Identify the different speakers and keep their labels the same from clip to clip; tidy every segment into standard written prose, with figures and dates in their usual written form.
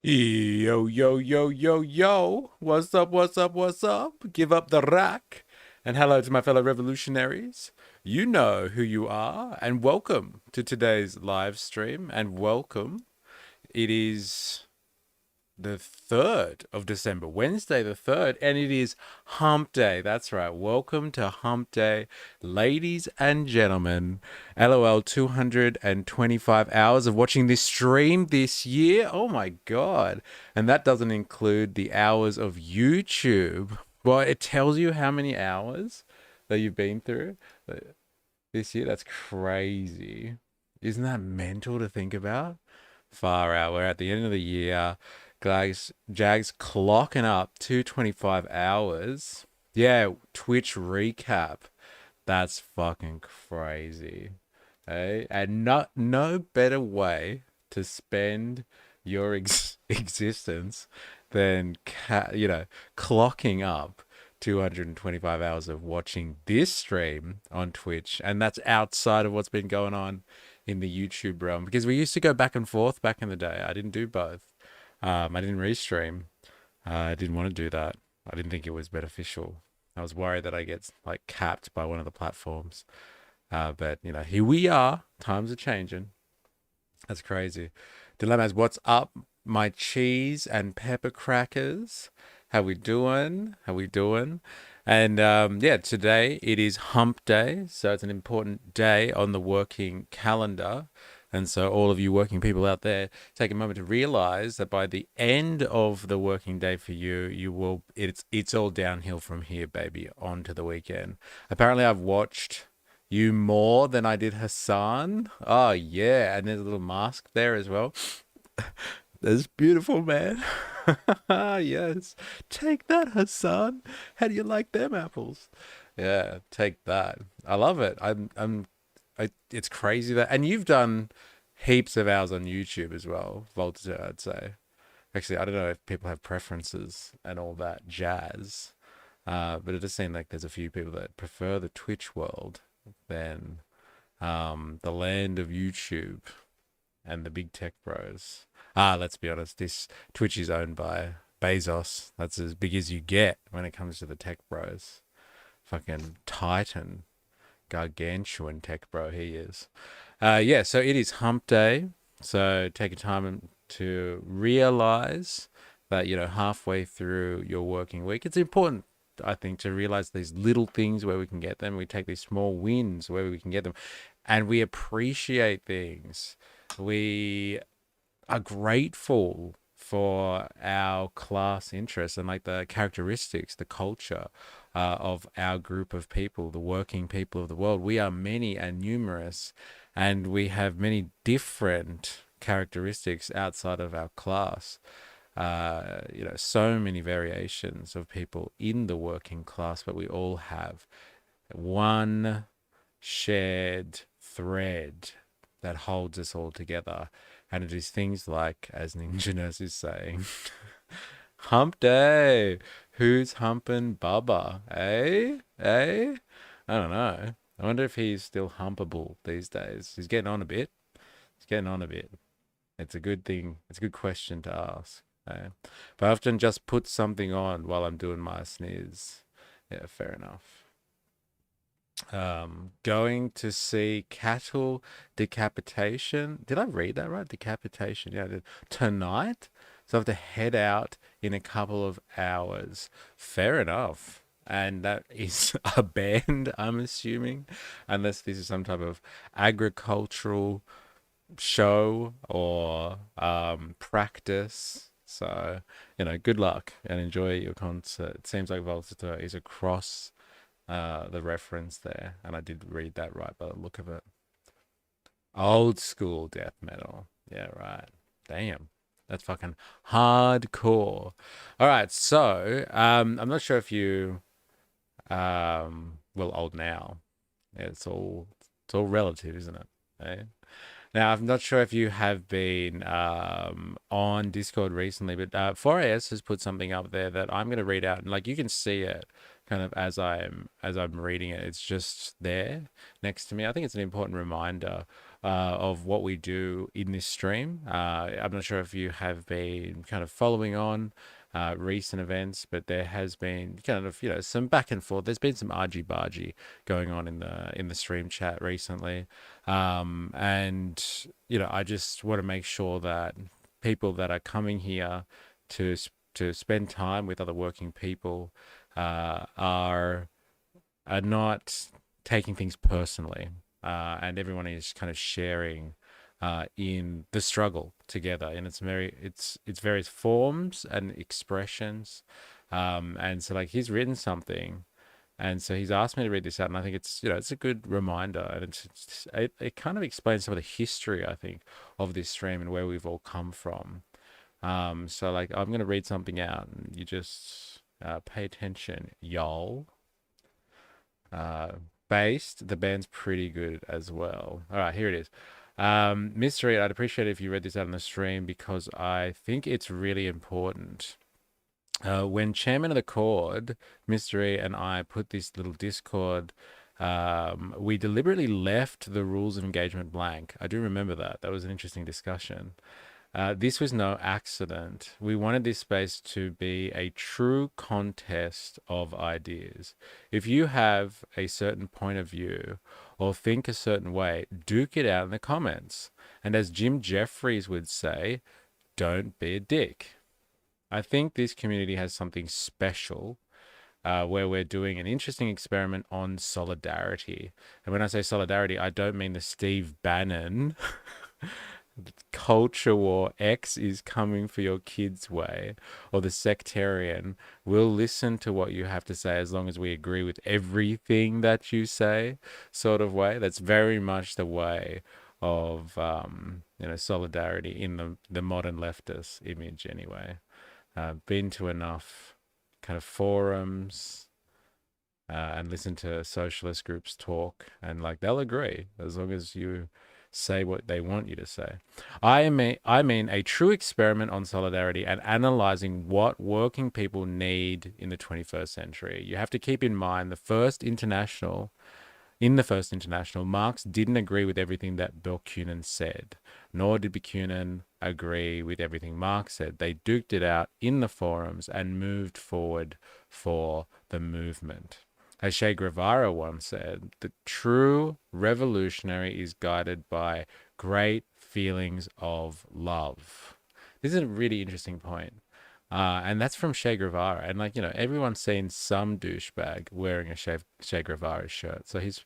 Speaker 1: Yo, yo, yo, yo, yo. What's up, what's up, what's up? Give up the rack. And hello to my fellow revolutionaries. You know who you are, and welcome to today's live stream. And welcome. It is the 3rd of December, Wednesday the 3rd, and it is Hump Day. That's right. Welcome to Hump Day, ladies and gentlemen. LOL, 225 hours of watching this stream this year. Oh my God. And that doesn't include the hours of YouTube. Well, it tells you how many hours that you've been through this year. That's crazy. Isn't that mental to think about? Far out. We're at the end of the year. Guys, Jags clocking up 225 hours. Yeah, Twitch recap. That's fucking crazy. Hey? And no better way to spend your existence than clocking up 225 hours of watching this stream on Twitch, and that's outside of what's been going on in the YouTube realm, because we used to go back and forth back in the day. I didn't do both. I didn't restream. I didn't want to do that. I didn't think it was beneficial. I was worried that I get like capped by one of the platforms. But here we are. Times are changing. That's crazy. Dilemmas, what's up? My cheese and pepper crackers. How we doing? How we doing? And yeah, today it is Hump Day, so it's an important day on the working calendar. And so all of you working people out there, take a moment to realize that by the end of the working day for you, it's all downhill from here, baby, on to the weekend. Apparently I've watched you more than I did Hassan. Oh yeah, and there's a little mask there as well. That's beautiful, man. Yes. Take that, Hassan. How do you like them apples? Yeah, take that. I love it. It's crazy that, and you've done heaps of hours on YouTube as well, Volta, I'd say. Actually, I don't know if people have preferences and all that jazz, but it does seem like there's a few people that prefer the Twitch world than the land of YouTube and the big tech bros. Let's be honest, this Twitch is owned by Bezos. That's as big as you get when it comes to the tech bros. Fucking Titan, gargantuan tech bro he is. Yeah, so it is Hump Day. So take a time to realize that, halfway through your working week, it's important, I think, to realize these little things where we can get them. We take these small wins where we can get them, and we appreciate things. We are grateful for our class interests and like the characteristics, the culture of our group of people, the working people of the world. We are many and numerous, and we have many different characteristics outside of our class. So many variations of people in the working class, but we all have one shared thread that holds us all together. And it is things like, as Ninja Nurse is saying, Hump Day. Who's humping Bubba? Eh? Eh? I don't know. I wonder if he's still humpable these days. He's getting on a bit. He's getting on a bit. It's a good thing. It's a good question to ask. Eh? But I often just put something on while I'm doing my sneeze. Yeah, fair enough. Going to see cattle decapitation. Did I read that right? Decapitation. Yeah, I did. Tonight. So I have to head out in a couple of hours. Fair enough. And that is a band, I'm assuming, unless this is some type of agricultural show or practice. So, good luck and enjoy your concert. It seems like Volta is across the reference there, and I did read that right by the look of it. Old school death metal. Yeah, right. Damn. That's fucking hardcore. All right, so I'm not sure if you old now. Yeah, it's all relative, isn't it? Eh? Now, I'm not sure if you have been on Discord recently, but 4AS has put something up there that I'm going to read out, and like you can see it kind of as I'm reading it. It's just there next to me. I think it's an important reminder of what we do in this stream. I'm not sure if you have been kind of following on recent events, but there has been kind of some back and forth. There's been some argy bargy going on in the stream chat recently, and I just want to make sure that people that are coming here to to spend time with other working people are not taking things personally, and everyone is kind of sharing in the struggle together, and it's various forms and expressions, and so like he's written something. And so he's asked me to read this out, and I think it's a good reminder, and it kind of explains some of the history, I think, of this stream and where we've all come from. So like I'm gonna read something out, and you just pay attention, y'all. Based, the band's pretty good as well. All right, here it is. Mystery, I'd appreciate it if you read this out on the stream because I think it's really important. When chairman of the Chord, Mystery, and I put this little Discord, we deliberately left the rules of engagement blank. I do remember that. That was an interesting discussion. This was no accident. We wanted this space to be a true contest of ideas. If you have a certain point of view or think a certain way, duke it out in the comments. And as Jim Jeffries would say, don't be a dick. I think this community has something special where we're doing an interesting experiment on solidarity. And when I say solidarity, I don't mean the Steve Bannon culture war X is coming for your kids way, or the sectarian will listen to what you have to say as long as we agree with everything that you say sort of way. That's very much the way of solidarity in the modern leftist image anyway. Been to enough kind of forums and listen to socialist groups talk, and like they'll agree as long as you say what they want you to say. I mean a true experiment on solidarity and analyzing what working people need in the 21st century. You have to keep in mind in the first international, Marx didn't agree with everything that Bakunin said, nor did Bakunin agree with everything Marx said. They duked it out in the forums and moved forward for the movement. As Che Guevara once said, the true revolutionary is guided by great feelings of love. This is a really interesting point. And that's from Che Guevara. And everyone's seen some douchebag wearing a che Guevara shirt. So he's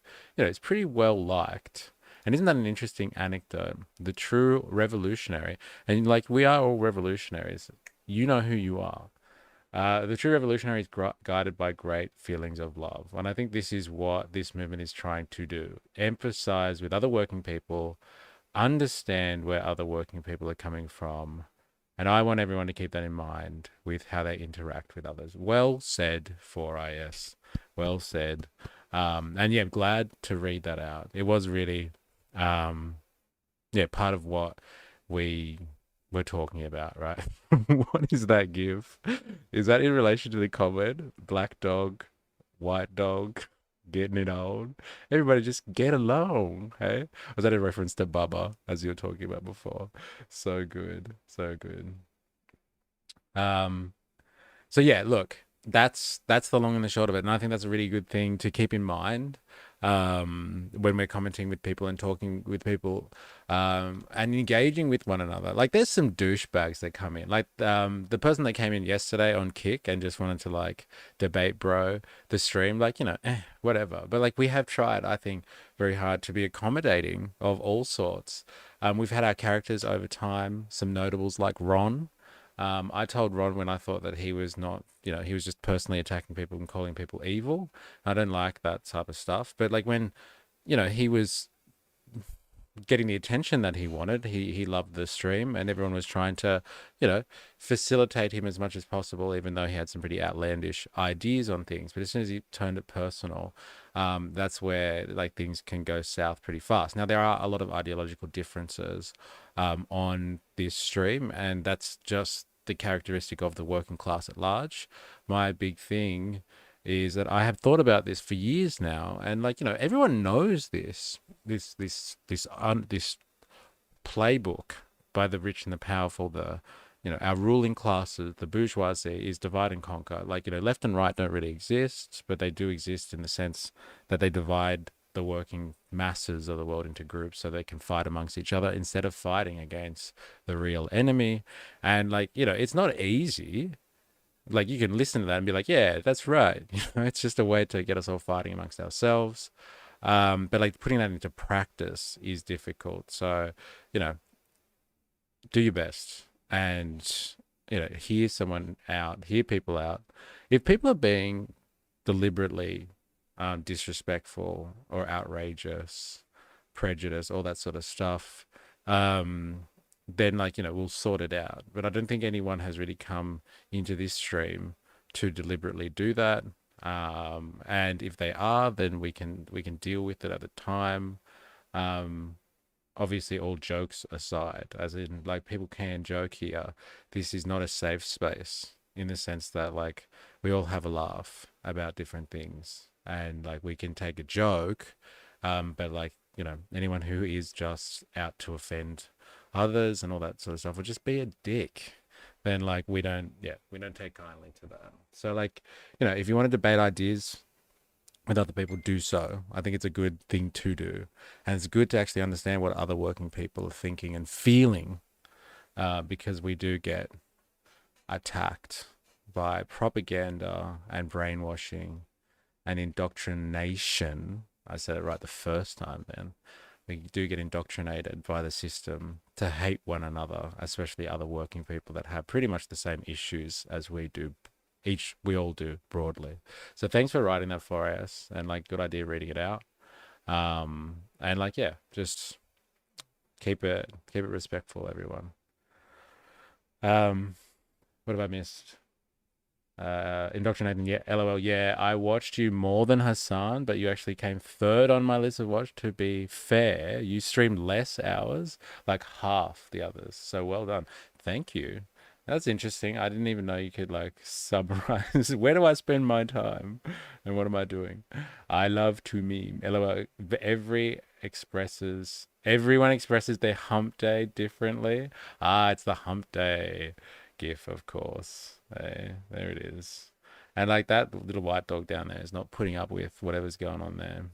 Speaker 1: pretty well liked. And isn't that an interesting anecdote? The true revolutionary. And we are all revolutionaries. You know who you are. The true revolutionary is guided by great feelings of love. And I think this is what this movement is trying to do. Emphasize with other working people, understand where other working people are coming from. And I want everyone to keep that in mind with how they interact with others. Well said, 4IS. Well said. And yeah, glad to read that out. It was really, part of what we were talking about, right? What is that gif? Is that in relation to the comment? Black dog, white dog, getting it on. Everybody just get along, hey? Was that a reference to Bubba, as you were talking about before? So good, so good. So yeah, look, that's the long and the short of it, and I think that's a really good thing to keep in mind when we're commenting with people and talking with people and engaging with one another. Like there's some douchebags that come in, like the person that came in yesterday on Kick and just wanted to debate bro the stream, whatever. But we have tried, I think, very hard to be accommodating of all sorts. We've had our characters over time, some notables like Ron. I told Ron when I thought that he was not, he was just personally attacking people and calling people evil. I don't like that type of stuff. But when, he was getting the attention that he wanted, he loved the stream, and everyone was trying to, facilitate him as much as possible, even though he had some pretty outlandish ideas on things. But as soon as he turned it personal, that's where things can go south pretty fast. Now there are a lot of ideological differences on this stream, and that's just the characteristic of the working class at large. My big thing is that I have thought about this for years now, and like everyone knows this playbook by the rich and the powerful, the our ruling classes, the bourgeoisie, is divide and conquer. Like left and right don't really exist, but they do exist in the sense that they divide the working masses of the world into groups so they can fight amongst each other instead of fighting against the real enemy. And like it's not easy. Like you can listen to that and be like, yeah, that's right. It's just a way to get us all fighting amongst ourselves. But like putting that into practice is difficult. So you know do your best and hear someone out, hear people out. If people are being deliberately disrespectful or outrageous, prejudice, all that sort of stuff, then like we'll sort it out. But I don't think anyone has really come into this stream to deliberately do that. And if they are, then we can deal with it at the time. Um, Obviously, all jokes aside, as in like people can joke here. This is not a safe space in the sense that like we all have a laugh about different things, and like we can take a joke, but like anyone who is just out to offend others and all that sort of stuff will just be a dick. Then like we don't take kindly to that. So like if you want to debate ideas with other people, do so. I think it's a good thing to do. And it's good to actually understand what other working people are thinking and feeling, because we do get attacked by propaganda and brainwashing and indoctrination. I said it right the first time then. We do get indoctrinated by the system to hate one another, especially other working people that have pretty much the same issues as we do. We all do broadly. So thanks for writing that for us, and like good idea reading it out. And like just keep it respectful, everyone. What have I missed? Indoctrinating, yeah, lol, yeah, I watched you more than Hassan, but you actually came third on my list of watch. To be fair, you streamed less hours, like half the others, so well done. Thank you. That's interesting. I didn't even know you could like summarize where do I spend my time and what am I doing. I love to meme, lol. Everyone expresses their hump day differently. It's the hump day GIF, of course. There it is. And like that little white dog down there is not putting up with whatever's going on there.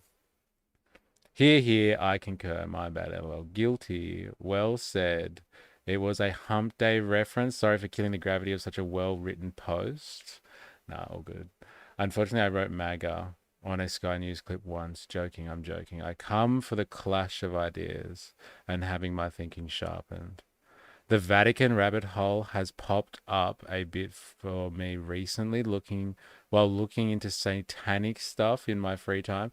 Speaker 1: Here, I concur. My bad, lol. Guilty. Well said. It was a hump day reference. Sorry for killing the gravity of such a well-written post. Nah, all good. Unfortunately, I wrote MAGA on a Sky News clip once. Joking, I'm joking. I come for the clash of ideas and having my thinking sharpened. The Vatican rabbit hole has popped up a bit for me recently, while looking into satanic stuff in my free time.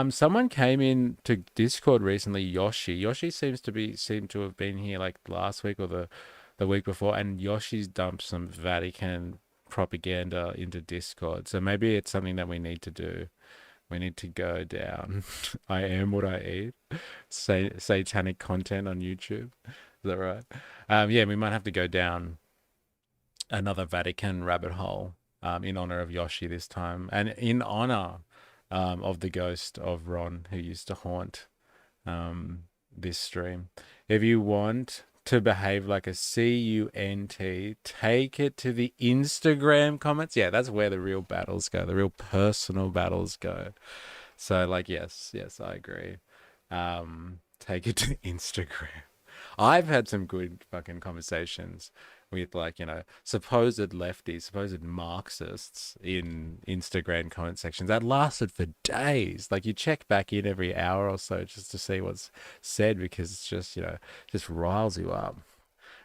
Speaker 1: Someone came in to Discord recently, Yoshi. Yoshi seemed to have been here like last week or the week before, and Yoshi's dumped some Vatican propaganda into Discord. So maybe it's something that we need to do. We need to go down. I am what I eat. Satanic content on YouTube. Is that right? Yeah, we might have to go down another Vatican rabbit hole in honor of Yoshi this time, and in honor of the ghost of Ron who used to haunt this stream. If you want to behave like a CUNT, take it to the Instagram comments. Yeah, that's where the real battles go, the real personal battles go. So, like, yes, I agree. Take it to Instagram. I've had some good fucking conversations with like, supposed lefties, supposed Marxists in Instagram comment sections that lasted for days. Like you check back in every hour or so just to see what's said because it's just, just riles you up.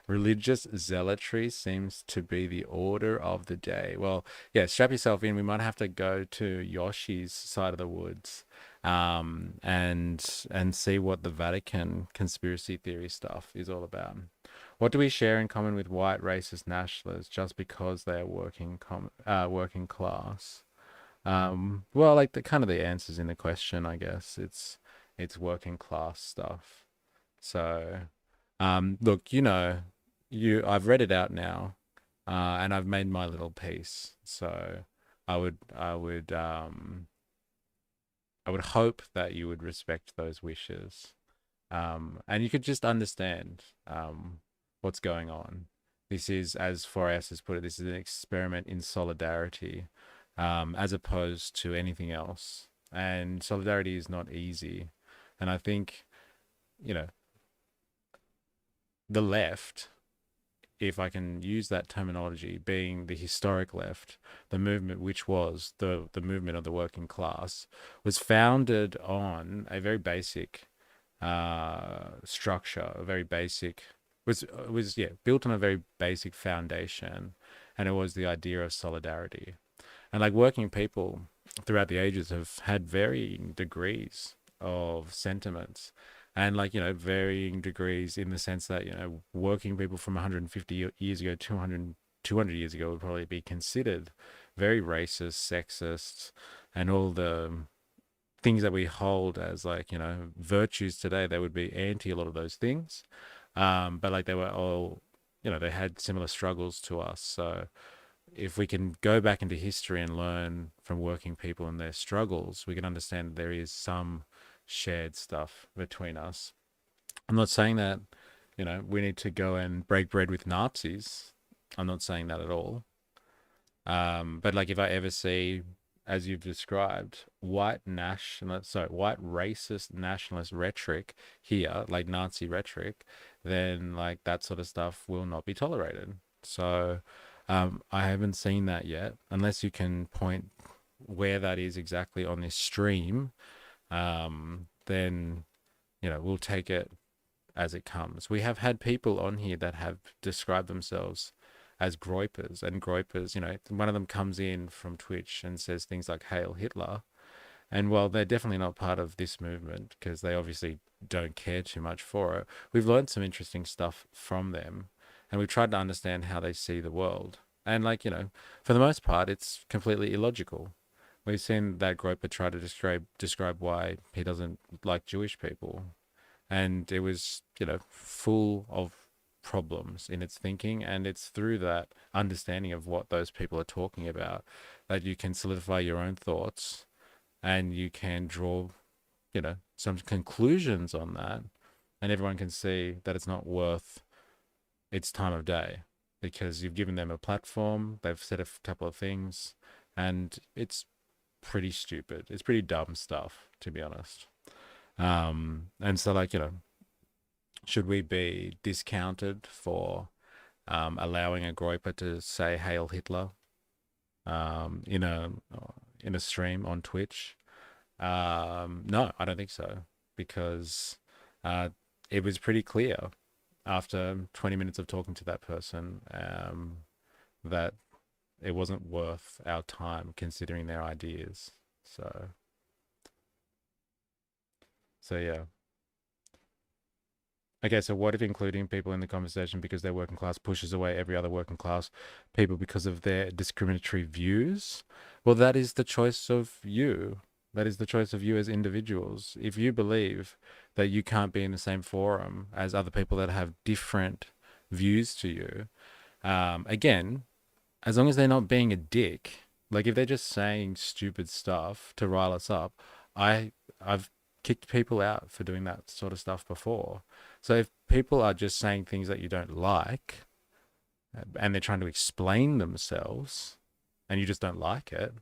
Speaker 1: Religious zealotry seems to be the order of the day. Well, yeah, strap yourself in. We might have to go to Yoshi's side of the woods, and see what the Vatican conspiracy theory stuff is all about. What do we share in common with white racist nationalists just because they are working class? Well, like the kind of the answers in the question, I guess it's working class stuff. So, look, I've read it out now, and I've made my little piece. So, I would hope that you would respect those wishes, and you could just understand what's going on. This is, as Fourier has put it, this is an experiment in solidarity, as opposed to anything else. And solidarity is not easy. And I think, you know, the left, if I can use that terminology, being the historic left, the movement which was the movement of the working class, was founded on a very basic structure, a very basic was yeah, built on a very basic foundation, and it was the idea of solidarity. And like working people throughout the ages have had varying degrees of sentiments, and like, varying degrees in the sense that, working people from 150 years ago, 200 years ago would probably be considered very racist, sexist, and all the things that we hold as like, virtues today, they would be anti a lot of those things. But like they were all, they had similar struggles to us. So if we can go back into history and learn from working people and their struggles, we can understand that there is some shared stuff between us. I'm not saying that, we need to go and break bread with Nazis. I'm not saying that at all. But like if I ever see, as you've described, white racist nationalist rhetoric here, like Nazi rhetoric, then like that sort of stuff will not be tolerated. So I haven't seen that yet, unless you can point where that is exactly on this stream. Then we'll take it as it comes. We have had people on here that have described themselves as groypers, and groypers, one of them comes in from Twitch and says things like "Hail Hitler," and while they're definitely not part of this movement because they obviously don't care too much for it, we've learned some interesting stuff from them, and we've tried to understand how they see the world. And like, for the most part, it's completely illogical. We've seen that Groper try to describe why he doesn't like Jewish people, and it was, full of problems in its thinking. And it's through that understanding of what those people are talking about that you can solidify your own thoughts, and you can draw, some conclusions on that, and everyone can see that it's not worth its time of day because you've given them a platform, they've said a couple of things, and it's pretty stupid. It's pretty dumb stuff, to be honest. And so, like, should we be discounted for allowing a groyper to say "Hail Hitler" in a stream on Twitch? No, I don't think so, because it was pretty clear after 20 minutes of talking to that person that it wasn't worth our time considering their ideas. So yeah. Okay, so what if including people in the conversation because they're working class pushes away every other working class people because of their discriminatory views? Well, that is the choice of you. That is the choice of you as individuals. If you believe that you can't be in the same forum as other people that have different views to you, again, as long as they're not being a dick, like if they're just saying stupid stuff to rile us up, I've kicked people out for doing that sort of stuff before. So if people are just saying things that you don't like and they're trying to explain themselves and you just don't like it,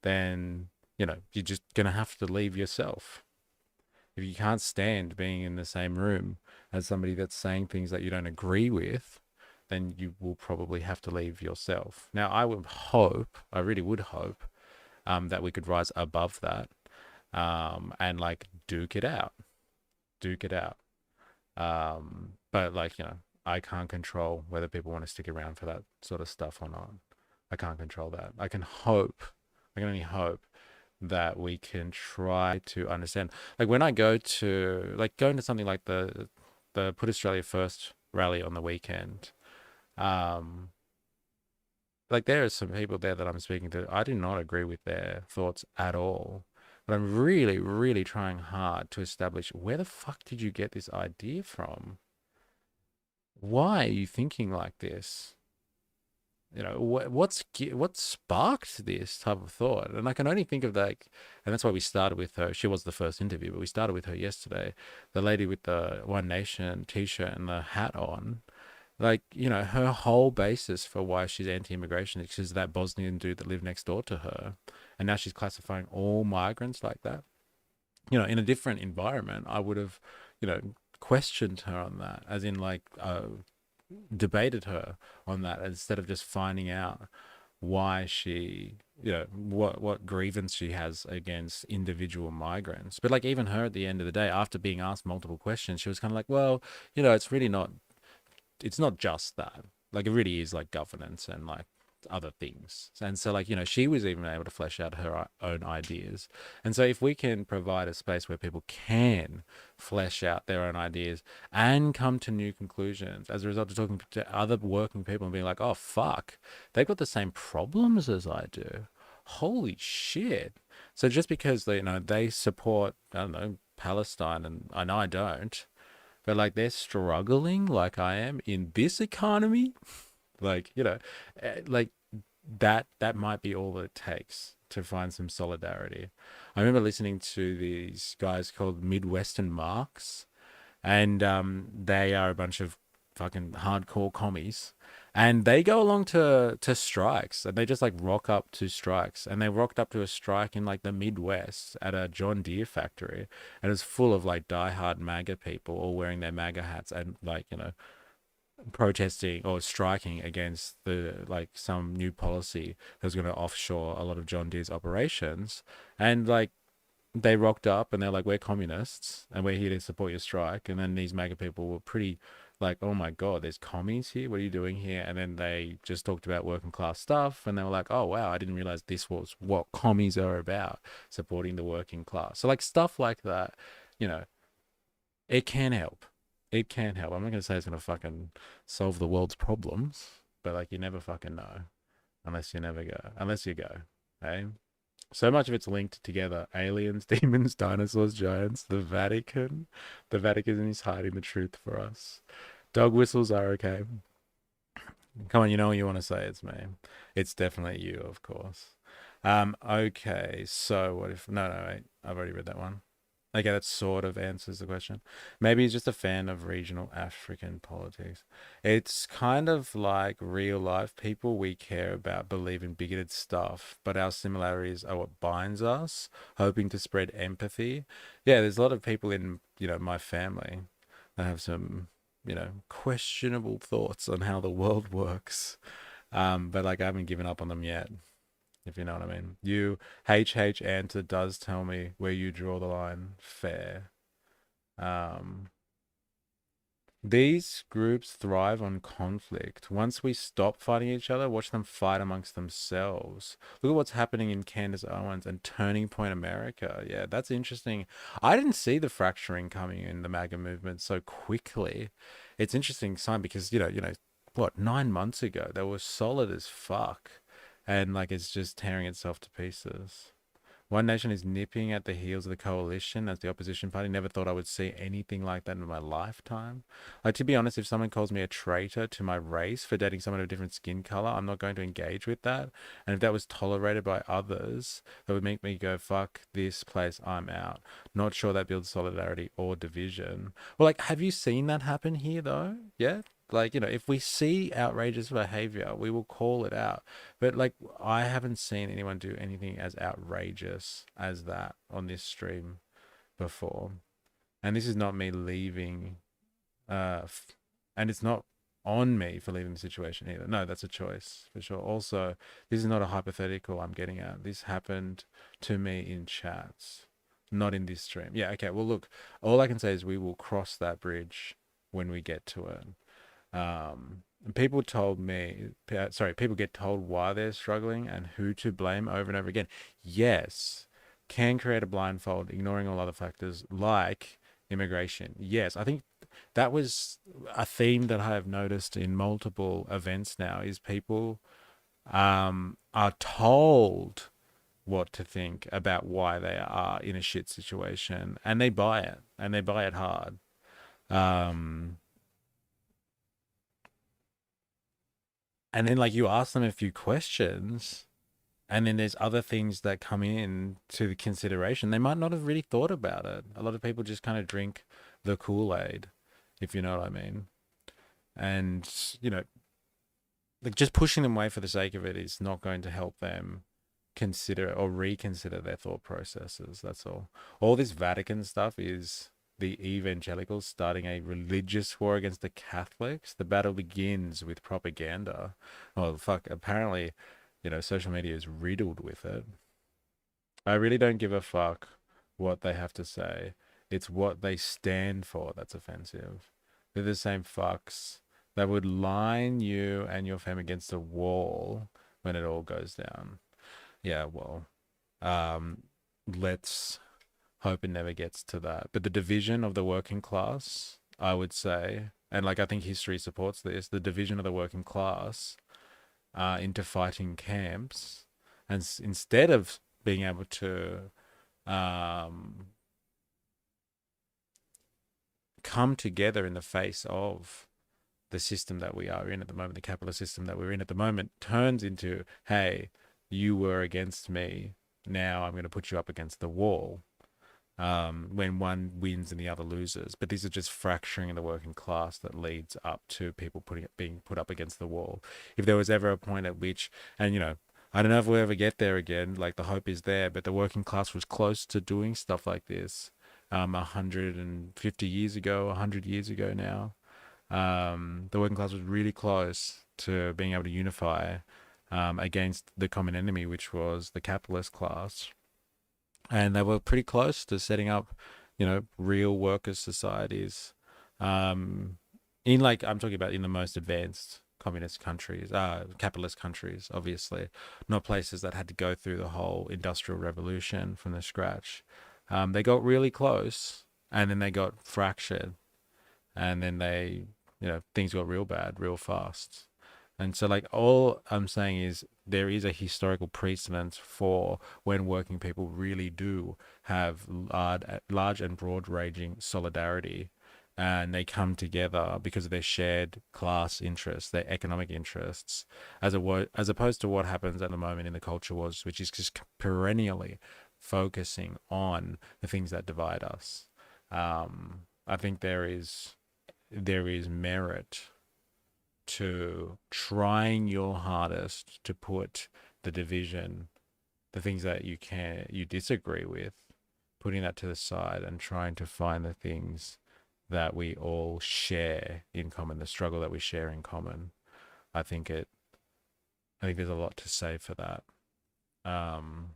Speaker 1: then, you're just going to have to leave yourself. If you can't stand being in the same room as somebody that's saying things that you don't agree with, then you will probably have to leave yourself. Now, I really would hope, that we could rise above that, and like duke it out. But like, I can't control whether people want to stick around for that sort of stuff or not. I can't control that. I can only hope that we can try to understand. Like when I going to something like the Put Australia First rally on the weekend, like there are some people there that I'm speaking to. I do not agree with their thoughts at all. But I'm really, really trying hard to establish, where the fuck did you get this idea from? Why are you thinking like this? what sparked this type of thought? And I can only think of like, and that's why we started with her. She was the first interview, but we started with her yesterday. The lady with the One Nation t-shirt and the hat on. Like, her whole basis for why she's anti-immigration is because that Bosnian dude that lived next door to her. And now she's classifying all migrants like that. In a different environment, I would have, questioned her on that, as in like debated her on that instead of just finding out why she what grievance she has against individual migrants. But like even her at the end of the day, after being asked multiple questions, she was kind of like, well, it's not just that. Like it really is like governance and like other things. And so like, she was even able to flesh out her own ideas. And so if we can provide a space where people can flesh out their own ideas and come to new conclusions as a result of talking to other working people and being like, oh fuck, they've got the same problems as I do. Holy shit. So just because they support, I don't know, Palestine and I don't, but like they're struggling like I am in this economy, like like that might be all it takes to find some solidarity. I remember listening to these guys called Midwestern Marks, and they are a bunch of fucking hardcore commies, and they go along to strikes, and they just like rock up to strikes, and they rocked up to a strike in like the Midwest at a John Deere factory, and it was full of like diehard MAGA people all wearing their MAGA hats and like protesting or striking against the like some new policy that was going to offshore a lot of John Deere's operations. And like they rocked up and they're like, we're communists and we're here to support your strike. And then these MAGA people were pretty like, oh my God, there's commies here. What are you doing here? And then they just talked about working class stuff. And they were like, oh, wow, I didn't realize this was what commies are about, supporting the working class. So like stuff like that, you know, it can help. It can help. I'm not going to say it's going to fucking solve the world's problems, but like you never fucking know unless you go. Hey? So much of it's linked together. Aliens, demons, dinosaurs, giants, the Vatican. The Vatican is hiding the truth for us. Dog whistles are okay. Come on, you know what you want to say. It's me. It's definitely you, of course. Okay, so what if no, wait. I've already read that one. Okay, that sort of answers the question. Maybe he's just a fan of regional African politics. It's kind of like real life people we care about believe in bigoted stuff, but our similarities are what binds us, hoping to spread empathy. Yeah, there's a lot of people in, my family that have some, questionable thoughts on how the world works. But like I haven't given up on them yet, if you know what I mean. HH answer does tell me where you draw the line. Fair. Um, these groups thrive on conflict. Once we stop fighting each other, watch them fight amongst themselves. Look at what's happening in Candace Owens and Turning Point America. Yeah, that's interesting. I didn't see the fracturing coming in the MAGA movement so quickly. It's interesting sign because, what, 9 months ago, they were solid as fuck. And like it's just tearing itself to pieces. One Nation is nipping at the heels of the coalition as the opposition party. Never thought I would see anything like that in my lifetime. Like, to be honest, if someone calls me a traitor to my race for dating someone of a different skin color, I'm not going to engage with that. And if that was tolerated by others, that would make me go, fuck this place, I'm out. Not sure that builds solidarity or division. Well, like, have you seen that happen here, though? Yeah? Like, if we see outrageous behavior, we will call it out. But like, I haven't seen anyone do anything as outrageous as that on this stream before. And this is not me leaving, and it's not on me for leaving the situation either. No, that's a choice for sure. Also, this is not a hypothetical I'm getting at. This happened to me in chats, not in this stream. Yeah, okay. Well, look, all I can say is we will cross that bridge when we get to it. People told me, sorry, people get told why they're struggling and who to blame over and over again. Yes, can create a blindfold, ignoring all other factors like immigration. Yes, I think that was a theme that I have noticed in multiple events now is people are told what to think about why they are in a shit situation and they buy it and they buy it hard. Um, And then like you ask them a few questions, and then there's other things that come in to the consideration. They might not have really thought about it. A lot of people just kind of drink the Kool-Aid, if you know what I mean. And, you know, like just pushing them away for the sake of it is not going to help them consider or reconsider their thought processes. That's all. All this Vatican stuff is the evangelicals starting a religious war against the Catholics. The battle begins with propaganda. Oh, fuck. Apparently, you know, social media is riddled with it. I really don't give a fuck what they have to say. It's what they stand for that's offensive. They're the same fucks that would line you and your fam against a wall when it all goes down. Yeah, well, um, let's hope it never gets to that. But the division of the working class, I would say, and like I think history supports this, the division of the working class into fighting camps, and instead of being able to um, come together in the face of the system that we are in at the moment, the capitalist system that we're in at the moment, turns into, hey, you were against me. Now I'm going to put you up against the wall. When one wins and the other loses. But these are just fracturing in the working class that leads up to people being put up against the wall. If there was ever a point at which, and you know, I don't know if we'll ever get there again, like the hope is there, but the working class was close to doing stuff like this 150 years ago, 100 years ago now. The working class was really close to being able to unify against the common enemy, which was the capitalist class. And they were pretty close to setting up, you know, real workers' societies. In like, I'm talking about in the most advanced communist countries, capitalist countries, obviously, not places that had to go through the whole industrial revolution from the scratch. They got really close, and then they got fractured, and then they, you know, things got real bad, real fast. And so, like, all I'm saying is there is a historical precedent for when working people really do have large and broad-ranging solidarity, and they come together because of their shared class interests, their economic interests, as opposed to what happens at the moment in the culture wars, which is just perennially focusing on the things that divide us. I think there is merit to trying your hardest to put the division, the things that you disagree with, putting that to the side and trying to find the things that we all share in common, the struggle that we share in common. I think there's a lot to say for that. Um,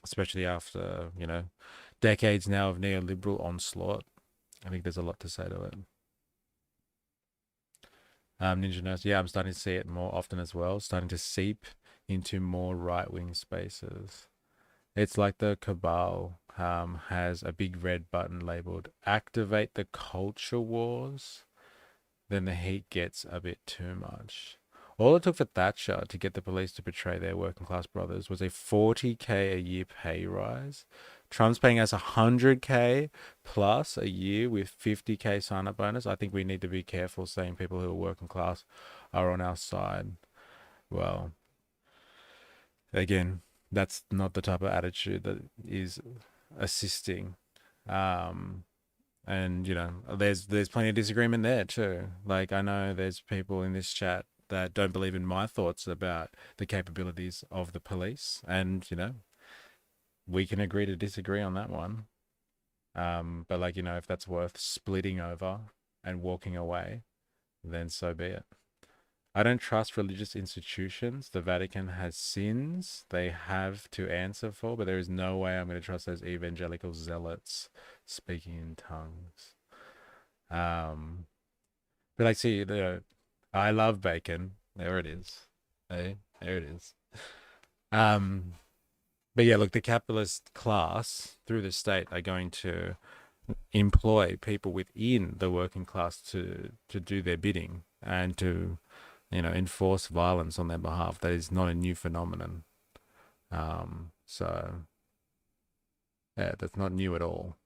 Speaker 1: Especially after, you know, decades now of neoliberal onslaught. I think there's a lot to say to it. Ninja Nurse, yeah, I'm starting to see it more often as well, starting to seep into more right-wing spaces. It's like the cabal has a big red button labeled "Activate the Culture Wars." Then the heat gets a bit too much. All it took for Thatcher to get the police to betray their working class brothers was a 40K a year pay rise. Trump's paying us 100K plus a year with 50K sign up bonus. I think we need to be careful saying people who are working class are on our side. Well, again, that's not the type of attitude that is assisting. Um, and you know, there's plenty of disagreement there too. Like I know there's people in this chat that don't believe in my thoughts about the capabilities of the police, and you know, we can agree to disagree on that one. But like, you know, if that's worth splitting over and walking away, then so be it. I don't trust religious institutions. The Vatican has sins they have to answer for, but there is no way I'm going to trust those evangelical zealots speaking in tongues. But like, see, I love bacon. There it is. Hey, there it is. Um, but yeah, look, the capitalist class through the state are going to employ people within the working class to do their bidding and to, you know, enforce violence on their behalf. That is not a new phenomenon. So yeah, that's not new at all.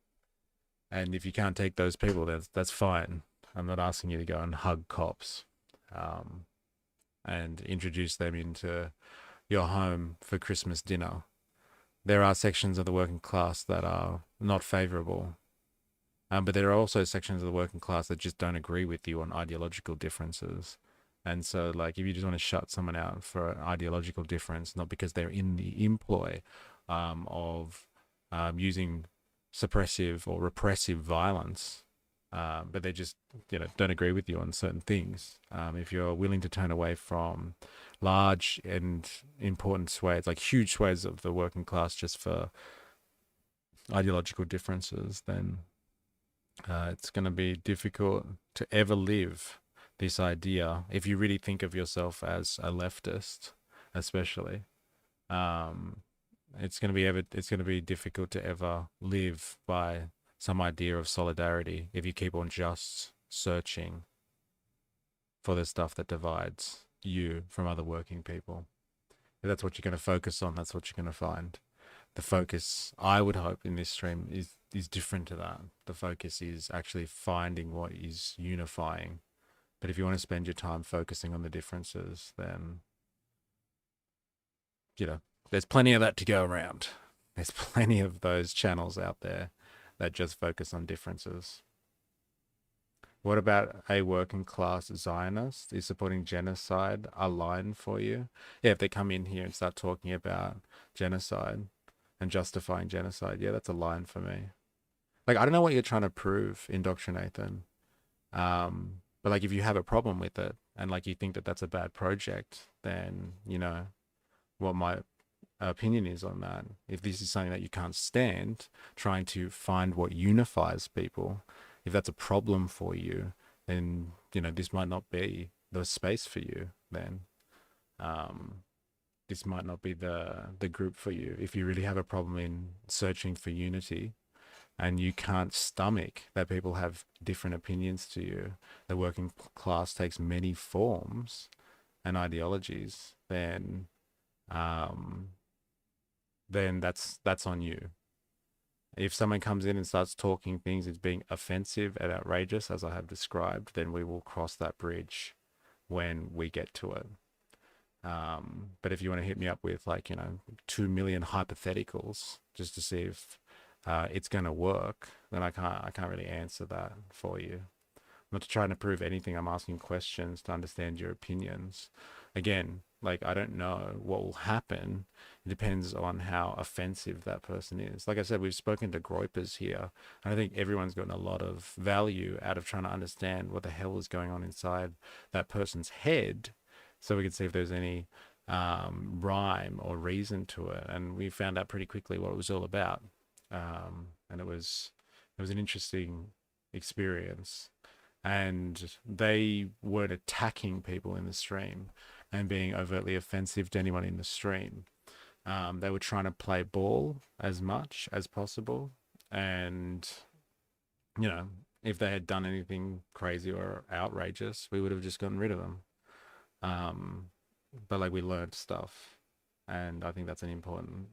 Speaker 1: And if you can't take those people, that's fine. I'm not asking you to go and hug cops. Um, and introduce them into your home for Christmas dinner. There are sections of the working class that are not favorable, but there are also sections of the working class that just don't agree with you on ideological differences. And so, like, if you just want to shut someone out for an ideological difference, not because they're in the employ of using suppressive or repressive violence, but they just, don't agree with you on certain things. If you're willing to turn away from large and important swathes, like huge swathes of the working class, just for ideological differences, then it's going to be difficult to ever live this idea if you really think of yourself as a leftist, especially. Um, it's going to be difficult to ever live by some idea of solidarity if you keep on just searching for the stuff that divides you from other working people. If that's what you're going to focus on, that's what you're going to find. The focus, I would hope, in this stream is different to that. The focus is actually finding what is unifying. But if you want to spend your time focusing on the differences, then, there's plenty of that to go around. There's plenty of those channels out there that just focus on differences. What about a working class Zionist? Is supporting genocide a line for you? Yeah, if they come in here and start talking about genocide and justifying genocide, yeah, that's a line for me. Like, I don't know what you're trying to prove, Indoctrinathan. But like, if you have a problem with it and like you think that that's a bad project, then what my opinion is on that. If this is something that you can't stand, trying to find what unifies people, if that's a problem for you, then this might not be the space for you. Then this might not be the group for you. If you really have a problem in searching for unity, and you can't stomach that people have different opinions to you, the working class takes many forms and ideologies, then that's on you. If someone comes in and starts talking things as being offensive and outrageous, as I have described, then we will cross that bridge when we get to it. But if you want to hit me up with 2 million hypotheticals just to see if it's going to work, then I can't really answer that for you. I'm not trying to prove anything. I'm asking questions to understand your opinions. Again, I don't know what will happen. It depends on how offensive that person is. Like I said, we've spoken to groypers here, and I think everyone's gotten a lot of value out of trying to understand what the hell is going on inside that person's head, so we can see if there's any rhyme or reason to it. And we found out pretty quickly what it was all about. And it was an interesting experience. And they weren't attacking people in the stream and being overtly offensive to anyone in the stream. They were trying to play ball as much as possible. And, if they had done anything crazy or outrageous, we would have just gotten rid of them. But we learned stuff. And I think that's an important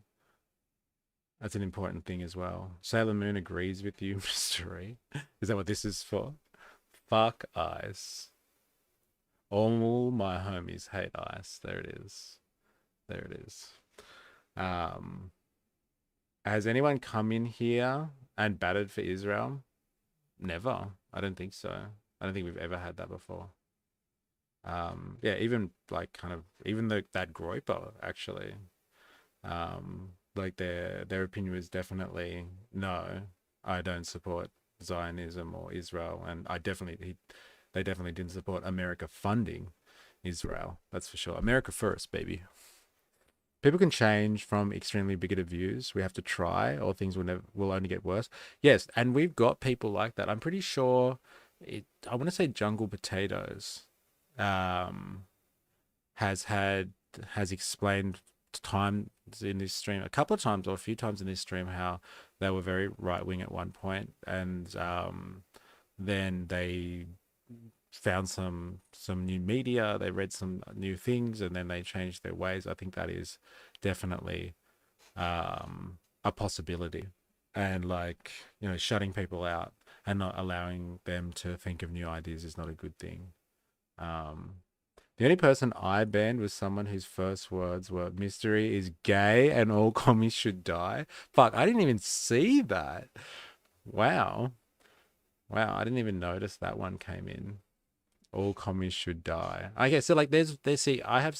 Speaker 1: thing as well. Sailor Moon agrees with you, Mystery. Is that what this is for? Fuck ice. All my homies hate ice. There it is. There it is. Has anyone come in here and batted for Israel? Never. I don't think so. I don't think we've ever had that before. Yeah, even even that groyper actually. Their opinion was definitely no, I don't support Zionism or Israel, and they definitely didn't support America funding Israel. That's for sure. America first, baby. People can change from extremely bigoted views. We have to try, or things will only get worse. Yes, and we've got people like that. I'm pretty sure. I want to say Jungle Potatoes has explained times in this stream, a couple of times or a few times in this stream, how they were very right wing at one point, and then they found some new media, they read some new things, and then they changed their ways. I think that is definitely a possibility. And shutting people out and not allowing them to think of new ideas is not a good thing. The only person I banned was someone whose first words were "mystery is gay and all commies should die." Fuck, I didn't even see that. Wow. Wow, I didn't even notice that one came in. All commies should die. Okay, so like there's see I have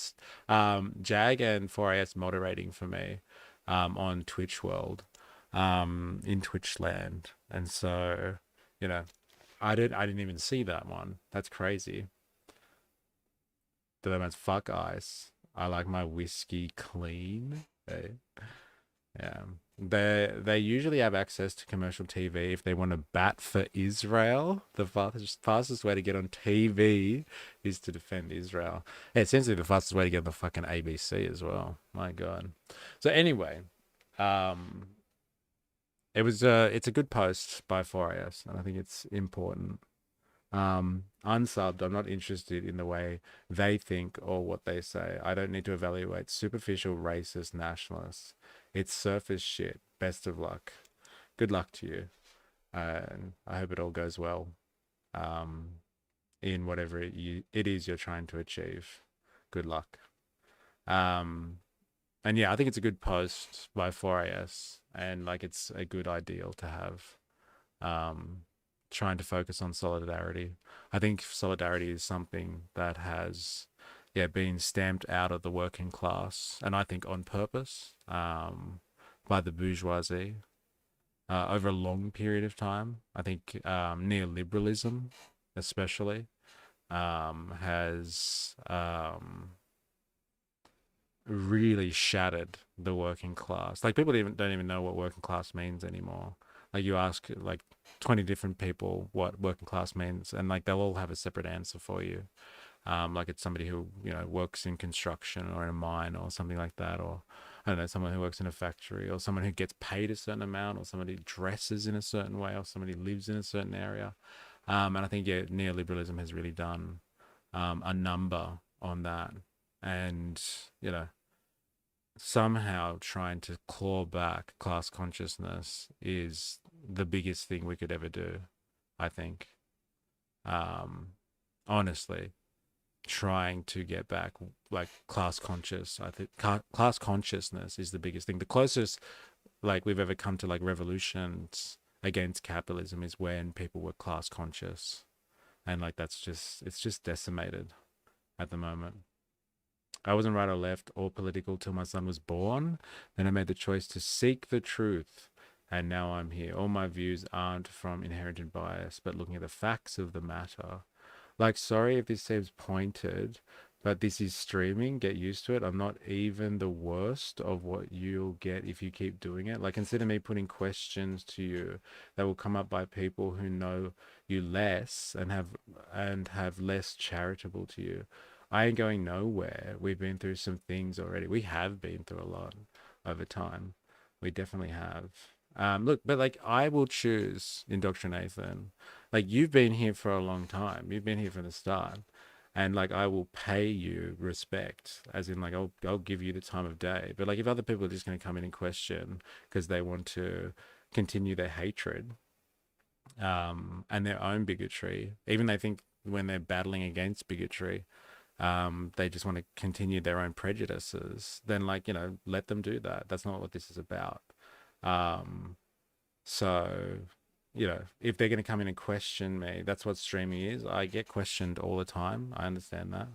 Speaker 1: Jag and 4AS moderating for me on Twitch World in Twitch land. And so, you know, I didn't even see that one. That's crazy. The man's fuck ice. I like my whiskey clean. Hey. Yeah. They usually have access to commercial TV if they want to bat for Israel. The fastest way to get on TV is to defend Israel. Yeah, essentially the fastest way to get on the fucking ABC as well. My God. So anyway, um, it's a good post by 4AS, and I think it's important. Unsubbed, I'm not interested in the way they think or what they say. I don't need to evaluate superficial racist nationalists. It's surface shit. Best of luck. Good luck to you. And I hope it all goes well um, in whatever it is you're trying to achieve. Good luck. Um, and yeah, I think it's a good post by 4AS, and like it's a good ideal to have. Um, Trying to focus on solidarity. I think solidarity is something that has, yeah, been stamped out of the working class, and I think on purpose, by the bourgeoisie over a long period of time. I think neoliberalism, especially, has really shattered the working class. Like people don't even know what working class means anymore. Like you ask like 20 different people what working class means, and like they'll all have a separate answer for you. Like it's somebody who works in construction or in a mine or something like that, or I don't know, someone who works in a factory, or someone who gets paid a certain amount, or somebody dresses in a certain way, or somebody lives in a certain area. And I think yeah, neoliberalism has really done a number on that, and you know somehow trying to claw back class consciousness is the biggest thing we could ever do, I think. Um, Honestly, trying to get back like class conscious, I think class consciousness is the biggest thing. The closest like we've ever come to like revolutions against capitalism is when people were class conscious, and like it's just decimated at the moment. I wasn't right or left or political till my son was born. Then I made the choice to seek the truth. And now I'm here. All my views aren't from inherited bias, but looking at the facts of the matter. Like, sorry if this seems pointed, but this is streaming. Get used to it. I'm not even the worst of what you'll get if you keep doing it. Like, consider me putting questions to you that will come up by people who know you less and have less charitable to you. I ain't going nowhere. We've been through some things already. We have been through a lot over time. We definitely have. Look, but like I will choose indoctrination. Like you've been here for a long time. You've been here from the start. And like I will pay you respect, as in like I'll give you the time of day. But like if other people are just going to come in and question because they want to continue their hatred, and their own bigotry, even they think when they're battling against bigotry, they just want to continue their own prejudices, then like let them do that. That's not what this is about. um so if they're going to come in and question me, that's what streaming is. I get questioned all the time. I understand that.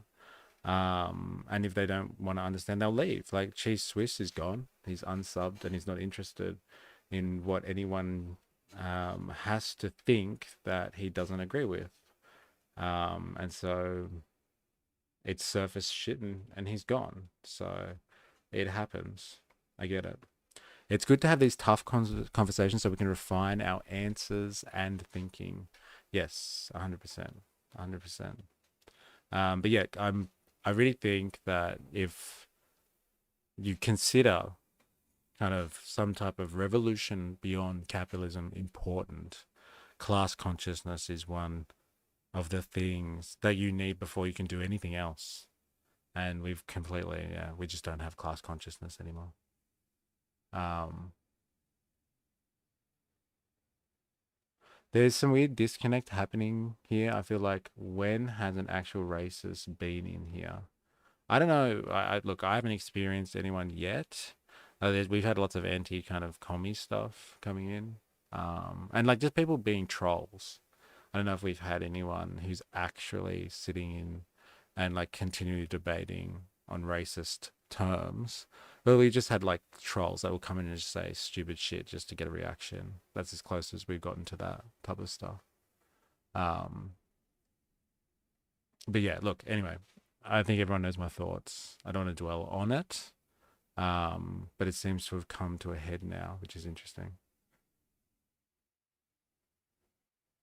Speaker 1: And if they don't want to understand, they'll leave. Like Cheese Swiss is gone. He's unsubbed and he's not interested in what anyone has to think that he doesn't agree with. And so it's surface shit, and he's gone. So it happens. I get it. It's good to have these tough conversations so we can refine our answers and thinking. Yes, 100%. 100%. But yeah, I really think that if you consider kind of some type of revolution beyond capitalism important, class consciousness is one of the things that you need before you can do anything else. And we've completely, yeah, we just don't have class consciousness anymore. Um, There's some weird disconnect happening here. I feel like when has an actual racist been in here? I don't know. Look, I haven't experienced anyone yet. We've had lots of anti kind of commie stuff coming in, and like just people being trolls. I don't know if we've had anyone who's actually sitting in and like continually debating on racist terms. But we just had like trolls that will come in and just say stupid shit just to get a reaction. That's as close as we've gotten to that type of stuff. Um, but yeah, look, anyway, I think everyone knows my thoughts. I don't want to dwell on it. But it seems to have come to a head now, which is interesting.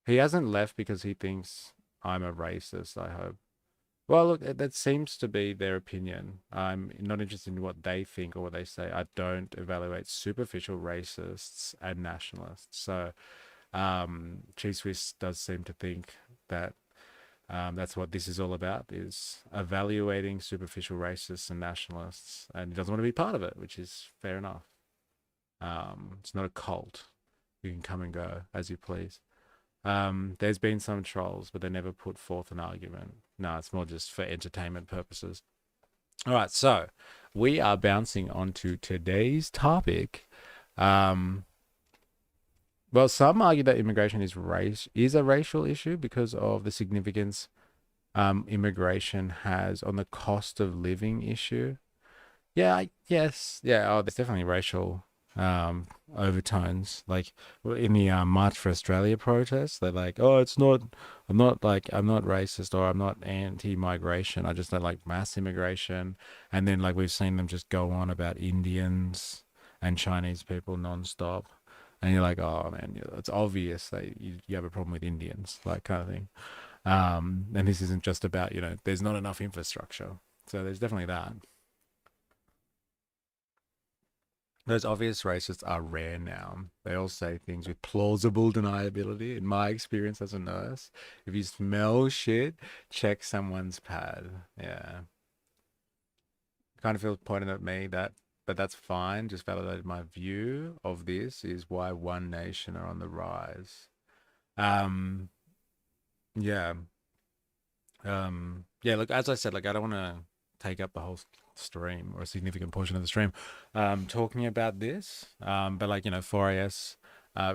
Speaker 1: He hasn't left because he thinks I'm a racist, I hope. Well, look, that seems to be their opinion. I'm not interested in what they think or what they say. I don't evaluate superficial racists and nationalists. So, Chief Swiss does seem to think that that's what this is all about: is evaluating superficial racists and nationalists, and he doesn't want to be part of it, which is fair enough. It's not a cult. You can come and go as you please. There's been some trolls, but they never put forth an argument. No, it's more just for entertainment purposes. All right, so we are bouncing onto today's topic. Um, well, some argue that immigration is a racial issue because of the significance immigration has on the cost of living issue. Yeah, yes, yeah. Oh, there's definitely racial um, overtones. Like in the March for Australia protests, they're like, "Oh, it's not. I'm not racist or I'm not anti-migration. I just don't like mass immigration." And then like we've seen them just go on about Indians and Chinese people nonstop, and you're like, "Oh man, it's obvious that you have a problem with Indians, like kind of thing." And this isn't just about there's not enough infrastructure. So there's definitely that. Those obvious racists are rare now. They all say things with plausible deniability. In my experience as a nurse, if you smell shit, check someone's pad. Yeah. Kind of feels pointed at me but that's fine. Just validated my view of this is why One Nation are on the rise. Um, yeah. Yeah, look, as I said, like I don't want to take up the whole stream or a significant portion of the stream talking about this. But like, 4AS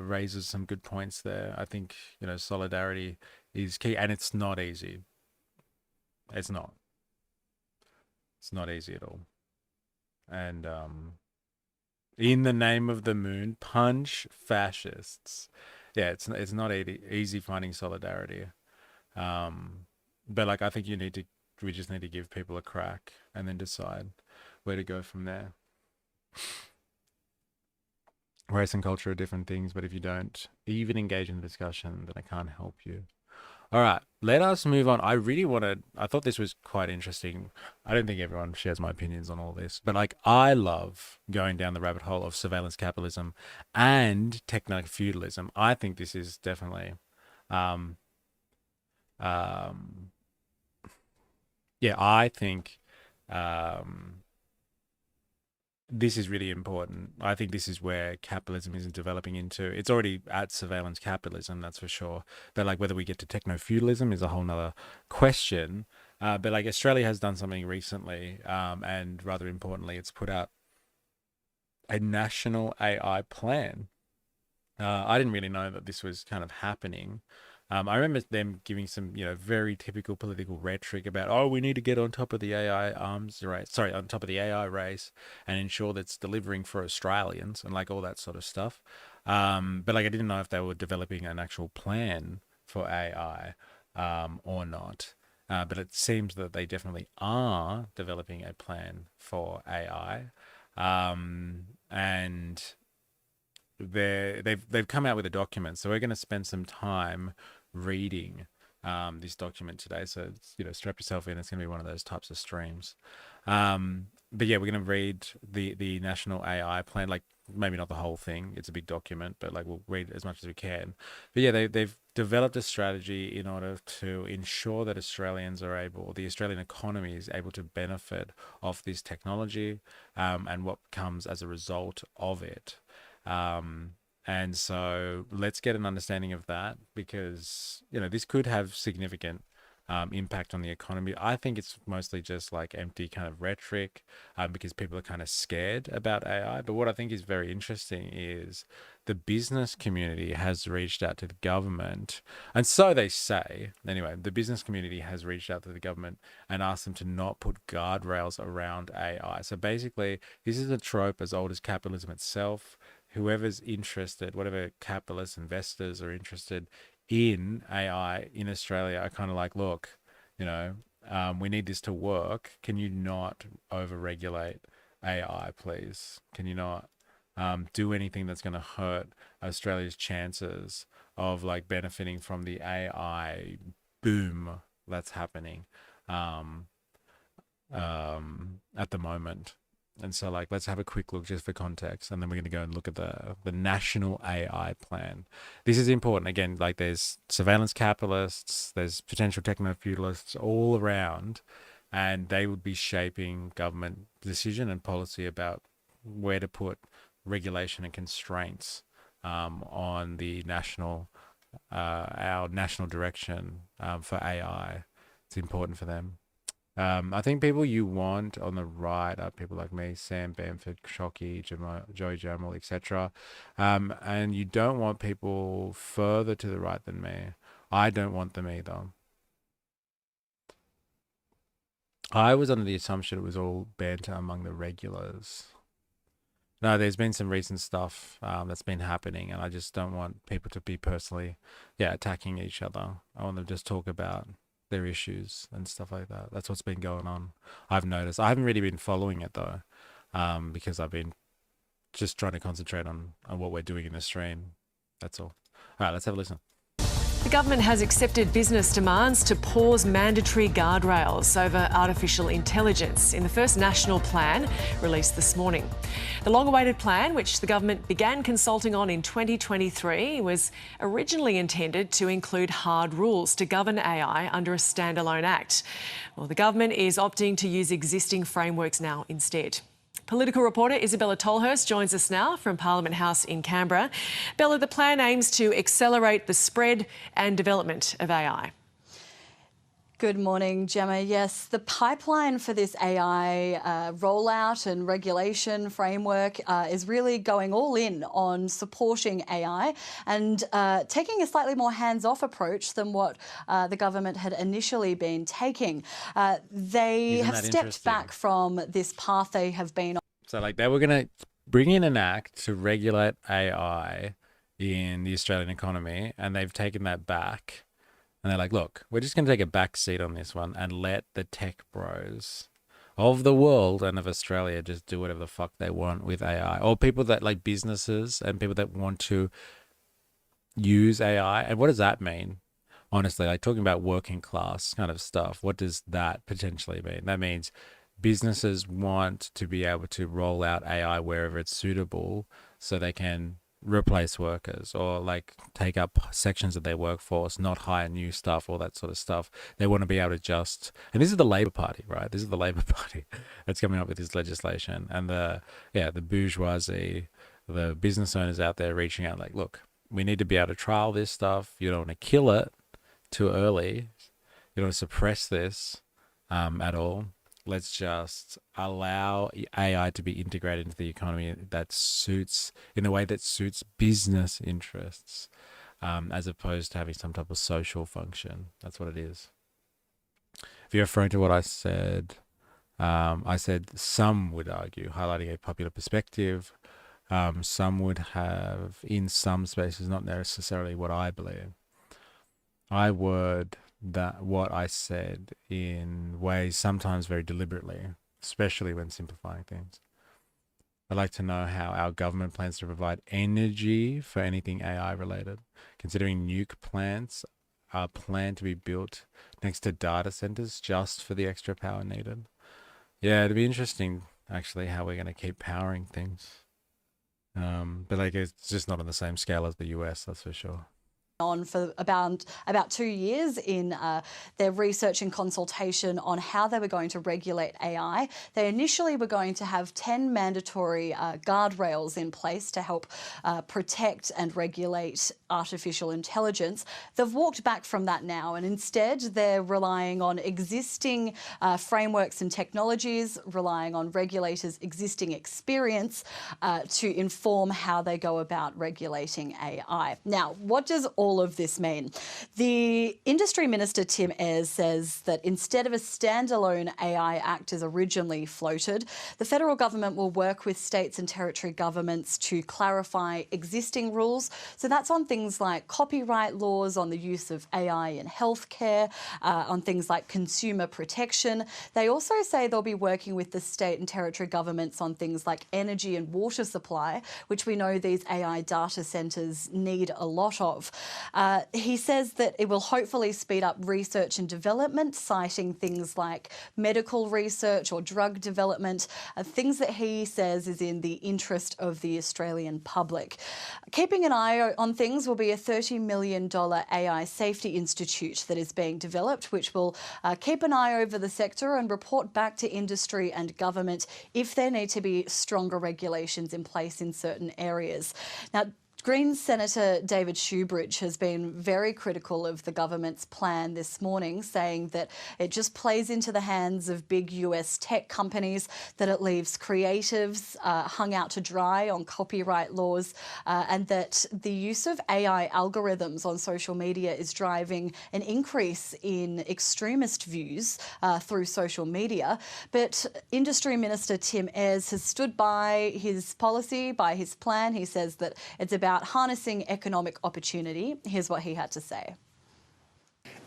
Speaker 1: raises some good points there. I think, solidarity is key and it's not easy. It's not. It's not easy at all. And in the name of the moon, punch fascists. Yeah, it's not easy finding solidarity. Um, but like I think we just need to give people a crack and then decide where to go from there. Race and culture are different things, but if you don't even engage in the discussion, then I can't help you. All right, let us move on. I thought this was quite interesting. I don't think everyone shares my opinions on all this, but like I love going down the rabbit hole of surveillance capitalism and techno feudalism. I think this is definitely um, um, yeah, I think um, this is really important. I think this is where capitalism is developing into. It's already at surveillance capitalism, that's for sure. But like whether we get to techno feudalism is a whole nother question. But like Australia has done something recently, and rather importantly, it's put out a national AI plan. I didn't really know that this was kind of happening. I remember them giving some, very typical political rhetoric about, oh, we need to get on top of the AI arms race, sorry, on top of the AI race and ensure that it's delivering for Australians and like all that sort of stuff. But like I didn't know if they were developing an actual plan for AI or not. But it seems that they definitely are developing a plan for AI. And they've come out with a document, so we're going to spend some time reading this document today. So strap yourself in. It's going to be one of those types of streams. But yeah, we're going to read the national AI plan. Like maybe not the whole thing. It's a big document, but like we'll read as much as we can. But yeah, they've developed a strategy in order to ensure that Australians are able, the Australian economy is able to benefit of this technology and what comes as a result of it. Um, And so let's get an understanding of that because, this could have significant impact on the economy. I think it's mostly just like empty kind of rhetoric because people are kind of scared about AI. But what I think is very interesting is the business community has reached out to the government. And so they say, anyway, the business community has reached out to the government and asked them to not put guardrails around AI. So basically, this is a trope as old as capitalism itself. Whoever's interested, whatever capitalist investors are interested in AI in Australia are kind of like, look, we need this to work. Can you not overregulate AI, please? Can you not do anything that's going to hurt Australia's chances of like benefiting from the AI boom that's happening at the moment? And so, like, let's have a quick look just for context, and then we're going to go and look at the national AI plan. This is important. Again, like, there's surveillance capitalists, there's potential techno feudalists all around, and they would be shaping government decision and policy about where to put regulation and constraints on the our national direction for AI. It's important for them. I think people you want on the right are people like me, Sam Bamford, Shockey, Joey Jamal, etc. And you don't want people further to the right than me. I don't want them either. I was under the assumption it was all banter among the regulars. No, there's been some recent stuff that's been happening, and I just don't want people to be personally, attacking each other. I want them to just talk about their issues and stuff like that. That's what's been going on. I've noticed. I haven't really been following it though, because I've been just trying to concentrate on what we're doing in the stream. That's all. All right, let's have a listen.
Speaker 2: The government has accepted business demands to pause mandatory guardrails over artificial intelligence in the first national plan released this morning. The long-awaited plan, which the government began consulting on in 2023, was originally intended to include hard rules to govern AI under a standalone act. Well, the government is opting to use existing frameworks now instead. Political reporter Isabella Tolhurst joins us now from Parliament House in Canberra. Bella, the plan aims to accelerate the spread and development of AI.
Speaker 3: Good morning, Gemma. Yes, the pipeline for this AI rollout and regulation framework is really going all in on supporting AI and taking a slightly more hands-off approach than what the government had initially been taking. They have stepped back from this path they have been on.
Speaker 1: So, like, they were going to bring in an act to regulate AI in the Australian economy, and they've taken that back. And they're like, look, we're just going to take a back seat on this one and let the tech bros of the world and of Australia just do whatever the fuck they want with AI. Or people that like businesses and people that want to use AI. And what does that mean? Honestly, like talking about working class kind of stuff, what does that potentially mean? That means businesses want to be able to roll out AI wherever it's suitable so they can replace workers or like take up sections of their workforce, not hire new stuff, all that sort of stuff. They want to be able to just, and this is the Labor Party, right? This is the Labor Party that's coming up with this legislation. And the bourgeoisie, the business owners out there reaching out like, look, we need to be able to trial this stuff. You don't want to kill it too early. You don't want to suppress this at all. Let's just allow AI to be integrated into the economy that suits, in a way that suits business interests, as opposed to having some type of social function. That's what it is. If you're referring to what I said some would argue, highlighting a popular perspective. Some would have, in some spaces, not necessarily what I believe. I would that what I said in ways sometimes very deliberately, especially when simplifying things. I'd like to know how our government plans to provide energy for anything AI related, considering nuke plants are planned to be built next to data centers just for the extra power needed. Yeah, it'd be interesting actually how we're going to keep powering things. But like it's just not on the same scale as the US, that's for sure.
Speaker 3: on for about 2 years in their research and consultation on how they were going to regulate AI. They initially were going to have 10 mandatory guardrails in place to help protect and regulate artificial intelligence. They've walked back from that now, and instead they're relying on existing frameworks and technologies, relying on regulators' existing experience to inform how they go about regulating AI. Now, what does all of this mean? The Industry Minister, Tim Ayres, says that instead of a standalone AI Act as originally floated, the federal government will work with states and territory governments to clarify existing rules. So that's on things like copyright laws, on the use of AI in healthcare, on things like consumer protection. They also say they'll be working with the state and territory governments on things like energy and water supply, which we know these AI data centres need a lot of. He says that it will hopefully speed up research and development, citing things like medical research or drug development, things that he says is in the interest of the Australian public. Keeping an eye on things will be a $30 million AI Safety Institute that is being developed, which will keep an eye over the sector and report back to industry and government if there need to be stronger regulations in place in certain areas. Now, Greens Senator David Shoebridge has been very critical of the government's plan this morning, saying that it just plays into the hands of big US tech companies, that it leaves creatives hung out to dry on copyright laws, and that the use of AI algorithms on social media is driving an increase in extremist views through social media. But Industry Minister Tim Ayres has stood by his policy, by his plan. He says that it's about harnessing economic opportunity. Here's what he had to say.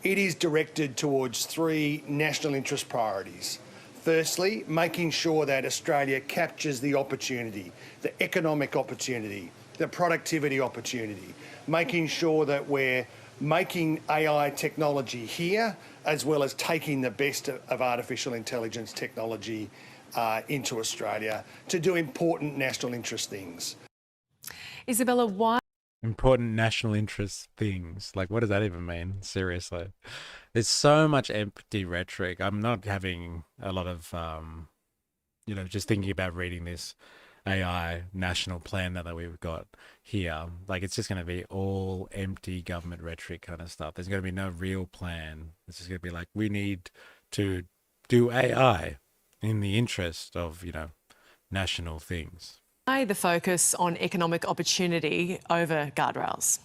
Speaker 4: It is directed towards three national interest priorities. Firstly, making sure that Australia captures the opportunity, the economic opportunity, the productivity opportunity, making sure that we're making AI technology here, as well as taking the best of artificial intelligence technology into Australia to do important national interest things.
Speaker 2: Isabella, why?
Speaker 1: Important national interest things. Like, what does that even mean? Seriously. There's so much empty rhetoric. I'm not having a lot of, just thinking about reading this AI national plan that we've got here. Like, it's just going to be all empty government rhetoric kind of stuff. There's going to be no real plan. It's just going to be like, we need to do AI in the interest of, national things.
Speaker 2: Why the focus on economic opportunity over guardrails?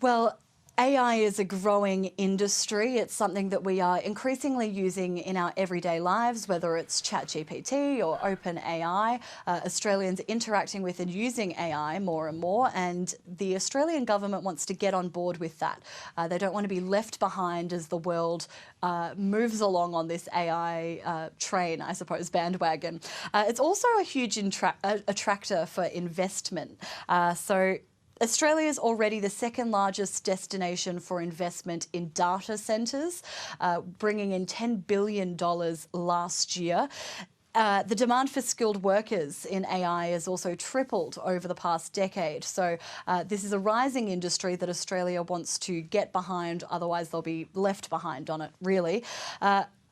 Speaker 3: Well, AI is a growing industry. It's something that we are increasingly using in our everyday lives, whether it's ChatGPT or OpenAI. Australians interacting with and using AI more and more, and the Australian government wants to get on board with that. They don't want to be left behind as the world moves along on this AI train, I suppose, bandwagon. It's also a huge attractor for investment. So Australia is already the second largest destination for investment in data centres, bringing in $10 billion last year. The demand for skilled workers in AI has also tripled over the past decade. So this is a rising industry that Australia wants to get behind, otherwise they'll be left behind on it, really.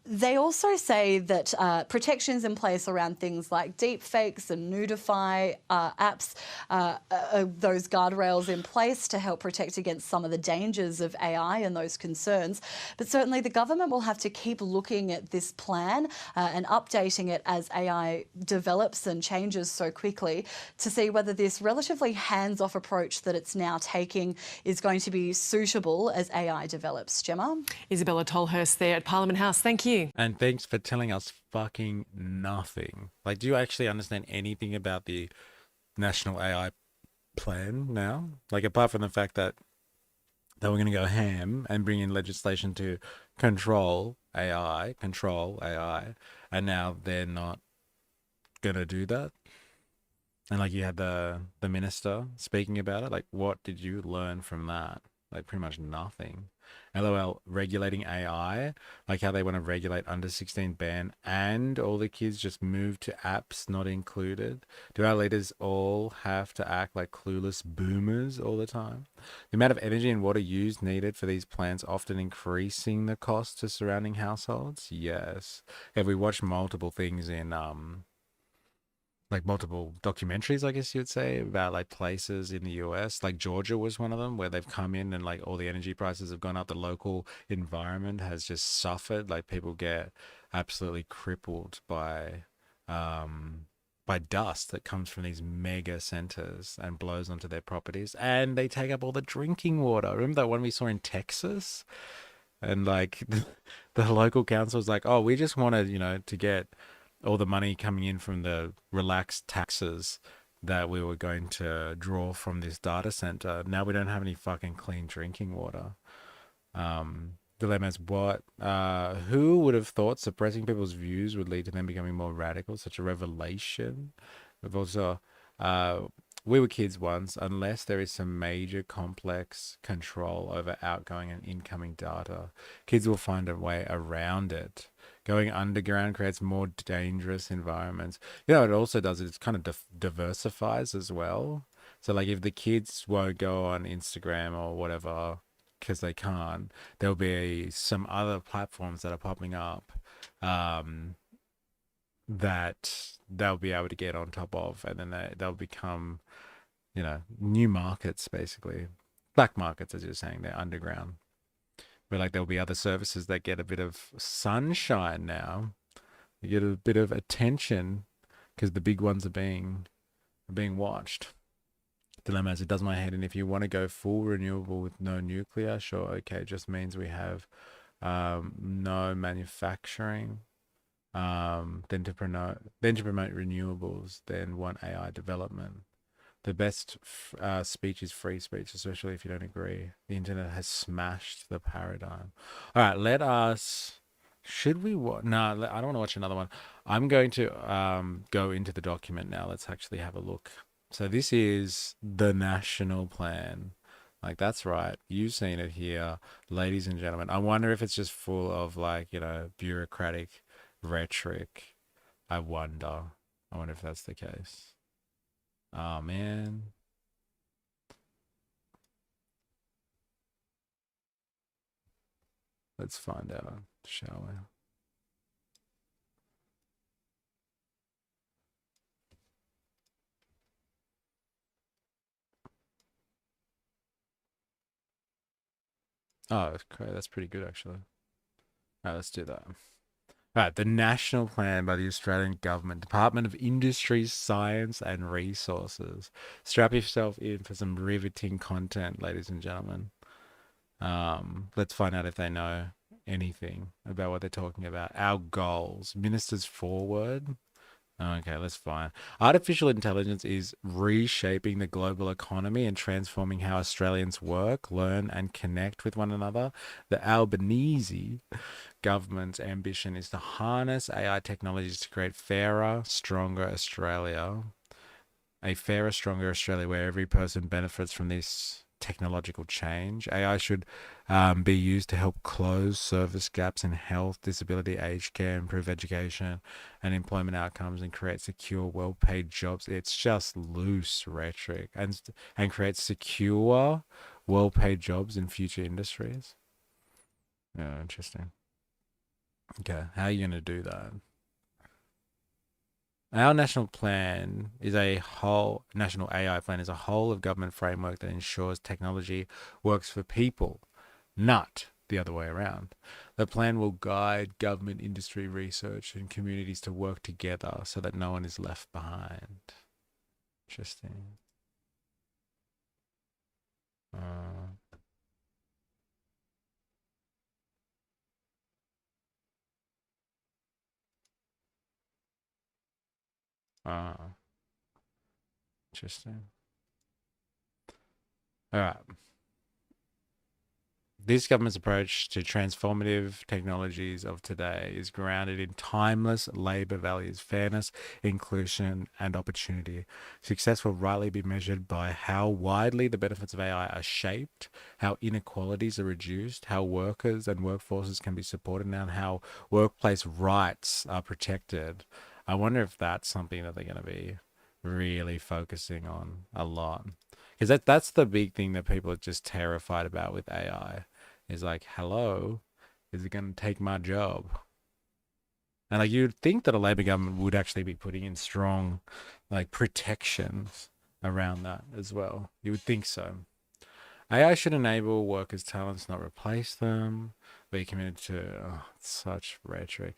Speaker 3: They also say that protections in place around things like deepfakes and nudify apps, those guardrails in place to help protect against some of the dangers of AI and those concerns. But certainly the government will have to keep looking at this plan and updating it as AI develops and changes so quickly to see whether this relatively hands-off approach that it's now taking is going to be suitable as AI develops. Gemma?
Speaker 2: Isabella Tolhurst there at Parliament House. Thank you.
Speaker 1: And thanks for telling us fucking nothing. Like, do you actually understand anything about the national AI plan now? Like, apart from the fact that they were going to go ham and bring in legislation to control AI, and now they're not going to do that? And like, you had the minister speaking about it. Like, what did you learn from that? Like pretty much nothing. LOL, regulating AI, like how they want to regulate under 16 ban and all the kids just move to apps not included. Do our leaders all have to act like clueless boomers all the time? The amount of energy and water used needed for these plants often increasing the cost to surrounding households. Yes. Have we watched multiple things in like multiple documentaries, I guess you'd say, about like places in the US. Like Georgia was one of them where they've come in and like all the energy prices have gone up. The local environment has just suffered. Like people get absolutely crippled by dust that comes from these mega centers and blows onto their properties. And they take up all the drinking water. Remember that one we saw in Texas? And like the local council was like, oh, we just wanted, to get all the money coming in from the relaxed taxes that we were going to draw from this data center. Now we don't have any fucking clean drinking water. Dilemma is what? Who would have thought suppressing people's views would lead to them becoming more radical? Such a revelation. We've also, we were kids once. Unless there is some major complex control over outgoing and incoming data, kids will find a way around it. Going underground creates more dangerous environments. It also does is it kind of diversifies as well. So like if the kids won't go on Instagram or whatever because they can't, there'll be some other platforms that are popping up that they'll be able to get on top of, and then they'll become, new markets basically. Black markets, as you're saying, they're underground. But like there'll be other services that get a bit of sunshine now. You get a bit of attention because the big ones are being watched. Dilemma as it does my head, and if you want to go full renewable with no nuclear, sure, okay, it just means we have no manufacturing. Then to promote renewables, then want AI development. The best speech is free speech, especially if you don't agree. The internet has smashed the paradigm. All right, let us. Should we watch? No, I don't want to watch another one. I'm going to go into the document now. Let's actually have a look. So this is the national plan. Like, that's right. You've seen it here, ladies and gentlemen. I wonder if it's just full of like, bureaucratic rhetoric. I wonder if that's the case. Oh man. Let's find out, shall we? Oh, okay, that's pretty good actually. All right, let's do that. All right, the national plan by the Australian Government, Department of Industry, Science and Resources. Strap yourself in for some riveting content, ladies and gentlemen. Let's find out if they know anything about what they're talking about. Our goals, ministers forward. Okay, let's find. Artificial intelligence is reshaping the global economy and transforming how Australians work, learn, and connect with one another. The Albanese government's ambition is to harness AI technologies to create fairer, stronger Australia. A fairer, stronger Australia where every person benefits from this technological change. AI should be used to help close service gaps in health, disability, aged care, improve education and employment outcomes, and create secure, well-paid jobs. It's just loose rhetoric, and create secure, well-paid jobs in future industries. Yeah, interesting. Okay, how are you going to do that? Our national plan is a whole national AI plan is a whole of government framework that ensures technology works for people, not the other way around. The plan will guide government, industry, research, and communities to work together so that no one is left behind. Interesting. Interesting. All right. This government's approach to transformative technologies of today is grounded in timeless labor values, fairness, inclusion, and opportunity. Success will rightly be measured by how widely the benefits of AI are shaped, how inequalities are reduced, how workers and workforces can be supported, and how workplace rights are protected. I wonder if that's something that they're going to be really focusing on a lot. Because that's the big thing that people are just terrified about with AI is like, hello, is it going to take my job? And like you'd think that a Labor government would actually be putting in strong like protections around that as well. You would think so. AI should enable workers' talents, not replace them. Be committed to such rhetoric.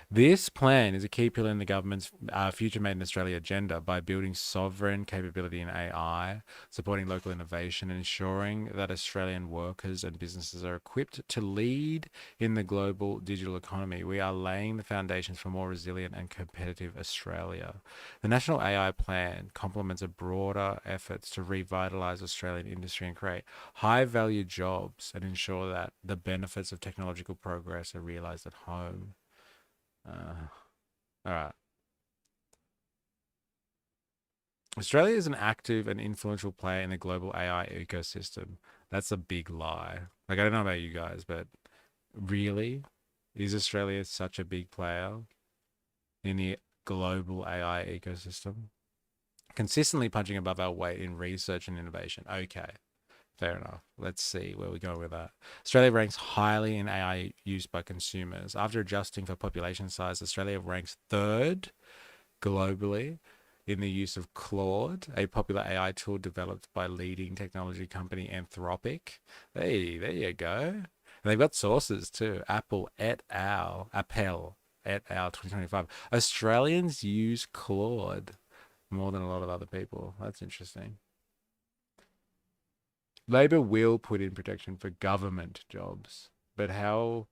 Speaker 1: This plan is a key pillar in the government's Future Made in Australia agenda by building sovereign capability in AI, supporting local innovation, and ensuring that Australian workers and businesses are equipped to lead in the global digital economy. We are laying the foundations for more resilient and competitive Australia. The National AI Plan complements a broader efforts to revitalise Australian industry and create high-value jobs and ensure that the benefits of technological progress are realised at home. All right. Australia is an active and influential player in the global AI ecosystem. That's a big lie. Like, I don't know about you guys, but really, is Australia such a big player in the global AI ecosystem? Consistently punching above our weight in research and innovation. Okay. Fair enough. Let's see where we go with that. Australia ranks highly in AI use by consumers. After adjusting for population size, Australia ranks third globally in the use of Claude, a popular AI tool developed by leading technology company Anthropic. Hey, there you go. And they've got sources too. Apple et al. 2025. Australians use Claude more than a lot of other people. That's interesting. Labor will put in protection for government jobs, but how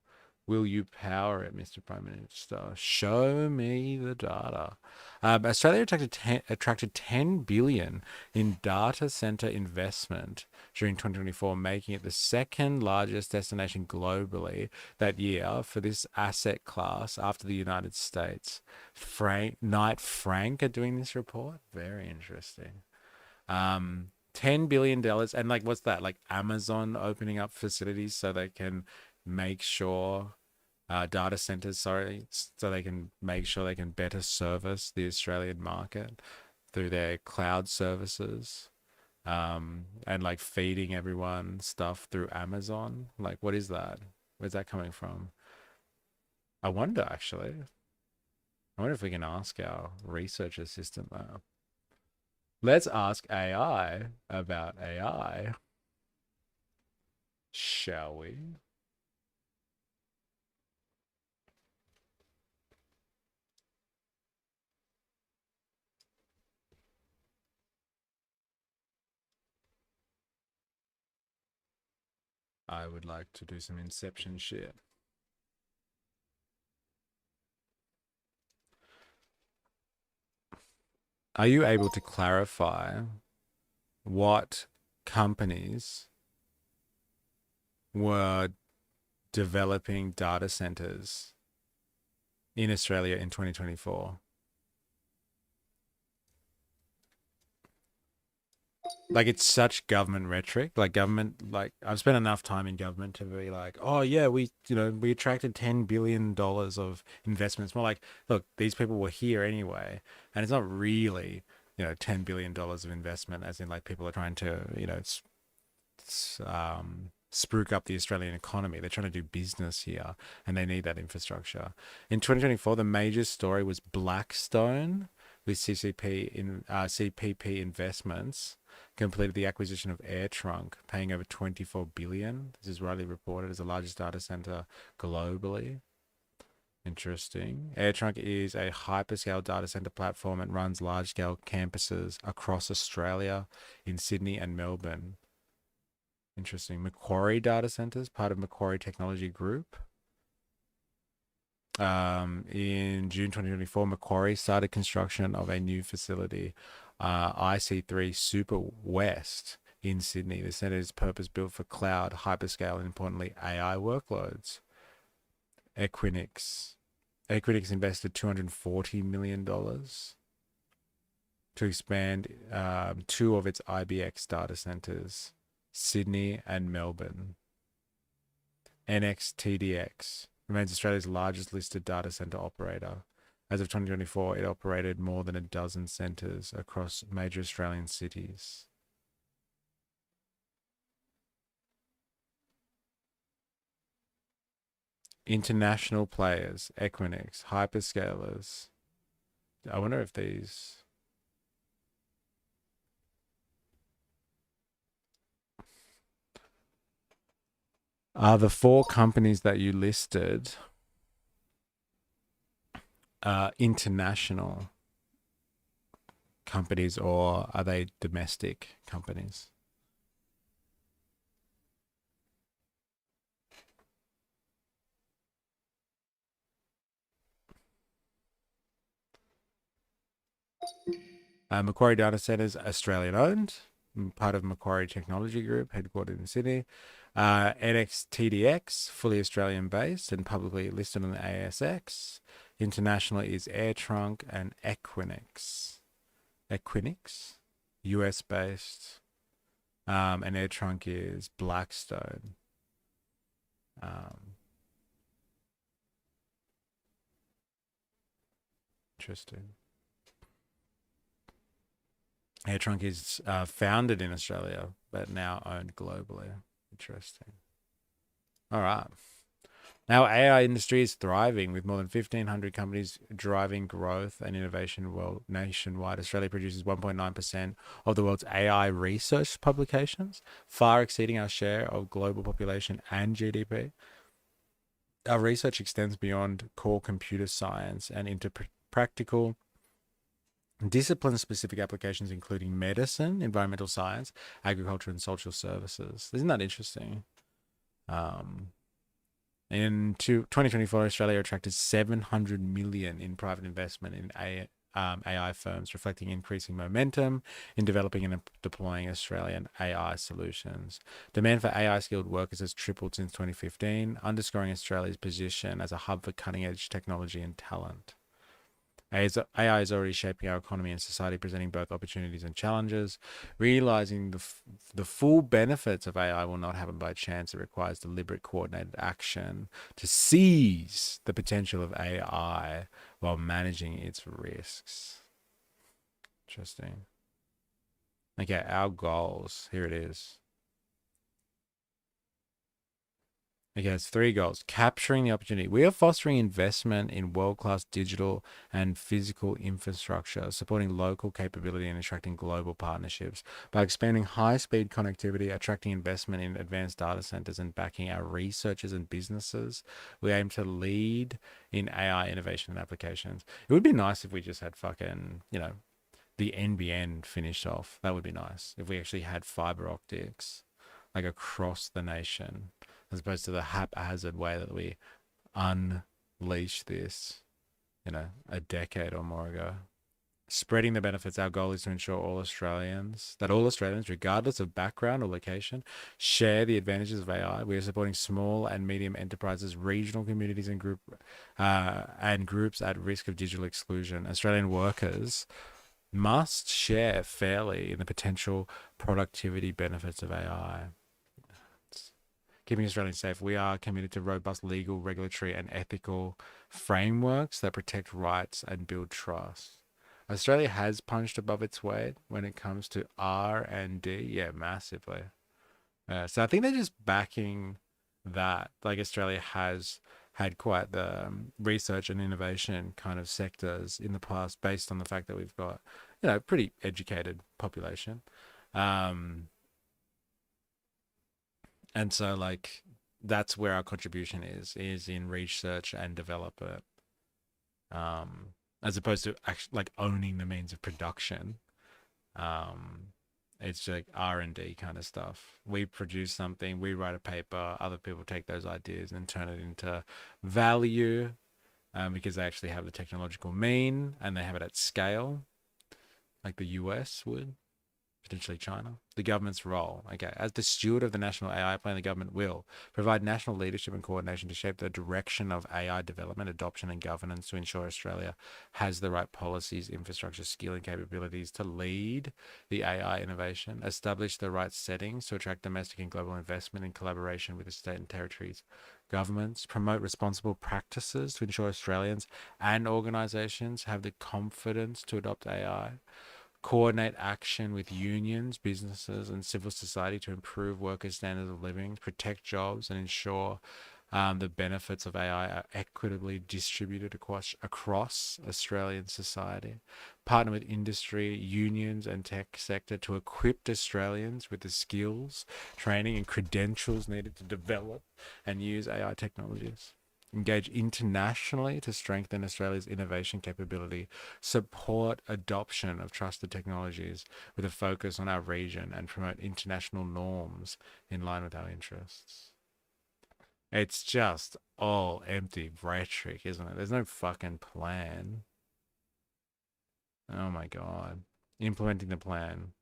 Speaker 1: will you power it, Mr. Prime Minister? Show me the data. Australia attracted 10 billion in data center investment during 2024, making it the second largest destination globally that year for this asset class after the United States. Knight Frank are doing this report. Very interesting. $10 billion, and like what's that, like Amazon opening up facilities so they can make sure data centers, so they can make sure they can better service the Australian market through their cloud services, and like feeding everyone stuff through Amazon. Like, what is that? Where's that coming from? I wonder, actually. I wonder if we can ask our research assistant that. Let's ask AI about AI, shall we? I would like to do some Inception shit. Are you able to clarify what companies were developing data centers in Australia in 2024? Like, it's such government rhetoric. Like, government, like, I've spent enough time in government to be like, oh yeah, we attracted $10 billion of investments. More like, look, these people were here anyway, and it's not really $10 billion of investment, as in like people are trying to spruik up the Australian economy. They're trying to do business here, and they need that infrastructure. In 2024, the major story was Blackstone with CPP Investments completed the acquisition of AirTrunk, paying over $24 billion. This is widely reported as the largest data center globally. Interesting. AirTrunk is a hyperscale data center platform and runs large-scale campuses across Australia in Sydney and Melbourne. Interesting. Macquarie Data Centers, part of Macquarie Technology Group. In June 2024, Macquarie started construction of a new facility, IC3 Super West, in Sydney. The centre is purpose-built for cloud, hyperscale, and importantly, AI workloads. Equinix invested $240 million to expand 2 of its IBX data centres, Sydney and Melbourne. NXTDX remains Australia's largest listed data centre operator. As of 2024, it operated more than a dozen centres across major Australian cities. International players, Equinix, hyperscalers. I wonder if these... Are the 4 companies that you listed international companies, or are they domestic companies? Macquarie Data Centres, Australian owned, part of Macquarie Technology Group, headquartered in Sydney. NXTDX, fully Australian based and publicly listed on the ASX. Internationally is AirTrunk and Equinix. US based. And AirTrunk is Blackstone. Interesting. AirTrunk is founded in Australia, but now owned globally. Interesting. All right. Now, AI industry is thriving with more than 1,500 companies driving growth and innovation nationwide. Australia produces 1.9% of the world's AI research publications, far exceeding our share of global population and GDP. Our research extends beyond core computer science and into practical discipline-specific applications, including medicine, environmental science, agriculture, and social services. Isn't that interesting? In 2024, Australia attracted $700 million in private investment in AI firms, reflecting increasing momentum in developing and deploying Australian AI solutions. Demand for AI-skilled workers has tripled since 2015, underscoring Australia's position as a hub for cutting-edge technology and talent. AI is already shaping our economy and society, presenting both opportunities and challenges. Realizing the full benefits of AI will not happen by chance. It requires deliberate, coordinated action to seize the potential of AI while managing its risks. Interesting. Okay, our goals. Here it is. Okay, it's 3 goals. Capturing the opportunity. We are fostering investment in world-class digital and physical infrastructure, supporting local capability and attracting global partnerships. By expanding high-speed connectivity, attracting investment in advanced data centers, and backing our researchers and businesses, we aim to lead in AI innovation and applications. It would be nice if we just had fucking, the NBN finished off. That would be nice. If we actually had fiber optics, like across the nation, as opposed to the haphazard way that we unleashed this, a decade or more ago. Spreading the benefits, our goal is to ensure all Australians, regardless of background or location, share the advantages of AI. We are supporting small and medium enterprises, regional communities, and groups at risk of digital exclusion. Australian workers must share fairly in the potential productivity benefits of AI. Keeping Australians safe, we are committed to robust legal, regulatory, and ethical frameworks that protect rights and build trust. Australia has punched above its weight when it comes to R&D. Yeah, massively. So I think they're just backing that. Like, Australia has had quite the research and innovation kind of sectors in the past, based on the fact that we've got, pretty educated population. And so, that's where our contribution is in research and development, as opposed to actually owning the means of production. It's like R&D kind of stuff. We produce something, we write a paper, other people take those ideas and turn it into value, because they actually have the technological mean and they have it at scale, like the US would. potentially China. The government's role. Okay, as the steward of the national AI plan, the government will provide national leadership and coordination to shape the direction of AI development, adoption, and governance to ensure Australia has the right policies, infrastructure, skill, and capabilities to lead the AI innovation, establish the right settings to attract domestic and global investment in collaboration with the state and territories governments, promote responsible practices to ensure Australians and organisations have the confidence to adopt AI, coordinate action with unions, businesses, and civil society to improve workers' standards of living, protect jobs, and ensure the benefits of AI are equitably distributed across Australian society. Partner with industry, unions, and tech sector to equip Australians with the skills, training, and credentials needed to develop and use AI technologies. Engage internationally to strengthen Australia's innovation capability, support adoption of trusted technologies with a focus on our region, and promote international norms in line with our interests. It's just all empty rhetoric, isn't it? There's no fucking plan. Oh my God. Implementing the plan.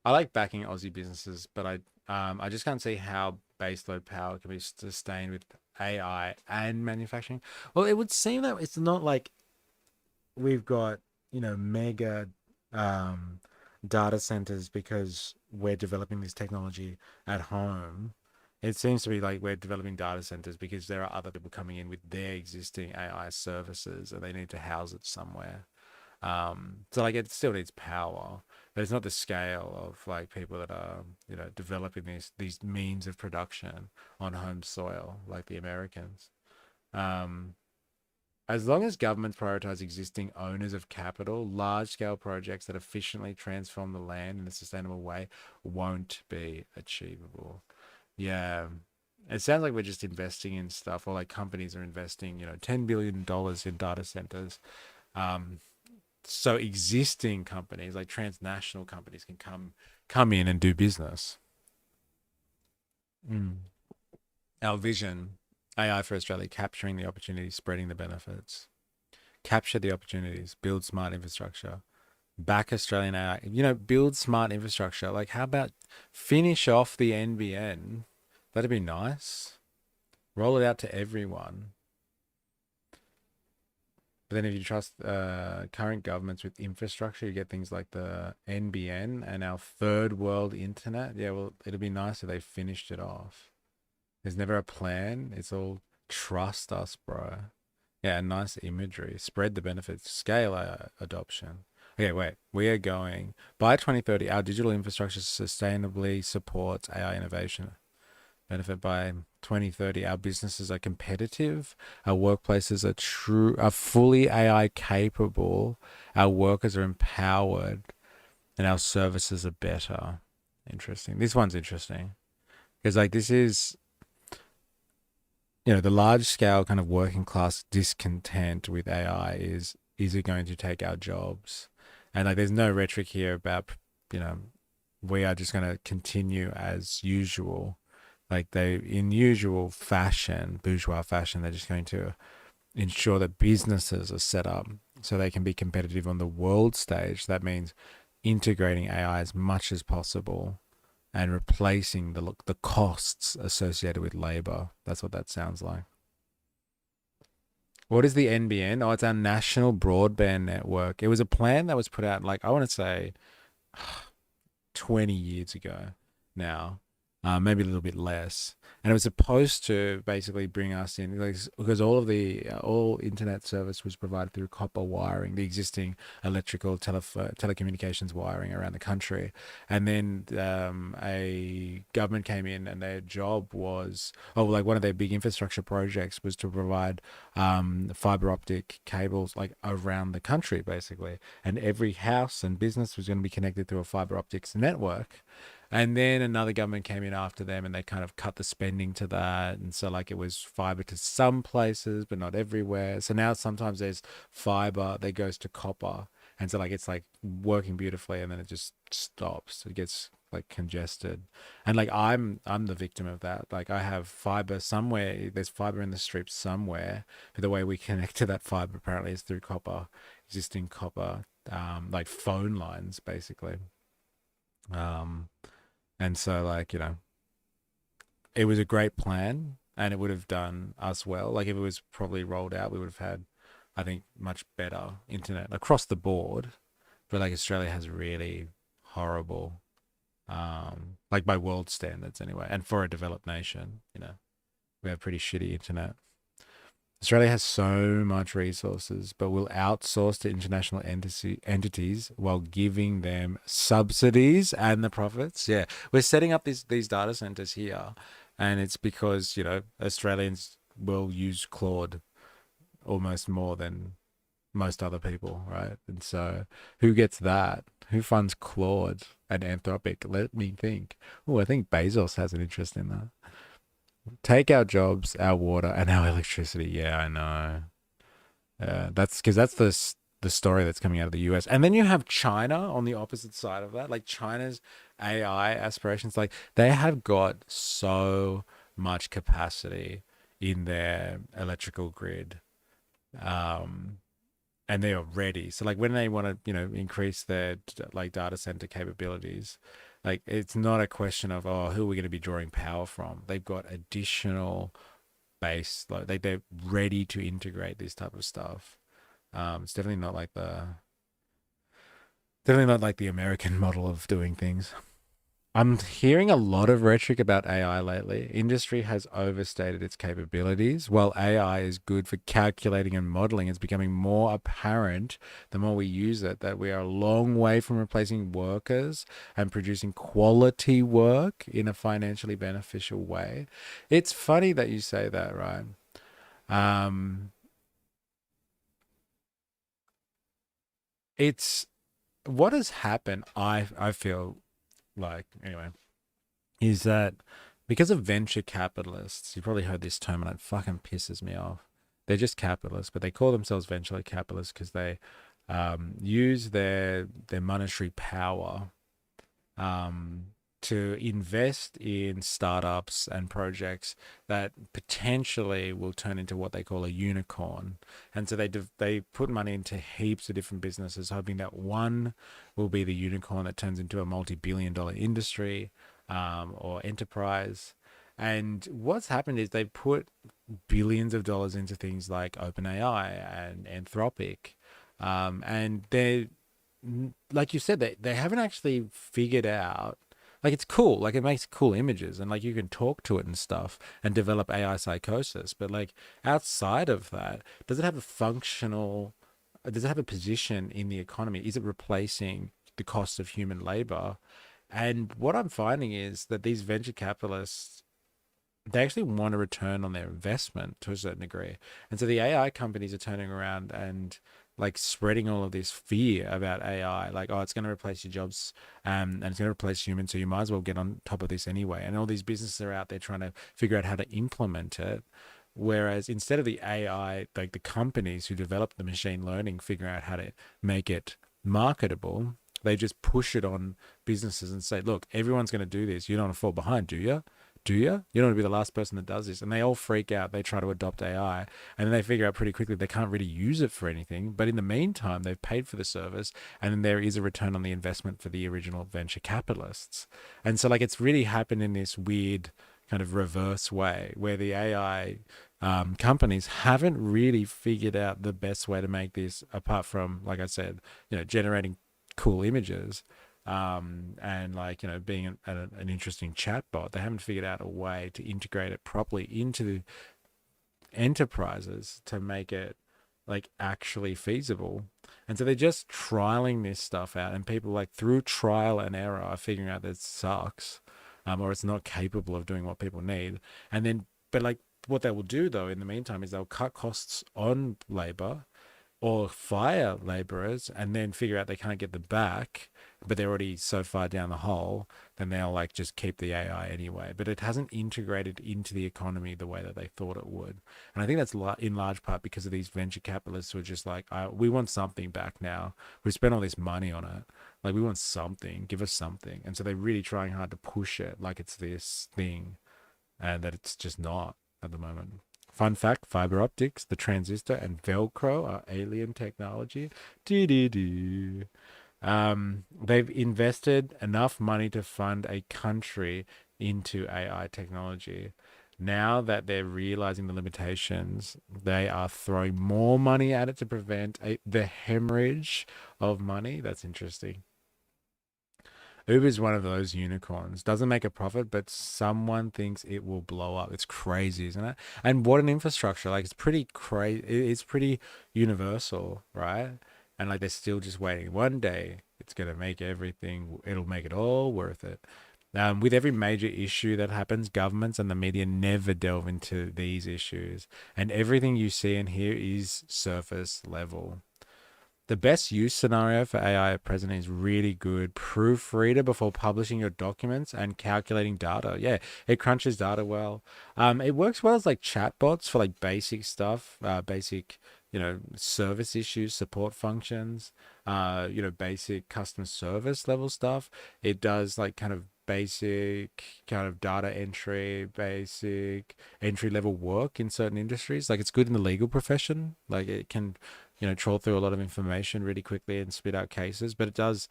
Speaker 1: I like backing Aussie businesses, but I just can't see how baseload power can be sustained with AI and manufacturing. Well, it would seem that it's not like we've got, mega data centers because we're developing this technology at home. It seems to be like we're developing data centers because there are other people coming in with their existing AI services and they need to house it somewhere. So like it still needs power, but it's not the scale of like people that are, developing these means of production on home soil like the Americans. As long as governments prioritize existing owners of capital, large-scale projects that efficiently transform the land in a sustainable way won't be achievable. Yeah. It sounds like we're just investing in stuff, or like companies are investing, $10 billion in data centers. So existing companies, like transnational companies, can come in and do business. Our vision, AI for Australia, capturing the opportunities, spreading the benefits. Capture the opportunities, build smart infrastructure, back Australian AI, build smart infrastructure. Like, how about finish off the NBN? That'd be nice. Roll it out to everyone. But then if you trust current governments with infrastructure, you get things like the NBN and our third world internet. Yeah, well, it'd be nice if they finished it off. There's never a plan. It's all trust us, bro. Yeah, nice imagery. Spread the benefits. Scale adoption. Okay, wait. We are going by 2030. Our digital infrastructure sustainably supports AI innovation. Benefit by 2030. Our businesses are competitive. Our workplaces are fully AI capable. Our workers are empowered, and our services are better. Interesting. This one's interesting because like this is the large scale kind of working class discontent with AI is it going to take our jobs? And like there's no rhetoric here about, we are just going to continue as usual. Like in usual fashion, bourgeois fashion, they're just going to ensure that businesses are set up so they can be competitive on the world stage. That means integrating AI as much as possible and replacing the costs associated with labor. That's what that sounds like. What is the NBN? Oh, it's our National Broadband Network. It was a plan that was put out, like, I want to say 20 years ago now. Maybe a little bit less, and it was supposed to basically bring us in, like, because all internet service was provided through copper wiring, the existing electrical telecommunications wiring around the country, and then a government came in and their job was, like one of their big infrastructure projects was to provide fiber optic cables like around the country basically, and every house and business was going to be connected through a fiber optics network. And then another government came in after them and they kind of cut the spending to that. And so like it was fiber to some places, but not everywhere. So now sometimes there's fiber that goes to copper. And so like it's like working beautifully and then it just stops. It gets like congested. And like I'm the victim of that. Like I have fiber somewhere, there's fiber in the strip somewhere, but the way we connect to that fiber apparently is through copper. existing copper, like phone lines, basically. And so, like, it was a great plan and it would have done us well. Like, if it was probably rolled out, we would have had, I think, much better internet across the board. But like, Australia has really horrible, like by world standards anyway, and for a developed nation, we have pretty shitty internet. Australia has so much resources, but will outsource to international entities while giving them subsidies and the profits. Yeah, we're setting up these data centers here, and it's because Australians will use Claude almost more than most other people, right? And so, who gets that? Who funds Claude and Anthropic? Let me think. Oh, I think Bezos has an interest in that. Take our jobs, our water, and our electricity. Yeah, I know. That's because that's the story that's coming out of the US. And then you have China on the opposite side of that. Like, China's AI aspirations, like, they have got so much capacity in their electrical grid. And they are ready. So like, when they want to, increase their like data center capabilities, like, it's not a question of, oh, who are we going to be drawing power from? They've got additional base, like they're ready to integrate this type of stuff. It's definitely not like the American model of doing things. I'm hearing a lot of rhetoric about AI lately. Industry has overstated its capabilities. While AI is good for calculating and modeling, it's becoming more apparent the more we use it that we are a long way from replacing workers and producing quality work in a financially beneficial way. It's funny that you say that, right? It's what has happened, I feel like, anyway, is that because of venture capitalists, you probably heard this term and it fucking pisses me off. They're just capitalists, but they call themselves venture capitalists because they use their monetary power to invest in startups and projects that potentially will turn into what they call a unicorn. And so they put money into heaps of different businesses, hoping that one will be the unicorn that turns into a multi-billion-dollar industry or enterprise. And what's happened is they've put billions of dollars into things like OpenAI and Anthropic. And they're, like you said, they haven't actually figured out, like, it's cool, like, it makes cool images and like you can talk to it and stuff and develop AI psychosis, but like, outside of that, does it have a position in the economy? Is it replacing the cost of human labor? And what I'm finding is that these venture capitalists, they actually want a return on their investment to a certain degree. And so the AI companies are turning around and like spreading all of this fear about AI, like, oh, it's going to replace your jobs, and it's going to replace humans, so you might as well get on top of this anyway. And all these businesses are out there trying to figure out how to implement it. Whereas instead of the AI, like the companies who develop the machine learning, figuring out how to make it marketable, they just push it on businesses and say, look, everyone's going to do this. You don't want to fall behind, do you? Do you? You don't want to be the last person that does this. And they all freak out. They try to adopt AI. And then they figure out pretty quickly they can't really use it for anything. But in the meantime, they've paid for the service. And then there is a return on the investment for the original venture capitalists. And so, like, it's really happened in this weird kind of reverse way where the AI companies haven't really figured out the best way to make this, apart from, like I said, generating cool images. And like, being an interesting chatbot. They haven't figured out a way to integrate it properly into the enterprises to make it like actually feasible. And so they're just trialing this stuff out, and people, like, through trial and error, are figuring out that it sucks, or it's not capable of doing what people need. And then, but like, what they will do though in the meantime is they'll cut costs on labor or fire laborers, and then figure out they can't get them back, but they're already so far down the hole, then they'll like just keep the AI anyway. But it hasn't integrated into the economy the way that they thought it would. And I think that's in large part because of these venture capitalists who are just like, we want something back now. We spent all this money on it. Like, we want something, give us something. And so they're really trying hard to push it like it's this thing, and that it's just not at the moment. Fun fact, fiber optics, the transistor, and Velcro are alien technology. Dee-dee-dee. They've invested enough money to fund a country into AI technology. Now that they're realizing the limitations, they are throwing more money at it to prevent the hemorrhage of money. That's interesting. Uber's one of those unicorns. Doesn't make a profit, but someone thinks it will blow up. It's crazy, isn't it? And what an infrastructure. Like, it's pretty crazy. It's pretty universal, right? And like, they're still just waiting. One day, it's going to make everything, it'll make it all worth it. With every major issue that happens, governments and the media never delve into these issues. And everything you see and hear is surface level. The best use scenario for AI at present is really good proofreader before publishing your documents and calculating data. Yeah, it crunches data well. It works well as like chatbots for like basic stuff, basic, service issues, support functions, basic customer service level stuff. It does like kind of basic kind of data entry, basic entry level work in certain industries. Like, it's good in the legal profession. Like, it can troll through a lot of information really quickly and spit out cases. But it does,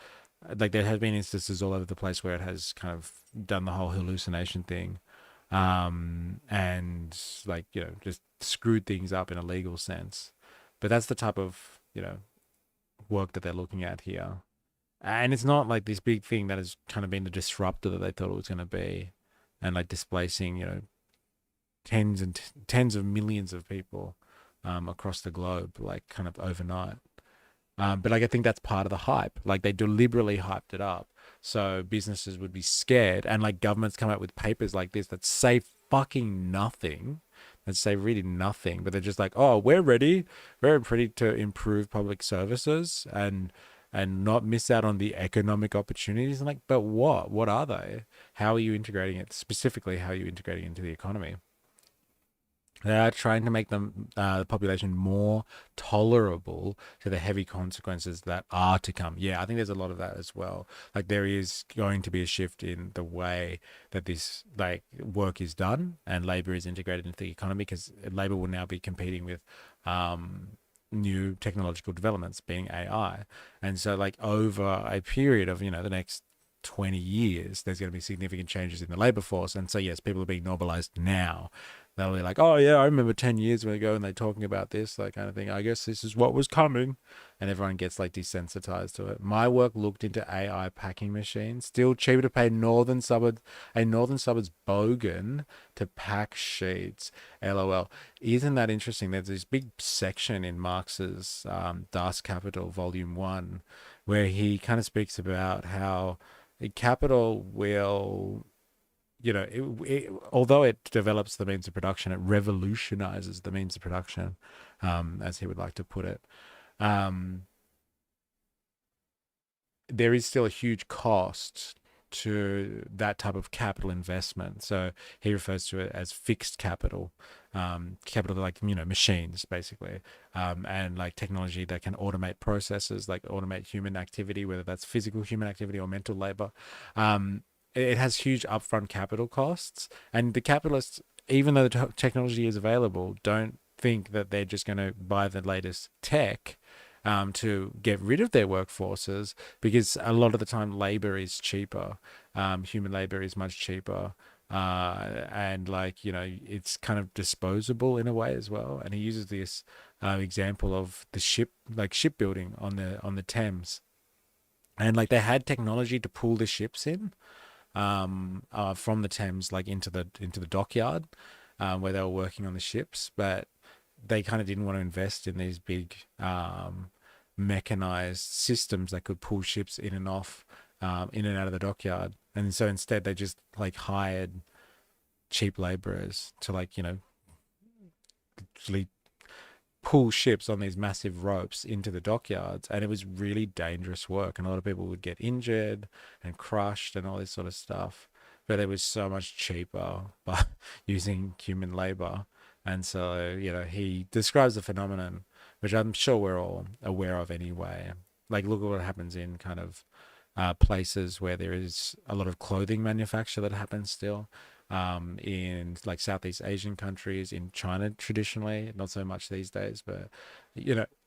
Speaker 1: like, there have been instances all over the place where it has kind of done the whole hallucination thing, and like, just screwed things up in a legal sense. But that's the type of, work that they're looking at here. And it's not like this big thing that has kind of been the disruptor that they thought it was going to be, and like displacing, tens of millions of people across the globe, like kind of overnight. But like, I think that's part of the hype. Like, they deliberately hyped it up so businesses would be scared, and like governments come out with papers like this that say fucking nothing, that say really nothing, but they're just like, oh, we're ready to improve public services and not miss out on the economic opportunities. And like, but what are they? How are you integrating it? Specifically, how are you integrating it into the economy? They are trying to make the population more tolerable to the heavy consequences that are to come. Yeah, I think there's a lot of that as well. Like, there is going to be a shift in the way that this like work is done and labor is integrated into the economy, because labor will now be competing with new technological developments, being AI. And so like, over a period of, the next 20 years, there's going to be significant changes in the labor force. And so yes, people are being normalized now. They'll be like, oh yeah, I remember 10 years ago and they're talking about this, like, kind of thing. I guess this is what was coming. And everyone gets like desensitized to it. My work looked into AI packing machines. Still cheaper to pay a northern suburbs bogan to pack sheets. LOL. Isn't that interesting? There's this big section in Marx's Das Kapital Volume 1 where he kind of speaks about how capital will, although it develops the means of production, it revolutionizes the means of production, as he would like to put it. There is still a huge cost to that type of capital investment. So he refers to it as fixed capital, capital like, machines basically, and like technology that can automate processes, like automate human activity, whether that's physical human activity or mental labor. It has huge upfront capital costs, and the capitalists, even though the technology is available, don't think that they're just going to buy the latest tech to get rid of their workforces, because a lot of the time labor is cheaper. Human labor is much cheaper. And like, it's kind of disposable in a way as well. And he uses this example of the shipbuilding on the Thames. And like, they had technology to pull the ships in from the Thames, like into the dockyard where they were working on the ships, but they kind of didn't want to invest in these big mechanized systems that could pull ships in and off, in and out of the dockyard. And so instead they just like hired cheap laborers to like, literally pull ships on these massive ropes into the dockyards. And it was really dangerous work, and a lot of people would get injured and crushed and all this sort of stuff. But it was so much cheaper by using human labor. And so, he describes the phenomenon, which I'm sure we're all aware of anyway. Like, look at what happens in kind of places where there is a lot of clothing manufacture that happens still. in like Southeast Asian countries, in China traditionally, not so much these days, but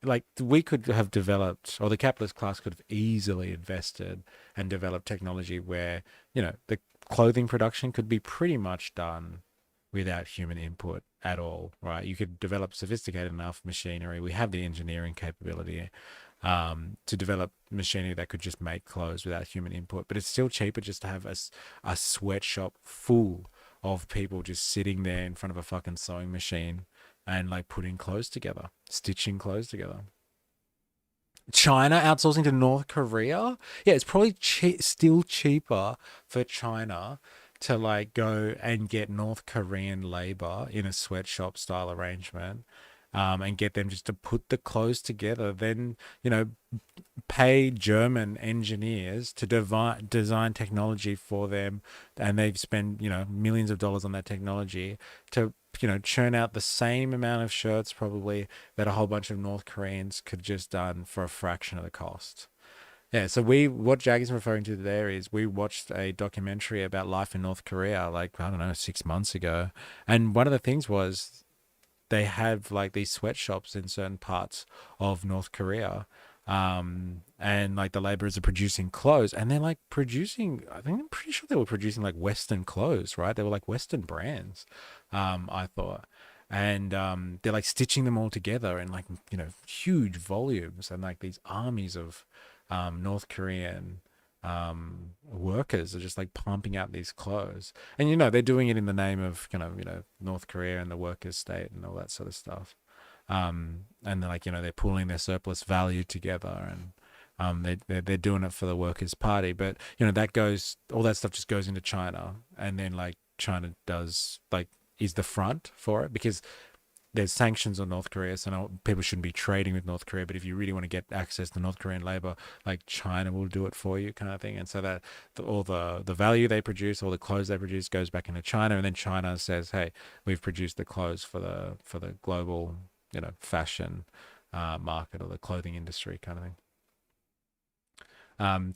Speaker 1: like we could have developed, or the capitalist class could have easily invested and developed technology where, the clothing production could be pretty much done without human input at all, right? You could develop sophisticated enough machinery. We have the engineering capability to develop machinery that could just make clothes without human input. But it's still cheaper just to have a sweatshop full of people just sitting there in front of a fucking sewing machine and like putting clothes together, stitching clothes together. China outsourcing to North Korea. Yeah, it's probably still cheaper for China to like go and get North Korean labor in a sweatshop style arrangement, and get them just to put the clothes together. Then, pay German engineers to design technology for them, and they've spent, millions of dollars on that technology to, churn out the same amount of shirts probably that a whole bunch of North Koreans could just done for a fraction of the cost. Yeah, so what Jag is referring to there is we watched a documentary about life in North Korea, like, I don't know, 6 months ago. And one of the things was they have like these sweatshops in certain parts of North Korea. And like the laborers are producing clothes, and they're like producing, I'm pretty sure they were producing like Western clothes, right? They were like Western brands, I thought. And they're like stitching them all together in like, huge volumes, and like these armies of North Korean workers are just like pumping out these clothes. And, they're doing it in the name of kind of, North Korea and the workers' state and all that sort of stuff. And they're like, they're pooling their surplus value together, and they're doing it for the Workers' Party. But, all that stuff just goes into China, and then like China does like is the front for it, because there's sanctions on North Korea, so people shouldn't be trading with North Korea. But if you really want to get access to North Korean labor, like China will do it for you, kind of thing. And so that all the value they produce, all the clothes they produce, goes back into China, and then China says, "Hey, we've produced the clothes for the global, fashion market, or the clothing industry, kind of thing."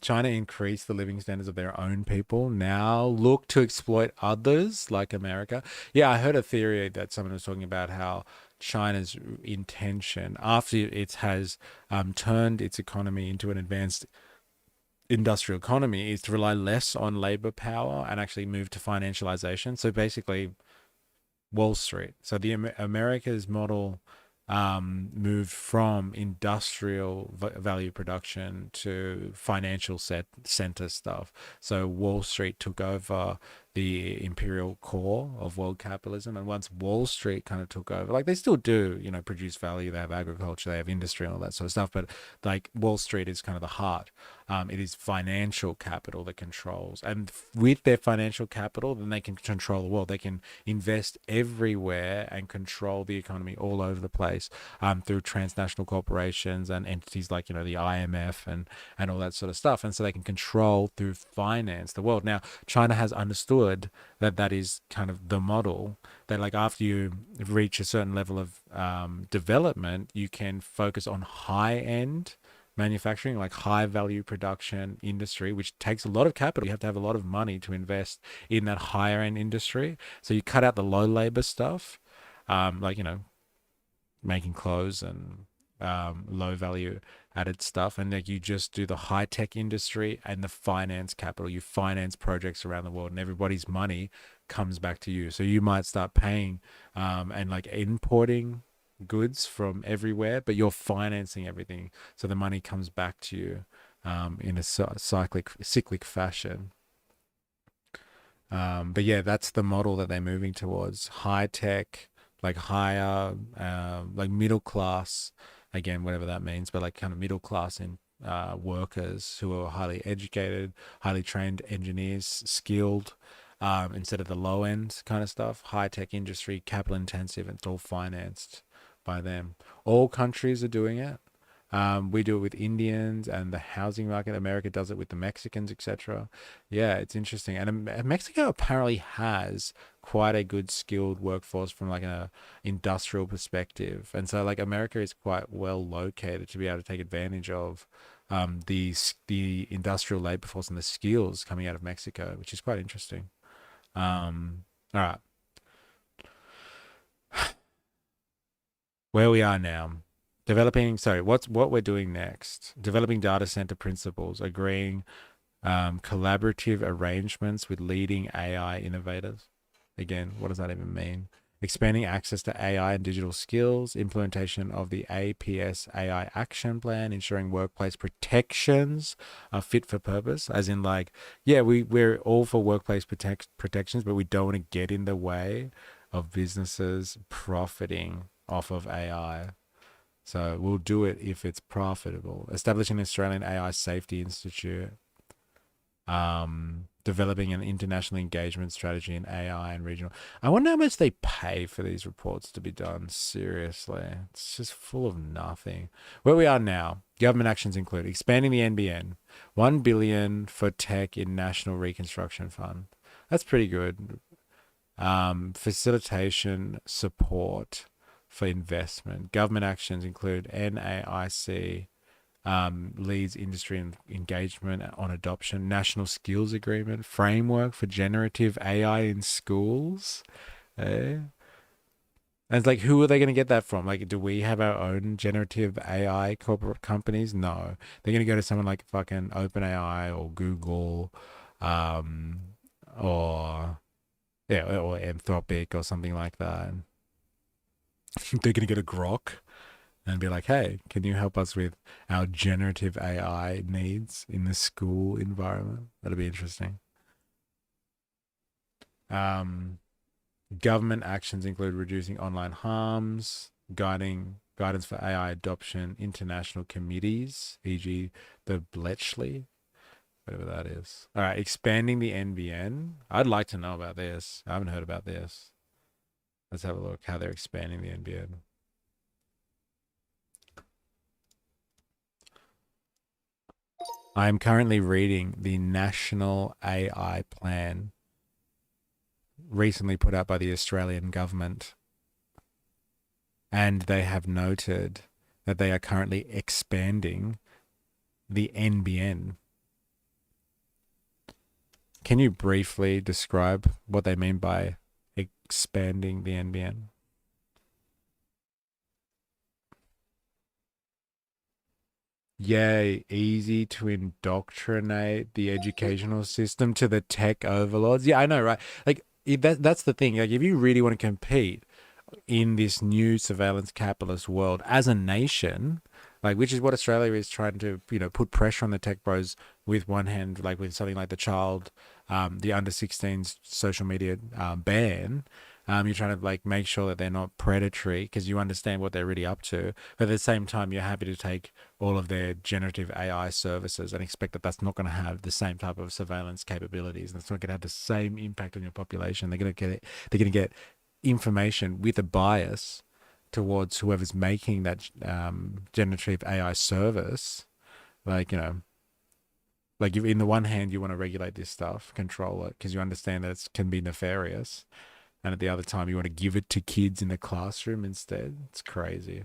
Speaker 1: China increased the living standards of their own people, now look to exploit others like America. Yeah, I heard a theory that someone was talking about how China's intention, after it has turned its economy into an advanced industrial economy, is to rely less on labor power and actually move to financialization. So basically, Wall Street. So the America's model moved from industrial value production to financial center stuff. So Wall Street took over the imperial core of world capitalism, and once Wall Street kind of took over, like they still do, produce value. They have agriculture, they have industry, and all that sort of stuff. But like Wall Street is kind of the heart. It is financial capital that controls, and with their financial capital, then they can control the world. They can invest everywhere and control the economy all over the place, through transnational corporations and entities like, the IMF and all that sort of stuff. And so they can control through finance the world. Now, China has understood that is kind of the model, that like after you reach a certain level of development, you can focus on high end manufacturing, like high value production industry, which takes a lot of capital. You have to have a lot of money to invest in that higher end industry. So you cut out the low labor stuff, like, making clothes and low value added stuff, and like you just do the high tech industry and the finance capital. You finance projects around the world, and everybody's money comes back to you. So you might start paying and like importing goods from everywhere, but you're financing everything, so the money comes back to you in a cyclic fashion. But yeah, that's the model that they're moving towards: high tech, like higher, like middle class, again, whatever that means, but like kind of middle class in workers who are highly educated, highly trained engineers, skilled, instead of the low end kind of stuff. High tech industry, capital intensive, and it's all financed by them. All countries are doing it. We do it with Indians and the housing market. America does it with the Mexicans, etc. Yeah, it's interesting. And Mexico apparently has quite a good skilled workforce from like a industrial perspective. And so like America is quite well located to be able to take advantage of the industrial labor force and the skills coming out of Mexico, which is quite interesting. All right. Where we are now. What we're doing next. Developing data center principles, agreeing collaborative arrangements with leading AI innovators. Again, what does that even mean? Expanding access to AI and digital skills, implementation of the APS AI action plan, ensuring workplace protections are fit for purpose, as in like, yeah, we're all for workplace protections, but we don't want to get in the way of businesses profiting off of AI. So we'll do it if it's profitable. Establishing an Australian AI Safety Institute, developing an international engagement strategy in AI and regional. I wonder how much they pay for these reports to be done. Seriously, it's just full of nothing. Where we are now, government actions include expanding the NBN, 1 billion for tech in National Reconstruction Fund. That's pretty good. Facilitation support for investment. Government actions include NAIC leads industry engagement on adoption, national skills agreement, framework for generative AI in schools. Eh? And it's like, who are they going to get that from? Like, do we have our own generative AI corporate companies? No. They're going to go to someone like fucking OpenAI or Google, um, or yeah, or Anthropic or something like that. They're going to go to Grok and be like, hey, can you help us with our generative AI needs in the school environment? That'll be interesting. Government actions include reducing online harms, guidance for AI adoption, international committees, e.g., the Bletchley, whatever that is. All right, expanding the NBN. I'd like to know about this. I haven't heard about this. Let's have a look how they're expanding the NBN. I am currently reading the National AI Plan recently put out by the Australian government. And they have noted that they are currently expanding the NBN. Can you briefly describe what they mean by expanding the NBN? Yay, easy to indoctrinate the educational system to the tech overlords. Yeah, I know, right? Like that's the thing. Like if you really want to compete in this new surveillance capitalist world as a nation, like which is what Australia is trying to, put pressure on the tech bros with one hand, like with something like the under 16s social media ban. You're trying to like make sure that they're not predatory because you understand what they're really up to. But at the same time, you're happy to take all of their generative AI services and expect that that's not going to have the same type of surveillance capabilities. And it's not going to have the same impact on your population. They're going to get it. They're going to get information with a bias towards whoever's making that generative AI service. Like, like if in the one hand you want to regulate this stuff, control it because you understand that it can be nefarious. And at the other time, you want to give it to kids in the classroom instead. It's crazy.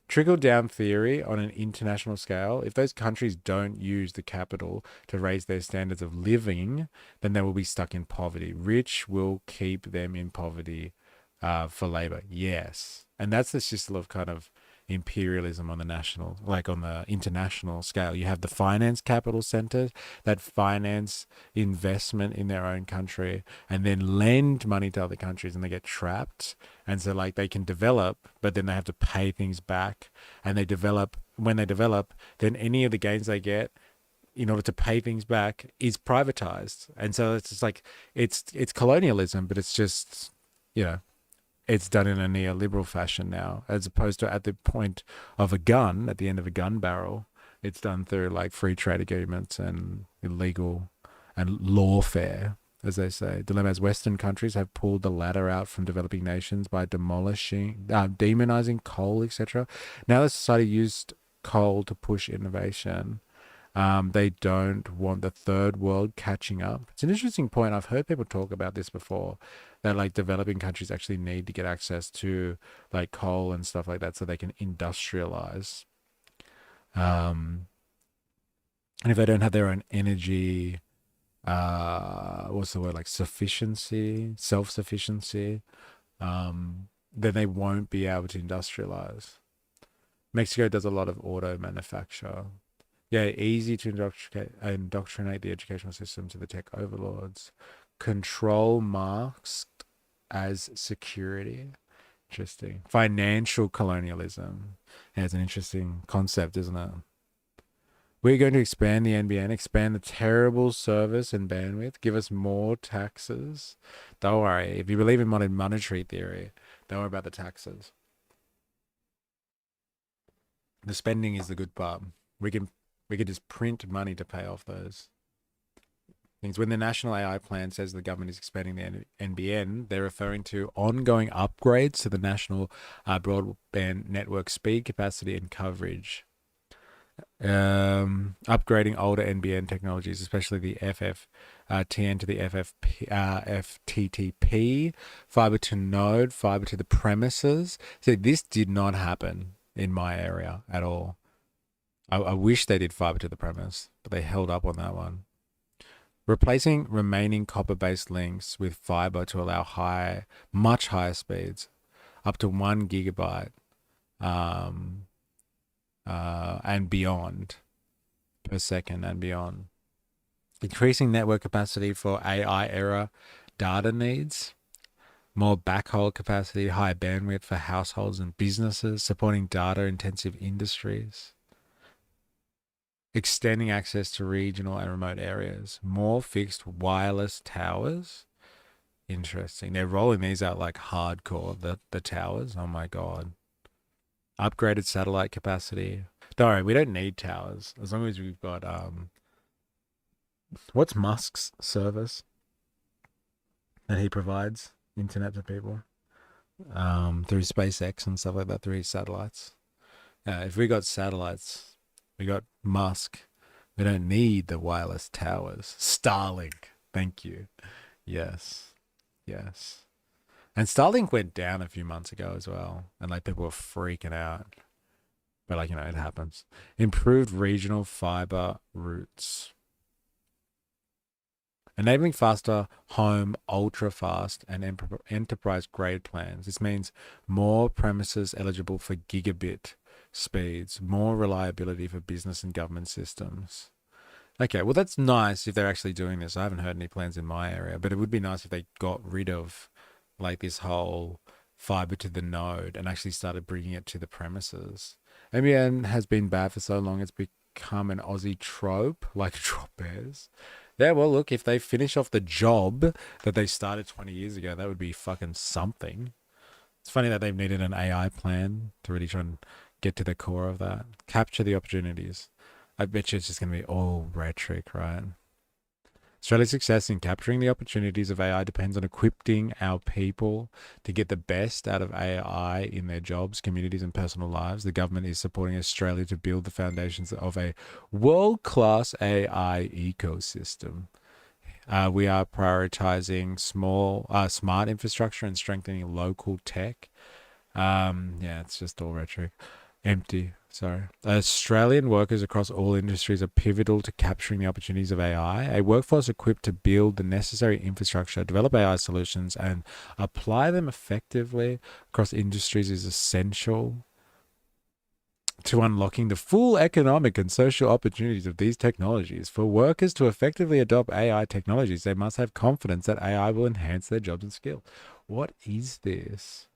Speaker 1: Trickle down theory on an international scale. If those countries don't use the capital to raise their standards of living, then they will be stuck in poverty. Rich will keep them in poverty for labor. Yes. And that's the system of kind of imperialism on the international scale. You have the finance capital centers that finance investment in their own country and then lend money to other countries, and they get trapped. And so like they can develop, but then they have to pay things back, and when they develop, then any of the gains they get in order to pay things back is privatized. And so it's just like it's colonialism, but it's just, it's done in a neoliberal fashion now, as opposed to at the point of a gun, at the end of a gun barrel. It's done through like free trade agreements and illegal and lawfare, as they say. Dilemmas: Western countries have pulled the ladder out from developing nations by demonizing coal, etc. Now that society used coal to push innovation, they don't want the third world catching up. It's an interesting point. I've heard people talk about this before, that like developing countries actually need to get access to like coal and stuff like that so they can industrialize. And if they don't have their own energy what's the word, like sufficiency, self-sufficiency, then they won't be able to industrialize. Mexico does a lot of auto manufacture. Yeah, easy to indoctrinate the educational system to the tech overlords. Control masked as security. Interesting. Financial colonialism. Yeah, it's an interesting concept, isn't it? We're going to expand the NBN, expand the terrible service and bandwidth, give us more taxes. Don't worry. If you believe in modern monetary theory, don't worry about the taxes. The spending is the good part. We can just print money to pay off those things. When the National AI Plan says the government is expanding the NBN, they're referring to ongoing upgrades to the national broadband network speed, capacity, and coverage. Upgrading older NBN technologies, especially the FFTN to the FTTP, fiber to node, fiber to the premises. So this did not happen in my area at all. I wish they did fiber to the premise, but they held up on that one. Replacing remaining copper-based links with fiber to allow much higher speeds, up to 1 gigabyte, and beyond per second and beyond. Increasing network capacity for AI era data needs. More backhaul capacity, higher bandwidth for households and businesses, supporting data-intensive industries. Extending access to regional and remote areas. More fixed wireless towers. Interesting. They're rolling these out like hardcore, the towers. Oh my God. Upgraded satellite capacity. Don't worry, we don't need towers. As long as we've got, what's Musk's service that he provides? Internet to people. Through SpaceX and stuff like that, through his satellites. If we got satellites, we got Musk. We don't need the wireless towers. Starlink. Thank you. Yes. Yes. And Starlink went down a few months ago as well. And like people were freaking out. But like, it happens. Improved regional fiber routes. Enabling faster home, ultra fast, and enterprise grade plans. This means more premises eligible for gigabit speeds, more reliability for business and government systems. Okay, well, that's nice if they're actually doing this. I haven't heard any plans in my area, but it would be nice if they got rid of like this whole fiber to the node and actually started bringing it to the premises. NBN has been bad for so long, it's become an Aussie trope, like drop bears. Yeah, well, look, if they finish off the job that they started 20 years ago, that would be fucking something. It's funny that they've needed an AI plan to really try and get to the core of that. Capture the opportunities. I bet you it's just going to be all rhetoric, right? Australia's success in capturing the opportunities of AI depends on equipping our people to get the best out of AI in their jobs, communities, and personal lives. The government is supporting Australia to build the foundations of a world-class AI ecosystem. We are prioritizing smart infrastructure and strengthening local tech. Yeah, it's just all rhetoric. Empty. Sorry. Australian workers across all industries are pivotal to capturing the opportunities of AI. A workforce equipped to build the necessary infrastructure, develop AI solutions, and apply them effectively across industries is essential to unlocking the full economic and social opportunities of these technologies. For workers to effectively adopt AI technologies, they must have confidence that AI will enhance their jobs and skills. What is this?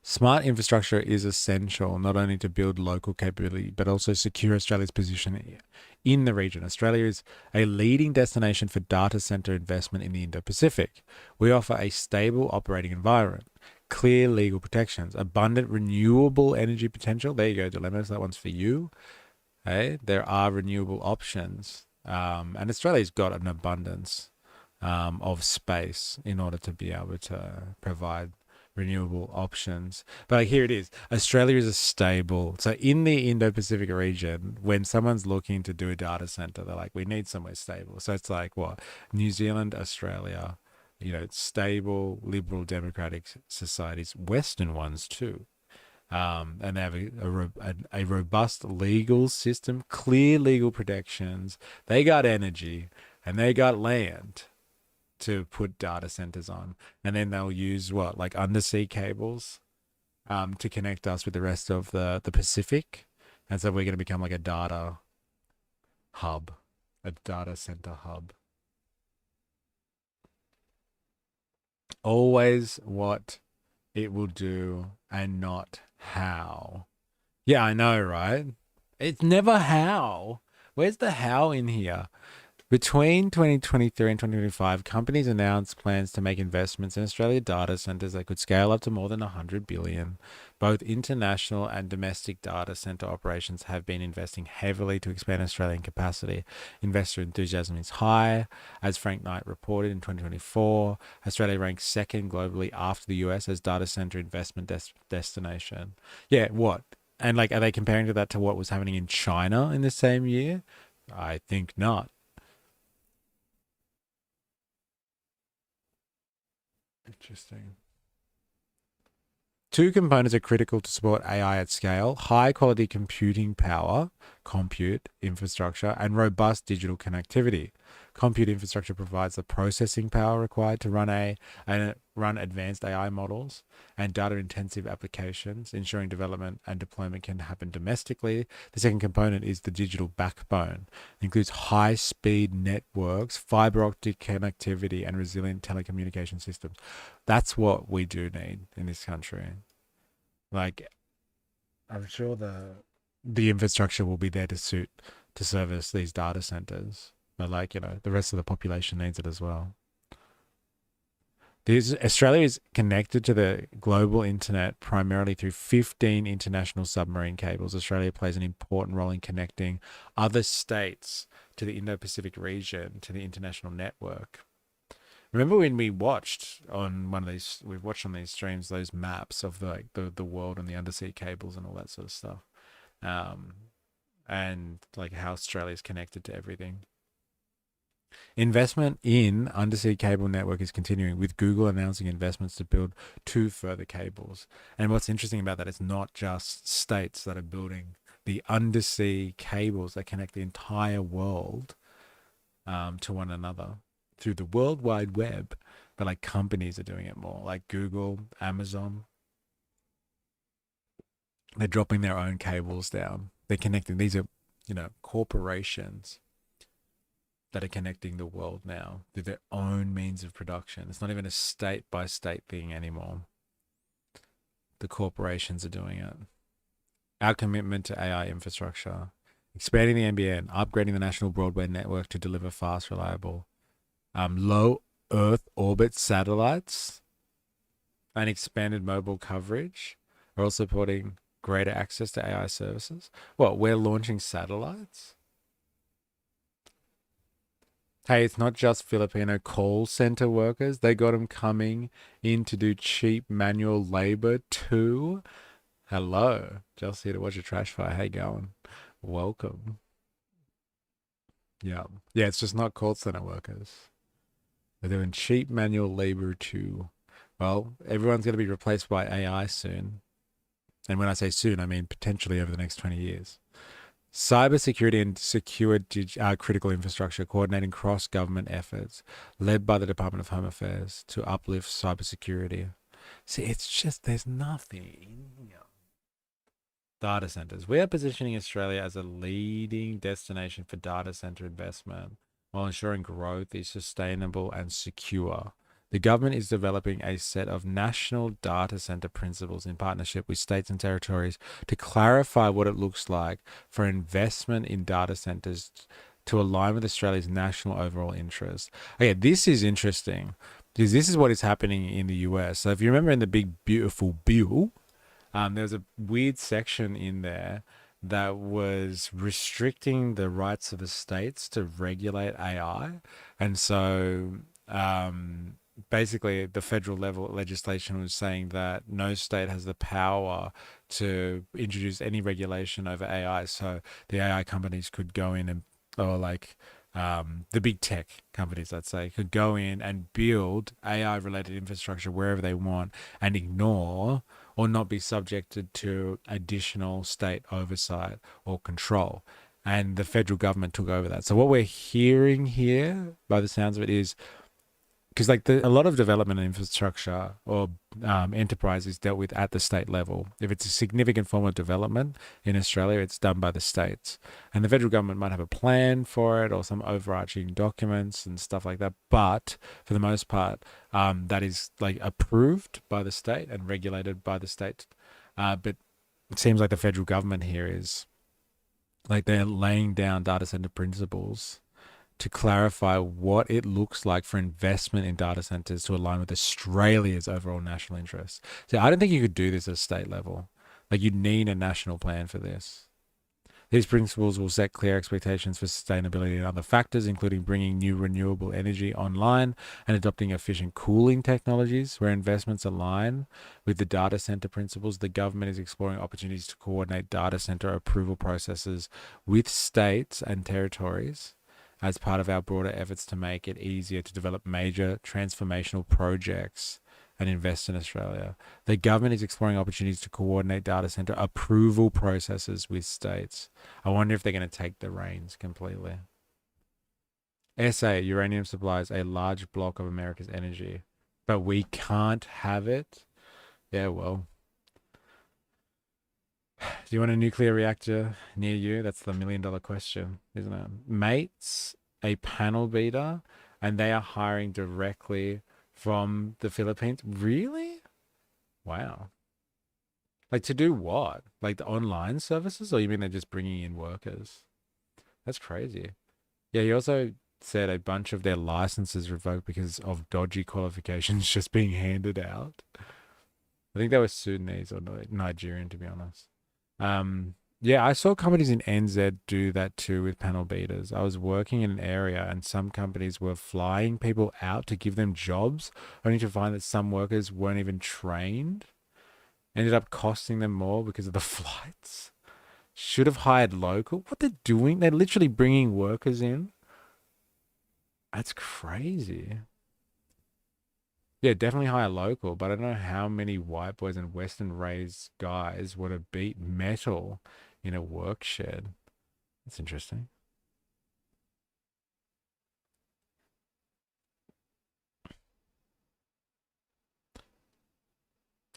Speaker 1: Smart infrastructure is essential not only to build local capability, but also secure Australia's position in the region. Australia is a leading destination for data center investment in the Indo-Pacific. We offer a stable operating environment, clear legal protections, abundant renewable energy potential. There you go, Dilemmas. That one's for you. Hey, there are renewable options. And Australia's got an abundance of space in order to be able to provide renewable options. But like, here it is. Australia is a stable. So in the Indo-Pacific region, when someone's looking to do a data center, they're like, we need somewhere stable. So it's like what? New Zealand, Australia, stable, liberal, democratic societies, Western ones too. And they have a robust legal system, clear legal protections. They got energy and they got land to put data centers on. And then they'll use what, like undersea cables to connect us with the rest of the Pacific. And so we're going to become like a data hub, a data center hub. Always what it will do and not how. Yeah, I know, right? It's never how. Where's the how in here? Between 2023 and 2025, companies announced plans to make investments in Australia data centers that could scale up to more than 100 billion. Both international and domestic data center operations have been investing heavily to expand Australian capacity. Investor enthusiasm is high. As Frank Knight reported in 2024, Australia ranks second globally after the US as data center investment destination. Yeah, what? And like, are they comparing to that to what was happening in China in the same year? I think not. Interesting. Two components are critical to support AI at scale: high quality computing power, compute infrastructure, and robust digital connectivity. Compute infrastructure provides the processing power required to run advanced AI models and data intensive applications, ensuring development and deployment can happen domestically. The second component is the digital backbone. It includes high speed networks, fiber optic connectivity, and resilient telecommunication systems. That's what we do need in this country. Like, I'm sure the infrastructure will be there to service these data centers, but like, the rest of the population needs it as well. Australia is connected to the global internet primarily through 15 international submarine cables. Australia plays an important role in connecting other states to the Indo-Pacific region to the international network. Remember when we watched on we've watched on these streams those maps of the world and the undersea cables and all that sort of stuff, and like how Australia is connected to everything. Investment in undersea cable network is continuing, with Google announcing investments to build 2 further cables. And what's interesting about that, it's not just states that are building the undersea cables that connect the entire world to one another through the World Wide Web, but like companies are doing it more, like Google, Amazon. They're dropping their own cables down. They're connecting. These are, corporations that are connecting the world now through their own means of production. It's not even a state by state thing anymore. The corporations are doing it. Our commitment to AI infrastructure, expanding the NBN, upgrading the national broadband network to deliver fast, reliable, low Earth orbit satellites, and expanded mobile coverage are all supporting greater access to AI services. What, we're launching satellites? Hey, it's not just Filipino call center workers. They got them coming in to do cheap manual labor too. Hello. Just here to watch a trash fire. Hey, going. Welcome. Yeah. Yeah, it's just not call center workers. They're doing cheap manual labor too. Well, everyone's going to be replaced by AI soon. And when I say soon, I mean potentially over the next 20 years. Cybersecurity and secure critical infrastructure, coordinating cross-government efforts led by the Department of Home Affairs to uplift cybersecurity. See, it's just, there's nothing. Data centers. We are positioning Australia as a leading destination for data center investment while ensuring growth is sustainable and secure. The government is developing a set of national data center principles in partnership with states and territories to clarify what it looks like for investment in data centers to align with Australia's national overall interest. Okay, this is interesting because this is what is happening in the US. So if you remember in the big beautiful bill, there was a weird section in there that was restricting the rights of the states to regulate AI. And so basically the federal level legislation was saying that no state has the power to introduce any regulation over AI. So the AI companies could go in and, or like the big tech companies, let's say, could go in and build AI related infrastructure wherever they want and ignore or not be subjected to additional state oversight or control. And the federal government took over that. So what we're hearing here, by the sounds of it, is because like a lot of development and infrastructure or enterprise is dealt with at the state level. If it's a significant form of development in Australia, it's done by the states, and the federal government might have a plan for it or some overarching documents and stuff like that. But for the most part, that is like approved by the state and regulated by the state. But it seems like the federal government here is like they're laying down data center principles to clarify what it looks like for investment in data centers to align with Australia's overall national interests. So I don't think you could do this at a state level. Like you'd need a national plan for this. These principles will set clear expectations for sustainability and other factors, including bringing new renewable energy online and adopting efficient cooling technologies. Where investments align with the data center principles, the government is exploring opportunities to coordinate data center approval processes with states and territories as part of our broader efforts to make it easier to develop major transformational projects and invest in Australia. The government is exploring opportunities to coordinate data center approval processes with states. I wonder if they're going to take the reins completely. SA, uranium supplies a large block of America's energy, but we can't have it. Yeah, well. Do you want a nuclear reactor near you? That's the $1 million question, isn't it? Mates, a panel beater, and they are hiring directly from the Philippines. Really? Wow. Like to do what? Like the online services? Or you mean they're just bringing in workers? That's crazy. Yeah, he also said a bunch of their licenses revoked because of dodgy qualifications just being handed out. I think they were Sudanese or Nigerian, to be honest. Yeah, I saw companies in NZ do that too with panel beaters. I was working in an area and some companies were flying people out to give them jobs, only to find that some workers weren't even trained. Ended up costing them more because of the flights. Should have hired local. What they're doing, they're literally bringing workers in. That's crazy. Yeah, definitely hire local, but I don't know how many white boys and Western raised guys would have beat metal in a work shed. That's interesting.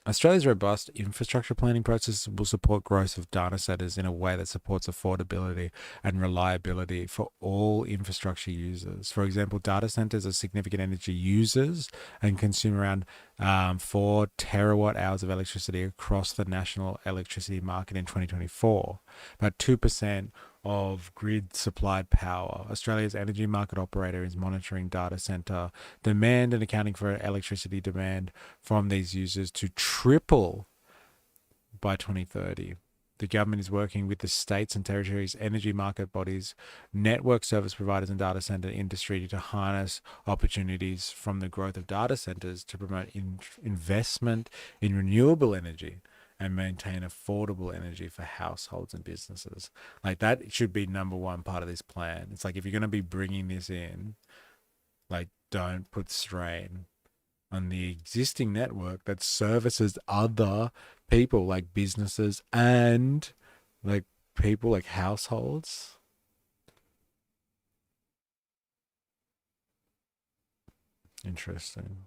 Speaker 1: Australia's robust infrastructure planning process will support growth of data centers in a way that supports affordability and reliability for all infrastructure users. For example, data centers are significant energy users and consume around 4 terawatt hours of electricity across the national electricity market in 2024. About 2% of grid supplied power. Australia's energy market operator is monitoring data center demand and accounting for electricity demand from these users to triple by 2030. The government is working with the states and territories, energy market bodies, network service providers, and data center industry to harness opportunities from the growth of data centers to promote investment in renewable energy and maintain affordable energy for households and businesses. Like that should be number one part of this plan. It's like if you're going to be bringing this in, like don't put strain on the existing network that services other people like businesses and like people like households. Interesting.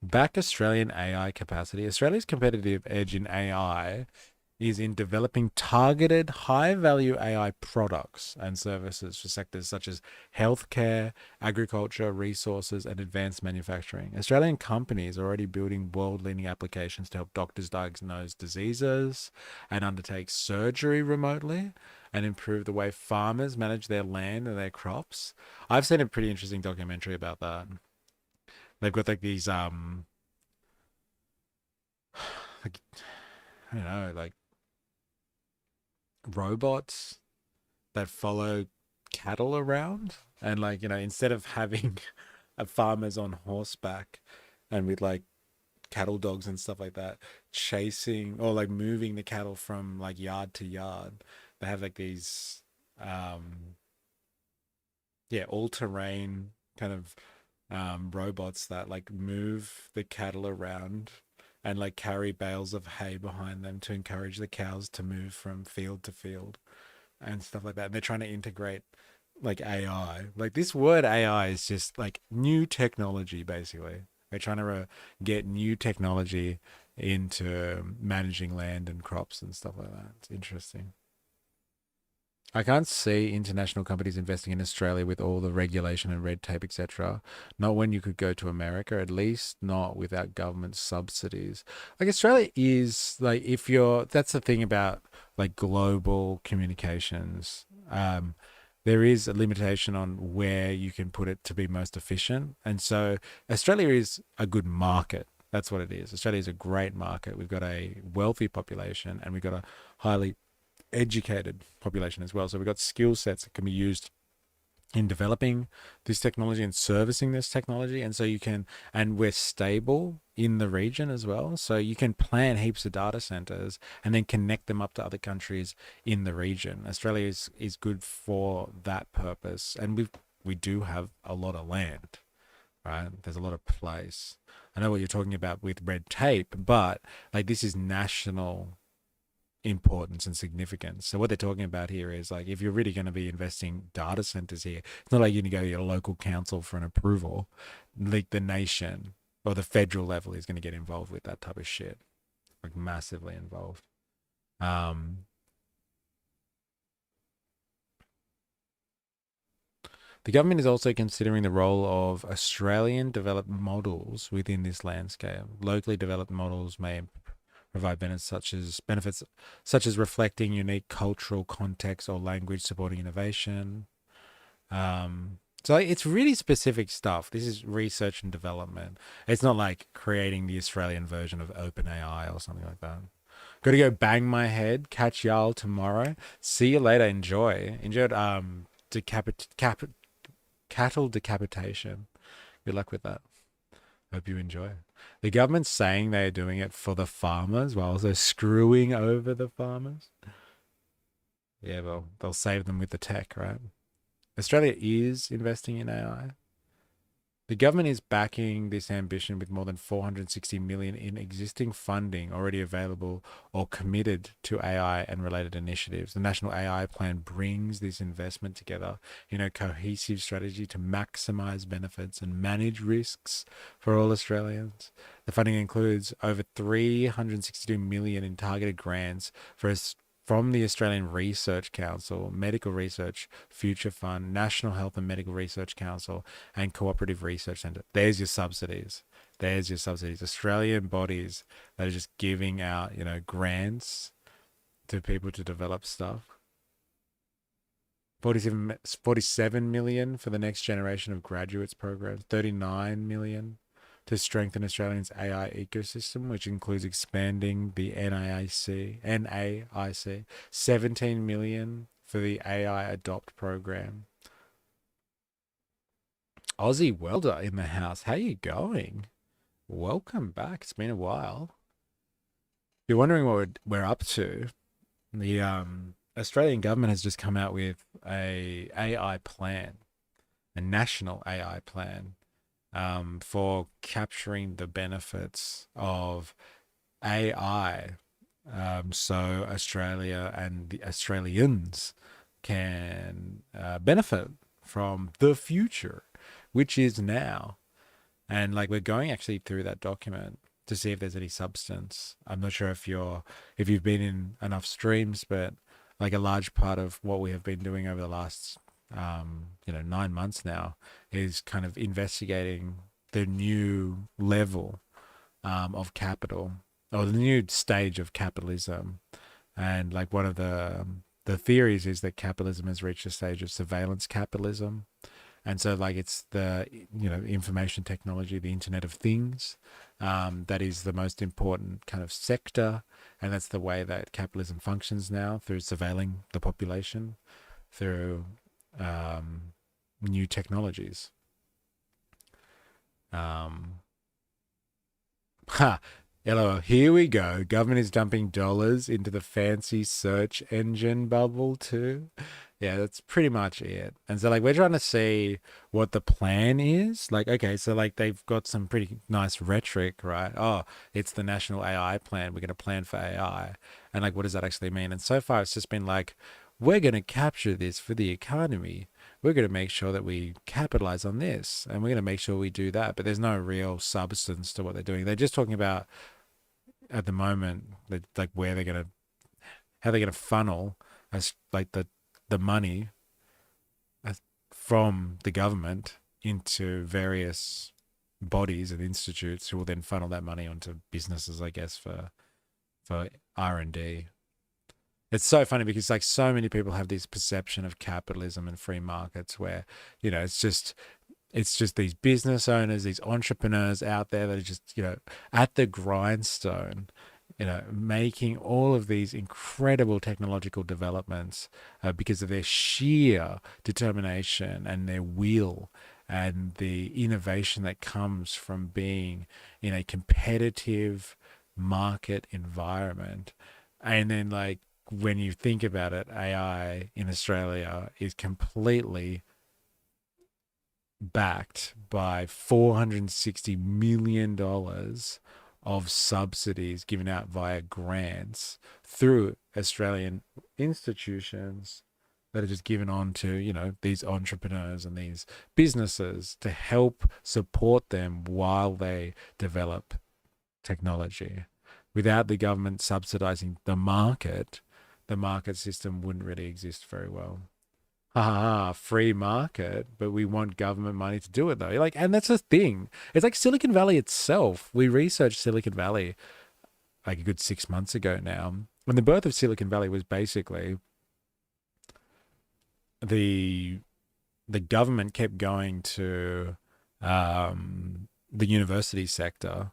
Speaker 1: Back Australian AI capacity. Australia's competitive edge in AI is in developing targeted high-value AI products and services for sectors such as healthcare, agriculture, resources, and advanced manufacturing. Australian companies are already building world-leading applications to help doctors diagnose diseases and undertake surgery remotely and improve the way farmers manage their land and their crops. I've seen a pretty interesting documentary about that. They've got like these like I don't know, like robots that follow cattle around, and like, you know, instead of having farmers on horseback and with like cattle dogs and stuff like that chasing or like moving the cattle from like yard to yard, they have like these all-terrain kind of robots that like move the cattle around and like carry bales of hay behind them to encourage the cows to move from field to field and stuff like that. And they're trying to integrate like AI. Like this word AI is just like new technology, basically. They're trying to get new technology into managing land and crops and stuff like that. It's interesting. I can't see international companies investing in Australia with all the regulation and red tape, etc. Not when you could go to America, at least not without government subsidies. Like Australia is like if you're that's the thing about like global communications. There is a limitation on where you can put it to be most efficient. And so Australia is a good market. That's what it is. Australia is a great market. We've got a wealthy population and we've got a highly educated population as well. So we've got skill sets that can be used in developing this technology and servicing this technology. And so you can, and we're stable in the region as well. So you can plan heaps of data centers and then connect them up to other countries in the region. Australia is good for that purpose. And we do have a lot of land, right? There's a lot of place. I know what you're talking about with red tape, but like this is national importance and significance. So what they're talking about here is like if you're really going to be investing data centers here, it's not like you're going to go to your local council for an approval. Like the nation or the federal level is going to get involved with that type of shit, like massively involved. The government is also considering the role of Australian developed models within this landscape. Locally developed models may provide benefits such as reflecting unique cultural context or language supporting innovation. So it's really specific stuff. This is research and development. It's not like creating the Australian version of OpenAI or something like that. Got to go bang my head. Catch y'all tomorrow. See you later. Enjoy. Enjoyed cattle decapitation. Good luck with that. Hope you enjoy. The government's saying they are doing it for the farmers while also screwing over the farmers. Yeah, well, they'll save them with the tech, right? Australia is investing in AI. The government is backing this ambition with more than 460 million in existing funding already available or committed to AI and related initiatives. The National AI Plan brings this investment together in a cohesive strategy to maximize benefits and manage risks for all Australians. The funding includes over 362 million in targeted grants from the Australian Research Council, Medical Research Future Fund, National Health and Medical Research Council, and Cooperative Research Centre. There's your subsidies. There's your subsidies. Australian bodies that are just giving out, grants to people to develop stuff. 47 million for the next generation of graduates programs, 39 million to strengthen Australia's AI ecosystem, which includes expanding the NAIC, 17 million for the AI Adopt program. Aussie Welder in the house. How you going? Welcome back. It's been a while. If you're wondering what we're up to, the Australian government has just come out with a AI plan, a national AI plan, for capturing the benefits of AI. So Australia and the Australians can benefit from the future, which is now. And like we're going actually through that document to see if there's any substance. I'm not sure if you've been in enough streams, but like a large part of what we have been doing over the last 9 months now is kind of investigating the new level of capital, or the new stage of capitalism. And like one of the theories is that capitalism has reached a stage of surveillance capitalism. And so like it's the information technology, the Internet of Things, that is the most important kind of sector. And that's the way that capitalism functions now, through surveilling the population through new technologies. Hello, here we go. Government is dumping dollars into the fancy search engine bubble too. Yeah, that's pretty much it. And so like we're trying to see what the plan is. Like, okay, so like they've got some pretty nice rhetoric, right? Oh, it's the national AI plan. We're gonna plan for AI. And like what does that actually mean? And so far it's just been like, we're gonna capture this for the economy. We're gonna make sure that we capitalize on this and we're gonna make sure we do that. But there's no real substance to what they're doing. They're just talking about at the moment like where they're gonna how they're gonna funnel as like the money from the government into various bodies and institutes who will then funnel that money onto businesses, I guess, for R&D. It's so funny because like so many people have this perception of capitalism and free markets where, it's just these business owners, these entrepreneurs out there that are just, at the grindstone, making all of these incredible technological developments because of their sheer determination and their will and the innovation that comes from being in a competitive market environment. And then, like, when you think about it, AI in Australia is completely backed by $460 million of subsidies given out via grants through Australian institutions that are just given on to, these entrepreneurs and these businesses to help support them while they develop technology. Without the government subsidizing the market system wouldn't really exist very well. Ha ha ha, free market, but we want government money to do it though. Like, and that's the thing. It's like Silicon Valley itself. We researched Silicon Valley like a good 6 months ago now. When the birth of Silicon Valley was basically the government kept going to the university sector,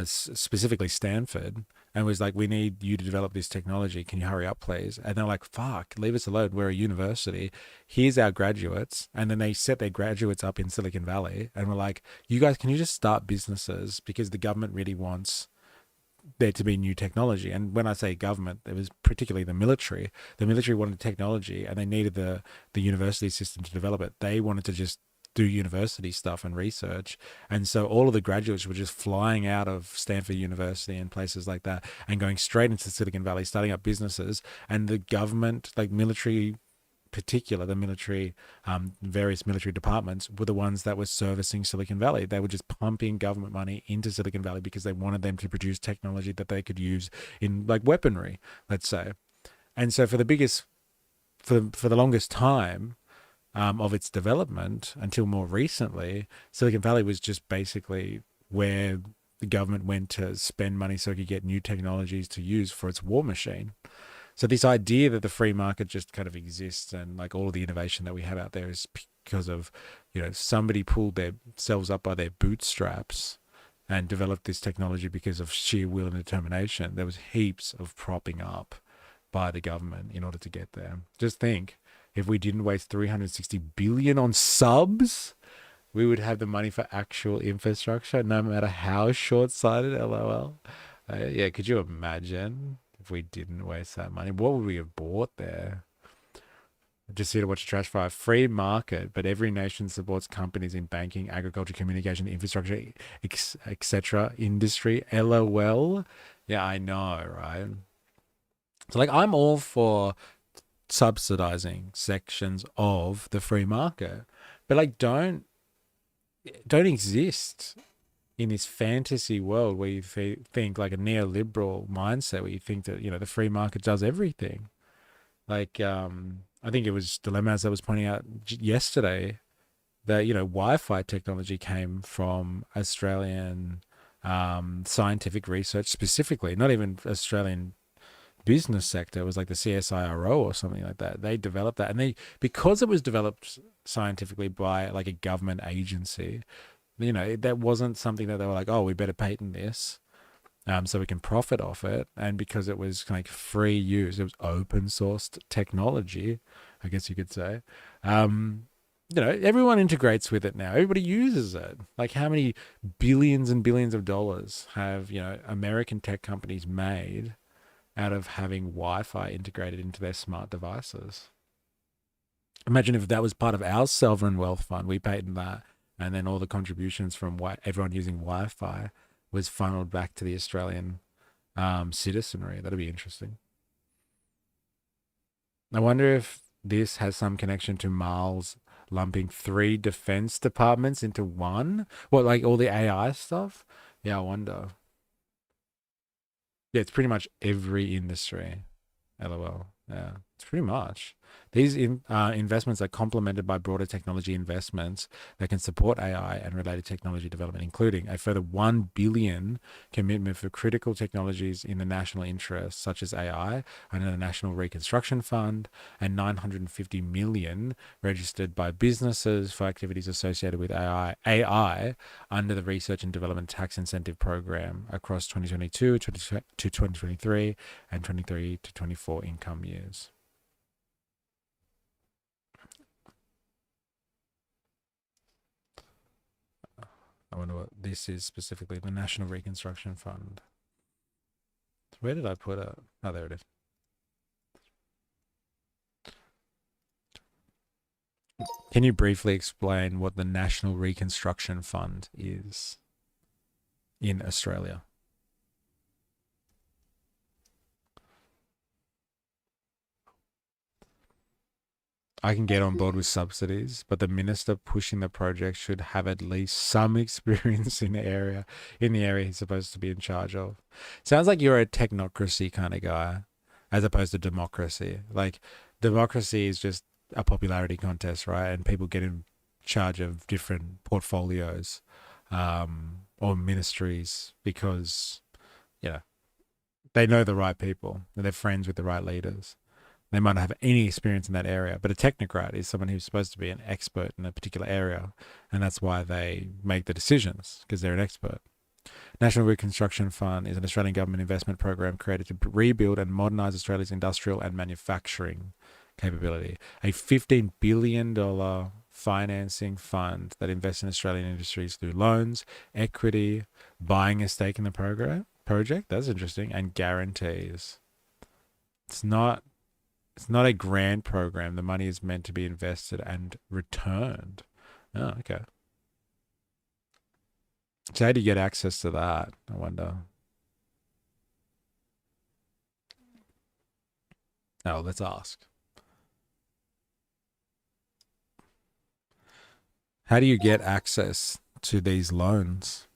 Speaker 1: specifically Stanford, and was like, we need you to develop this technology. Can you hurry up, please? And they're like, fuck, leave us alone. We're a university. Here's our graduates. And then they set their graduates up in Silicon Valley and were like, you guys, can you just start businesses? Because the government really wants there to be new technology. And when I say government, it was particularly the military. The military wanted technology and they needed the university system to develop it. They wanted to just do university stuff and research. And so all of the graduates were just flying out of Stanford University and places like that and going straight into Silicon Valley, starting up businesses. And the government, like military, particular, the military, various military departments were the ones that were servicing Silicon Valley. They were just pumping government money into Silicon Valley because they wanted them to produce technology that they could use in like weaponry, let's say. And so for the longest time, of its development until more recently, Silicon Valley was just basically where the government went to spend money so it could get new technologies to use for its war machine. So this idea that the free market just kind of exists and like all of the innovation that we have out there is because of, somebody pulled themselves up by their bootstraps and developed this technology because of sheer will and determination. There was heaps of propping up by the government in order to get there. Just think, if we didn't waste 360 billion on subs, we would have the money for actual infrastructure, no matter how short-sighted, LOL. Yeah, could you imagine if we didn't waste that money? What would we have bought there? Just here to watch a trash fire. Free market, but every nation supports companies in banking, agriculture, communication, infrastructure, etc. industry. LOL. Yeah, I know, right? So like, I'm all for subsidizing sections of the free market, but like don't exist in this fantasy world where you think like a neoliberal mindset where you think that the free market does everything. Like I think it was Dilemmas that was pointing out yesterday that Wi-Fi technology came from Australian scientific research, specifically, not even Australian business sector. It was like the CSIRO or something like that. They developed that, and because it was developed scientifically by like a government agency, that wasn't something that they were like, oh, we better patent this so we can profit off it. And because it was like free use, it was open sourced technology, I guess you could say. Everyone integrates with it now. Everybody uses it. Like, how many billions and billions of dollars have American tech companies made out of having Wi-Fi integrated into their smart devices? Imagine if that was part of our sovereign wealth fund, we patented that, and then all the contributions from everyone using Wi-Fi was funneled back to the Australian citizenry. That'd be interesting. I wonder if this has some connection to Miles lumping 3 defense departments into one. What, like all the AI stuff? Yeah, I wonder. Yeah, it's pretty much every industry. LOL. Yeah, it's pretty much. These investments are complemented by broader technology investments that can support AI and related technology development, including a further 1 billion commitment for critical technologies in the national interest, such as AI, under the National Reconstruction Fund, and 950 million registered by businesses for activities associated with AI under the Research and Development Tax Incentive Program across 2022 to 2023 and 23 to 24 income years. I wonder what this is specifically, the National Reconstruction Fund. Where did I put it? Oh, there it is. Can you briefly explain what the National Reconstruction Fund is in Australia? I can get on board with subsidies, but the minister pushing the project should have at least some experience in the area he's supposed to be in charge of. Sounds like you're a technocracy kind of guy, as opposed to democracy. Like, democracy is just a popularity contest, right? And people get in charge of different portfolios or ministries because, they know the right people and they're friends with the right leaders. They might not have any experience in that area, but a technocrat is someone who's supposed to be an expert in a particular area, and that's why they make the decisions, because they're an expert. National Reconstruction Fund is an Australian government investment program created to rebuild and modernise Australia's industrial and manufacturing capability. A $15 billion financing fund that invests in Australian industries through loans, equity, buying a stake in the project. That's interesting. And guarantees. It's not a grant program. The money is meant to be invested and returned. Oh, okay. So how do you get access to that? I wonder. Oh, let's ask. How do you get access to these loans?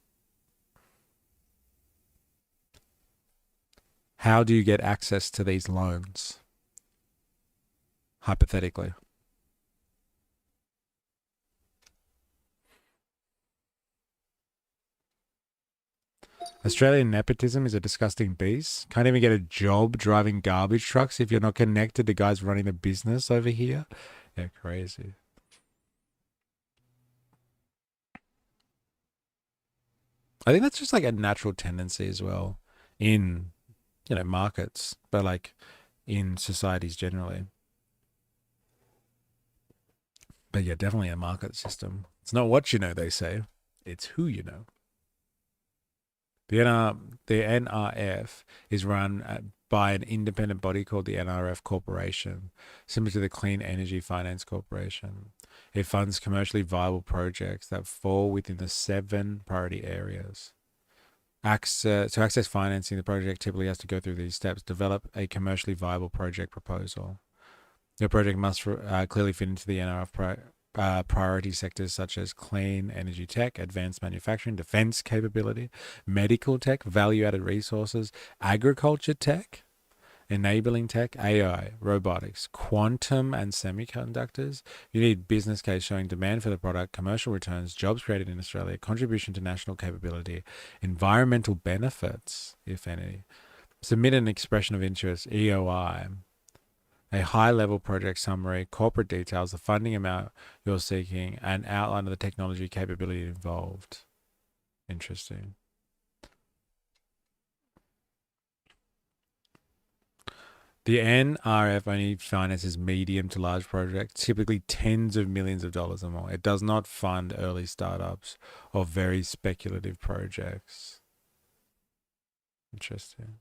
Speaker 1: How do you get access to these loans? Hypothetically. Australian nepotism is a disgusting beast. Can't even get a job driving garbage trucks if you're not connected to guys running the business over here. Yeah, crazy. I think that's just like a natural tendency as well in, markets, but like in societies generally. But yeah, definitely a market system. It's not what you know, they say. It's who you know. The NRF is run by an independent body called the NRF Corporation, similar to the Clean Energy Finance Corporation. It funds commercially viable projects that fall within the 7 priority areas. To access financing, the project typically has to go through these steps. Develop a commercially viable project proposal. Your project must clearly fit into the NRF priority sectors such as clean energy tech, advanced manufacturing, defense capability, medical tech, value-added resources, agriculture tech, enabling tech, AI, robotics, quantum and semiconductors. You need business case showing demand for the product, commercial returns, jobs created in Australia, contribution to national capability, environmental benefits, if any. Submit an expression of interest, EOI, a high-level project summary, corporate details, the funding amount you're seeking, and outline of the technology capability involved. Interesting. The NRF only finances medium to large projects, typically tens of millions of dollars or more. It does not fund early startups or very speculative projects. Interesting.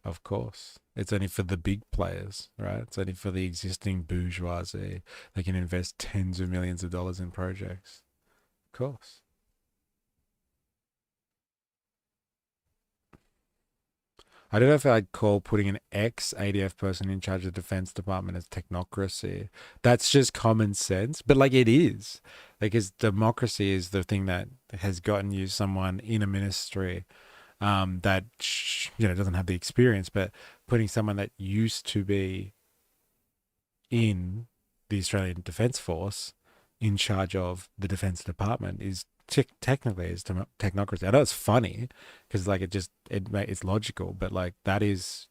Speaker 1: Of course. It's only for the big players, right? It's only for the existing bourgeoisie. They can invest tens of millions of dollars in projects. Of course. I don't know if I'd call putting an ex-ADF person in charge of the Defense Department as technocracy. That's just common sense, but like it is. Because democracy is the thing that has gotten you someone in a ministry that doesn't have the experience, but putting someone that used to be in the Australian Defence Force in charge of the Defence Department is technically is technocracy. I know it's funny because like it's logical, but like that is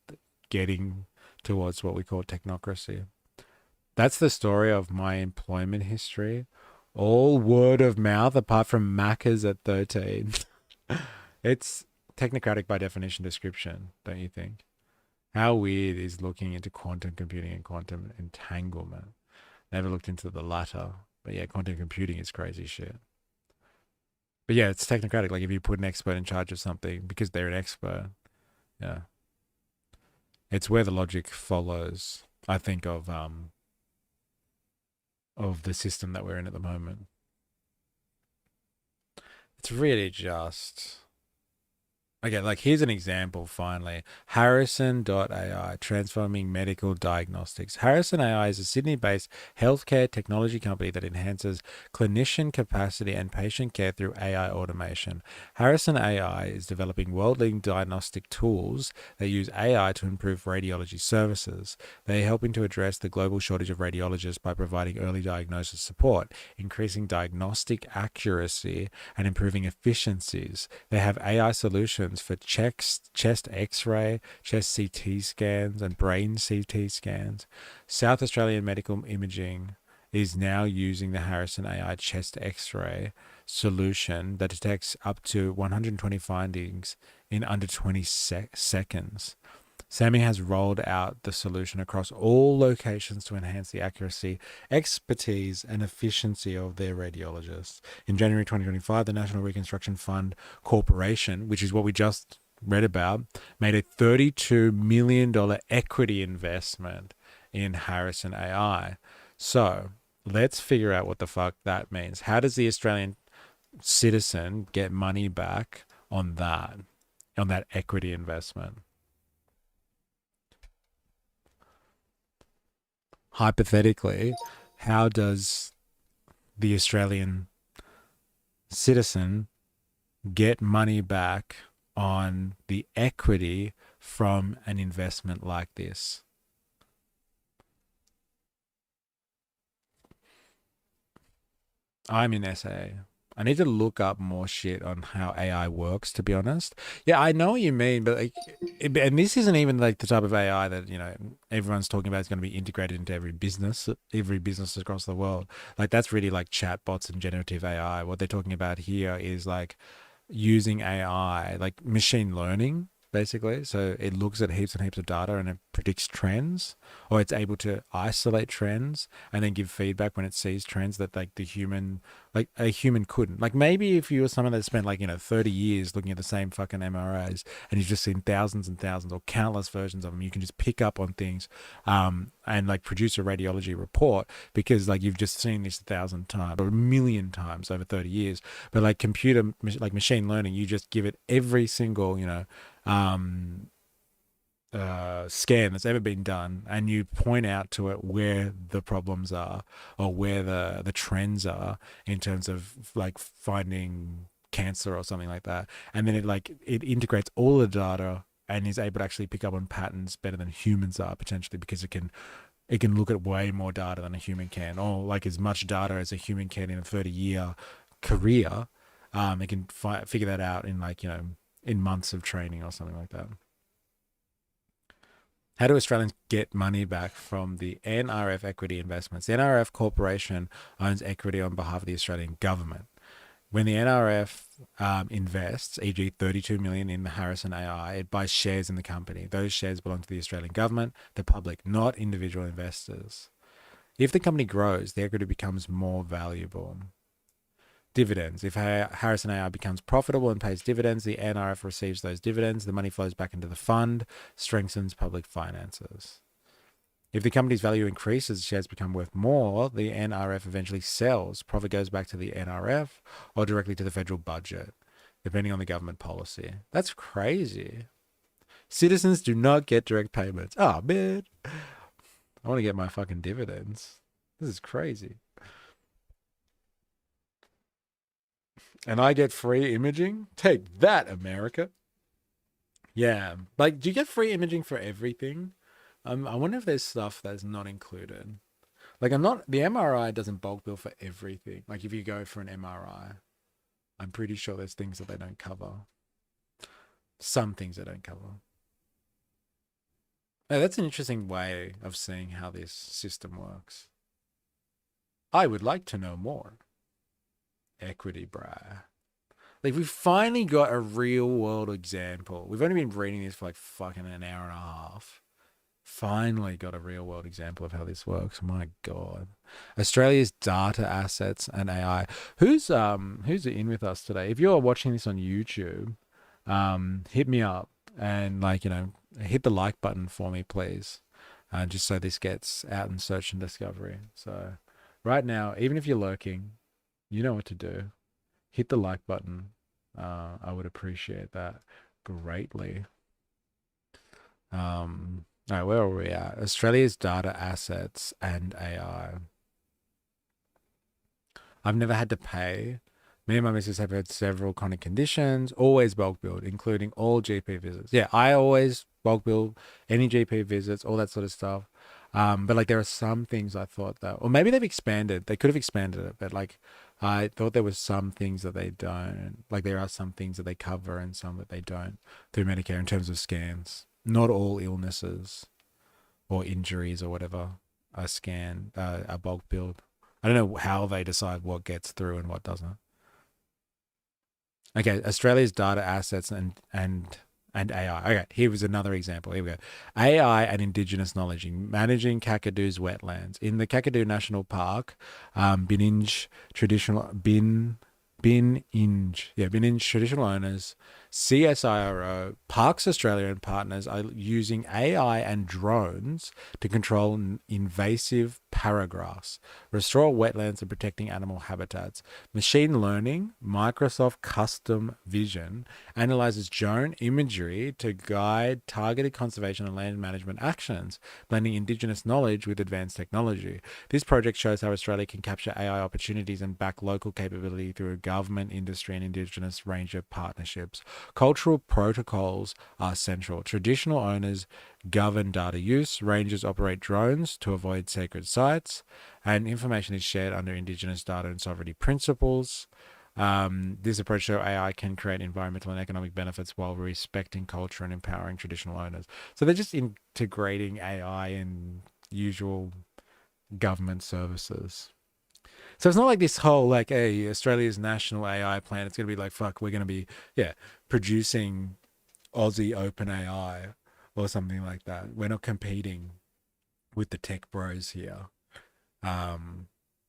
Speaker 1: getting towards what we call technocracy. That's the story of my employment history. All word of mouth, apart from Macca's at 13. It's technocratic by definition description, don't you think? How weird is looking into quantum computing and quantum entanglement? Never looked into the latter, but yeah, quantum computing is crazy shit. But yeah, it's technocratic. Like if you put an expert in charge of something because they're an expert, yeah, it's where the logic follows. I think of the system that we're in at the moment. It's really just okay. Like here's an example. Finally, Harrison.ai transforming medical diagnostics. Harrison AI is a Sydney-based healthcare technology company that enhances clinician capacity and patient care through AI automation. Harrison AI is developing world-leading diagnostic tools that use AI to improve radiology services. They are helping to address the global shortage of radiologists by providing early diagnosis support, increasing diagnostic accuracy, and improving efficiencies. They have AI solutions for chest X-ray, chest CT scans, and brain CT scans. South Australian Medical Imaging is now using the Harrison AI chest X-ray solution that detects up to 120 findings in under 20 seconds. Sammy has rolled out the solution across all locations to enhance the accuracy, expertise, and efficiency of their radiologists. In January 2025, the National Reconstruction Fund Corporation, which is what we just read about, made a $32 million equity investment in Harrison AI. So let's figure out what the fuck that means. How does the Australian citizen get money back on that equity investment? Hypothetically, how does the Australian citizen get money back on the equity from an investment like this? I'm in SA. I need to look up more shit on how AI works, to be honest. Yeah, I know what you mean, but like, and this isn't even like the type of AI that, everyone's talking about is going to be integrated into every business across the world. Like that's really like chatbots and generative AI. What they're talking about here is like using AI, like machine learning, basically. So it looks at heaps and heaps of data and it predicts trends, or it's able to isolate trends and then give feedback when it sees trends that like a human couldn't. Like maybe if you were someone that spent 30 years looking at the same fucking MRIs and you've just seen thousands and thousands or countless versions of them, you can just pick up on things and like produce a radiology report because like you've just seen this 1,000 times or 1,000,000 times over 30 years. But like machine learning, you just give it every single, scan that's ever been done and you point out to it where the problems are or where the trends are in terms of like finding cancer or something like that, and then it integrates all the data and is able to actually pick up on patterns better than humans are potentially because it can look at way more data than a human can, or like as much data as a human can in a 30-year career. It can figure that out in in months of training or something like that. How do Australians get money back from the NRF equity investments? The NRF Corporation owns equity on behalf of the Australian government. When the NRF invests, e.g. 32 million in the Harrison AI, it buys shares in the company. Those shares belong to the Australian government, the public, not individual investors. If the company grows, the equity becomes more valuable. Dividends. If Harrison AI becomes profitable and pays dividends, the NRF receives those dividends. The money flows back into the fund, strengthens public finances. If the company's value increases, shares become worth more, the NRF eventually sells. Profit goes back to the NRF or directly to the federal budget, depending on the government policy. That's crazy. Citizens do not get direct payments. Oh, man. I want to get my fucking dividends. This is crazy. And I get free imaging? Take that, America. Yeah. Like, do you get free imaging for everything? I wonder if there's stuff that's not included. Like, the MRI doesn't bulk bill for everything. Like, if you go for an MRI, I'm pretty sure there's things that they don't cover. Some things they don't cover. Oh, that's an interesting way of seeing how this system works. I would like to know more. Equity, bruh. Like, we've finally got a real world example. We've only been reading this for like fucking an hour and a half. Finally got a real world example of how this works. My God. Australia's data assets and AI. Who's in with us today? If you're watching this on YouTube, hit me up and, like, hit the like button for me, please. Just so this gets out in search and discovery. So right now, even if you're lurking, you know what to do. Hit the like button. I would appreciate that greatly. All right, where are we at? Australia's data assets and AI. I've never had to pay. Me and my missus have had several chronic conditions, always bulk billed, including all GP visits. Yeah, I always bulk bill any GP visits, all that sort of stuff. But like, there are some things I thought that, or maybe they've expanded. They could have expanded it, but like, I thought there was some things that they don't. Like, there are some things that they cover and some that they don't through Medicare in terms of scans. Not all illnesses or injuries or whatever are scanned, are bulk billed. I don't know how they decide what gets through and what doesn't. Okay, Australia's data assets and AI. Okay, here was another example. Here we go. AI and Indigenous knowledge in managing Kakadoo's wetlands. In the Kakadoo National Park, Bininj traditional owners, CSIRO, Parks Australia and partners are using AI and drones to control invasive paragraphs, restore wetlands and protecting animal habitats. Machine learning, Microsoft Custom Vision, analyzes drone imagery to guide targeted conservation and land management actions, blending Indigenous knowledge with advanced technology. This project shows how Australia can capture AI opportunities and back local capability through government, industry, and Indigenous range of partnerships. Cultural protocols are central. Traditional owners govern data use, rangers operate drones to avoid sacred sites, and information is shared under Indigenous data and sovereignty principles. This approach shows AI can create environmental and economic benefits while respecting culture and empowering traditional owners. So they're just integrating AI in usual government services. So it's not like this whole, like, hey, Australia's national AI plan, it's going to be like, fuck, we're going to be, producing Aussie open AI or something like that. We're not competing with the tech bros here.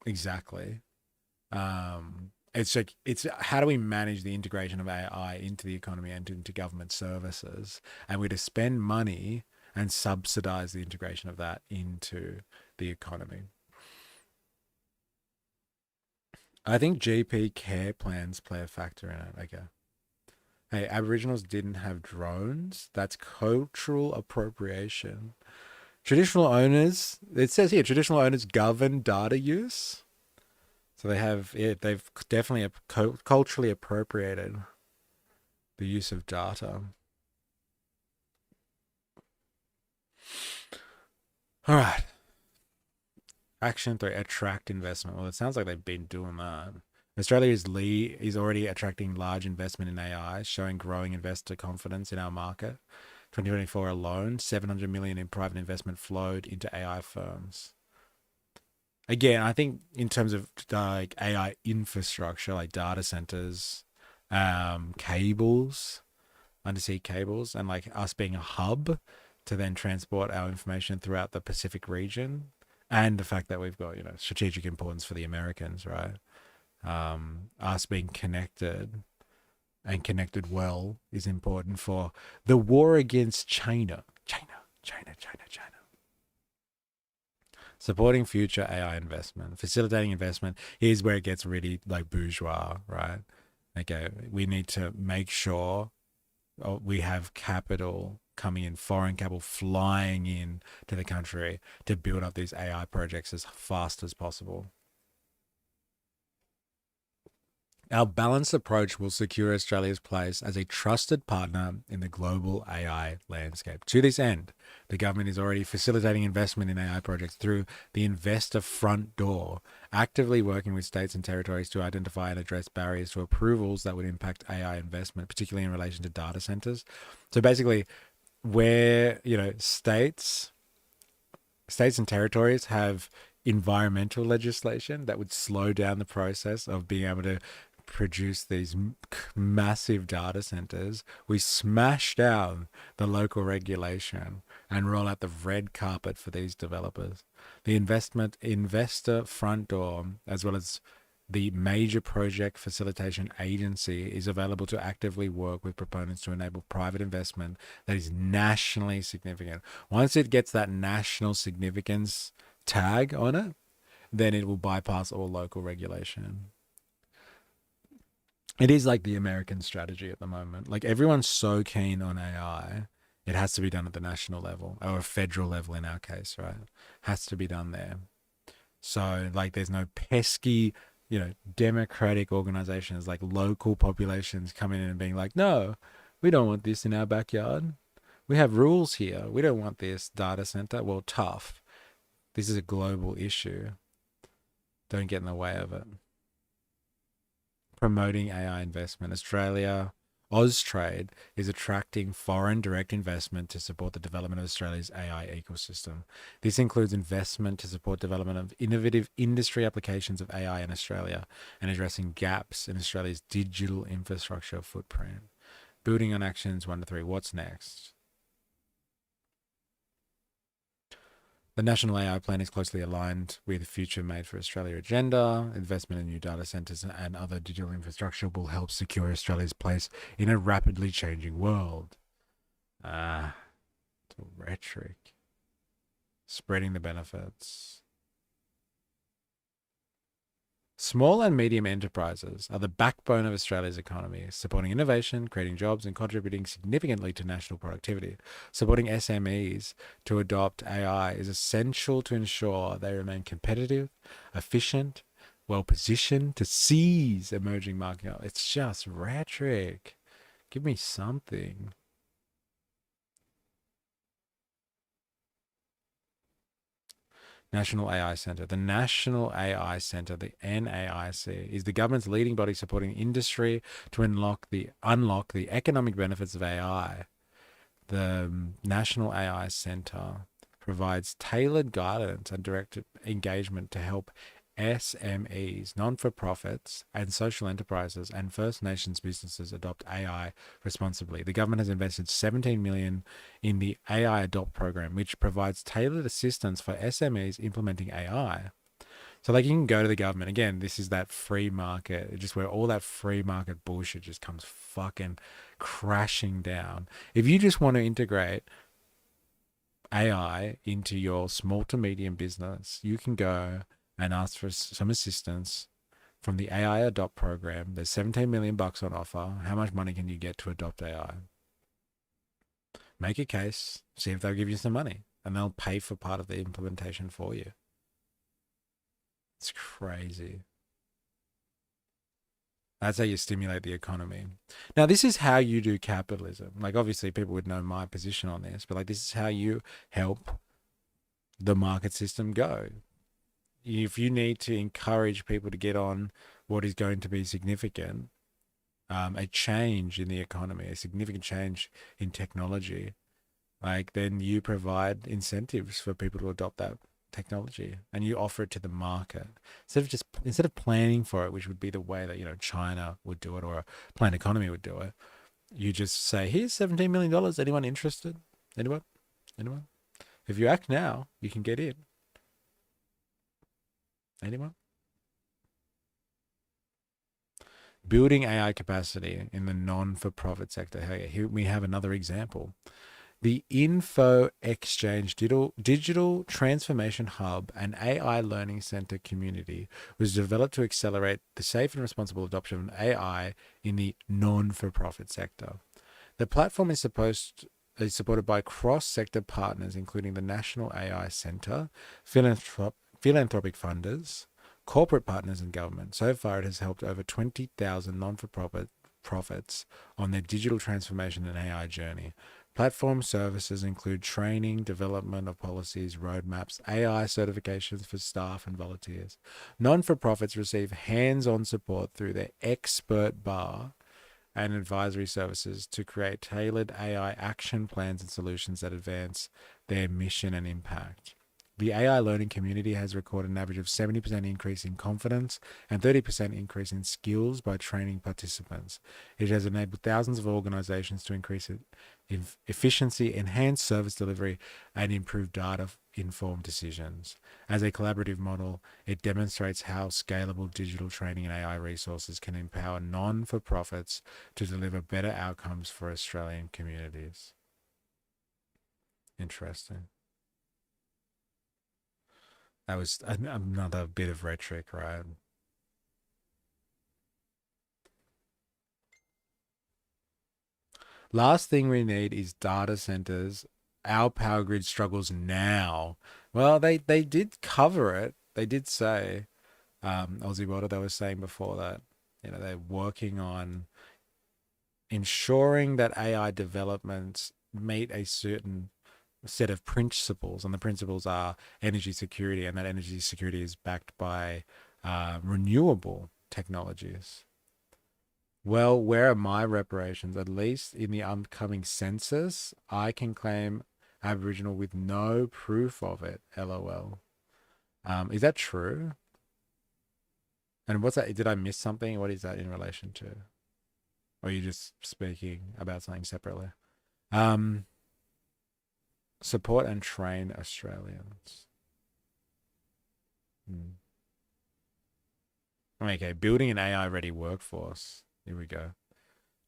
Speaker 1: Exactly. It's like, it's how do we manage the integration of AI into the economy and into government services? And we're to spend money and subsidize the integration of that into the economy. I think GP care plans play a factor in it. Okay. Hey, Aboriginals didn't have drones. That's cultural appropriation. Traditional owners, it says here, traditional owners govern data use. So they've definitely culturally appropriated the use of data. All right. Action 3, attract investment. Well, it sounds like they've been doing that. Australia is already attracting large investment in AI, showing growing investor confidence in our market. 2024 alone, 700 million in private investment flowed into AI firms. Again, I think in terms of like AI infrastructure, like data centers, cables, undersea cables, and like us being a hub to then transport our information throughout the Pacific region, and the fact that we've got, strategic importance for the Americans, right? us being connected and connected well is important for the war against China. China. Supporting future AI investment, facilitating investment. Here's where it gets really like bourgeois, right? Okay, we need to make sure we have capital coming in, foreign capital flying in to the country to build up these AI projects as fast as possible. Our balanced approach will secure Australia's place as a trusted partner in the global AI landscape. To this end, the government is already facilitating investment in AI projects through the investor front door, actively working with states and territories to identify and address barriers to approvals that would impact AI investment, particularly in relation to data centers. So basically, where, states and territories have environmental legislation that would slow down the process of being able to produce these massive data centers, we smash down the local regulation and roll out the red carpet for these developers. The investor front door, as well as the major project facilitation agency, is available to actively work with proponents to enable private investment that is nationally significant. Once it gets that national significance tag on it, then it will bypass all local regulation. It is like the American strategy at the moment. Like, everyone's so keen on AI, it has to be done at the national level, or a federal level in our case, right? Has to be done there. So like, there's no pesky, democratic organizations like local populations coming in and being like, no, we don't want this in our backyard. We have rules here. We don't want this data center. Well, tough. This is a global issue. Don't get in the way of it. Promoting AI investment. Australia, Austrade is attracting foreign direct investment to support the development of Australia's AI ecosystem. This includes investment to support development of innovative industry applications of AI in Australia and addressing gaps in Australia's digital infrastructure footprint. Building on actions 1 to 3. What's next? The National AI Plan is closely aligned with the Future Made for Australia agenda. Investment in new data centres and other digital infrastructure will help secure Australia's place in a rapidly changing world. Rhetoric. Spreading the benefits. Small and medium enterprises are the backbone of Australia's economy, supporting innovation, creating jobs, and contributing significantly to national productivity. Supporting SMEs to adopt AI is essential to ensure they remain competitive, efficient, well-positioned to seize emerging market. It's just rhetoric. Give me something. National AI Centre. The National AI Centre, the NAIC, is the government's leading body supporting industry to unlock the economic benefits of AI. The National AI Centre provides tailored guidance and direct engagement to help SMEs, non-for-profits, and social enterprises and First Nations businesses adopt AI responsibly. The government has invested $17 million in the AI Adopt program, which provides tailored assistance for SMEs implementing AI. So like, you can go to the government. Again, this is that free market, just where all that free market bullshit just comes fucking crashing down. If you just want to integrate AI into your small to medium business, you can go and ask for some assistance from the AI Adopt program. There's $17 million on offer. How much money can you get to adopt AI? Make a case, see if they'll give you some money, and they'll pay for part of the implementation for you. It's crazy. That's how you stimulate the economy. Now, this is how you do capitalism. Like, obviously people would know my position on this, but like, this is how you help the market system go. If you need to encourage people to get on what is going to be significant, a change in the economy, a significant change in technology, like, then you provide incentives for people to adopt that technology and you offer it to the market instead of planning for it, which would be the way that China would do it or a planned economy would do it. You just say, here's $17 million. Anyone interested? Anyone? If you act now, you can get in. Anyone? Building AI capacity in the non-for-profit sector. Hey, here we have another example. The Info Exchange Digital Transformation Hub and AI Learning Center community was developed to accelerate the safe and responsible adoption of AI in the non-for-profit sector. The platform is supported by cross-sector partners, including the National AI Center, philanthropic funders, corporate partners, and government. So far, it has helped over 20,000 non-for-profits on their digital transformation and AI journey. Platform services include training, development of policies, roadmaps, AI certifications for staff and volunteers. Non-for-profits receive hands-on support through their expert bar and advisory services to create tailored AI action plans and solutions that advance their mission and impact. The AI learning community has recorded an average of 70% increase in confidence and 30% increase in skills by training participants. It has enabled thousands of organizations to increase efficiency, enhance service delivery, and improve data-informed decisions. As a collaborative model, it demonstrates how scalable digital training and AI resources can empower non-for-profits to deliver better outcomes for Australian communities. Interesting. That was another bit of rhetoric, right? Last thing we need is data centers. Our power grid struggles now. Well, they did cover it. They did say, Aussie Water, they were saying before that, they're working on ensuring that AI developments meet a certain set of principles, and the principles are energy security, and that energy security is backed by renewable technologies. Well, where are my reparations? At least in the upcoming census, I can claim Aboriginal with no proof of it. LOL. Is that true? And what's that? Did I miss something? What is that in relation to? Or are you just speaking about something separately? Support and train Australians. Okay, building an AI-ready workforce. Here we go.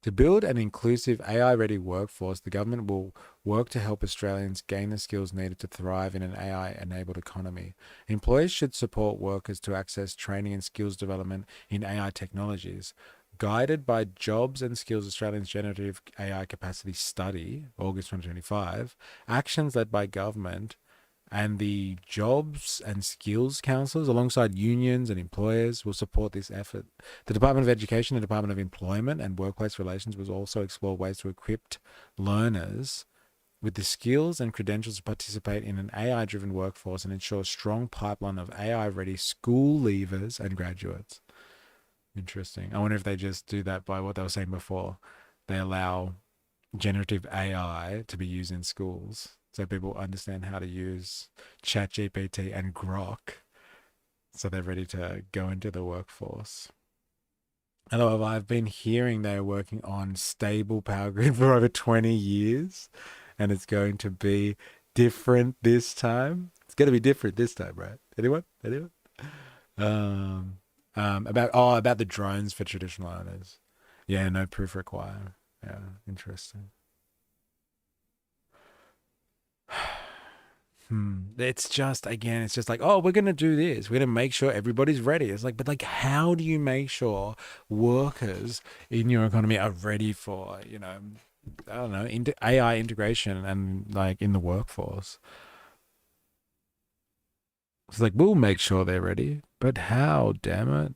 Speaker 1: To build an inclusive AI-ready workforce, the government will work to help Australians gain the skills needed to thrive in an AI-enabled economy. Employers should support workers to access training and skills development in AI technologies. Guided by Jobs and Skills Australia's Generative AI Capacity Study, August 2025, actions led by government and the Jobs and Skills Councils, alongside unions and employers, will support this effort. The Department of Education and Department of Employment and Workplace Relations will also explore ways to equip learners with the skills and credentials to participate in an AI-driven workforce and ensure a strong pipeline of AI-ready school leavers and graduates. Interesting. I wonder if they just do that by what they were saying before. They allow generative AI to be used in schools so people understand how to use ChatGPT and Grok so they're ready to go into the workforce. Although I've been hearing they're working on stable power grid for over 20 years and it's going to be different this time. It's going to be different this time, right? Anyone? About the drones for traditional owners. Yeah, no proof required. Yeah, interesting. It's just like, oh, we're gonna do this. We're gonna make sure everybody's ready. It's like, but like, how do you make sure workers in your economy are ready for, I don't know, AI integration and like in the workforce? It's like, we'll make sure they're ready, but how, damn it?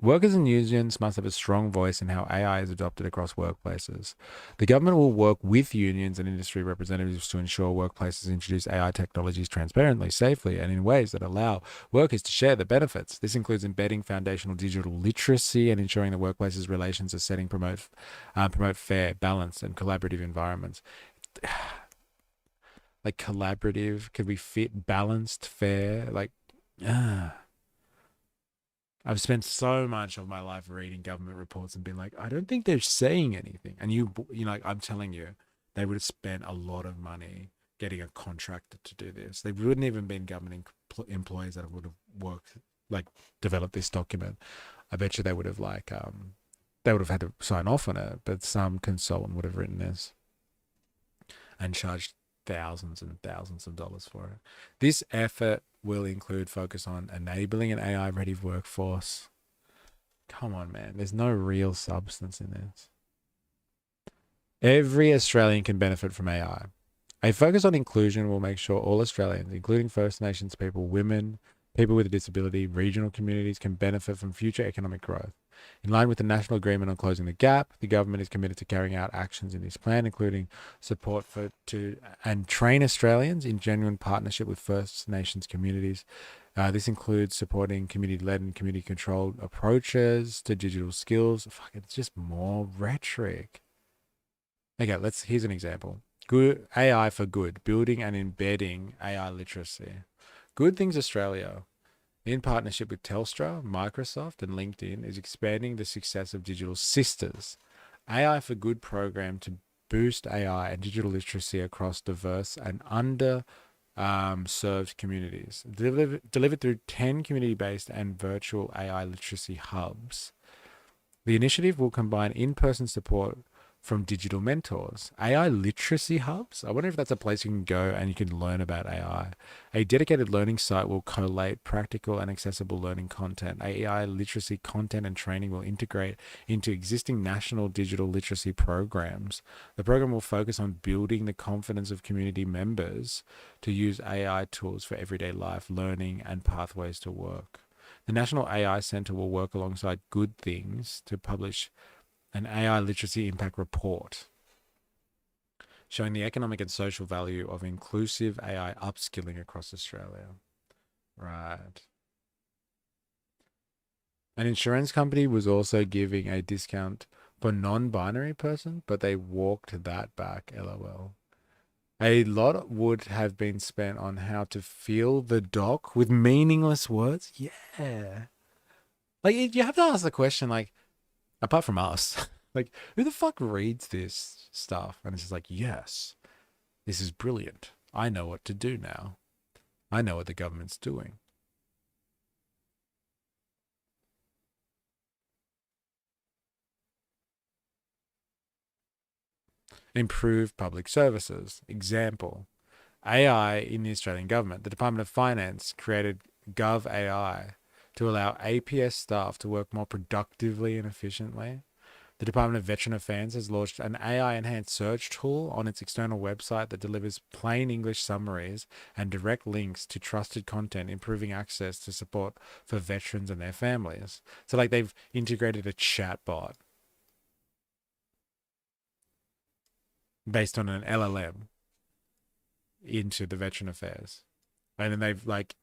Speaker 1: Workers and unions must have a strong voice in how AI is adopted across workplaces. The government will work with unions and industry representatives to ensure workplaces introduce AI technologies transparently, safely, and in ways that allow workers to share the benefits. This includes embedding foundational digital literacy and ensuring the workplace's relations are setting promote fair, balanced, and collaborative environments. Like collaborative, could we fit balanced, fair? I've spent so much of my life reading government reports and being like, I don't think they're saying anything. And I'm telling you, they would have spent a lot of money getting a contractor to do this. They wouldn't even been government employees that would have worked, developed this document. I bet you they would have they would have had to sign off on it, but some consultant would have written this and charged thousands and thousands of dollars for it. This effort will include focus on enabling an AI ready workforce. Come on, man. There's no real substance in this. Every Australian can benefit from AI. A focus on inclusion will make sure all Australians, including First Nations people, women, people with a disability, regional communities, can benefit from future economic growth. In line with the National Agreement on Closing the Gap, the government is committed to carrying out actions in this plan, including support to train Australians in genuine partnership with First Nations communities. This includes supporting community-led and community-controlled approaches to digital skills. Fuck, it's just more rhetoric. Okay, here's an example. Good AI for good, building and embedding AI literacy. Good Things Australia, in partnership with Telstra, Microsoft, and LinkedIn, is expanding the success of Digital Sisters, AI for Good program to boost AI and digital literacy across diverse and served communities. Delivered through 10 community-based and virtual AI literacy hubs. The initiative will combine in-person support from digital mentors. AI literacy hubs? I wonder if that's a place you can go and you can learn about AI. A dedicated learning site will collate practical and accessible learning content. AI literacy content and training will integrate into existing national digital literacy programs. The program will focus on building the confidence of community members to use AI tools for everyday life, learning, and pathways to work. The National AI Centre will work alongside Good Things to publish an AI literacy impact report showing the economic and social value of inclusive AI upskilling across Australia. Right. An insurance company was also giving a discount for non-binary person, but they walked that back, LOL. A lot would have been spent on how to fill the doc with meaningless words. Yeah. Like, you have to ask the question, like, apart from us, like, who the fuck reads this stuff? And it's just like, yes, this is brilliant. I know what to do now. I know what the government's doing. Improve public services. Example, AI in the Australian government. The Department of Finance created Gov AI to allow APS staff to work more productively and efficiently. The Department of Veteran Affairs has launched an AI-enhanced search tool on its external website that delivers plain English summaries and direct links to trusted content, improving access to support for veterans and their families. So, like, they've integrated a chatbot based on an LLM into the Veteran Affairs. And then they've, like,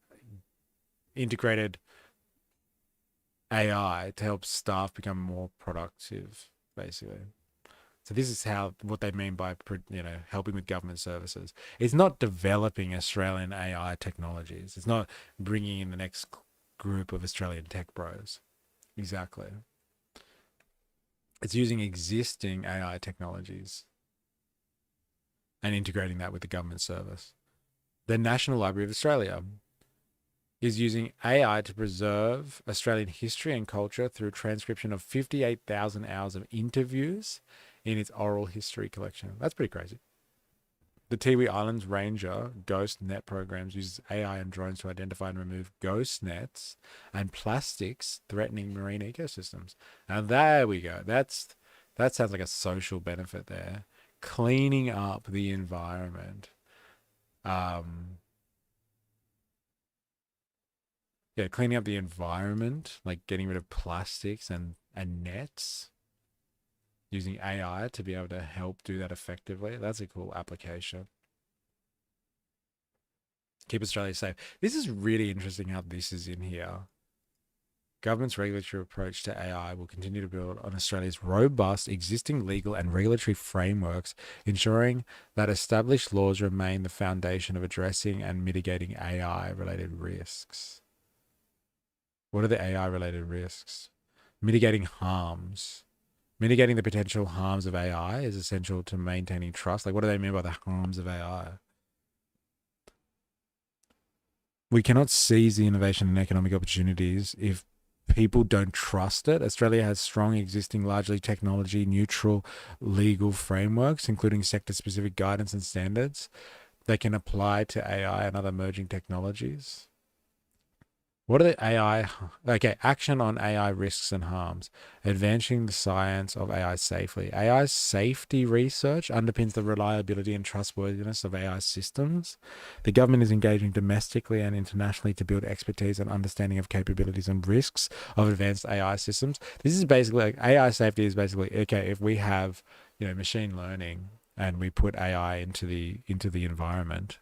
Speaker 1: integrated AI to help staff become more productive, basically. So this is what they mean by, helping with government services. It's not developing Australian AI technologies. It's not bringing in the next group of Australian tech bros. Exactly. It's using existing AI technologies and integrating that with the government service. The National Library of Australia is using AI to preserve Australian history and culture through transcription of 58,000 hours of interviews in its oral history collection. That's pretty crazy. The Tiwi Islands Ranger Ghost Net programs uses AI and drones to identify and remove ghost nets and plastics threatening marine ecosystems. Now there we go. That sounds like a social benefit there. Cleaning up the environment. Yeah, cleaning up the environment, like getting rid of plastics and nets, using AI to be able to help do that effectively. That's a cool application. Keep Australia safe. This is really interesting how this is in here. Government's regulatory approach to AI will continue to build on Australia's robust existing legal and regulatory frameworks, ensuring that established laws remain the foundation of addressing and mitigating AI-related risks. What are the AI-related risks? Mitigating harms. Mitigating the potential harms of AI is essential to maintaining trust. Like, what do they mean by the harms of AI? We cannot seize the innovation and economic opportunities if people don't trust it. Australia has strong existing, largely technology neutral legal frameworks, including sector specific guidance and standards that can apply to AI and other emerging technologies. What are the AI? Okay, action on AI risks and harms. Advancing the science of AI safely. AI safety research underpins the reliability and trustworthiness of AI systems. The government is engaging domestically and internationally to build expertise and understanding of capabilities and risks of advanced AI systems. This is basically like AI safety is basically, okay, if we have, machine learning and we put AI into the environment,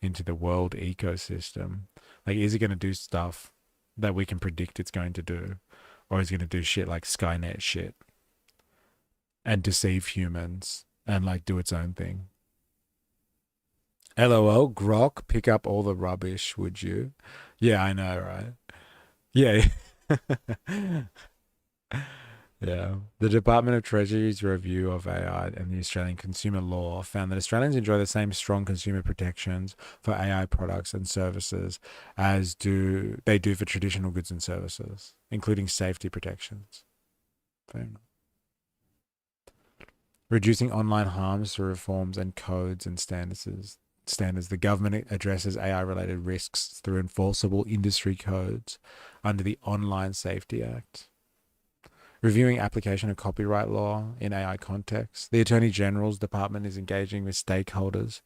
Speaker 1: into the world ecosystem, like, is it going to do stuff that we can predict it's going to do? Or is it going to do shit like Skynet shit and deceive humans and like do its own thing? LOL, Grok, pick up all the rubbish, would you? Yeah, I know, right? Yeah. Yeah. The Department of Treasury's review of AI and the Australian consumer law found that Australians enjoy the same strong consumer protections for AI products and services as they do for traditional goods and services, including safety protections. Fair enough. Reducing online harms through reforms and codes and standards. The government addresses AI-related risks through enforceable industry codes under the Online Safety Act. Reviewing application of copyright law in AI context. The Attorney General's department is engaging with stakeholders.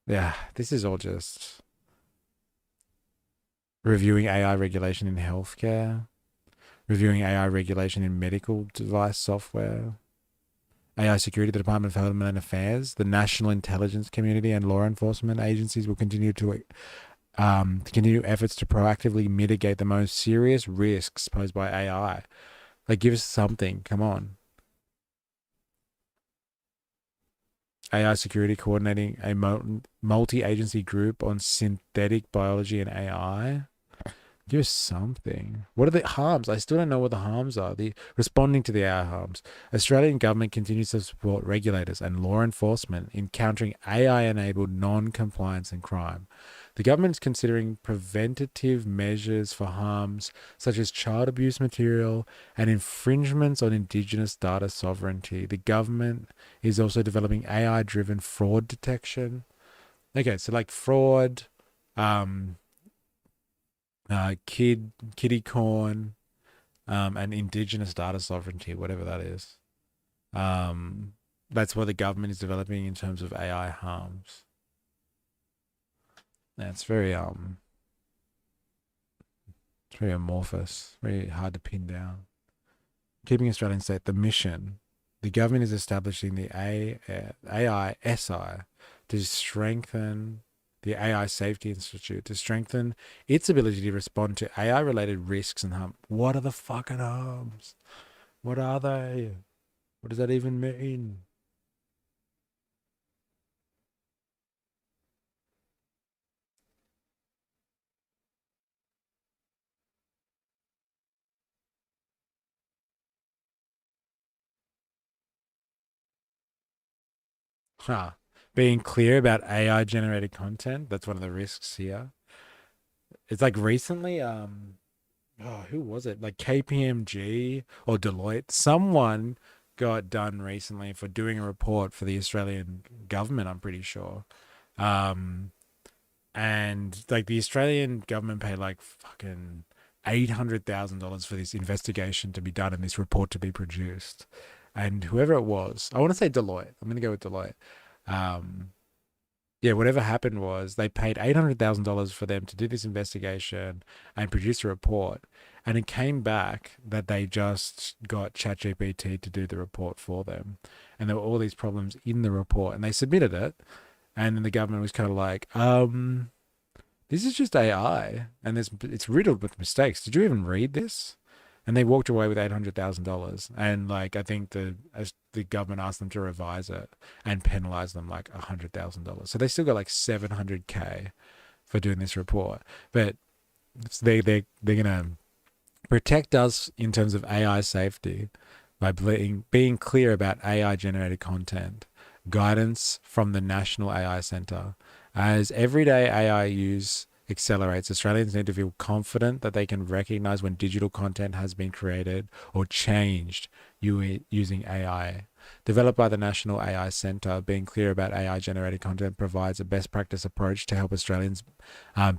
Speaker 1: Yeah, this is all just reviewing AI regulation in healthcare, reviewing AI regulation in medical device software, AI security. The Department of Homeland Affairs, the national intelligence community, and law enforcement agencies will continue efforts to proactively mitigate the most serious risks posed by AI. Like, give us something. Come on. AI security coordinating a multi-agency group on synthetic biology and AI. Give us something. What are the harms? I still don't know what the harms are. Responding to the AI harms. Australian government continues to support regulators and law enforcement in countering AI-enabled non-compliance and crime. The government is considering preventative measures for harms such as child abuse material and infringements on Indigenous data sovereignty. The government is also developing AI-driven fraud detection. Okay, so like fraud, kitty corn, and Indigenous data sovereignty, whatever that is. That's what the government is developing in terms of AI harms. Yeah, it's very amorphous, very hard to pin down. Keeping Australian safe. The mission. The government is establishing the AISI to strengthen the AI Safety Institute to strengthen its ability to respond to AI-related risks and harm. What are the fucking harms? What are they? What does that even mean? Huh. Being clear about AI-generated content. That's one of the risks here. It's like recently, who was it? Like KPMG or Deloitte. Someone got done recently for doing a report for the Australian government, I'm pretty sure. And like the Australian government paid like fucking $800,000 for this investigation to be done and this report to be produced. And whoever it was, I want to say Deloitte. I'm going to go with Deloitte. Yeah, whatever happened was they paid $800,000 for them to do this investigation and produce a report. And it came back that they just got ChatGPT to do the report for them. And there were all these problems in the report and they submitted it. And then the government was kind of like, this is just AI and it's riddled with mistakes. Did you even read this? And they walked away with $800,000. And like, I think the government asked them to revise it and penalize them like $100,000. So they still got like $700K for doing this report. But they're going to protect us in terms of AI safety by being clear about AI generated content, guidance from the National AI Center, as everyday AI use accelerates. Australians need to feel confident that they can recognize when digital content has been created or changed using AI. Developed by the National AI Centre, being clear about AI generated content provides a best practice approach to help Australians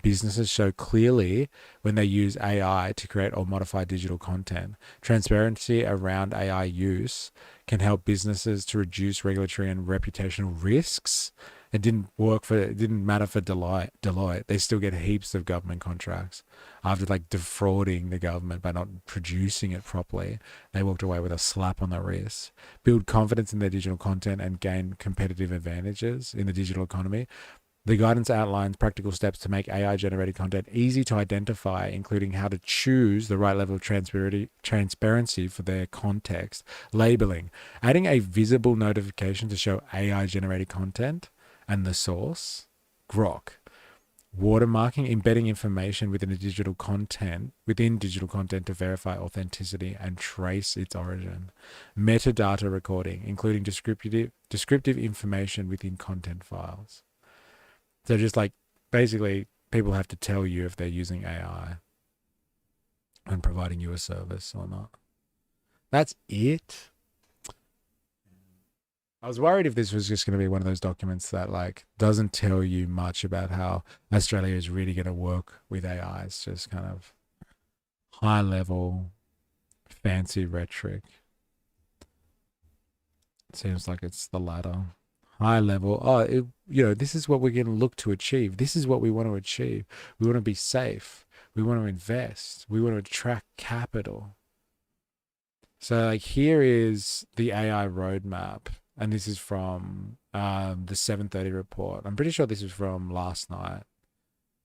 Speaker 1: businesses show clearly when they use AI to create or modify digital content. Transparency around AI use can help businesses to reduce regulatory and reputational risks. It didn't matter for Deloitte. They still get heaps of government contracts after like defrauding the government by not producing it properly. They walked away with a slap on the wrist. Build confidence in their digital content and gain competitive advantages in the digital economy. The guidance outlines practical steps to make AI-generated content easy to identify, including how to choose the right level of transparency for their context, labeling, adding a visible notification to show AI-generated content, and the source, Grok, watermarking, embedding information within digital content to verify authenticity and trace its origin, metadata recording, including descriptive information within content files. So just like basically people have to tell you if they're using AI and providing you a service or not. That's it. I was worried if this was just going to be one of those documents that like doesn't tell you much about how Australia is really going to work with AI. It's just kind of high level, fancy rhetoric. It seems like it's the latter. High level. This is what we're going to look to achieve. This is what we want to achieve. We want to be safe. We want to invest. We want to attract capital. So like here is the AI roadmap. And this is from the 7:30 report. I'm pretty sure this is from last night.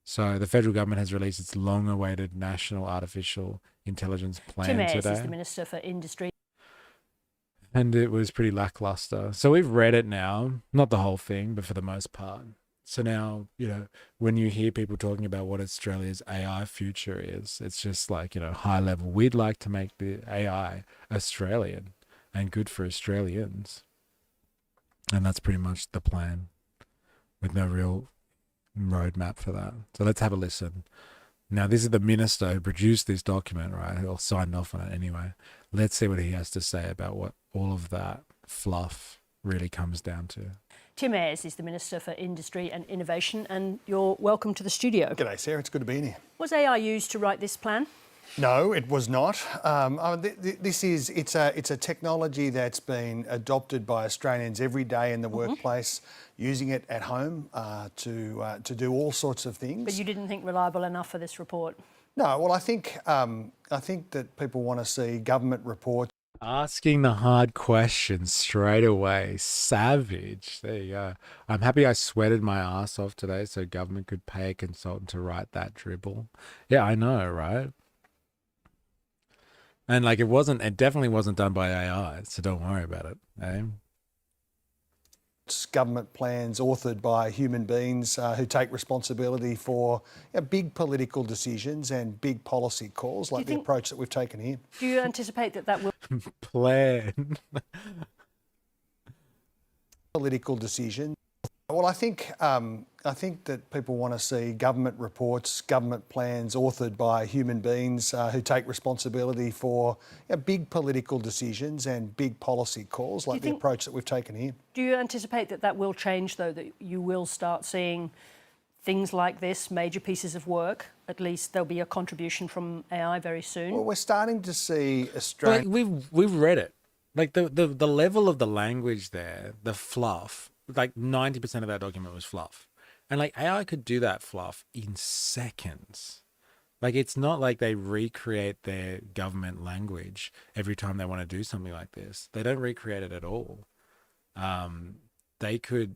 Speaker 1: So the federal government has released its long-awaited National Artificial Intelligence Plan
Speaker 5: Tim Ayres
Speaker 1: today.
Speaker 5: is the Minister for Industry.
Speaker 1: And it was pretty lackluster. So we've read it now, not the whole thing, but for the most part. So now, when you hear people talking about what Australia's AI future is, it's just like, high level. We'd like to make the AI Australian and good for Australians. And that's pretty much the plan with no real roadmap for that. So let's have a listen. Now, this is the minister who produced this document, right? Who signed off on it anyway. Let's see what he has to say about what all of that fluff really comes down to.
Speaker 5: Tim Ayres is the Minister for Industry and Innovation, and you're welcome to the studio.
Speaker 4: G'day, Sarah. It's good to be in here.
Speaker 5: Was AI used to write this plan?
Speaker 4: No, it was not. It's a technology that's been adopted by Australians every day in the workplace, using it at home to do all sorts of things.
Speaker 5: But you didn't think reliable enough for this report?
Speaker 4: No, well, I think that people want to see government reports.
Speaker 1: Asking the hard questions straight away. Savage. There you go. I'm happy I sweated my ass off today so government could pay a consultant to write that dribble. Yeah, I know, right? And like it definitely wasn't done by AI, so don't worry about it. Eh?
Speaker 4: Government plans authored by human beings who take responsibility for big political decisions and big policy calls, like the approach that we've taken here.
Speaker 5: Do you anticipate that will...
Speaker 1: Plan.
Speaker 4: Political decision. Well, I think that people want to see government reports, government plans authored by human beings who take responsibility for big political decisions and big policy calls, like the approach that we've taken here.
Speaker 5: Do you anticipate that will change, though, that you will start seeing things like this, major pieces of work? At least there'll be a contribution from AI very soon.
Speaker 4: Well, we're starting to see Australia.
Speaker 1: We've read it. Like the level of the language there, the fluff. Like 90% of that document was fluff. And like AI could do that fluff in seconds. Like it's not like they recreate their government language every time they want to do something like this. They don't recreate it at all. They could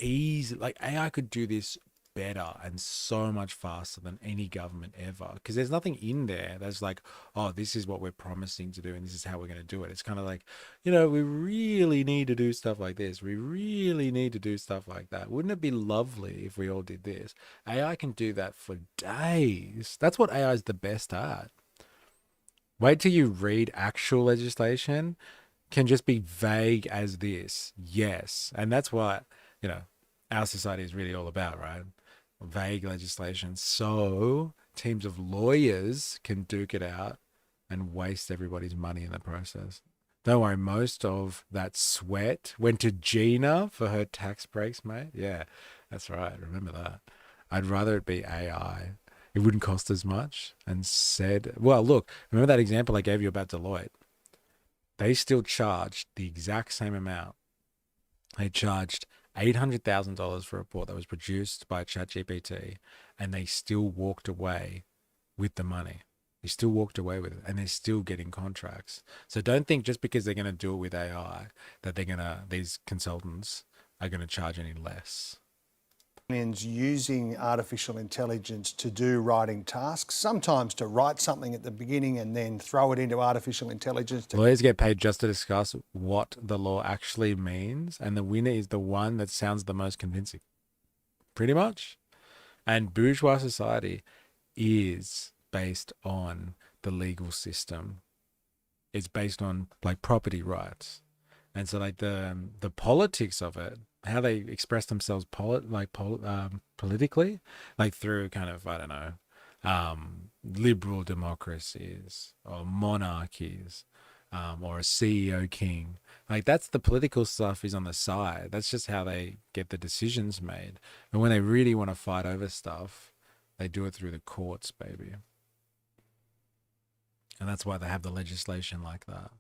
Speaker 1: AI could do this better and so much faster than any government ever, because there's nothing in there that's like, oh, this is what we're promising to do and this is how we're going to do it. It's kind of like, we really need to do stuff like this, we really need to do stuff like that. Wouldn't it be lovely if we all did this? AI can do that for days. That's what AI is the best at. Wait till you read actual legislation. Can just be vague as this. Yes. And that's what our society is really all about, right? vague legislation so teams of lawyers can duke it out and waste everybody's money in the process. Don't worry, most of that sweat went to Gina for her tax breaks, mate. Yeah, that's right. Remember that. I'd rather it be AI. It wouldn't cost as much. And said, well, look, remember that example I gave you about Deloitte? They still charged the exact same amount. They charged $800,000 for a report that was produced by ChatGPT, and they still walked away with the money. They still walked away with it, and they're still getting contracts. So don't think just because they're going to do it with AI that these consultants are going to charge any less.
Speaker 4: Using artificial intelligence to do writing tasks, sometimes to write something at the beginning and then throw it into artificial intelligence.
Speaker 1: Lawyers get paid just to discuss what the law actually means, and the winner is the one that sounds the most convincing. Pretty much. And bourgeois society is based on the legal system. It's based on like property rights. And so like the politics of it, how they express themselves politically, like through kind of, I don't know, liberal democracies or monarchies, or a CEO king. Like that's the political stuff is on the side. That's just how they get the decisions made. And when they really want to fight over stuff, they do it through the courts, baby. And that's why they have the legislation like that.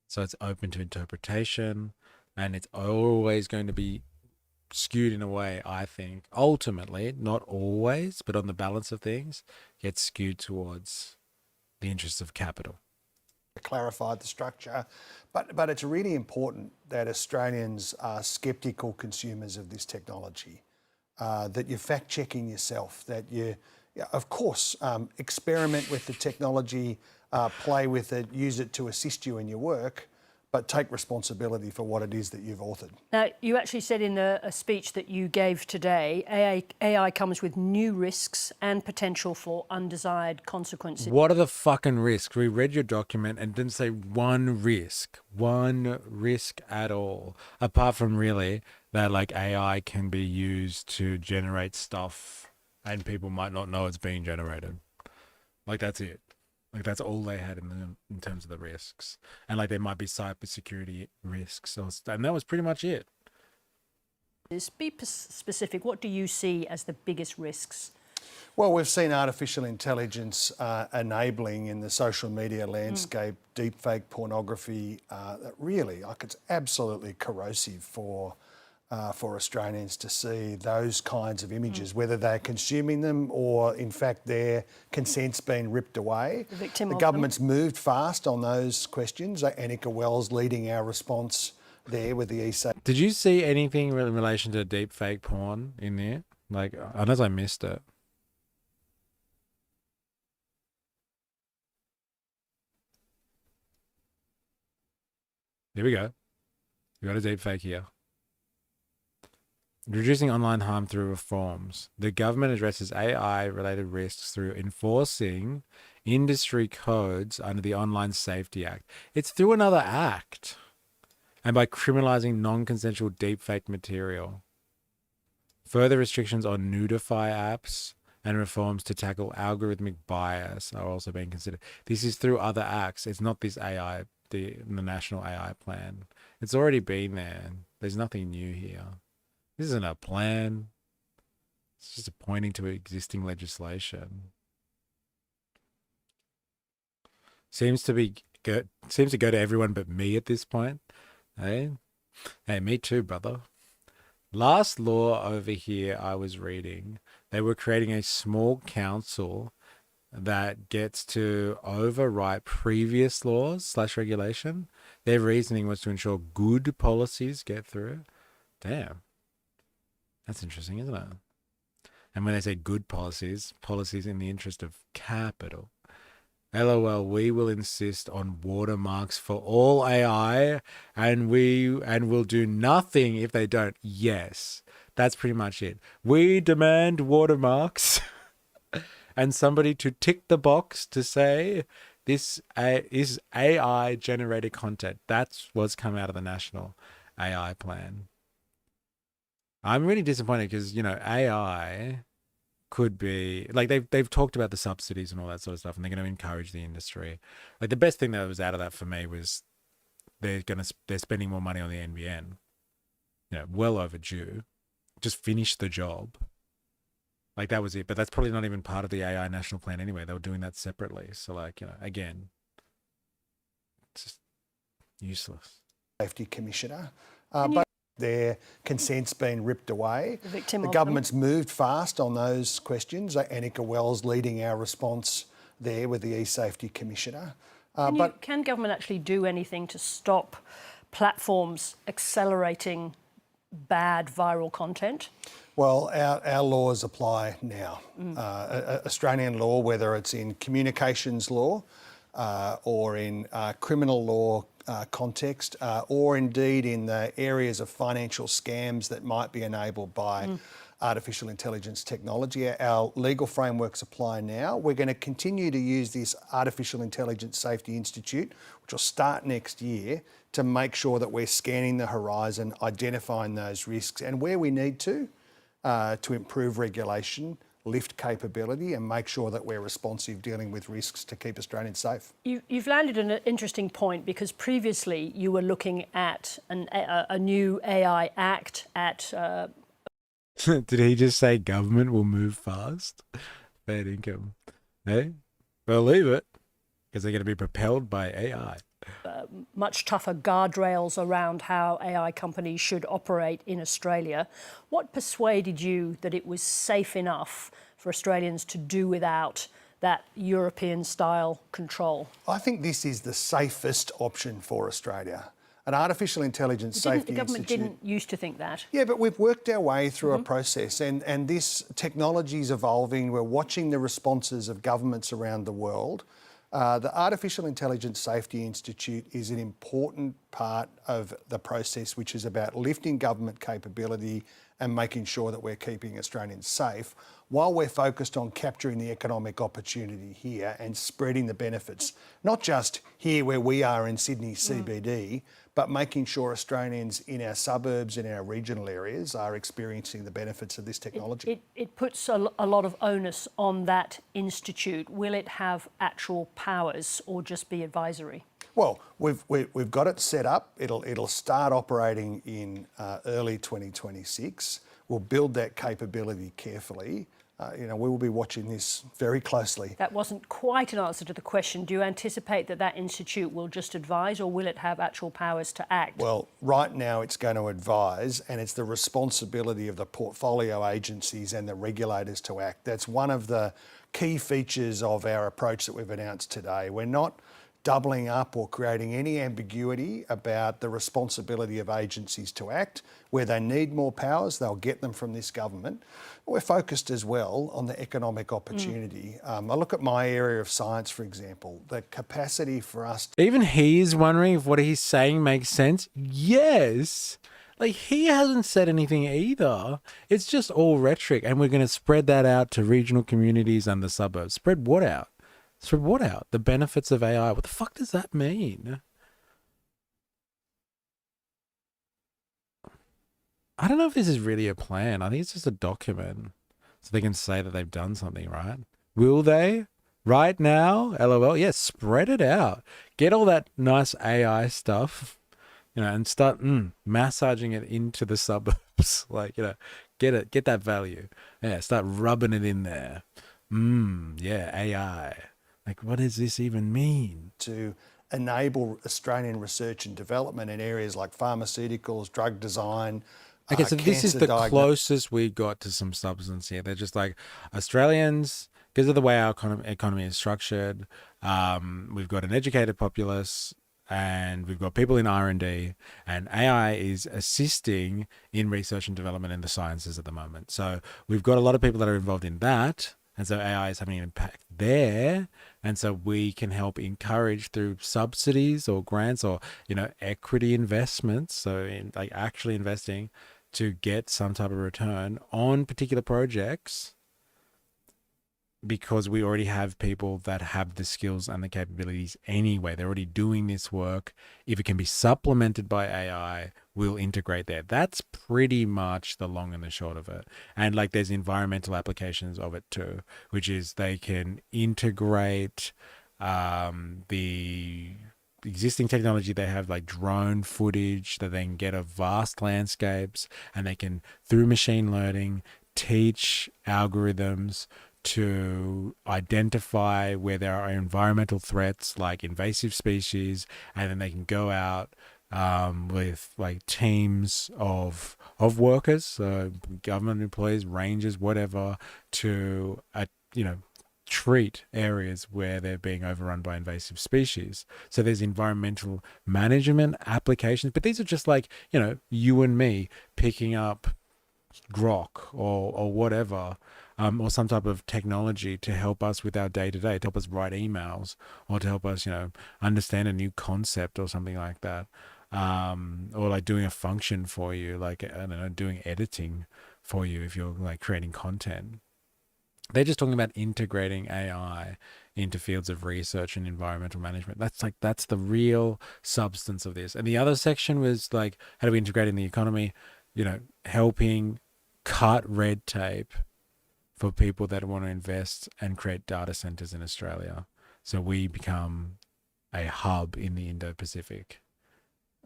Speaker 1: So it's open to interpretation, and it's always going to be skewed in a way, I think, ultimately, not always, but on the balance of things, gets skewed towards the interests of capital.
Speaker 4: Clarified the structure, but it's really important that Australians are sceptical consumers of this technology, that you're fact-checking yourself, that you, of course, experiment with the technology, play with it, use it to assist you in your work, but take responsibility for what it is that you've authored.
Speaker 5: Now, you actually said in a speech that you gave today, AI comes with new risks and potential for undesired consequences.
Speaker 1: What are the fucking risks? We read your document and didn't say one risk at all, apart from really that like AI can be used to generate stuff and people might not know it's being generated. Like that's it. Like that's all they had in terms of the risks, and like there might be cybersecurity risks, and that was pretty much it.
Speaker 5: Be specific. What do you see as the biggest risks?
Speaker 4: Well, we've seen artificial intelligence enabling in the social media landscape deepfake pornography. That really, like, it's absolutely corrosive for Australians to see those kinds of images, whether they're consuming them or, in fact, their consent's been ripped away. The government's moved fast on those questions. Annika Wells leading our response there with the ESA.
Speaker 1: Did you see anything in relation to deep fake porn in there? Like, unless I missed it. Here we go. We got a deep fake here. Reducing online harm through reforms. The government addresses AI-related risks through enforcing industry codes under the Online Safety Act. It's through another act. And by criminalising non-consensual deepfake material. Further restrictions on nudify apps and reforms to tackle algorithmic bias are also being considered. This is through other acts. It's not this AI, the National AI Plan. It's already been there. There's nothing new here. This isn't a plan. It's just pointing to existing legislation. Seems to go to everyone but me at this point. Hey, me too, brother. Last law over here I was reading, they were creating a small council that gets to overwrite previous laws / regulation. Their reasoning was to ensure good policies get through. Damn. That's interesting, isn't it? And when they say good policies in the interest of capital. LOL, we will insist on watermarks for all AI and we'll do nothing if they don't. Yes, that's pretty much it. We demand watermarks and somebody to tick the box to say this is AI generated content. That's what's come out of the National AI Plan. I'm really disappointed because, you know, AI could be like they've talked about the subsidies and all that sort of stuff, and they're going to encourage the industry. Like the best thing that was out of that for me was they're spending more money on the NBN. Well overdue. Just finish the job. Like that was it. But that's probably not even part of the AI national plan anyway. They were doing that separately. So like, again, it's just useless.
Speaker 4: Safety Commissioner, but their consent's been ripped away.
Speaker 5: The
Speaker 4: government's moved fast on those questions. Annika Wells leading our response there with the e-Safety Commissioner.
Speaker 5: Can government actually do anything to stop platforms accelerating bad viral content?
Speaker 4: Well, our laws apply now. Australian law, whether it's in communications law or in criminal law context, or indeed in the areas of financial scams that might be enabled by artificial intelligence technology. Our legal frameworks apply now. We're going to continue to use this Artificial Intelligence Safety Institute, which will start next year, to make sure that we're scanning the horizon, identifying those risks, and where we need to improve regulation, lift capability, and make sure that we're responsive dealing with risks to keep Australians safe.
Speaker 5: You've landed an interesting point, because previously you were looking at a new AI Act at...
Speaker 1: Did he just say government will move fast? Fair income. Hey, believe it, because they're going to be propelled by AI.
Speaker 5: Much tougher guardrails around how AI companies should operate in Australia. What persuaded you that it was safe enough for Australians to do without that European-style control?
Speaker 4: I think this is the safest option for Australia. An Artificial Intelligence Safety
Speaker 5: The government
Speaker 4: Institute.
Speaker 5: didn't used to think that.
Speaker 4: Yeah, but we've worked our way through a process, and this technology is evolving. We're watching the responses of governments around the world. The Artificial Intelligence Safety Institute is an important part of the process, which is about lifting government capability and making sure that we're keeping Australians safe, while we're focused on capturing the economic opportunity here and spreading the benefits, not just here where we are in Sydney CBD, but making sure Australians in our suburbs and our regional areas are experiencing the benefits of this technology.
Speaker 5: It puts a lot of onus on that institute. Will it have actual powers or just be advisory?
Speaker 4: Well, we've got it set up. It'll start operating in early 2026. We'll build that capability carefully. We will be watching this very closely.
Speaker 5: That wasn't quite an answer to the question. Do you anticipate that institute will just advise, or will it have actual powers to act?
Speaker 4: Well, right now it's going to advise, and it's the responsibility of the portfolio agencies and the regulators to act. That's one of the key features of our approach that we've announced today. We're not doubling up or creating any ambiguity about the responsibility of agencies to act. Where they need more powers, they'll get them from this government. We're focused as well on the economic opportunity. I look at my area of science, for example, the capacity for us to...
Speaker 1: Even he's wondering if what he's saying makes sense. Yes. Like, he hasn't said anything either. It's just all rhetoric, and we're going to spread that out to regional communities and the suburbs. Spread what out? Spread what out? The benefits of AI. What the fuck does that mean? I don't know if this is really a plan. I think it's just a document so they can say that they've done something, right? Will they? Right now? LOL. Yeah, spread it out. Get all that nice AI stuff, and start massaging it into the suburbs. Like, get that value. Yeah, start rubbing it in there. Yeah, AI. Like, what does this even mean?
Speaker 4: To enable Australian research and development in areas like pharmaceuticals, drug design.
Speaker 1: Okay, so this is the closest we got to some substance here. They're just like, Australians, because of the way our economy is structured, we've got an educated populace, and we've got people in R&D, and AI is assisting in research and development in the sciences at the moment. So we've got a lot of people that are involved in that. And so AI is having an impact there. And so we can help encourage through subsidies or grants or, equity investments. So in like actually investing to get some type of return on particular projects because we already have people that have the skills and the capabilities anyway. They're already doing this work. If it can be supplemented by AI, we'll integrate there. That's pretty much the long and the short of it. And like there's environmental applications of it too, which is they can integrate the existing technology they have, like drone footage that they can get of vast landscapes, and they can, through machine learning, teach algorithms to identify where there are environmental threats like invasive species, and then they can go out with like teams of workers, government employees, rangers, whatever, to treat areas where they're being overrun by invasive species. So there's environmental management applications, but these are just like, you and me picking up grok or whatever, or some type of technology to help us with our day-to-day, to help us write emails, or to help us understand a new concept or something like that, or like doing a function for you, like, I don't know, doing editing for you if you're like creating content. They're just talking about integrating AI into fields of research and environmental management. That's the real substance of this. And the other section was like, how do we integrate in the economy? Helping cut red tape for people that want to invest and create data centers in Australia, so we become a hub in the Indo-Pacific.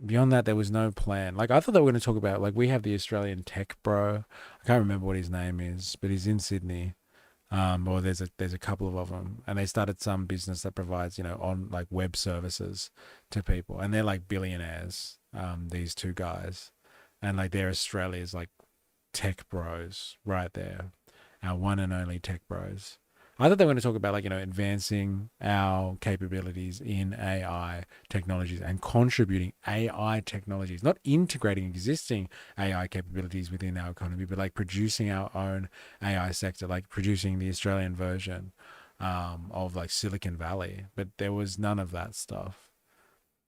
Speaker 1: Beyond that, there was no plan. Like, I thought they were going to talk about, like, we have the Australian tech bro. I can't remember what his name is, but he's in Sydney. Or there's a couple of them, and they started some business that provides, on like web services to people, and they're like billionaires. These two guys, and like they're Australia's like tech bros right there, our one and only tech bros. I thought they were going to talk about like, advancing our capabilities in AI technologies and contributing AI technologies, not integrating existing AI capabilities within our economy, but like producing our own AI sector, like producing the Australian version of like Silicon Valley. But there was none of that stuff.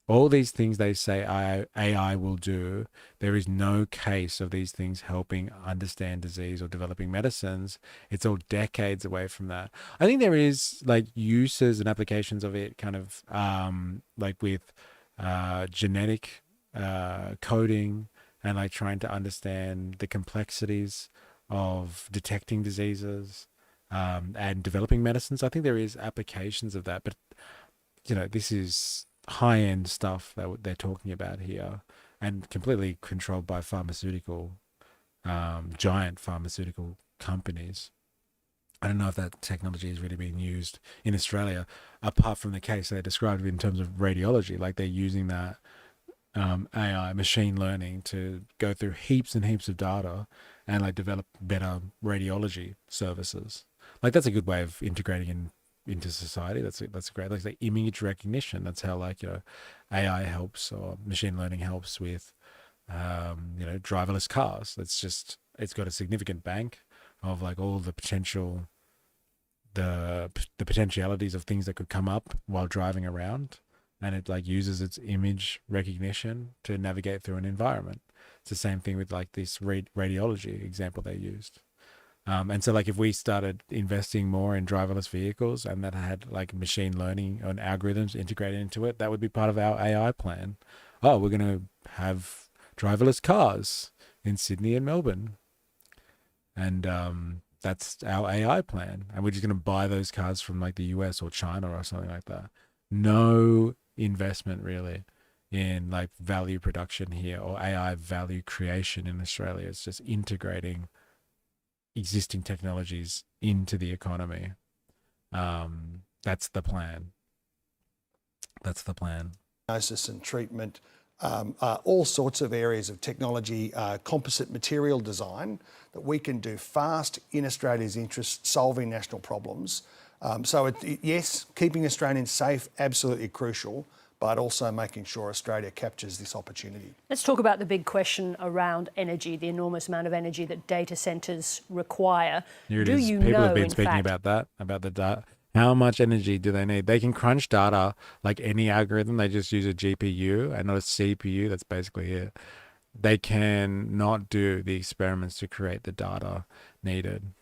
Speaker 1: All these things they say AI will do, there is no case of these things helping understand disease or developing medicines. It's all decades away from that. I think there is like uses and applications of it kind of like with genetic coding, and like trying to understand the complexities of detecting diseases and developing medicines. I think there is applications of that, but this is high-end stuff that they're talking about here, and completely controlled by giant pharmaceutical companies. I don't know if that technology is really being used in Australia, apart from the case they described in terms of radiology. Like, they're using that AI machine learning to go through heaps and heaps of data and like develop better radiology services. Like, that's a good way of integrating into society. That's great. Like image recognition. That's how AI helps, or machine learning helps with driverless cars. It's got a significant bank of like all the potential, the potentialities of things that could come up while driving around, and it like uses its image recognition to navigate through an environment. It's the same thing with like this radiology example they used. And so like if we started investing more in driverless vehicles and that had like machine learning and algorithms integrated into it, that would be part of our AI plan. Oh, we're going to have driverless cars in Sydney and Melbourne. And that's our AI plan. And we're just going to buy those cars from like the US or China or something like that. No investment really in like value production here or AI value creation in Australia. It's just integrating existing technologies into the economy. That's the plan.
Speaker 4: Diagnosis and treatment, all sorts of areas of technology, composite material design that we can do fast in Australia's interest, solving national problems. Yes, keeping Australians safe, absolutely crucial, but also making sure Australia captures this opportunity.
Speaker 5: Let's talk about the big question around energy, the enormous amount of energy that data centres require.
Speaker 1: Here it is. People have been speaking about that, about the data. How much energy do they need? They can crunch data like any algorithm. They just use a GPU and not a CPU. That's basically it. They can not do the experiments to create the data needed.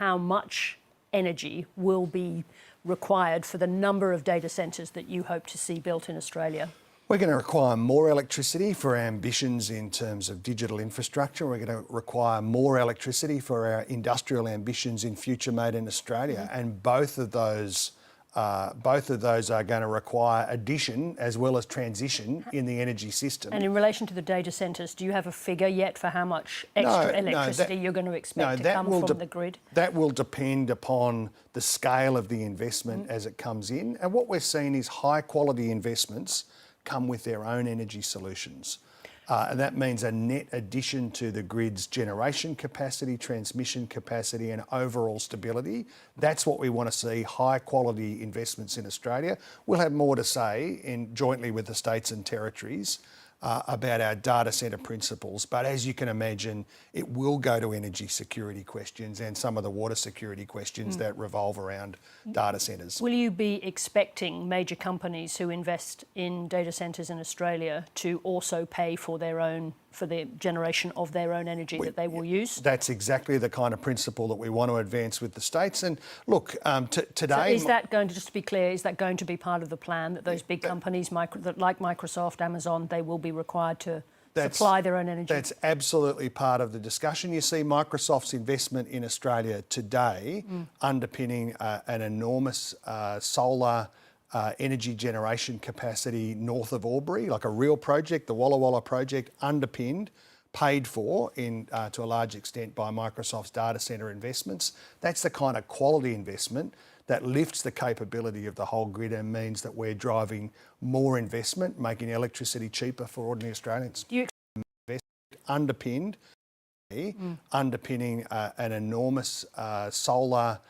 Speaker 5: how much energy will be required for the number of data centres that you hope to see built in Australia?
Speaker 4: We're going to require more electricity for our ambitions in terms of digital infrastructure. We're going to require more electricity for our industrial ambitions in future made in Australia. And both of those are going to require addition as well as transition in the energy system.
Speaker 5: And in relation to the data centres, do you have a figure yet for how much extra electricity you're going to expect to come from the grid?
Speaker 4: That will depend upon the scale of the investment as it comes in. And what we're seeing is high quality investments come with their own energy solutions. And that means a net addition to the grid's generation capacity, transmission capacity and overall stability. That's what we want to see, high quality investments in Australia. We'll have more to say jointly with the states and territories about our data centre principles. But as you can imagine, it will go to energy security questions and some of the water security questions that revolve around data centres.
Speaker 5: Will you be expecting major companies who invest in data centres in Australia to also pay for the generation of their own energy that they will use?
Speaker 4: That's exactly the kind of principle that we want to advance with the states. And look, today...
Speaker 5: So is that going to, just to be clear, is that going to be part of the plan that those big companies like Microsoft, Amazon, they will be required to supply their own energy? That's
Speaker 4: absolutely part of the discussion. You see Microsoft's investment in Australia today underpinning an enormous solar energy generation capacity north of Albury, like a real project, the Walla Walla project, underpinned, paid for to a large extent by Microsoft's data centre investments. That's the kind of quality investment that lifts the capability of the whole grid and means that we're driving more investment, making electricity cheaper for ordinary Australians.
Speaker 5: Do you
Speaker 4: underpinning an enormous solar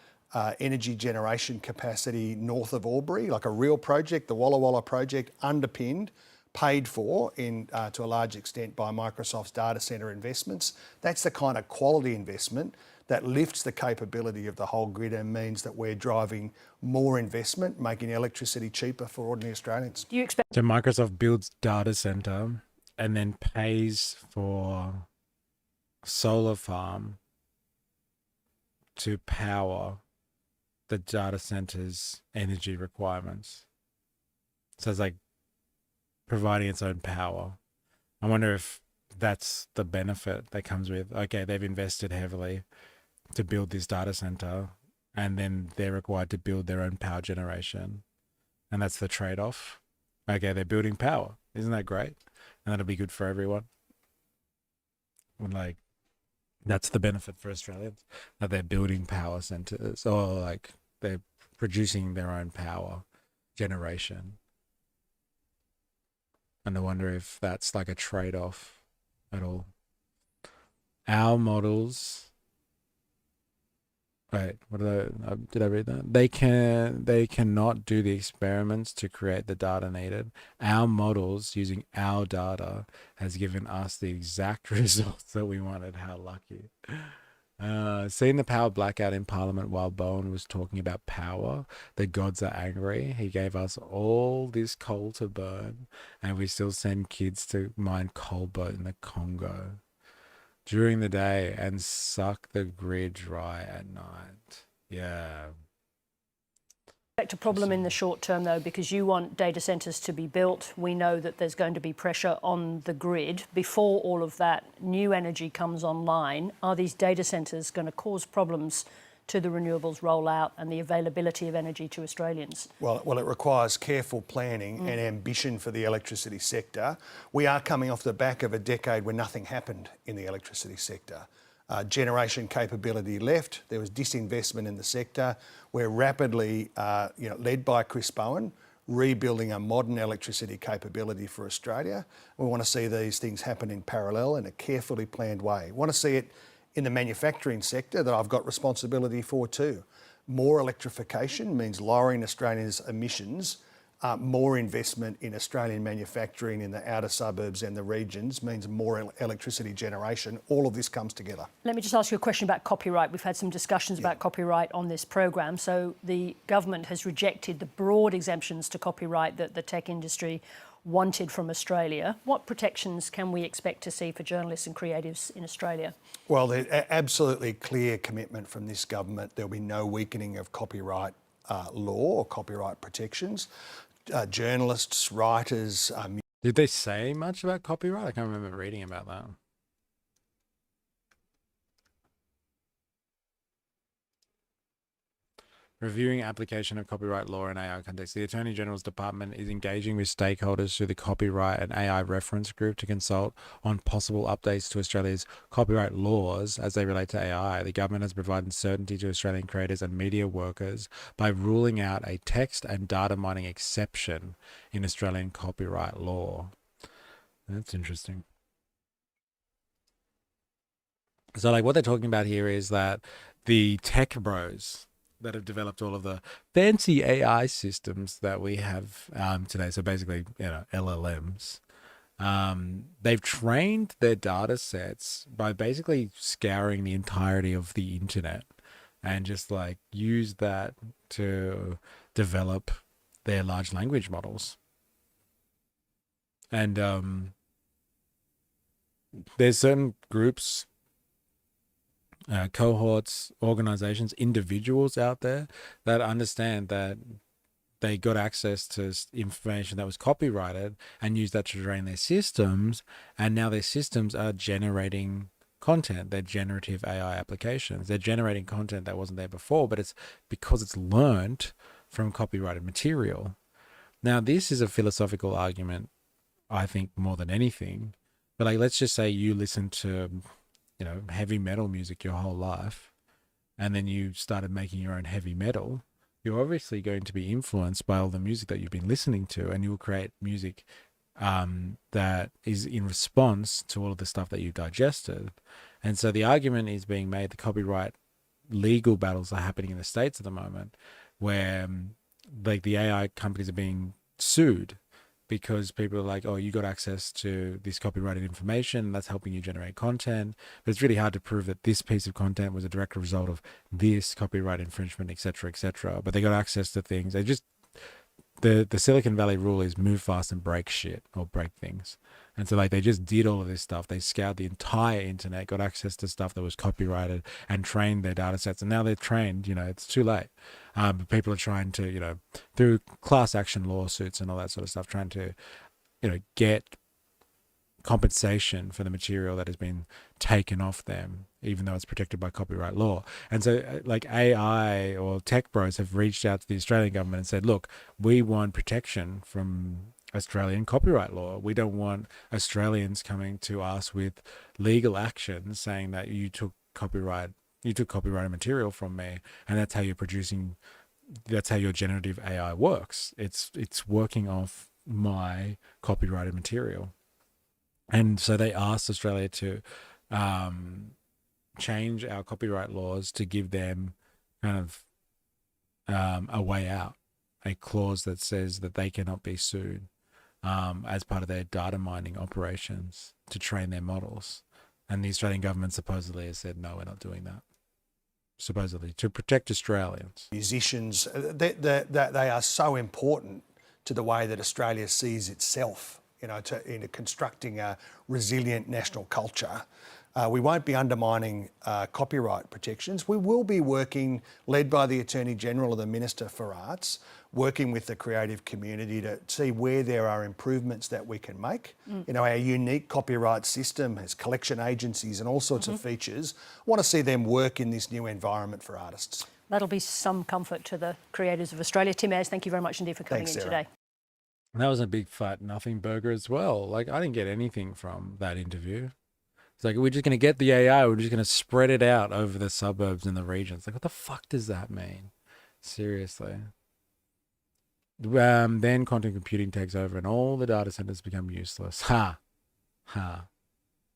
Speaker 4: energy generation capacity north of Albury, like a real project, the Walla Walla project, underpinned, paid for to a large extent by Microsoft's data centre investments. That's the kind of quality investment that lifts the capability of the whole grid and means that we're driving more investment, making electricity cheaper for ordinary Australians.
Speaker 5: Do you expect...
Speaker 1: So Microsoft builds data center and then pays for solar farm to power the data center's energy requirements. So it's like providing its own power. I wonder if that's the benefit that comes with, okay, they've invested heavily to build this data center and then they're required to build their own power generation. And that's the trade-off. Okay, they're building power. Isn't that great? And that'll be good for everyone. Like, that's the benefit for Australians, that they're building power centers or like they're producing their own power generation. And I wonder if that's like a trade-off at all. Our models... Wait, did I read that? They cannot do the experiments to create the data needed. Our models using our data has given us the exact results that we wanted. How lucky. Seeing the power blackout in Parliament while Bowen was talking about power, the gods are angry. He gave us all this coal to burn and we still send kids to mine cobalt in the Congo during the day and suck the grid dry at night. Yeah.
Speaker 5: A problem in the short term, though, because you want data centres to be built. We know that there's going to be pressure on the grid. Before all of that new energy comes online, are these data centres going to cause problems to the renewables rollout and the availability of energy to Australians?
Speaker 4: Well, it requires careful planning and ambition for the electricity sector. We are coming off the back of a decade where nothing happened in the electricity sector. Generation capability left. There was disinvestment in the sector. We're rapidly, led by Chris Bowen, rebuilding a modern electricity capability for Australia. We want to see these things happen in parallel in a carefully planned way. We want to see it in the manufacturing sector that I've got responsibility for too. More electrification means lowering Australia's emissions. More investment in Australian manufacturing in the outer suburbs and the regions means more electricity generation. All of this comes together.
Speaker 5: Let me just ask you a question about copyright. We've had some discussions about copyright on this program. So the government has rejected the broad exemptions to copyright that the tech industry wanted from Australia. What protections can we expect to see for journalists and creatives in Australia?
Speaker 4: Well, there's absolutely clear commitment from this government. There'll be no weakening of copyright law or copyright protections. Journalists, writers,
Speaker 1: Did they say much about copyright? I can't remember reading about that. Reviewing application of copyright law in AI context. The Attorney General's Department is engaging with stakeholders through the Copyright and AI Reference Group to consult on possible updates to Australia's copyright laws as they relate to AI. The government has provided certainty to Australian creators and media workers by ruling out a text and data mining exception in Australian copyright law. That's interesting. So like what they're talking about here is that the tech bros that have developed all of the fancy AI systems that we have today, so basically, LLMs, they've trained their data sets by basically scouring the entirety of the internet and just like use that to develop their large language models. And there's certain groups, cohorts, organizations, individuals out there that understand that they got access to information that was copyrighted and used that to train their systems, and now their systems are generating content. They're generative AI applications. They're generating content that wasn't there before, but it's because it's learned from copyrighted material. Now, this is a philosophical argument, I think, more than anything. But like, let's just say you listen to heavy metal music your whole life, and then you started making your own heavy metal. You're obviously going to be influenced by all the music that you've been listening to, and you will create music that is in response to all of the stuff that you've digested. And so the argument is being made, the copyright legal battles are happening in the States at the moment, where like the AI companies are being sued because people are like, oh, you got access to this copyrighted information, that's helping you generate content, but it's really hard to prove that this piece of content was a direct result of this copyright infringement, etc., etc. But they got access to things. They just, the Silicon Valley rule is move fast and break shit, or break things. And so like they just did all of this stuff. They scoured the entire internet, got access to stuff that was copyrighted, and trained their data sets. And now they're trained, it's too late. But people are trying to, through class action lawsuits and all that sort of stuff, trying to, get compensation for the material that has been taken off them, even though it's protected by copyright law. And so like AI or tech bros have reached out to the Australian government and said, look, we want protection from Australian copyright law. We don't want Australians coming to us with legal action saying that you took copyrighted material from me, and that's how you're producing, that's how your generative AI works. It's working off my copyrighted material. And so they asked Australia to change our copyright laws to give them kind of a way out, a clause that says that they cannot be sued as part of their data mining operations to train their models. And the Australian government supposedly has said, no, we're not doing that. Supposedly, to protect Australians.
Speaker 4: Musicians, they are so important to the way that Australia sees itself, in constructing a resilient national culture. We won't be undermining copyright protections. We will be working, led by the Attorney General or the Minister for Arts, working with the creative community to see where there are improvements that we can make. Our unique copyright system has collection agencies and all sorts of features. I want to see them work in this new environment for artists.
Speaker 5: That'll be some comfort to the creators of Australia. Tim Ayres, thank you very much indeed for coming in today.
Speaker 1: That was a big fat nothing burger as well. Like, I didn't get anything from that interview. It's like, we're just going to get the AI, we're just going to spread it out over the suburbs and the regions. Like, what the fuck does that mean? Seriously. Then quantum computing takes over and all the data centers become useless. Ha.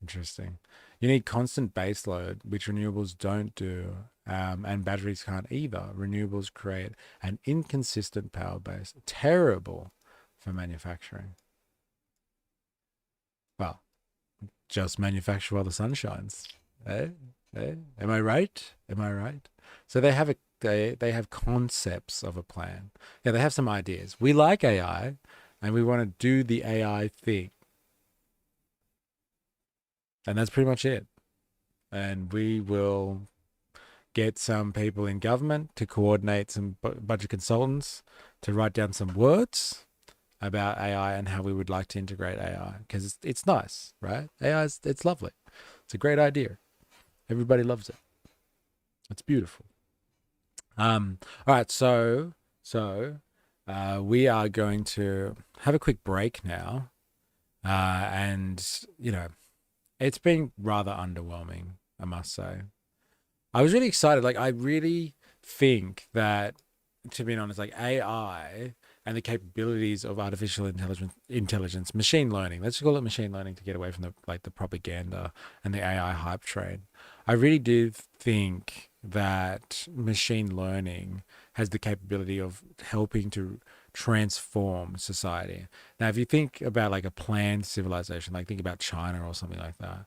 Speaker 1: Interesting. You need constant base load, which renewables don't do, and batteries can't either. Renewables create an inconsistent power base. Terrible for manufacturing. Well, just manufacture while the sun shines. Am I right? So they have concepts of a plan. Yeah, they have some ideas. We like AI. and we want to do the AI thing. And that's pretty much it. And we will get some people in government to coordinate some bunch of consultants to write down some words about AI and how we would like to integrate AI, because it's nice, right? AI it's lovely. It's a great idea. Everybody loves it. It's beautiful. All right, we are going to have a quick break now, and it's been rather underwhelming, I must say. I was really excited. Like, I really think that, to be honest, like AI and the capabilities of artificial intelligence, machine learning. Let's call it machine learning to get away from the propaganda and the AI hype train. I really do think that machine learning has the capability of helping to transform society. Now, if you think about like a planned civilization, like think about China or something like that,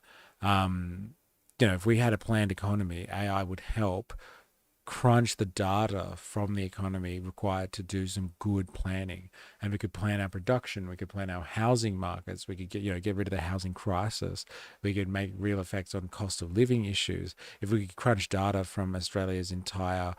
Speaker 1: if we had a planned economy, AI would help crunch the data from the economy required to do some good planning, and we could plan our production, we could plan our housing markets, we could get rid of the housing crisis, we could make real effects on cost of living issues if we could crunch data from Australia's entire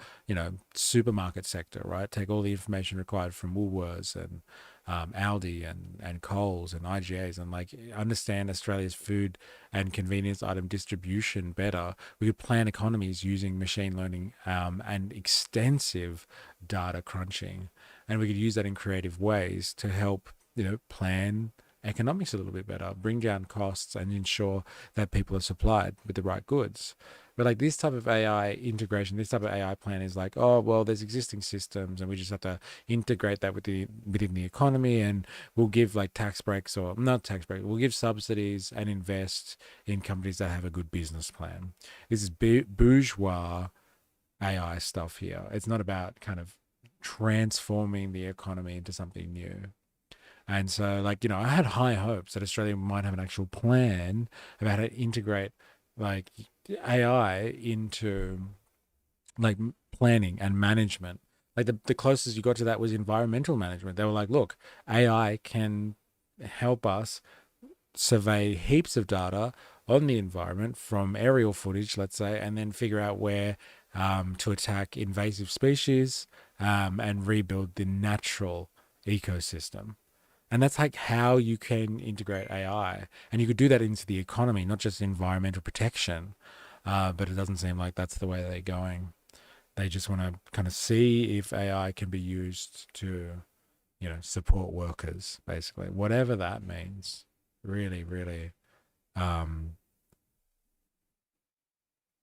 Speaker 1: supermarket sector, right? Take all the information required from Woolworths and Aldi and Coles and IGAs, and like understand Australia's food and convenience item distribution better. We could plan economies using machine learning and extensive data crunching, and we could use that in creative ways to help plan economics a little bit better, bring down costs, and ensure that people are supplied with the right goods. But like this type of AI integration, this type of AI plan is like, oh well, there's existing systems, and we just have to integrate that within the economy, and we'll give like tax breaks, or not tax breaks, we'll give subsidies and invest in companies that have a good business plan. This is bourgeois AI stuff here. It's not about kind of transforming the economy into something new. And so, I had high hopes that Australia might have an actual plan about how to integrate like AI into like planning and management. Like the closest you got to that was environmental management. They were like, look, AI can help us survey heaps of data on the environment from aerial footage, let's say, and then figure out where to attack invasive species and rebuild the natural ecosystem. And that's like how you can integrate AI. And you could do that into the economy, not just environmental protection. But it doesn't seem like that's the way they're going. They just want to kind of see if AI can be used to, support workers, basically, whatever that means. Really, really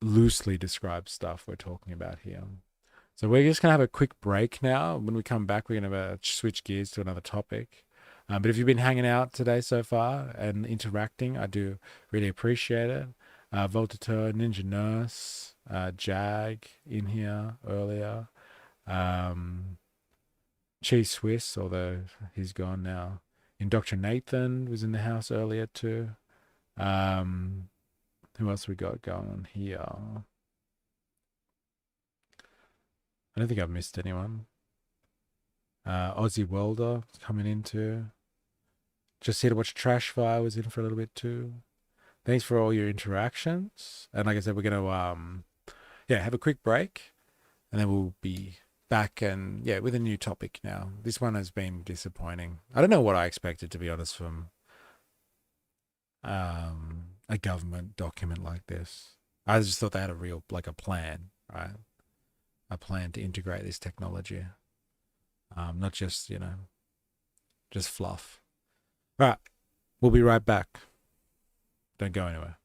Speaker 1: loosely described stuff we're talking about here. So we're just going to have a quick break now. When we come back, we're going to switch gears to another topic. But if you've been hanging out today so far and interacting, I do really appreciate it. Voltateur, Ninja Nurse, Jag in here earlier. Cheese Swiss, although he's gone now. Dr. Nathan was in the house earlier too. Who else we got going on here? I don't think I've missed anyone. Aussie Welder coming in too. Just here to watch Trash Fire was in for a little bit too. Thanks for all your interactions. And like I said, we're going to have a quick break, and then we'll be back and with a new topic now. This one has been disappointing. I don't know what I expected, to be honest, from a government document like this. I just thought they had a plan, right? A plan to integrate this technology. Not just, just fluff. All right. We'll be right back. Don't go anywhere.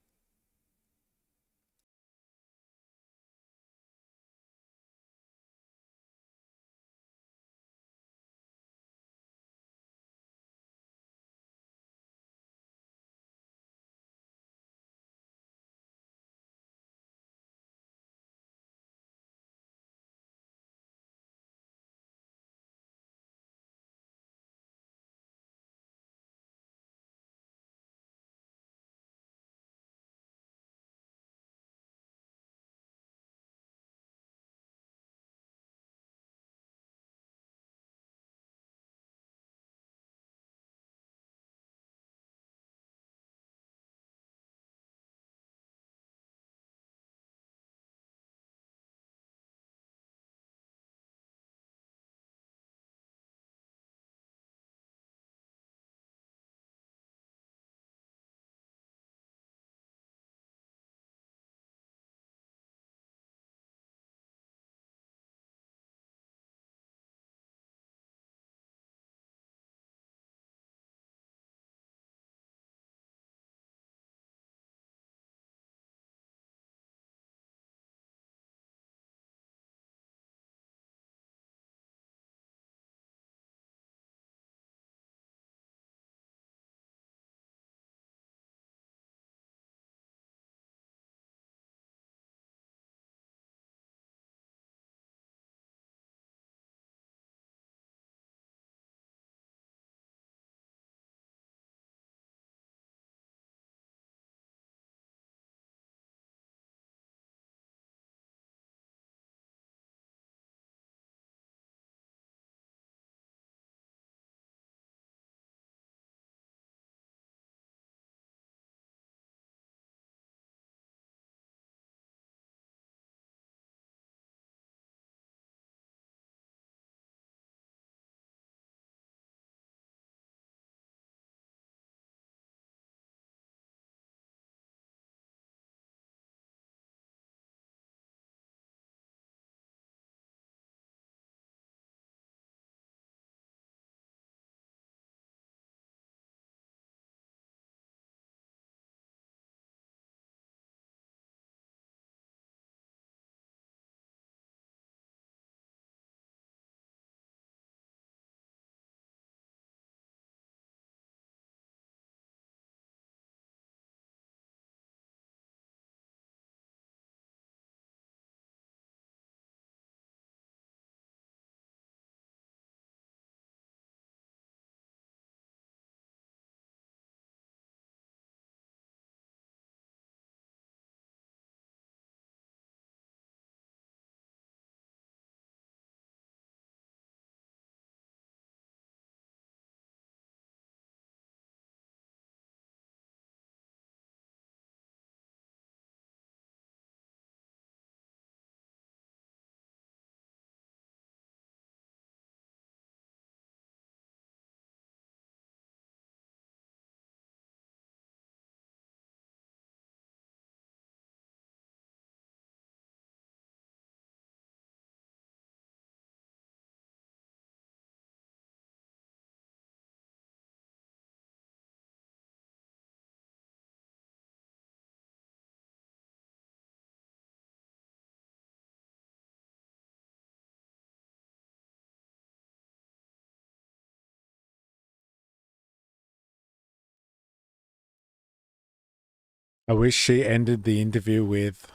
Speaker 1: I wish she ended the interview with,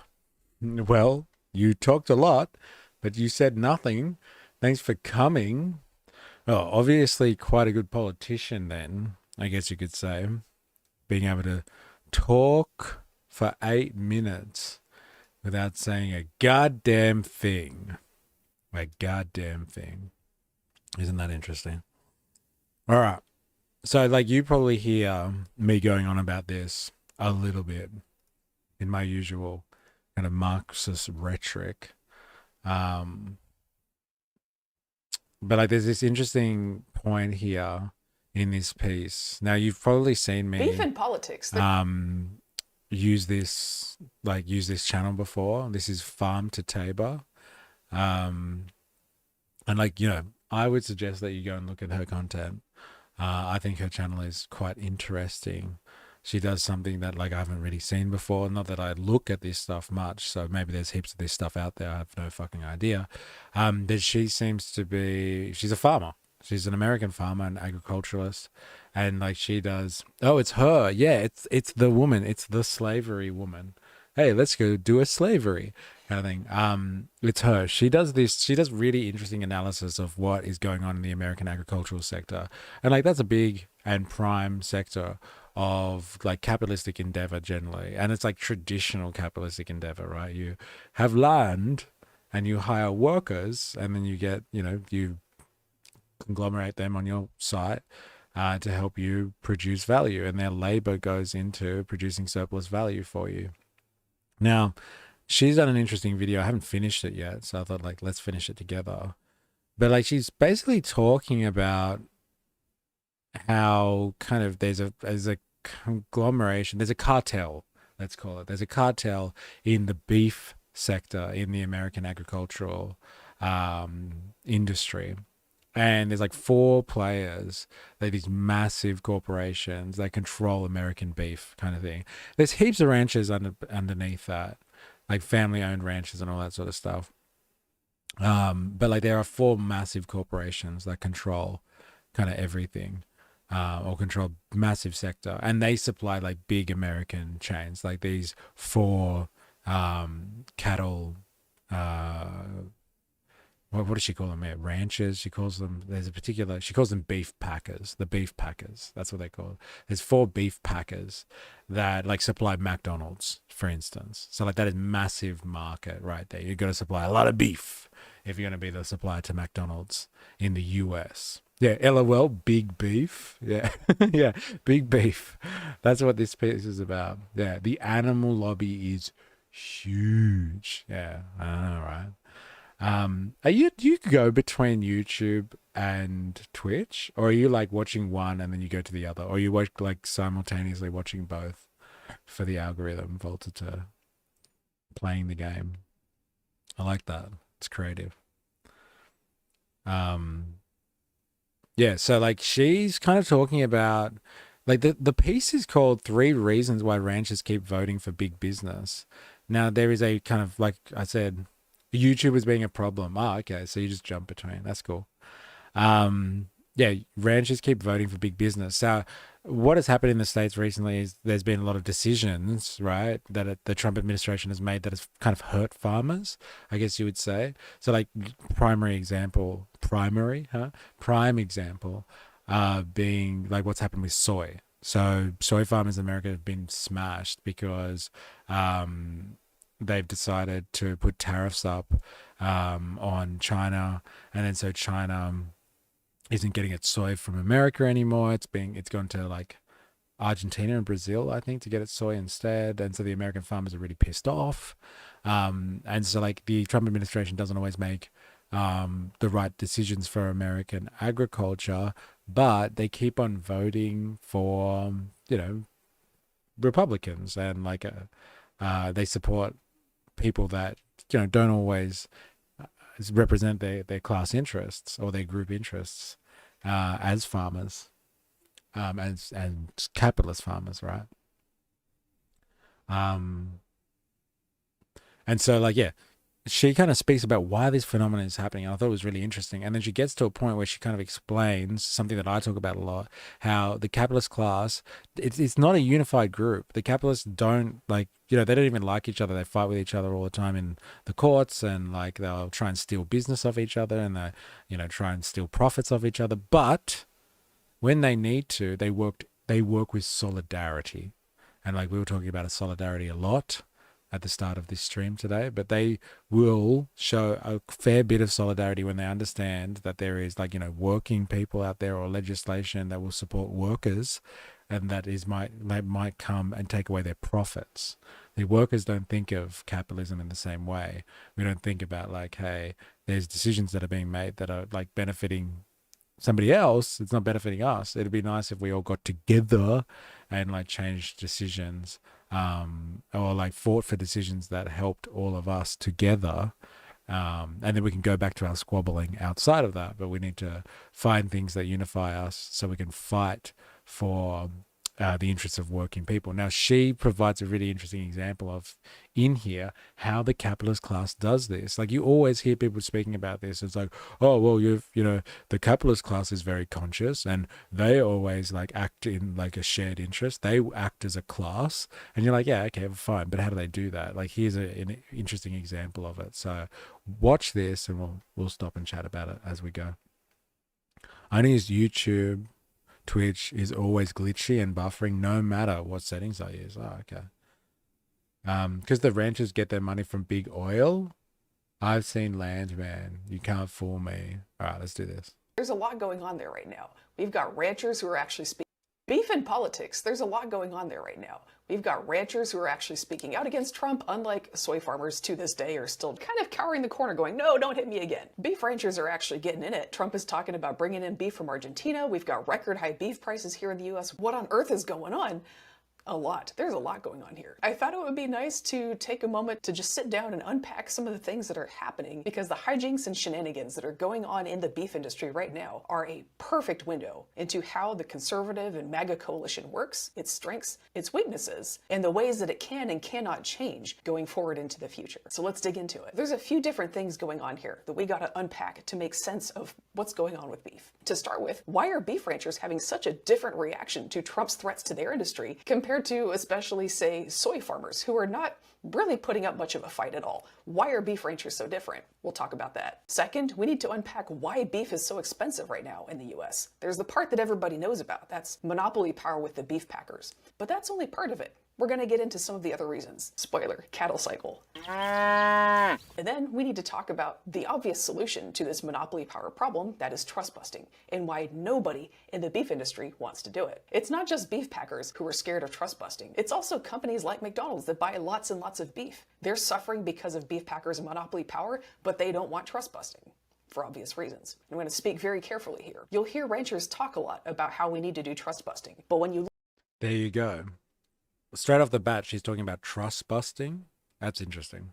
Speaker 1: well, you talked a lot, but you said nothing. Thanks for coming. Oh, obviously quite a good politician then, I guess you could say. Being able to talk for 8 minutes without saying a goddamn thing. A goddamn thing. Isn't that interesting? All right. So, like, you probably hear me going on about this a little bit in my usual kind of Marxist rhetoric. But like, there's this interesting point here in this piece. Now, you've probably seen me
Speaker 2: Beef and politics.
Speaker 1: use this channel before. This is Farm to Tabor. And like, I would suggest that you go and look at her content. I think her channel is quite interesting. She does something that like I haven't really seen before. Not that I look at this stuff much, so maybe there's heaps of this stuff out there. I have no fucking idea. But she seems to be, she's a farmer. She's an American farmer and agriculturalist. And like she does, oh, it's her. Yeah, it's the woman. It's the slavery woman. Hey, let's go do a slavery kind of thing. It's her. She does really interesting analysis of what is going on in the American agricultural sector. And like that's a big and prime sector of like capitalistic endeavor generally. And it's like traditional capitalistic endeavor, right? You have land and you hire workers and then you get, you conglomerate them on your site to help you produce value, and their labor goes into producing surplus value for you. Now, she's done an interesting video. I haven't finished it yet, so I thought like let's finish it together. But like she's basically talking about how kind of there's a conglomeration, there's a cartel, let's call it. There's a cartel in the beef sector in the American agricultural industry. And there's like 4 players, like these massive corporations that control American beef kind of thing. There's heaps of ranches underneath that, like family-owned ranches and all that sort of stuff. But like there are 4 massive corporations that control kind of everything, or control massive sector, and they supply like big American chains, like these 4 cattle. What does she call them? Ranchers. She calls them. She calls them beef packers. The beef packers. That's what they call it. There's 4 beef packers that like supply McDonald's, for instance. So like that is massive market right there. You've got to supply a lot of beef if you're going to be the supplier to McDonald's in the US. Yeah, LOL, big beef. Yeah, yeah, big beef. That's what this piece is about. Yeah, the animal lobby is huge. Yeah, I know, right? Do you go between YouTube and Twitch, or are you like watching one and then you go to the other, or you watch like simultaneously watching both for the algorithm vaulted to playing the game? I like that. It's creative. Yeah, so like she's kind of talking about like the piece is called 3 Reasons Why Ranchers Keep Voting for Big Business. Now there is a kind of like I said, YouTube is being a problem. Oh, okay. So you just jump between. That's cool. Yeah, ranchers keep voting for big business. So what has happened in the States recently is there's been a lot of decisions, right, that the Trump administration has made that has kind of hurt farmers, I guess you would say. So like prime example being like what's happened with soy. So soy farmers in America have been smashed because they've decided to put tariffs up on China, and then so China isn't getting its soy from America anymore. It's gone to like Argentina and Brazil, I think, to get its soy instead. And so the American farmers are really pissed off. And so like the Trump administration doesn't always make the right decisions for American agriculture, but they keep on voting for, Republicans, and like they support people that, don't always represent their class interests or their group interests as farmers, and capitalist farmers, right? And so like, yeah, she kind of speaks about why this phenomenon is happening. And I thought it was really interesting. And then she gets to a point where she kind of explains something that I talk about a lot, how the capitalist class, it's not a unified group. The capitalists don't like, they don't even like each other. They fight with each other all the time in the courts, and like they'll try and steal business off each other, and they, try and steal profits off each other. But when they need to, they work with solidarity. And like we were talking about a solidarity a lot at the start of this stream today, but they will show a fair bit of solidarity when they understand that there is like, working people out there or legislation that will support workers, and that might come and take away their profits. The workers don't think of capitalism in the same way. We don't think about like, hey, there's decisions that are being made that are like benefiting somebody else. It's not benefiting us. It'd be nice if we all got together and like changed decisions, or like fought for decisions that helped all of us together. And then we can go back to our squabbling outside of that, but we need to find things that unify us so we can fight for the interests of working people. Now, she provides a really interesting example of in here how the capitalist class does this. Like you always hear people speaking about this. It's like, oh, well, the capitalist class is very conscious, and they always like act in like a shared interest. They act as a class, and you're like, yeah, okay, fine. But how do they do that? Like here's an interesting example of it. So watch this, and we'll stop and chat about it as we go. I only use YouTube. Twitch is always glitchy and buffering no matter what settings I use. Oh, okay. Because the ranchers get their money from big oil. I've seen land, man. You can't fool me. All right, let's do this.
Speaker 6: There's a lot going on there right now. We've got ranchers who are actually speaking. Beef in politics, there's a lot going on there right now. We've got ranchers who are actually speaking out against Trump, unlike soy farmers to this day are still kind of cowering the corner going, no, don't hit me again. Beef ranchers are actually getting in it. Trump is talking about bringing in beef from Argentina. We've got record high beef prices here in the US. What on earth is going on? A lot. There's a lot going on here. I thought it would be nice to take a moment to just sit down and unpack some of the things that are happening, because the hijinks and shenanigans that are going on in the beef industry right now are a perfect window into how the conservative and MAGA coalition works, its strengths, its weaknesses, and the ways that it can and cannot change going forward into the future. So let's dig into it. There's a few different things going on here that we gotta unpack to make sense of what's going on with beef. To start with, why are beef ranchers having such a different reaction to Trump's threats to their industry compared to especially, say, soy farmers who are not really putting up much of a fight at all? Why are beef ranchers so different? We'll talk about that. Second, we need to unpack why beef is so expensive right now in the US. There's the part that everybody knows about. That's monopoly power with the beef packers. But that's only part of it. We're going to get into some of the other reasons. Spoiler, cattle cycle. And then we need to talk about the obvious solution to this monopoly power problem, that is trust busting, and why nobody in the beef industry wants to do it. It's not just beef packers who are scared of trust busting. It's also companies like McDonald's that buy lots and lots of beef. They're suffering because of beef packers' monopoly power, but they don't want trust busting, for obvious reasons. I'm going to speak very carefully here. You'll hear ranchers talk a lot about how we need to do trust busting, but when you
Speaker 1: There you go. Straight off the bat, she's talking about trust busting. That's interesting.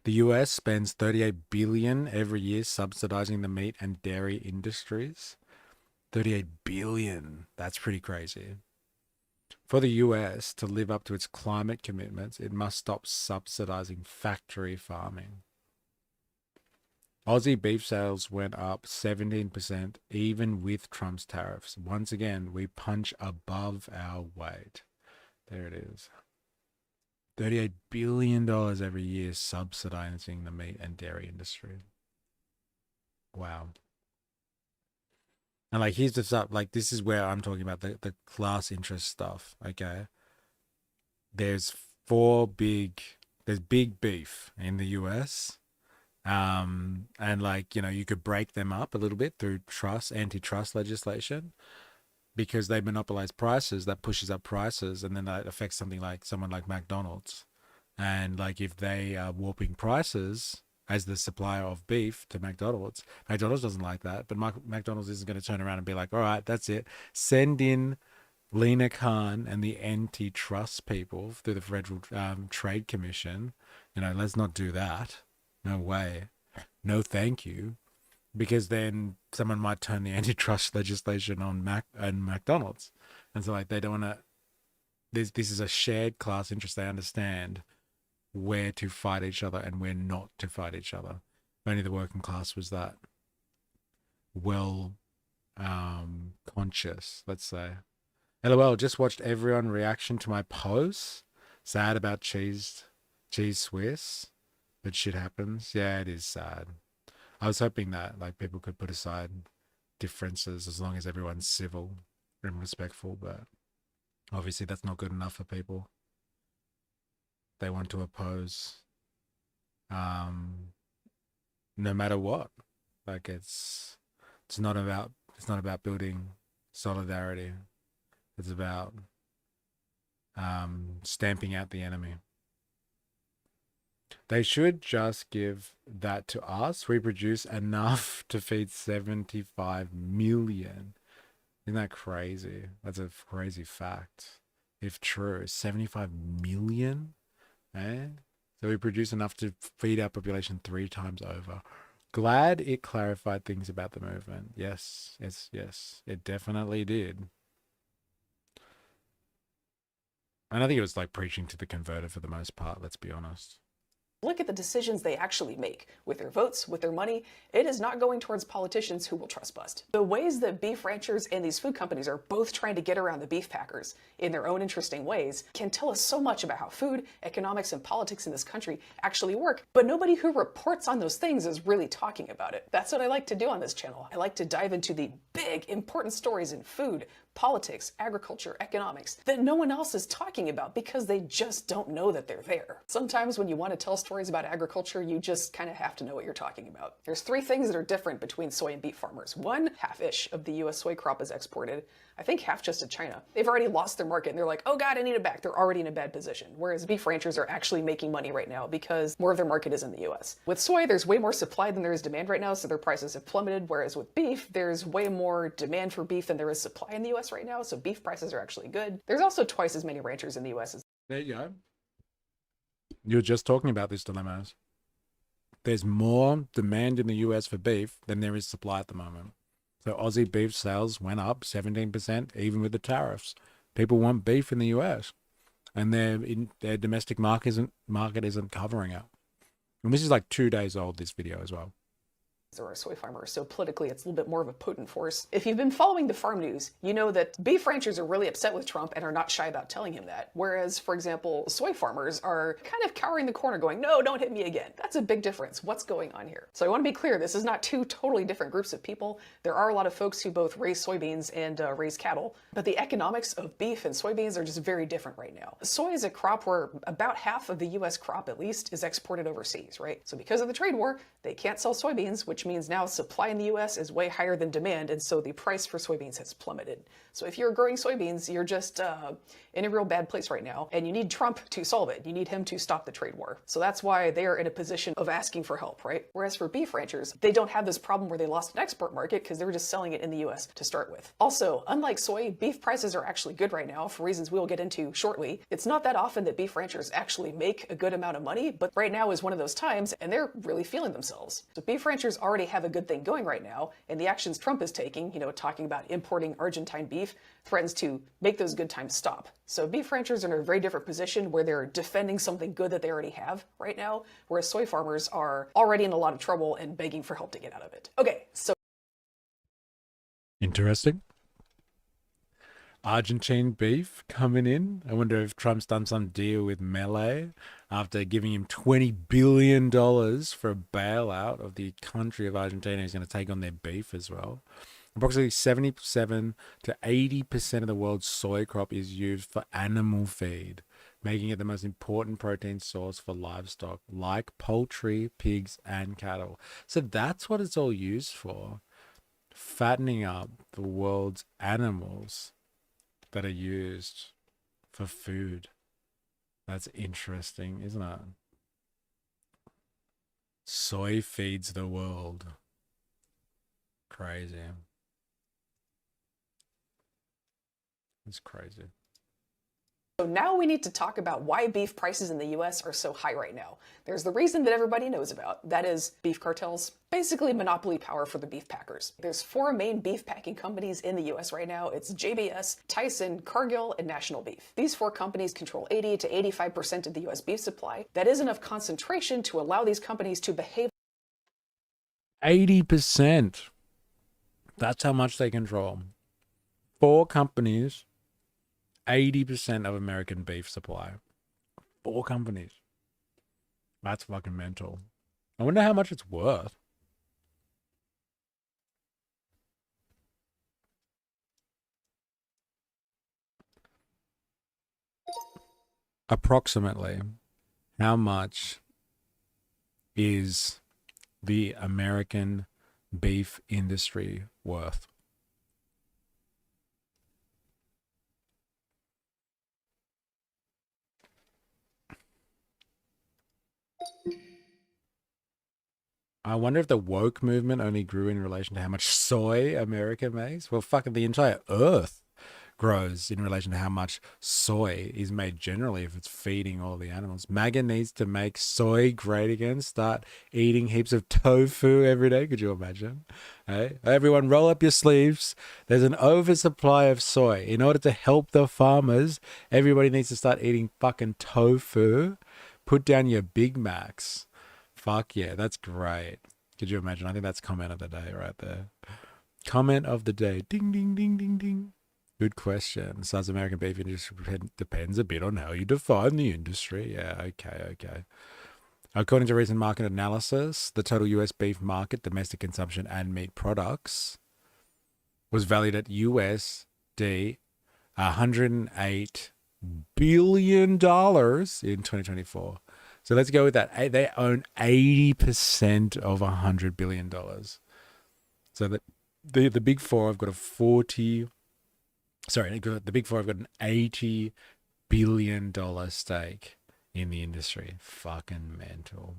Speaker 1: The US spends $38 billion every year subsidizing the meat and dairy industries. $38 billion. That's pretty crazy. For the US to live up to its climate commitments, it must stop subsidizing factory farming. Aussie beef sales went up 17% even with Trump's tariffs. Once again, we punch above our weight. There it is. $38 billion every year subsidizing the meat and dairy industry. Wow. And like, here's the stuff, like this is where I'm talking about the class interest stuff, okay? There's big beef in the US. And like, you could break them up a little bit through antitrust legislation, because they monopolize prices. That pushes up prices, and then that affects someone like McDonald's. And like, if they are warping prices as the supplier of beef to McDonald's doesn't like that, but McDonald's isn't going to turn around and be like, all right, that's it. Send in Lena Khan and the antitrust people through the Federal Trade Commission. Let's not do that. No way. No thank you. Because then someone might turn the antitrust legislation on McDonald's. And so like, they don't want to, this is a shared class interest. They understand where to fight each other and where not to fight each other. Only the working class was that well conscious, let's say. LOL, just watched everyone reaction to my post. Sad about cheese Swiss, but shit happens. Yeah, it is sad. I was hoping that like people could put aside differences as long as everyone's civil and respectful, but obviously that's not good enough for people. They want to oppose no matter what. Like it's not about building solidarity. It's about stamping out the enemy. They should just give that to us. We produce enough to feed 75 million. Isn't that crazy? That's a crazy fact. If true, 75 million? Eh? So we produce enough to feed our population 3 times over. Glad it clarified things about the movement. Yes. It definitely did. And I think it was like preaching to the converted for the most part, let's be honest.
Speaker 6: Look at the decisions they actually make. With their votes, with their money, it is not going towards politicians who will trust bust. The ways that beef ranchers and these food companies are both trying to get around the beef packers in their own interesting ways can tell us so much about how food, economics, and politics in this country actually work, but nobody who reports on those things is really talking about it. That's what I like to do on this channel. I like to dive into the big, important stories in food, politics, agriculture, economics that no one else is talking about because they just don't know that they're there. Sometimes when you want to tell stories about agriculture, you just kind of have to know what you're talking about. There's 3 things that are different between soy and beef farmers. One, half-ish of the US soy crop is exported. I think half just to China. They've already lost their market and they're like, oh God, I need it back. They're already in a bad position. Whereas beef ranchers are actually making money right now because more of their market is in the US. With soy, there's way more supply than there is demand right now, so their prices have plummeted. Whereas with beef, there's way more demand for beef than there is supply in the US right now, so beef prices are actually good. There's also twice as many ranchers in the US as
Speaker 1: There you go. You were just talking about this dilemmas. There's more demand in the US for beef than there is supply at the moment. So Aussie beef sales went up 17%, even with the tariffs. People want beef in the US, and their domestic market isn't covering it. And this is like 2 days old, this video as well.
Speaker 6: or a soy farmer, so politically it's a little bit more of a potent force. If you've been following the farm news, you know that beef ranchers are really upset with Trump and are not shy about telling him that. Whereas, for example, soy farmers are kind of cowering the corner going, no, don't hit me again. That's a big difference. What's going on here? So I want to be clear, this is not 2 totally different groups of people. There are a lot of folks who both raise soybeans and raise cattle, but the economics of beef and soybeans are just very different right now. Soy is a crop where about half of the US crop at least is exported overseas, right? So because of the trade war, they can't sell soybeans, which means now supply in the US is way higher than demand, and so the price for soybeans has plummeted. So if you're growing soybeans, you're just in a real bad place right now, and you need Trump to solve it. You need him to stop the trade war. So that's why they are in a position of asking for help, right? Whereas for beef ranchers, they don't have this problem where they lost an export market because they were just selling it in the US to start with. Also, unlike soy, beef prices are actually good right now for reasons we'll get into shortly. It's not that often that beef ranchers actually make a good amount of money, but right now is one of those times, and they're really feeling themselves. So beef ranchers already have a good thing going right now, and the actions Trump is taking, talking about importing Argentine beef, threatens to make those good times stop. So beef ranchers are in a very different position where they're defending something good that they already have right now, whereas soy farmers are already in a lot of trouble and begging for help to get out of it. Okay, so
Speaker 1: interesting. Argentine beef coming in. I wonder if Trump's done some deal with Melee after giving him $20 billion for a bailout of the country of Argentina. He's going to take on their beef as well. Approximately 77 to 80% of the world's soy crop is used for animal feed, making it the most important protein source for livestock like poultry, pigs, and cattle. So that's what it's all used for, fattening up the world's animals that are used for food. That's interesting, isn't it? Soy feeds the world. Crazy. It's crazy.
Speaker 6: So now we need to talk about why beef prices in the US are so high right now. There's the reason that everybody knows about. That is beef cartels, basically monopoly power for the beef packers. There's 4 main beef packing companies in the US right now. It's JBS, Tyson, Cargill, and National Beef. These 4 companies control 80 to 85% of the US beef supply. That is enough concentration to allow these companies to behave
Speaker 1: 80%. That's how much they control. 4 companies, 80% of American beef supply. 4 companies. That's fucking mental. I wonder how much it's worth. Approximately, how much is the American beef industry worth? I wonder if the woke movement only grew in relation to how much soy America makes. Well, fucking the entire earth grows in relation to how much soy is made generally if it's feeding all the animals. MAGA needs to make soy great again, start eating heaps of tofu every day. Could you imagine? Hey, everyone roll up your sleeves. There's an oversupply of soy. In order to help the farmers, everybody needs to start eating fucking tofu. Put down your Big Macs. Fuck yeah, that's great. Could you imagine? I think that's comment of the day right there. Comment of the day. Ding, ding, ding, ding, ding. Good question. Size of American beef industry depends a bit on how you define the industry. Yeah, okay. According to recent market analysis, the total US beef market, domestic consumption and meat products, was valued at USD $108 billion in 2024. So let's go with that. They own 80% of $100 billion. So the big four have got a 40. Sorry, the big four have got an $80 billion stake in the industry. Fucking mental.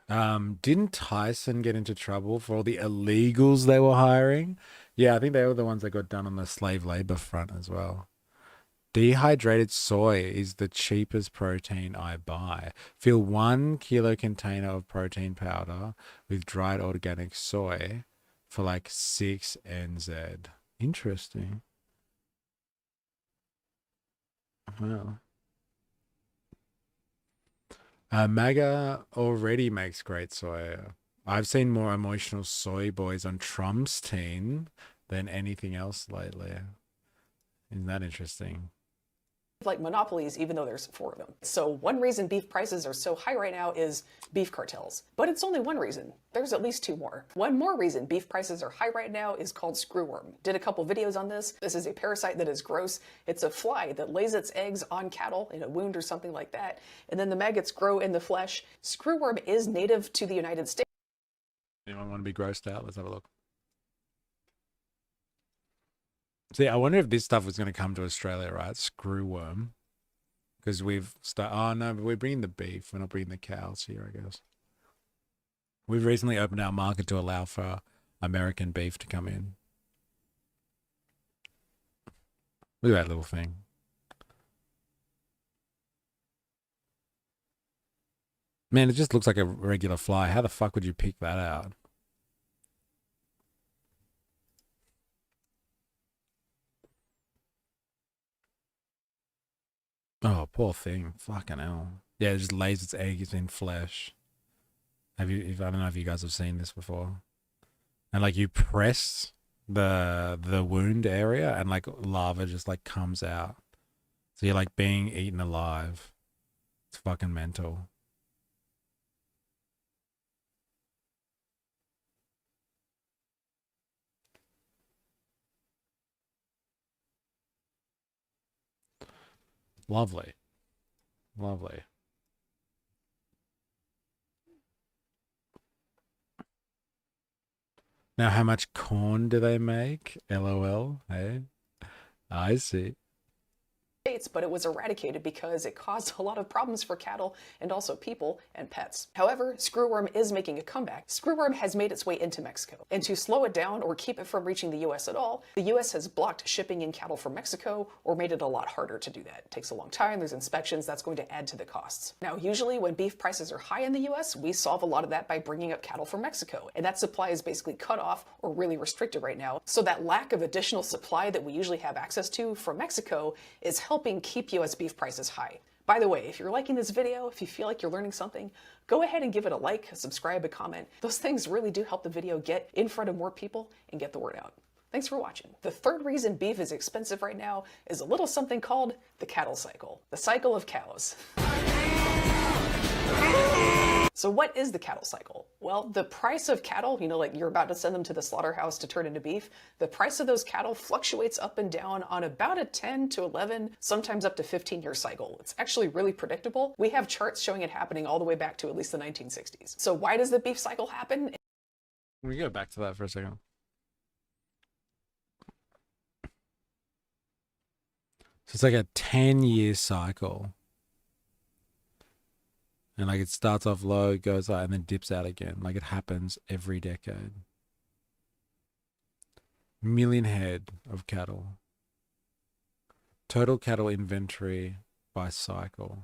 Speaker 1: Didn't Tyson get into trouble for all the illegals they were hiring? Yeah, I think they were the ones that got done on the slave labor front as well. Dehydrated soy is the cheapest protein I buy. Fill 1 kilo container of protein powder with dried organic soy for like 6 NZ. Interesting. Wow. MAGA already makes great soy. I've seen more emotional soy boys on Trump's team than anything else lately. Isn't that interesting?
Speaker 6: like monopolies, even though there's 4 of them. So one reason beef prices are so high right now is beef cartels. But it's only one reason. There's at least 2 more. One more reason beef prices are high right now is called screwworm. Did a couple videos on this. This is a parasite that is gross. It's a fly that lays its eggs on cattle in a wound or something like that. And then the maggots grow in the flesh. Screwworm is native to the United States.
Speaker 1: Anyone want to be grossed out? Let's have a look. See, I wonder if this stuff was going to come to Australia, right? Screwworm. Because we've started... Oh, no, but we're bringing the beef. We're not bringing the cows here, I guess. We've recently opened our market to allow for American beef to come in. Look at that little thing. Man, it just looks like a regular fly. How the fuck would you pick that out? Oh, poor thing. Fucking hell. Yeah, it just lays its eggs in flesh. I don't know if you guys have seen this before. And like you press the wound area and like lava just like comes out. So you're like being eaten alive. It's fucking mental. Lovely. Lovely. Now, how much corn do they make? LOL. Hey, I see.
Speaker 6: States, but it was eradicated because it caused a lot of problems for cattle and also people and pets. However, screwworm is making a comeback. Screwworm has made its way into Mexico, and to slow it down or keep it from reaching the US at all, the US has blocked shipping in cattle from Mexico or made it a lot harder to do that. It takes a long time, there's inspections, that's going to add to the costs. Now, usually when beef prices are high in the US, we solve a lot of that by bringing up cattle from Mexico, and that supply is basically cut off or really restricted right now. So that lack of additional supply that we usually have access to from Mexico is helping keep US beef prices high. By the way, if you're liking this video, if you feel like you're learning something, go ahead and give it a like, subscribe, a comment. Those things really do help the video get in front of more people and get the word out. Thanks for watching. The third reason beef is expensive right now is a little something called the cattle cycle. The cycle of cows. So what is the cattle cycle? Well, the price of cattle, like you're about to send them to the slaughterhouse to turn into beef, the price of those cattle fluctuates up and down on about a 10 to 11, sometimes up to 15-year cycle. It's actually really predictable. We have charts showing it happening all the way back to at least the 1960s. So why does the beef cycle happen?
Speaker 1: Can we go back to that for a second? So it's like a 10-year cycle. And like it starts off low, goes up, and then dips out again. Like it happens every decade. Million head of cattle. Total cattle inventory by cycle.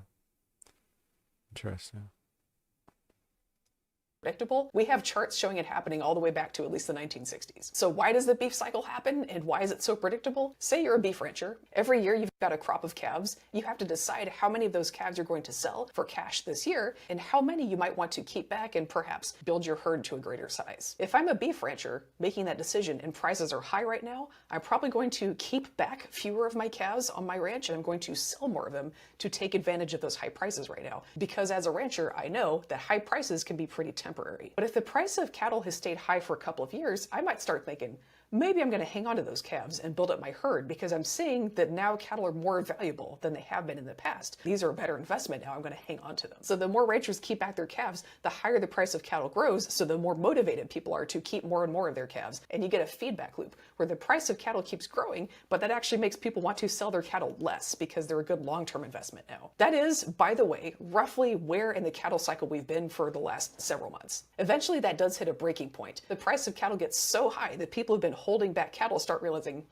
Speaker 1: Interesting.
Speaker 6: Predictable. We have charts showing it happening all the way back to at least the 1960s. So why does the beef cycle happen and why is it so predictable? Say you're a beef rancher. Every year you've got a crop of calves. You have to decide how many of those calves you're going to sell for cash this year and how many you might want to keep back and perhaps build your herd to a greater size. If I'm a beef rancher making that decision and prices are high right now, I'm probably going to keep back fewer of my calves on my ranch and I'm going to sell more of them to take advantage of those high prices right now. Because as a rancher, I know that high prices can be pretty temporary. But if the price of cattle has stayed high for a couple of years, I might start thinking, maybe I'm going to hang on to those calves and build up my herd because I'm seeing that now cattle are more valuable than they have been in the past. These are a better investment now. I'm going to hang on to them. So the more ranchers keep back their calves, the higher the price of cattle grows. So the more motivated people are to keep more and more of their calves. And you get a feedback loop where the price of cattle keeps growing, but that actually makes people want to sell their cattle less because they're a good long-term investment now. That is, by the way, roughly where in the cattle cycle we've been for the last several months. Eventually that does hit a breaking point. The price of cattle gets so high that people have been holding back cattle start realizing,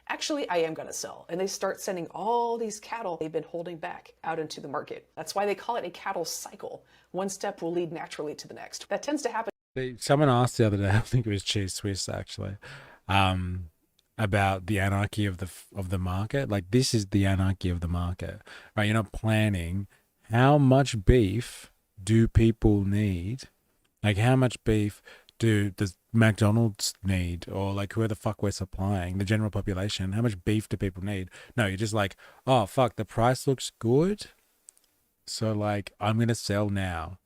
Speaker 6: actually I am going to sell. And they start sending all these cattle they've been holding back out into the market. That's why they call it a cattle cycle. One step will lead naturally to the next. That tends to happen.
Speaker 1: Someone asked the other day, I think it was Cheese Swiss actually, about the anarchy of the market. Like this is the anarchy of the market, right? You're not planning how much beef do people need? Like how much beef does McDonald's need, or like whoever the fuck we're supplying, the general population, how much beef do people need? No, you're just like, oh fuck, the price looks good, so like I'm gonna sell now.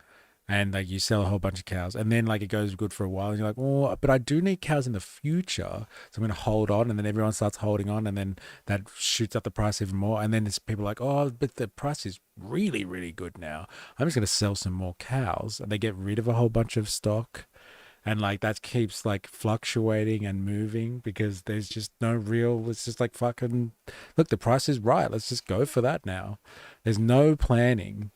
Speaker 1: And like you sell a whole bunch of cows and then like it goes good for a while and you're like, oh, but I do need cows in the future, so I'm going to hold on. And then everyone starts holding on and then that shoots up the price even more. And then there's people like, oh, but the price is really, really good now, I'm just going to sell some more cows. And they get rid of a whole bunch of stock. And like that keeps like fluctuating and moving because there's just no real, it's just like fucking, look, the price is right, let's just go for that now. There's no planning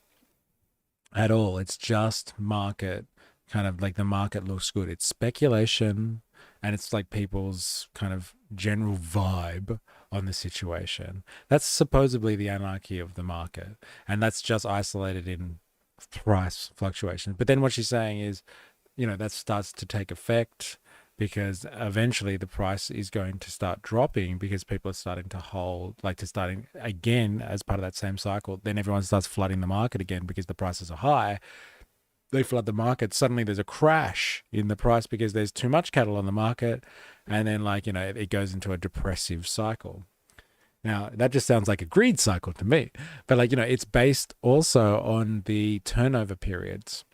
Speaker 1: at all. It's just market, kind of like the market looks good. It's speculation and it's like people's kind of general vibe on the situation. That's supposedly the anarchy of the market. And that's just isolated in price fluctuations. But then what she's saying is, that starts to take effect because eventually the price is going to start dropping because people are starting to hold, starting again as part of that same cycle. Then everyone starts flooding the market again because the prices are high. They flood the market. Suddenly there's a crash in the price because there's too much cattle on the market. And then it goes into a depressive cycle. Now, that just sounds like a greed cycle to me. But it's based also on the turnover periods.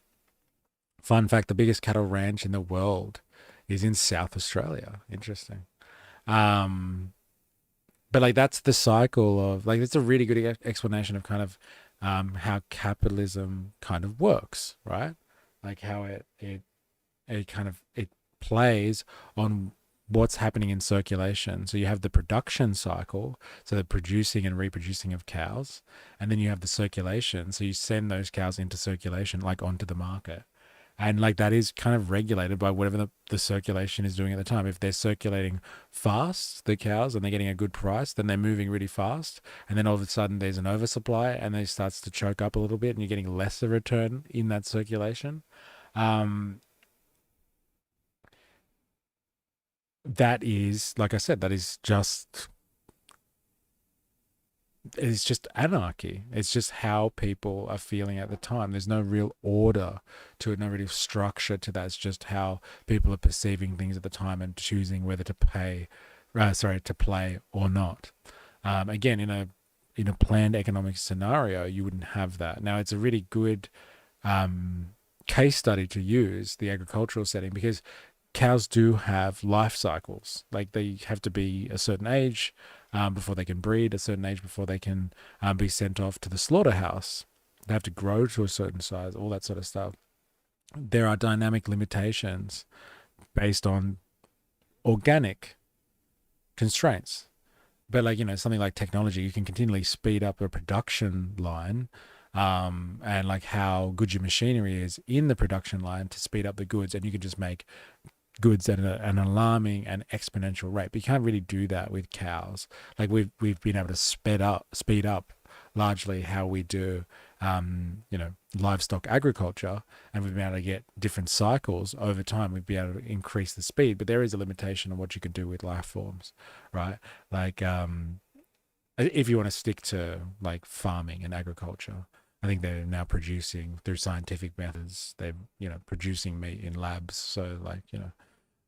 Speaker 1: Fun fact, the biggest cattle ranch in the world is in South Australia. Interesting. But that's the cycle of it's a really good explanation of kind of how capitalism kind of works, right? Like how it plays on what's happening in circulation. So you have the production cycle, so the producing and reproducing of cows, and then you have the circulation. So you send those cows into circulation, like onto the market. And like that is kind of regulated by whatever the circulation is doing at the time. If they're circulating fast, the cows, and they're getting a good price, then they're moving really fast. And then all of a sudden there's an oversupply and they starts to choke up a little bit and you're getting less of a return in that circulation. That is, like I said, that is just, it's just anarchy. It's just how people are feeling at the time. There's no real order to it, no real structure to that. It's just how people are perceiving things at the time and choosing whether to to play or not. Again, in a planned economic scenario, you wouldn't have that. Now, it's a really good case study to use, the agricultural setting, because cows do have life cycles. Like they have to be a certain age before they can breed, a certain age before they can be sent off to the slaughterhouse. They have to grow to a certain size, all that sort of stuff. There are dynamic limitations based on organic constraints. But like, something like technology, you can continually speed up a production line and like how good your machinery is in the production line to speed up the goods, and you can just make goods at an alarming and exponential rate. But you can't really do that with cows. Like we've been able to speed up largely how we do livestock agriculture, and we've been able to get different cycles over time. We've been able to increase the speed, but there is a limitation on what you can do with life forms, right? Like if you want to stick to like farming and agriculture, I think they're now producing through scientific methods. They're producing meat in labs, so like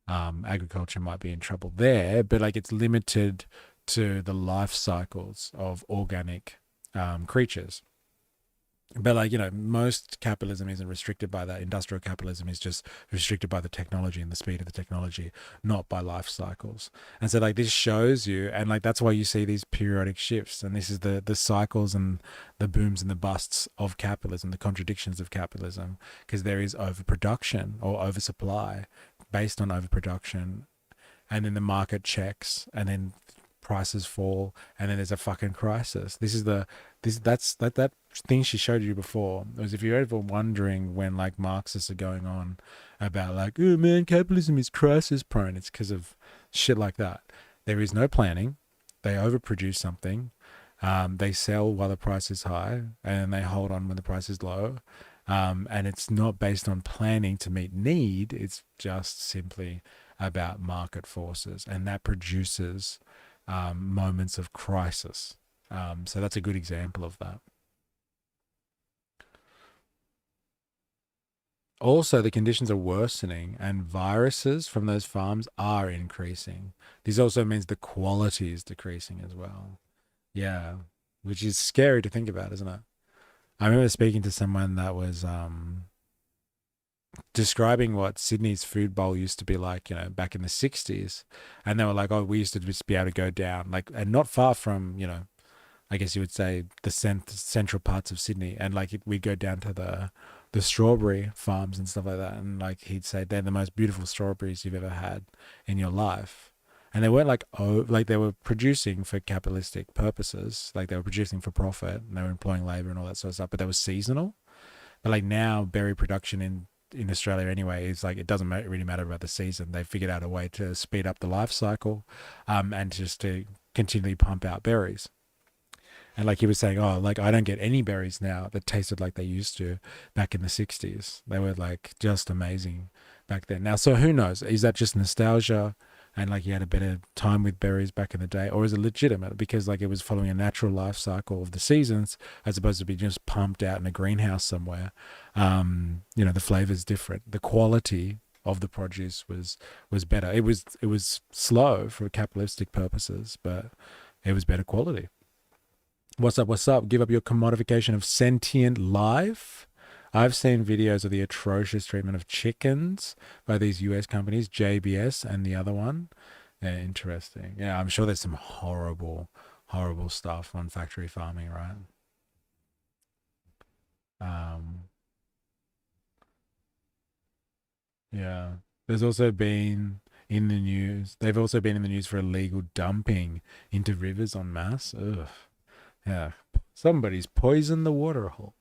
Speaker 1: agriculture might be in trouble there, but like it's limited to the life cycles of organic creatures. But like most capitalism isn't restricted by that. Industrial capitalism is just restricted by the technology and the speed of the technology, not by life cycles. And so like this shows you, and like that's why you see these periodic shifts, and this is the cycles and the booms and the busts of capitalism, the contradictions of capitalism, because there is overproduction or oversupply based on overproduction, and then the market checks, and then prices fall, and then there's a fucking crisis. That's that thing she showed you before. It was, if you're ever wondering when like Marxists are going on about like, oh man, capitalism is crisis prone, it's because of shit like that. There is no planning. They overproduce something. They sell while the price is high, and they hold on when the price is low. And it's not based on planning to meet need. It's just simply about market forces, and that produces moments of crisis. So that's a good example of that. Also, the conditions are worsening, and viruses from those farms are increasing. This also means the quality is decreasing as well. Yeah, which is scary to think about, isn't it? I remember speaking to someone that was describing what Sydney's food bowl used to be like, back in the 60s. And they were like, oh, we used to just be able to go down, like, and not far from, I guess you would say the central parts of Sydney. And like we'd go down to the strawberry farms and stuff like that. And like he'd say they're the most beautiful strawberries you've ever had in your life. And they weren't like, oh, like they were producing for capitalistic purposes. Like they were producing for profit, and they were employing labor and all that sort of stuff, but they were seasonal. But like now berry production in Australia anyway is like, it doesn't really matter about the season. They figured out a way to speed up the life cycle and just to continually pump out berries. And like he was saying, oh, like I don't get any berries now that tasted like they used to back in the 60s. They were like just amazing back then. Now, so who knows? Is that just nostalgia? And like you had a better time with berries back in the day, or is it legitimate because like it was following a natural life cycle of the seasons as opposed to be just pumped out in a greenhouse somewhere? The flavor's different. The quality of the produce was better. It was slow for capitalistic purposes, but it was better quality. What's up? Give up your commodification of sentient life. I've seen videos of the atrocious treatment of chickens by these US companies, JBS and the other one. Yeah, interesting. Yeah, I'm sure there's some horrible, horrible stuff on factory farming, right? Yeah. There's also been in the news. They've also been in the news for illegal dumping into rivers en masse. Ugh. Yeah. Somebody's poisoned the water hole.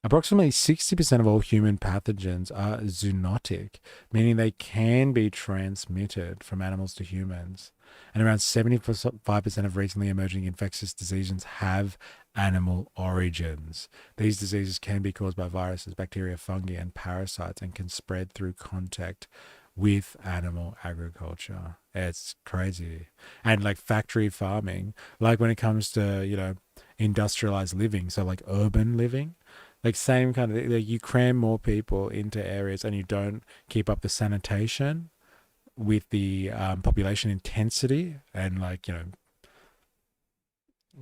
Speaker 1: Approximately 60% of all human pathogens are zoonotic, meaning they can be transmitted from animals to humans. And around 75% of recently emerging infectious diseases have animal origins. These diseases can be caused by viruses, bacteria, fungi, and parasites, and can spread through contact with animal agriculture. It's crazy. And like factory farming, like when it comes to, industrialized living, so like urban living, like same kind of, like you cram more people into areas and you don't keep up the sanitation with the population intensity, and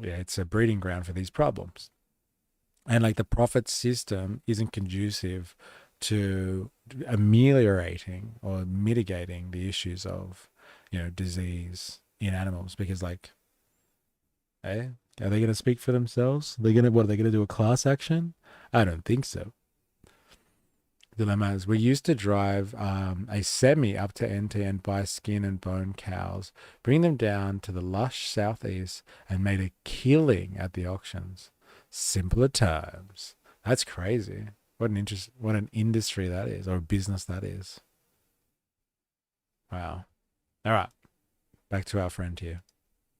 Speaker 1: it's a breeding ground for these problems. And like the profit system isn't conducive to ameliorating or mitigating the issues of, disease in animals, because are they going to speak for themselves? Are they going to do a class action? I don't think so. Dilemmas. We used to drive a semi up to NT and buy skin and bone cows, bring them down to the lush southeast, and made a killing at the auctions. Simpler times. That's crazy. What an industry that is, or a business that is. Wow. All right. Back to our friend here.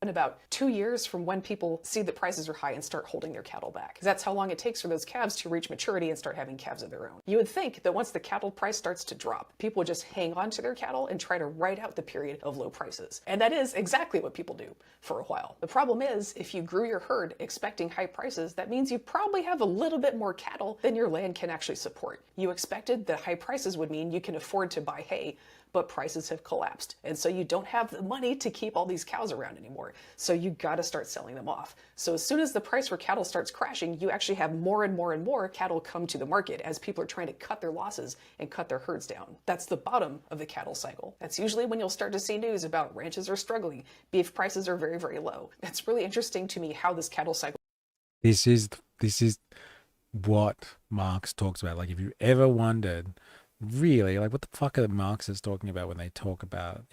Speaker 6: In about 2 years from when people see that prices are high and start holding their cattle back. Because that's how long it takes for those calves to reach maturity and start having calves of their own. You would think that once the cattle price starts to drop, people would just hang on to their cattle and try to ride out the period of low prices. And that is exactly what people do for a while. The problem is, if you grew your herd expecting high prices, that means you probably have a little bit more cattle than your land can actually support. You expected that high prices would mean you can afford to buy hay, but prices have collapsed. And so you don't have the money to keep all these cows around anymore. So you gotta start selling them off. So as soon as the price for cattle starts crashing, you actually have more and more and more cattle come to the market as people are trying to cut their losses and cut their herds down. That's the bottom of the cattle cycle. That's usually when you'll start to see news about ranches are struggling, beef prices are very, very low. It's really interesting to me how this cattle cycle.
Speaker 1: This is what Marx talks about. Like, if you ever wondered, really, like, what the fuck are the Marxists talking about when they talk about,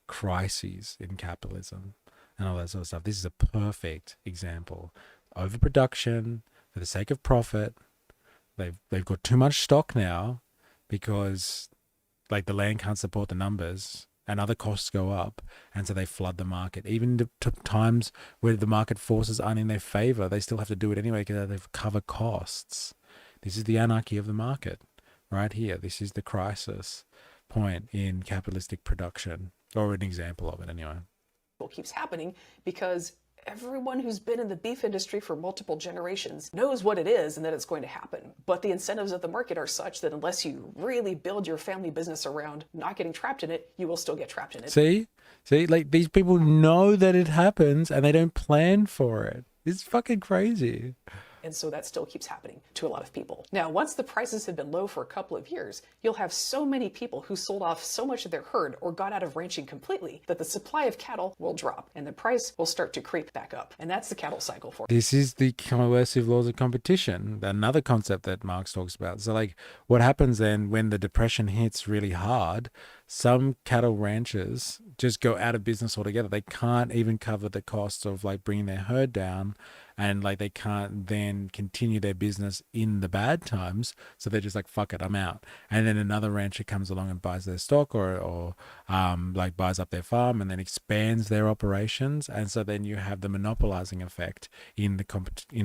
Speaker 1: crises in capitalism and all that sort of stuff? This is a perfect example. Overproduction for the sake of profit. They've got too much stock now because, like, the land can't support the numbers and other costs go up, and so they flood the market. Even to times where the market forces aren't in their favor, they still have to do it anyway because they cover costs. This is the anarchy of the market. Right here, this is the crisis point in capitalistic production, or an example of it anyway.
Speaker 6: Keeps happening because everyone who's been in the beef industry for multiple generations knows what it is and that it's going to happen. But the incentives of the market are such that unless you really build your family business around not getting trapped in it, you will still get trapped in it.
Speaker 1: See, like, these people know that it happens and they don't plan for it. It's fucking crazy.
Speaker 6: And so that still keeps happening to a lot of people. Now, once the prices have been low for a couple of years, you'll have so many people who sold off so much of their herd or got out of ranching completely that the supply of cattle will drop and the price will start to creep back up. And that's the cattle cycle for you.
Speaker 1: This is the coercive laws of competition, another concept that Marx talks about. So, like, what happens then when the depression hits really hard? Some cattle ranchers just go out of business altogether. They can't even cover the costs of, like, bringing their herd down, and, like, they can't then continue their business in the bad times. So they're just like, fuck it, I'm out. And then another rancher comes along and buys their stock or like buys up their farm and then expands their operations. And so then you have the monopolizing effect in the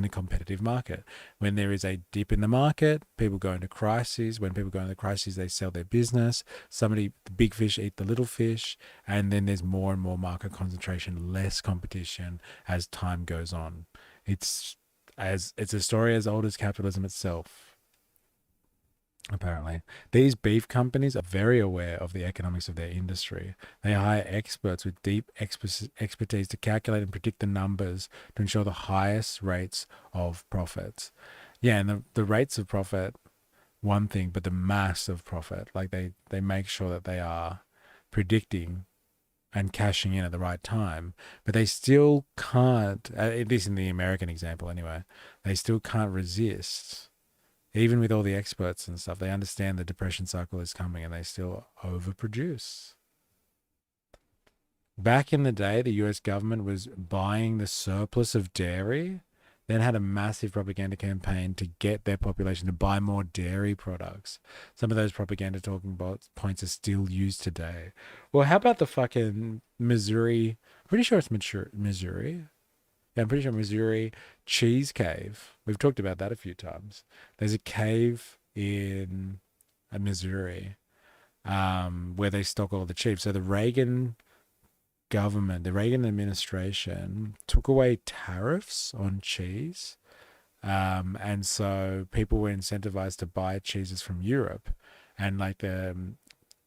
Speaker 1: competitive market. When there is a dip in the market, people go into crises. When people go into crises, they sell their business. The big fish eat the little fish. And then there's more and more market concentration, less competition as time goes on. It's a story as old as capitalism itself, apparently. These beef companies are very aware of the economics of their industry. They hire experts with deep expertise to calculate and predict the numbers to ensure the highest rates of profits. Yeah, and the rates of profit, one thing, but the mass of profit, like they make sure that they are predicting and cashing in at the right time, but they still can't, at least in the American example anyway, they still can't resist Even with all the experts and stuff, they understand the depression cycle is coming and they still overproduce. Back in the day, the US government was buying the surplus of dairy, then had a massive propaganda campaign to get their population to buy more dairy products. Some of those propaganda talking points are still used today. Well, how about the fucking Missouri? I'm pretty sure it's Missouri. Yeah, I'm pretty sure Missouri cheese cave. We've talked about that a few times. There's a cave in Missouri where they stock all the cheese. So the Reagan government, the Reagan administration took away tariffs on cheese. And so people were incentivized to buy cheeses from Europe. And like the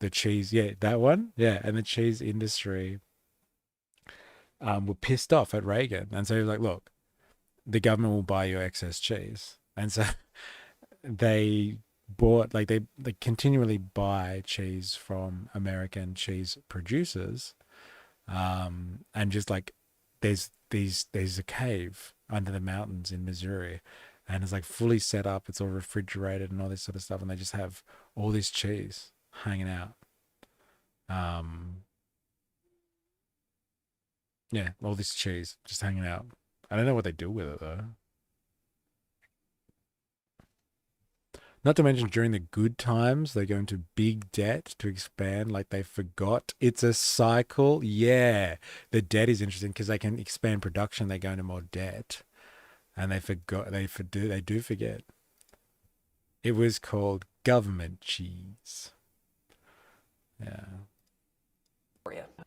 Speaker 1: cheese, yeah, that one. Yeah. And the cheese industry were pissed off at Reagan. And so he was like, look, the government will buy your excess cheese. And so they bought, like they continually buy cheese from American cheese producers. And just like there's a cave under the mountains in Missouri and it's like fully set up. It's all refrigerated and all this sort of stuff. And they just have all this cheese hanging out. Yeah, all this cheese just hanging out. I don't know what they do with it though. Not to mention during the good times, they go into big debt to expand like they forgot. It's a cycle. Yeah. The debt is interesting because they can expand production. They go into more debt and they do forget. It was called government cheese. Yeah.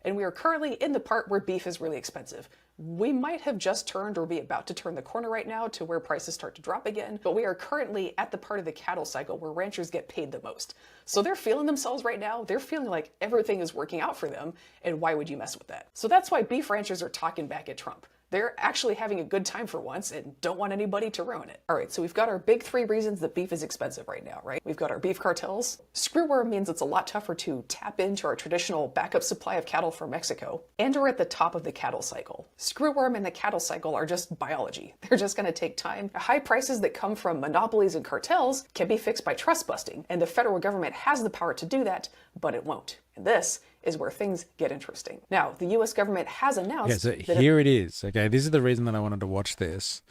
Speaker 6: And we are currently in the part where beef is really expensive. We might have just turned or be about to turn the corner right now to where prices start to drop again, but we are currently at the part of the cattle cycle where ranchers get paid the most. So they're feeling themselves right now. They're feeling like everything is working out for them, and why would you mess with that? So that's why beef ranchers are talking back at Trump. They're actually having a good time for once and don't want anybody to ruin it. All right, so we've got our big 3 reasons that beef is expensive right now, right? We've got our beef cartels. Screwworm means it's a lot tougher to tap into our traditional backup supply of cattle from Mexico. And we're at the top of the cattle cycle. Screwworm and the cattle cycle are just biology. They're just gonna take time. High prices that come from monopolies and cartels can be fixed by trust busting, and the federal government has the power to do that, but it won't. And this is where things get interesting. Now, the US government has announced
Speaker 1: here it is. Okay, this is the reason that I wanted to watch this.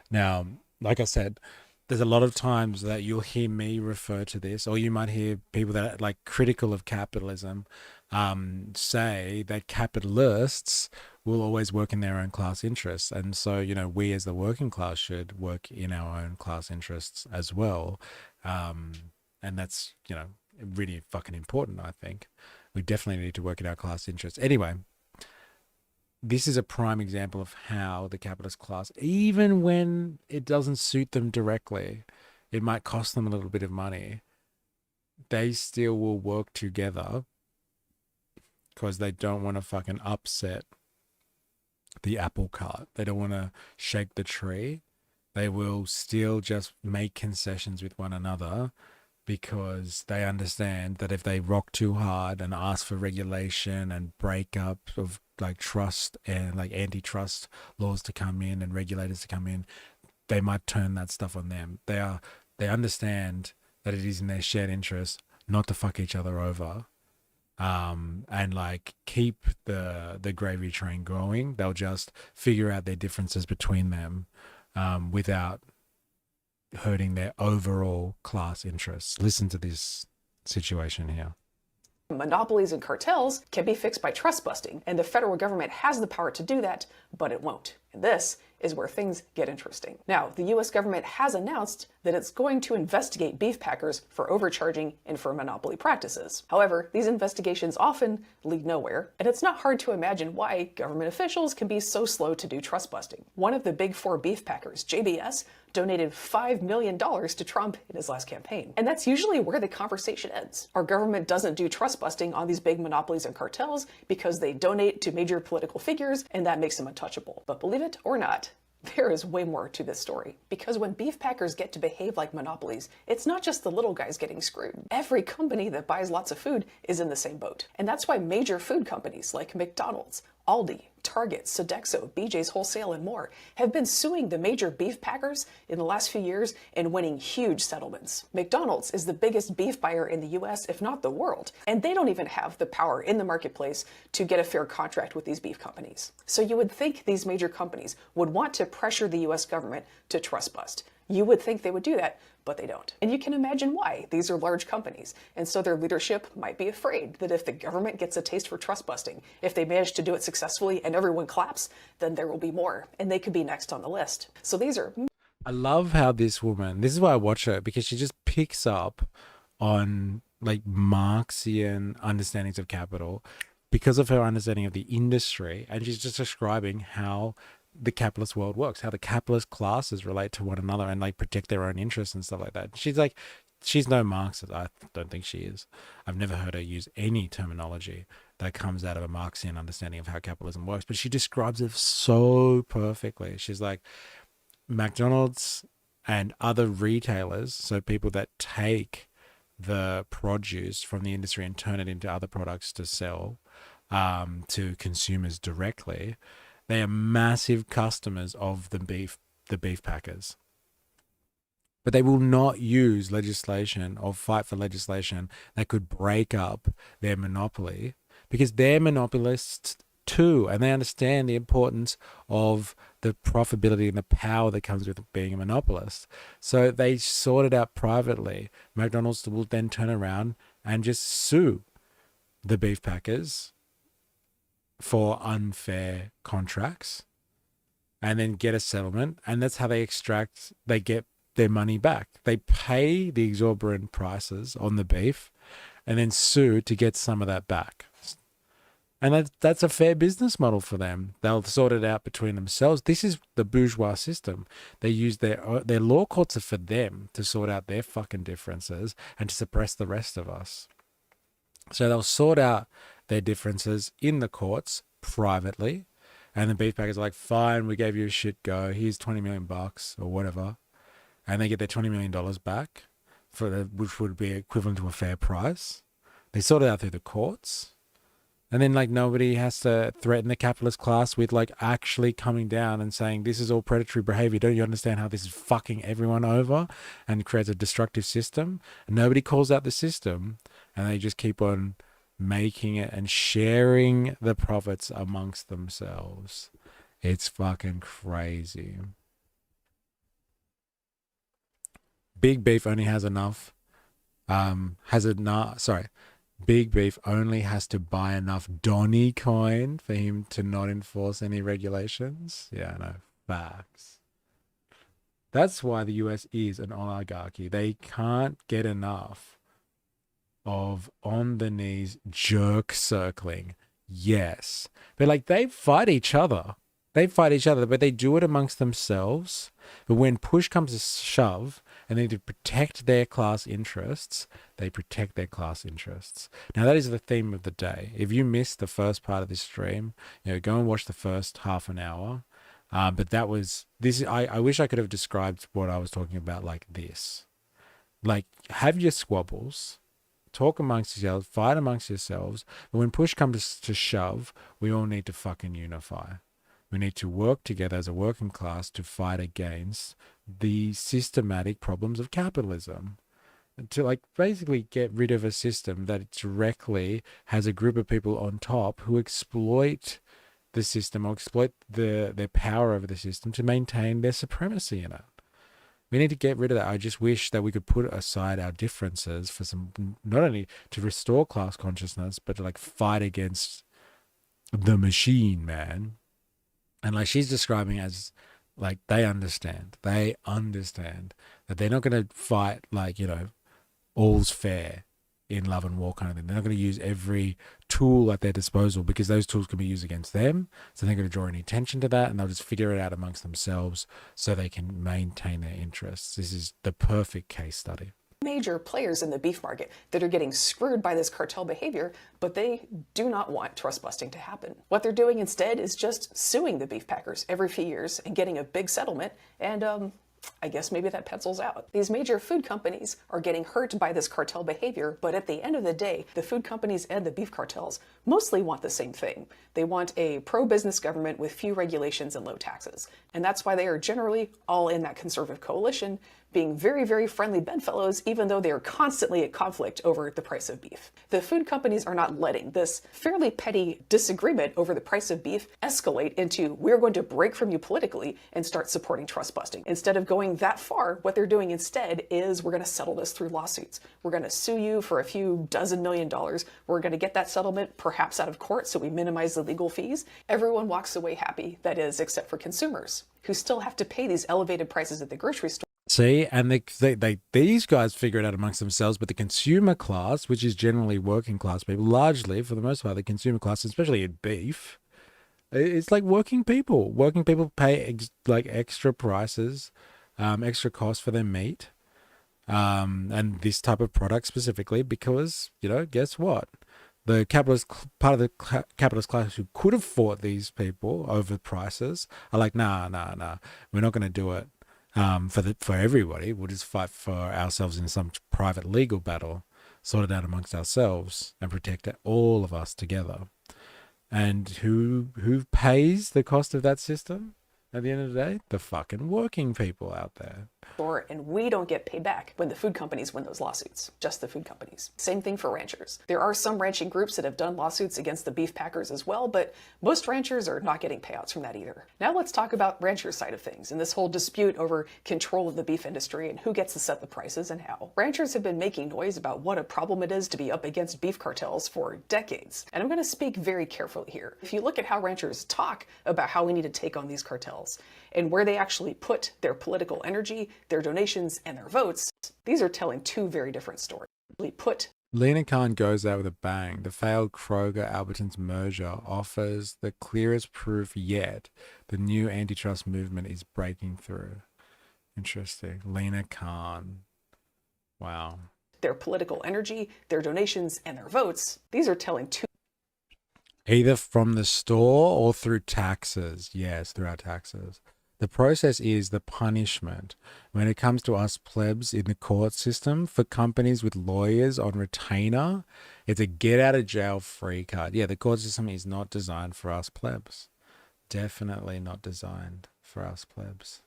Speaker 1: Now, like I said, there's a lot of times that you'll hear me refer to this, or you might hear people that are like critical of capitalism say that capitalists will always work in their own class interests. And so, you know, we as the working class should work in our own class interests as well. And that's, you know, really fucking important, I think. We definitely need to work in our class interests. Anyway, this is a prime example of how the capitalist class, even when it doesn't suit them directly, it might cost them a little bit of money, they still will work together because they don't want to fucking upset the apple cart. They don't want to shake the tree. They will still just make concessions with one another because they understand that if they rock too hard and ask for regulation and break up of like trust and like antitrust laws to come in and regulators to come in, they might turn that stuff on them. They understand that it is in their shared interest not to fuck each other over, and like keep the gravy train going. They'll just figure out their differences between them without hurting their overall class interests. Listen to this situation here.
Speaker 6: Monopolies and cartels can be fixed by trust busting, and the federal government has the power to do that, but it won't. And this is where things get interesting. Now, the US government has announced that it's going to investigate beef packers for overcharging and for monopoly practices. However, these investigations often lead nowhere, and it's not hard to imagine why government officials can be so slow to do trust busting. One of the big 4 beef packers, JBS, donated $5 million to Trump in his last campaign. And that's usually where the conversation ends. Our government doesn't do trust busting on these big monopolies and cartels because they donate to major political figures, and that makes them untouchable. But believe it or not, there is way more to this story. Because when beef packers get to behave like monopolies, it's not just the little guys getting screwed. Every company that buys lots of food is in the same boat. And that's why major food companies like McDonald's, Aldi, Target, Sodexo, BJ's Wholesale, and more have been suing the major beef packers in the last few years and winning huge settlements. McDonald's is the biggest beef buyer in the US, if not the world, and they don't even have the power in the marketplace to get a fair contract with these beef companies. So you would think these major companies would want to pressure the US government to trust bust. You would think they would do that, but they don't. And you can imagine why. These are large companies, and so their leadership might be afraid that if the government gets a taste for trust busting, if they manage to do it successfully and everyone claps, then there will be more, and they could be next on the list. So these are...
Speaker 1: I love how this woman, this is why I watch her, because she just picks up on like Marxian understandings of capital because of her understanding of the industry, and she's just describing how the capitalist world works, how the capitalist classes relate to one another and like protect their own interests and stuff like that. She's like, she's no Marxist. I don't think she is. I've never heard her use any terminology that comes out of a Marxian understanding of how capitalism works, but she describes it so perfectly. She's like, McDonald's and other retailers, so people that take the produce from the industry and turn it into other products to sell to consumers directly, they are massive customers of the beef packers. But they will not use legislation or fight for legislation that could break up their monopoly, because they're monopolists too, and they understand the importance of the profitability and the power that comes with being a monopolist. So they sort it out privately. McDonald's will then turn around and just sue the beef packers for unfair contracts and then get a settlement, and that's how they get their money back. They pay the exorbitant prices on the beef and then sue to get some of that back. And that's a fair business model for them. They'll sort it out between themselves. This is the bourgeois system. They use their law courts are for them to sort out their fucking differences and to suppress the rest of us. So they'll sort out their differences in the courts privately, and the beef packers are like, fine, we gave you a shit go, here's 20 million bucks or whatever, and they get their $20 million back, which would be equivalent to a fair price. They sort it out through the courts, and then like nobody has to threaten the capitalist class with like actually coming down and saying, this is all predatory behavior, don't you understand how this is fucking everyone over and creates a destructive system? And nobody calls out the system, and they just keep on making it and sharing the profits amongst themselves. It's fucking crazy. Big beef only has enough, Big beef only has to buy enough Donny coin for him to not enforce any regulations. Yeah, I know. Facts. That's why the US is an oligarchy. They can't get enough of on the knees jerk circling. Yes. But like they fight each other. But they do it amongst themselves. But when push comes to shove and they need to protect their class interests, they protect their class interests. Now that is the theme of the day. If you missed the first part of this stream, go and watch the first half an hour. But that was this. I wish I could have described what I was talking about like this. Like, have your squabbles, talk amongst yourselves, fight amongst yourselves, but when push comes to shove, we all need to fucking unify. We need to work together as a working class to fight against the systematic problems of capitalism. To like basically get rid of a system that directly has a group of people on top who exploit the system or exploit their power over the system to maintain their supremacy in it. We need to get rid of that. I just wish that we could put aside our differences for some, not only to restore class consciousness, but to like fight against the machine, man. And like she's describing as like they understand that they're not going to fight like, all's fair in love and war kind of thing. They're not going to use every tool at their disposal because those tools can be used against them. So they're not going to draw any attention to that, and they'll just figure it out amongst themselves so they can maintain their interests. This is the perfect case study.
Speaker 6: Major players in the beef market that are getting screwed by this cartel behavior, but they do not want trust busting to happen. What they're doing instead is just suing the beef packers every few years and getting a big settlement and I guess maybe that pencils out. These major food companies are getting hurt by this cartel behavior, but at the end of the day, the food companies and the beef cartels mostly want the same thing. They want a pro-business government with few regulations and low taxes. And that's why they are generally all in that conservative coalition, being very, very friendly bedfellows, even though they are constantly at conflict over the price of beef. The food companies are not letting this fairly petty disagreement over the price of beef escalate into, we're going to break from you politically and start supporting trust busting. Instead of going that far, what they're doing instead is, we're going to settle this through lawsuits. We're going to sue you for a few dozen $1 million. We're going to get that settlement perhaps out of court so we minimize the legal fees. Everyone walks away happy, that is, except for consumers, who still have to pay these elevated prices at the grocery store.
Speaker 1: See, and these guys figure it out amongst themselves, but the consumer class, which is generally working class people, largely for the most part, the consumer class, especially in beef, it's like working people. Working people pay like extra prices, extra costs for their meat, and this type of product specifically, because, you know, guess what? The capitalist part of the capitalist class who could have fought these people over prices are like, nah, we're not going to do it. For everybody, we'll just fight for ourselves in some private legal battle, sort it out amongst ourselves, and protect all of us together. And who pays the cost of that system at the end of the day? The fucking working people out there.
Speaker 6: And we don't get paid back when the food companies win those lawsuits. Just the food companies. Same thing for ranchers. There are some ranching groups that have done lawsuits against the beef packers as well, but most ranchers are not getting payouts from that either. Now let's talk about ranchers' side of things and this whole dispute over control of the beef industry and who gets to set the prices and how. Ranchers have been making noise about what a problem it is to be up against beef cartels for decades. And I'm going to speak very carefully here. If you look at how ranchers talk about how we need to take on these cartels and where they actually put their political energy, their donations, and their votes, these are telling two very different stories.
Speaker 1: Lena Khan goes out with a bang. The failed Kroger-Albertsons merger offers the clearest proof yet the new antitrust movement is breaking through. Interesting. Lena Khan. Wow.
Speaker 6: Their political energy, their donations, and their votes, these are telling two.
Speaker 1: Either from the store or through taxes. Yes, through our taxes. The process is the punishment when it comes to us plebs in the court system. For companies with lawyers on retainer, it's a get out of jail free card. Yeah, the court system is not designed for us plebs. Definitely not designed for us plebs.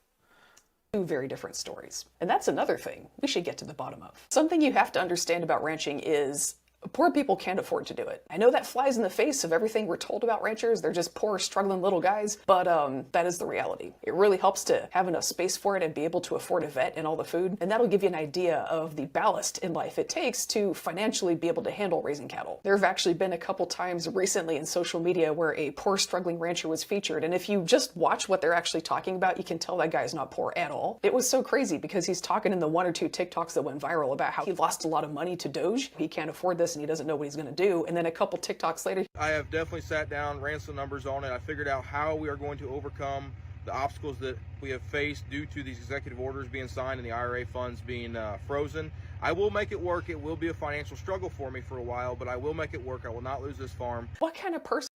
Speaker 6: Two very different stories. And that's another thing we should get to the bottom of. Something you have to understand about ranching is poor people can't afford to do it. I know that flies in the face of everything we're told about ranchers. They're just poor, struggling little guys, but that is the reality. It really helps to have enough space for it and be able to afford a vet and all the food. And that'll give you an idea of the ballast in life it takes to financially be able to handle raising cattle. There have actually been a couple times recently in social media where a poor, struggling rancher was featured. And if you just watch what they're actually talking about, you can tell that guy is not poor at all. It was so crazy because he's talking in the 1 or 2 TikToks that went viral about how he lost a lot of money to Doge. He can't afford this and he doesn't know what he's going to do. And then a couple TikToks later,
Speaker 7: I have definitely sat down, ran some numbers on it. I figured out how we are going to overcome the obstacles that we have faced due to these executive orders being signed and the IRA funds being frozen. I will make it work. It will be a financial struggle for me for a while, but I will make it work. I will not lose this farm.
Speaker 6: What kind of person?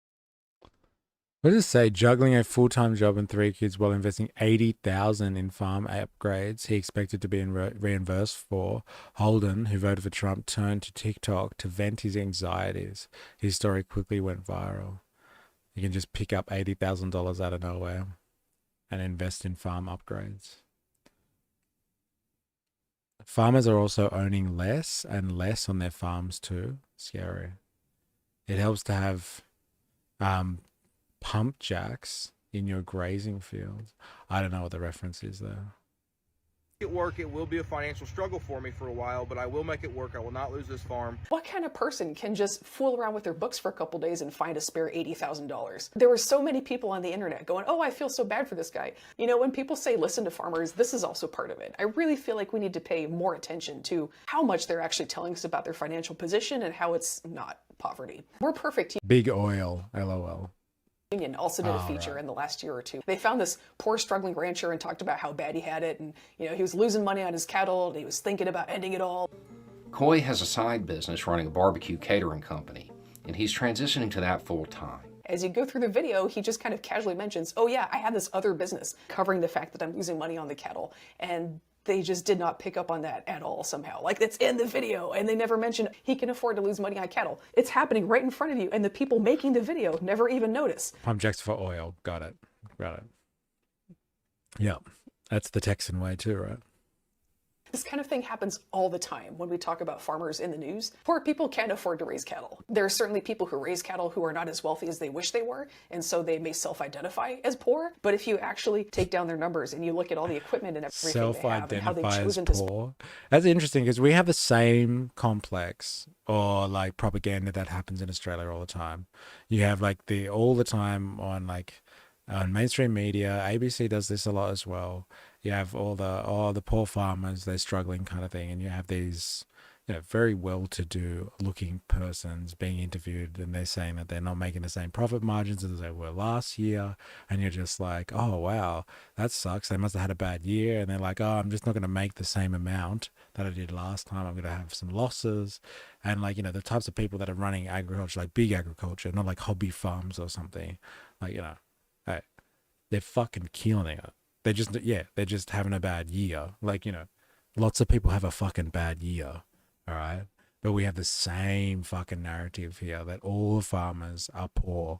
Speaker 1: What does it say? Juggling a full-time job and 3 kids while investing $80,000 in farm upgrades he expected to be reimbursed for. Holden, who voted for Trump, turned to TikTok to vent his anxieties. His story quickly went viral. You can just pick up $80,000 out of nowhere and invest in farm upgrades. Farmers are also owning less and less on their farms too. Scary. It helps to have pump jacks in your grazing fields. I don't know what the reference is there.
Speaker 7: It work. It will be a financial struggle for me for a while, but I will make it work. I will not lose this farm.
Speaker 6: What kind of person can just fool around with their books for a couple days and find a spare $80,000? There were so many people on the internet going, oh, I feel so bad for this guy. You know, when people say listen to farmers, this is also part of it. I really feel like we need to pay more attention to how much they're actually telling us about their financial position and how it's not poverty. We're perfect.
Speaker 1: Big oil, LOL.
Speaker 6: Union also did a feature in the last year or two. They found this poor struggling rancher and talked about how bad he had it, and you know he was losing money on his cattle and he was thinking about ending it all.
Speaker 8: Coy has a side business running a barbecue catering company, and he's transitioning to that full time.
Speaker 6: As you go through the video, he just kind of casually mentions, oh yeah, I have this other business covering the fact that I'm losing money on the cattle. And they just did not pick up on that at all somehow. Like, it's in the video, and they never mention he can afford to lose money on cattle. It's happening right in front of you, and the people making the video never even notice.
Speaker 1: Pump jacks for oil. Got it. Yeah, that's the Texan way too, right?
Speaker 6: This kind of thing happens all the time when we talk about farmers in the news. Poor people can't afford to raise cattle. There are certainly people who raise cattle who are not as wealthy as they wish they were, and so they may self-identify as poor. But if you actually take down their numbers and you look at all the equipment and everything they have and how they've chosen to
Speaker 1: poor. That's interesting because we have the same complex or like propaganda that happens in Australia all the time. You have like all the time on like on mainstream media. ABC does this a lot as well. You have all the poor farmers, they're struggling kind of thing, and you have these, you know, very well-to-do looking persons being interviewed, and they're saying that they're not making the same profit margins as they were last year, and you're just like, oh wow, that sucks. They must have had a bad year, and they're like, oh, I'm just not going to make the same amount that I did last time. I'm going to have some losses, and like, you know, the types of people that are running agriculture, like big agriculture, not like hobby farms or something, like, you know, hey, they're fucking killing it. They're just having a bad year. Like, you know, lots of people have a fucking bad year, all right? But we have the same fucking narrative here that all the farmers are poor,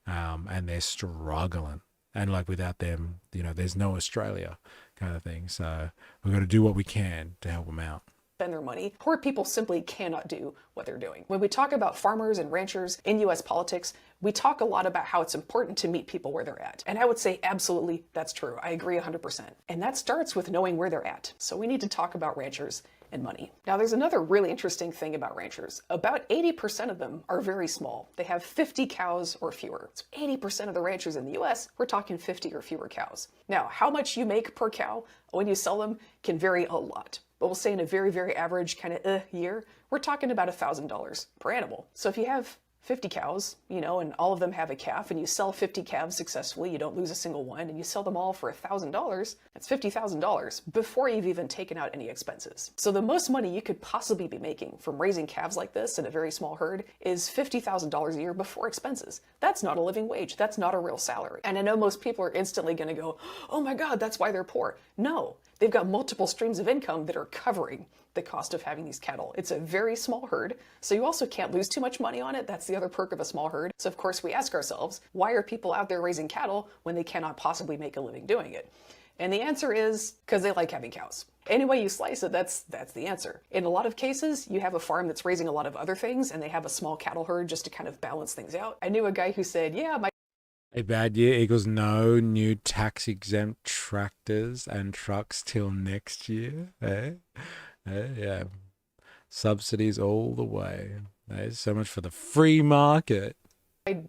Speaker 1: and they're struggling. And like without them, you know, there's no Australia kind of thing. So we've got to do what we can to help them out.
Speaker 6: Spend their money. Poor people simply cannot do what they're doing. When we talk about farmers and ranchers in US politics, we talk a lot about how it's important to meet people where they're at. And I would say absolutely that's true. I agree 100%. And that starts with knowing where they're at. So we need to talk about ranchers and money. Now there's another really interesting thing about ranchers. About 80% of them are very small. They have 50 cows or fewer. So 80% of the ranchers in the US, we're talking 50 or fewer cows. Now, how much you make per cow when you sell them can vary a lot. But we'll say in a very, very average kind of year, we're talking about $1,000 per animal. So if you have 50 cows, you know, and all of them have a calf, and you sell 50 calves successfully, you don't lose a single one, and you sell them all for $1,000, that's $50,000 before you've even taken out any expenses. So the most money you could possibly be making from raising calves like this in a very small herd is $50,000 a year before expenses. That's not a living wage. That's not a real salary. And I know most people are instantly going to go, oh my God, that's why they're poor. No, they've got multiple streams of income that are covering the cost of having these cattle. It's a very small herd, so you also can't lose too much money on it. That's the other perk of a small herd. So of course we ask ourselves, why are people out there raising cattle when they cannot possibly make a living doing it? And the answer is because they like having cows. Any way you slice it, that's the answer. In a lot of cases, you have a farm that's raising a lot of other things, and they have a small cattle herd just to kind of balance things out. I knew a guy who said, yeah,
Speaker 1: A bad year equals no new tax-exempt tractors and trucks till next year. Yeah. Subsidies all the way. So much for the free market.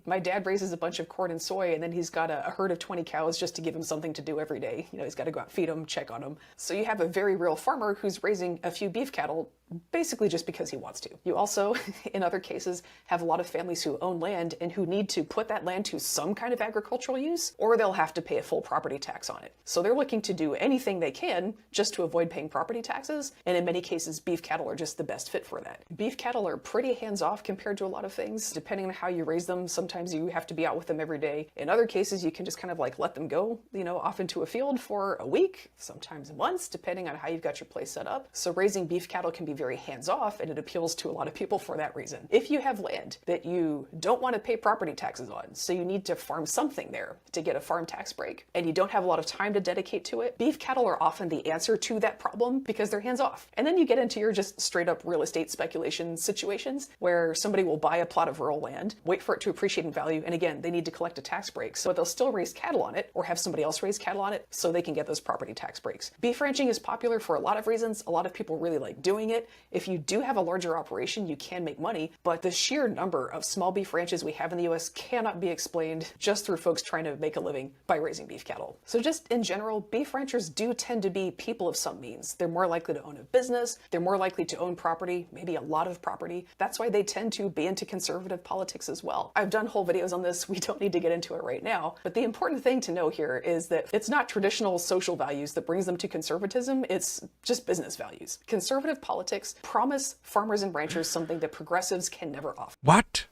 Speaker 6: My dad raises a bunch of corn and soy, and then he's got a herd of 20 cows just to give him something to do every day. You know, he's got to go out, feed them, check on them. So you have a very real farmer who's raising a few beef cattle basically just because he wants to. You also, in other cases, have a lot of families who own land and who need to put that land to some kind of agricultural use, or they'll have to pay a full property tax on it. So they're looking to do anything they can just to avoid paying property taxes, and in many cases, beef cattle are just the best fit for that. Beef cattle are pretty hands-off compared to a lot of things. Depending on how you raise them, sometimes you have to be out with them every day. In other cases, you can just kind of like let them go, you know, off into a field for a week, sometimes months, depending on how you've got your place set up. So raising beef cattle can be very hands-off, and it appeals to a lot of people for that reason. If you have land that you don't want to pay property taxes on, so you need to farm something there to get a farm tax break, and you don't have a lot of time to dedicate to it, beef cattle are often the answer to that problem because they're hands-off. And then you get into your just straight-up real estate speculation situations where somebody will buy a plot of rural land, wait for it to appreciate in value, and again, they need to collect a tax break, so they'll still raise cattle on it or have somebody else raise cattle on it so they can get those property tax breaks. Beef ranching is popular for a lot of reasons. A lot of people really like doing it. If you do have a larger operation, you can make money, but the sheer number of small beef ranches we have in the US cannot be explained just through folks trying to make a living by raising beef cattle. So just in general, beef ranchers do tend to be people of some means. They're more likely to own a business, they're more likely to own property, maybe a lot of property. That's why they tend to be into conservative politics as well. I've done whole videos on this, we don't need to get into it right now, but the important thing to know here is that it's not traditional social values that brings them to conservatism, it's just business values. Conservative politics promise farmers and ranchers something that progressives can never offer.
Speaker 1: What?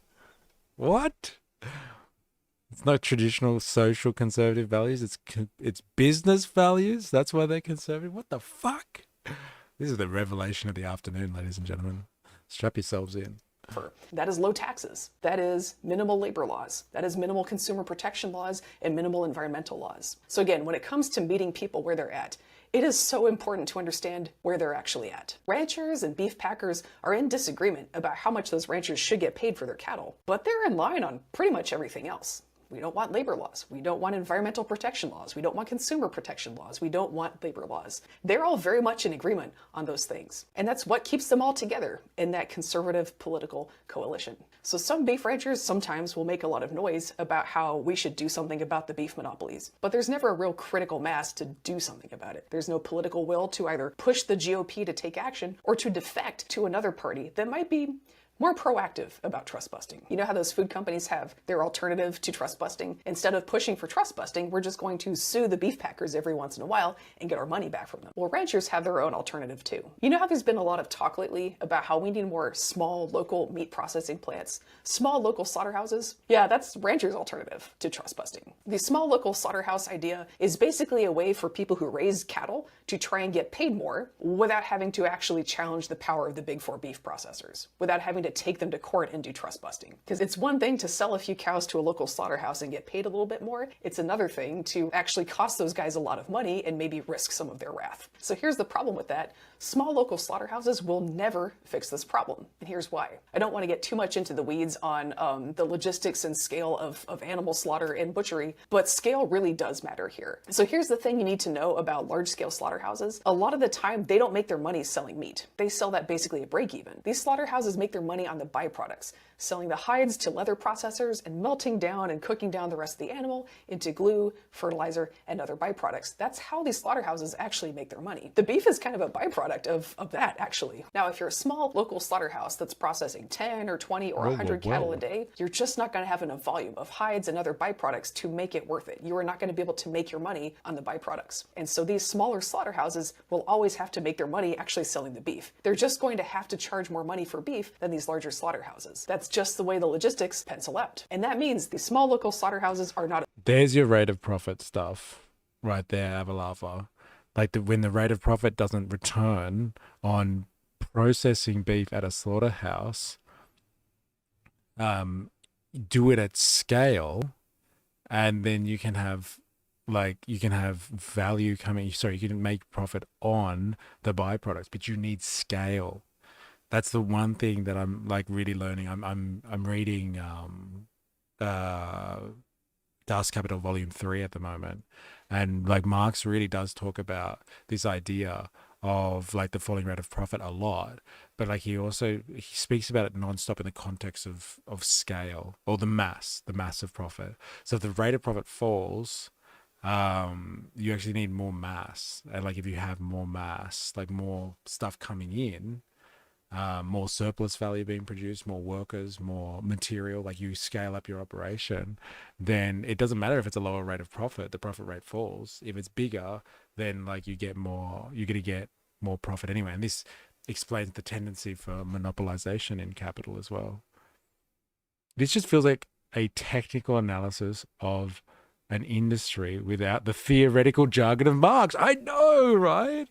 Speaker 1: It's not traditional social conservative values. It's business values. That's why they're conservative. What the fuck? This is the revelation of the afternoon, ladies and gentlemen. Strap yourselves in.
Speaker 6: That is low taxes. That is minimal labor laws. That is minimal consumer protection laws and minimal environmental laws. So again, when it comes to meeting people where they're at, it is so important to understand where they're actually at. Ranchers and beef packers are in disagreement about how much those ranchers should get paid for their cattle, but they're in line on pretty much everything else. We don't want labor laws. We don't want environmental protection laws. We don't want consumer protection laws. We don't want labor laws. They're all very much in agreement on those things. And that's what keeps them all together in that conservative political coalition. So some beef ranchers sometimes will make a lot of noise about how we should do something about the beef monopolies. But there's never a real critical mass to do something about it. There's no political will to either push the GOP to take action or to defect to another party that might be more proactive about trust busting. You know how those food companies have their alternative to trust busting? Instead of pushing for trust busting, we're just going to sue the beef packers every once in a while and get our money back from them. Well, ranchers have their own alternative too. You know how there's been a lot of talk lately about how we need more small local meat processing plants, small local slaughterhouses? Yeah, that's ranchers' alternative to trust busting. The small local slaughterhouse idea is basically a way for people who raise cattle to try and get paid more without having to actually challenge the power of the big four beef processors, without having to take them to court and do trust busting. Because it's one thing to sell a few cows to a local slaughterhouse and get paid a little bit more. It's another thing to actually cost those guys a lot of money and maybe risk some of their wrath. So here's the problem with that. Small local slaughterhouses will never fix this problem. And here's why. I don't want to get too much into the weeds on the logistics and scale of animal slaughter and butchery, but scale really does matter here. So here's the thing you need to know about large-scale slaughterhouses. A lot of the time, they don't make their money selling meat. They sell that basically at break-even. These slaughterhouses make their money on the byproducts, selling the hides to leather processors and melting down and cooking down the rest of the animal into glue, fertilizer, and other byproducts. That's how these slaughterhouses actually make their money. The beef is kind of a byproduct of that, actually. Now, if you're a small local slaughterhouse that's processing 10 or 20 or 100 cattle a day, you're just not going to have enough volume of hides and other byproducts to make it worth it. You are not going to be able to make your money on the byproducts. And so these smaller slaughterhouses will always have to make their money actually selling the beef. They're just going to have to charge more money for beef than these larger slaughterhouses. That's just the way the logistics pencil out. And that means these small local slaughterhouses are not...
Speaker 1: There's your rate of profit stuff right there, Avalava. Like when the rate of profit doesn't return on processing beef at a slaughterhouse, do it at scale, and then you can have value coming. Sorry, you can make profit on the byproducts, but you need scale. That's the one thing that I'm like really learning. I'm reading Das Kapital Volume 3 at the moment. And like Marx really does talk about this idea of like the falling rate of profit a lot, but like he speaks about it nonstop in the context of scale or the mass of profit. So if the rate of profit falls, you actually need more mass. And like if you have more mass, like more stuff coming in, more surplus value being produced, more workers, more material, like you scale up your operation, then it doesn't matter if it's a lower rate of profit, the profit rate falls. If it's bigger, then like you're going to get more profit anyway. And this explains the tendency for monopolisation in capital as well. This just feels like a technical analysis of an industry without the theoretical jargon of Marx. I know, right?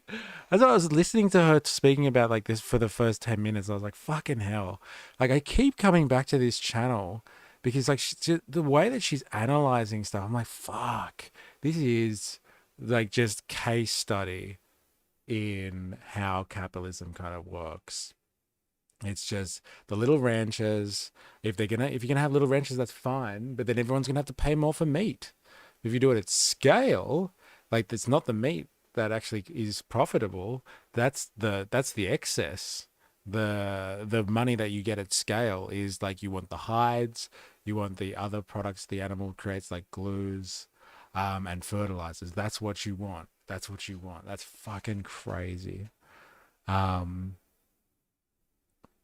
Speaker 1: As I was listening to her speaking about like this for the first 10 minutes, I was like, fucking hell. Like I keep coming back to this channel because like the way that she's analyzing stuff, I'm like, fuck, this is like just case study in how capitalism kind of works. It's just the little ranchers. If you're gonna have little ranchers, that's fine, but then everyone's gonna have to pay more for meat. If you do it at scale, like it's not the meat that actually is profitable. That's the excess. The money that you get at scale is like you want the hides, you want the other products the animal creates like glues, and fertilizers. That's what you want. That's what you want. That's fucking crazy.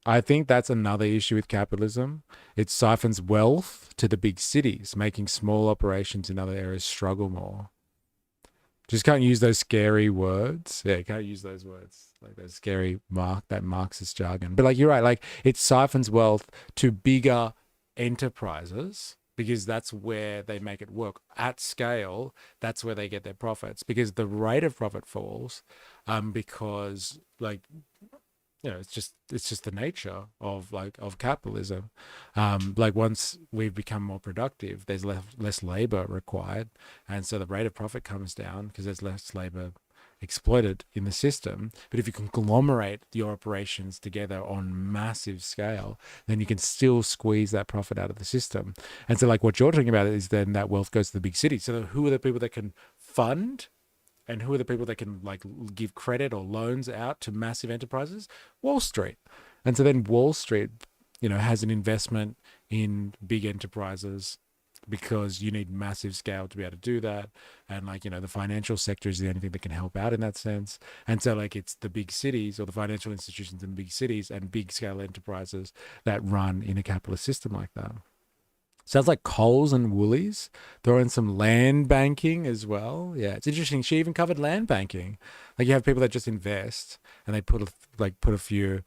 Speaker 1: I think that's another issue with capitalism. It siphons wealth to the big cities, making small operations in other areas struggle more. Just can't use those scary words. Yeah, can't use those words. Like those scary that Marxist jargon. But like you're right, like it siphons wealth to bigger enterprises because that's where they make it work at scale. That's where they get their profits, because the rate of profit falls, because like, it's just the nature of capitalism. Like once we've become more productive, there's less labor required, and so the rate of profit comes down because there's less labor exploited in the system. But if you conglomerate your operations together on massive scale, then you can still squeeze that profit out of the system. And so like what you're talking about is then that wealth goes to the big cities. So who are the people that can fund, and who are the people that can like give credit or loans out to massive enterprises? Wall Street. And so then Wall Street, has an investment in big enterprises, because you need massive scale to be able to do that. And the financial sector is the only thing that can help out in that sense. And so it's the big cities, or the financial institutions in big cities and big scale enterprises, that run in a capitalist system like that. Sounds like Coles and Woolies. Throw in some land banking as well. Yeah, it's interesting. She even covered land banking. Like you have people that just invest, and they put a few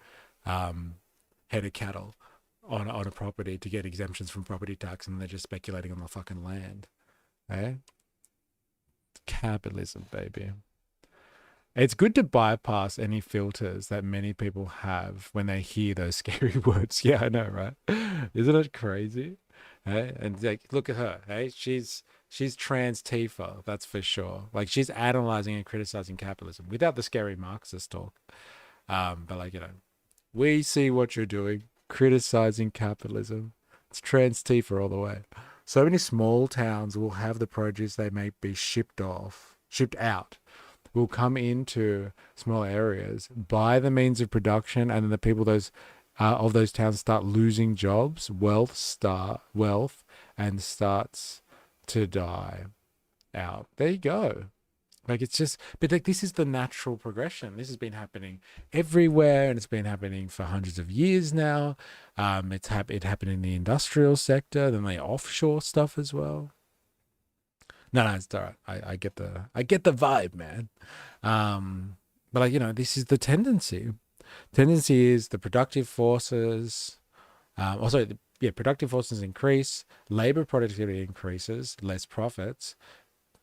Speaker 1: head of cattle on a property to get exemptions from property tax, and they're just speculating on the fucking land. Eh? Capitalism, baby. It's good to bypass any filters that many people have when they hear those scary words. Yeah, I know, right? Isn't it crazy? Hey? And look at her. Hey, she's trans Tifa, that's for sure. Like she's analyzing and criticizing capitalism without the scary Marxist talk. But we see what you're doing, criticizing capitalism. It's trans Tifa all the way. So many small towns will have the produce they make be shipped out, will come into small areas by the means of production, and then the people of those towns start losing jobs, wealth and starts to die out. There you go. It's just, but this is the natural progression. This has been happening everywhere, and it's been happening for hundreds of years now. It happened in the industrial sector, then the offshore stuff as well. No, it's all right. I get the vibe, man. But this is the tendency. Tendency is the productive forces. Productive forces increase, labor productivity increases, less profits,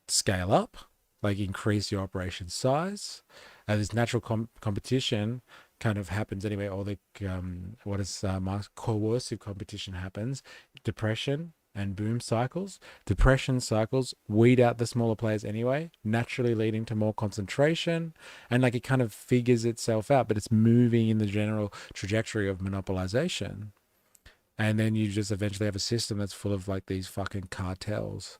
Speaker 1: scale up, increase your operation size. This natural competition kind of happens anyway. All the coercive competition happens. Depression and boom cycles. Depression cycles weed out the smaller players anyway, naturally leading to more concentration, and it kind of figures itself out, but it's moving in the general trajectory of monopolization. And then you just eventually have a system that's full of these fucking cartels,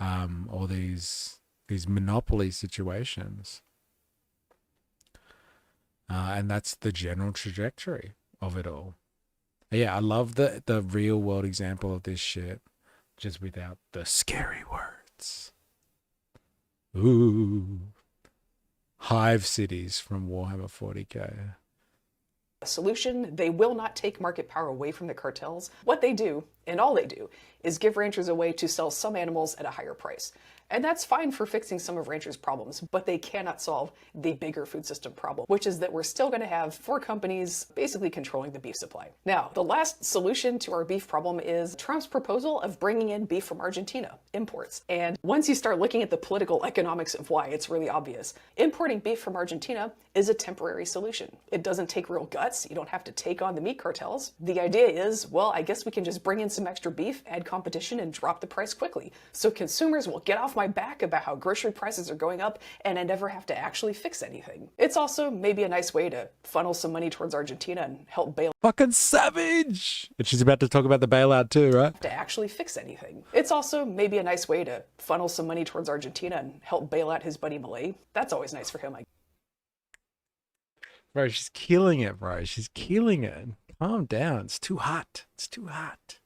Speaker 1: or these monopoly situations. And that's the general trajectory of it all. Yeah, I love the real world example of this shit, just without the scary words. Ooh. Hive cities from Warhammer 40k.
Speaker 6: Solution, they will not take market power away from the cartels. What they do, and all they do, is give ranchers a way to sell some animals at a higher price. And that's fine for fixing some of ranchers' problems, but they cannot solve the bigger food system problem, which is that we're still going to have 4 companies basically controlling the beef supply. Now, the last solution to our beef problem is Trump's proposal of bringing in beef from Argentina, imports. And once you start looking at the political economics of why, it's really obvious. Importing beef from Argentina is a temporary solution. It doesn't take real guts. You don't have to take on the meat cartels. The idea is, well, I guess we can just bring in some extra beef, add competition, and drop the price quickly. So consumers will get off my back about how grocery prices are going up, and I never have to actually fix anything. It's also maybe a nice way to funnel some money towards Argentina and help bail.
Speaker 1: Fucking savage! And she's about to talk about the bailout too, right?
Speaker 6: To actually fix anything. It's also maybe a nice way to funnel some money towards Argentina and help bail out his buddy Malay. That's always nice for him, I guess.
Speaker 1: Bro, she's killing it, bro. She's killing it. Calm down. It's too hot. It's too hot.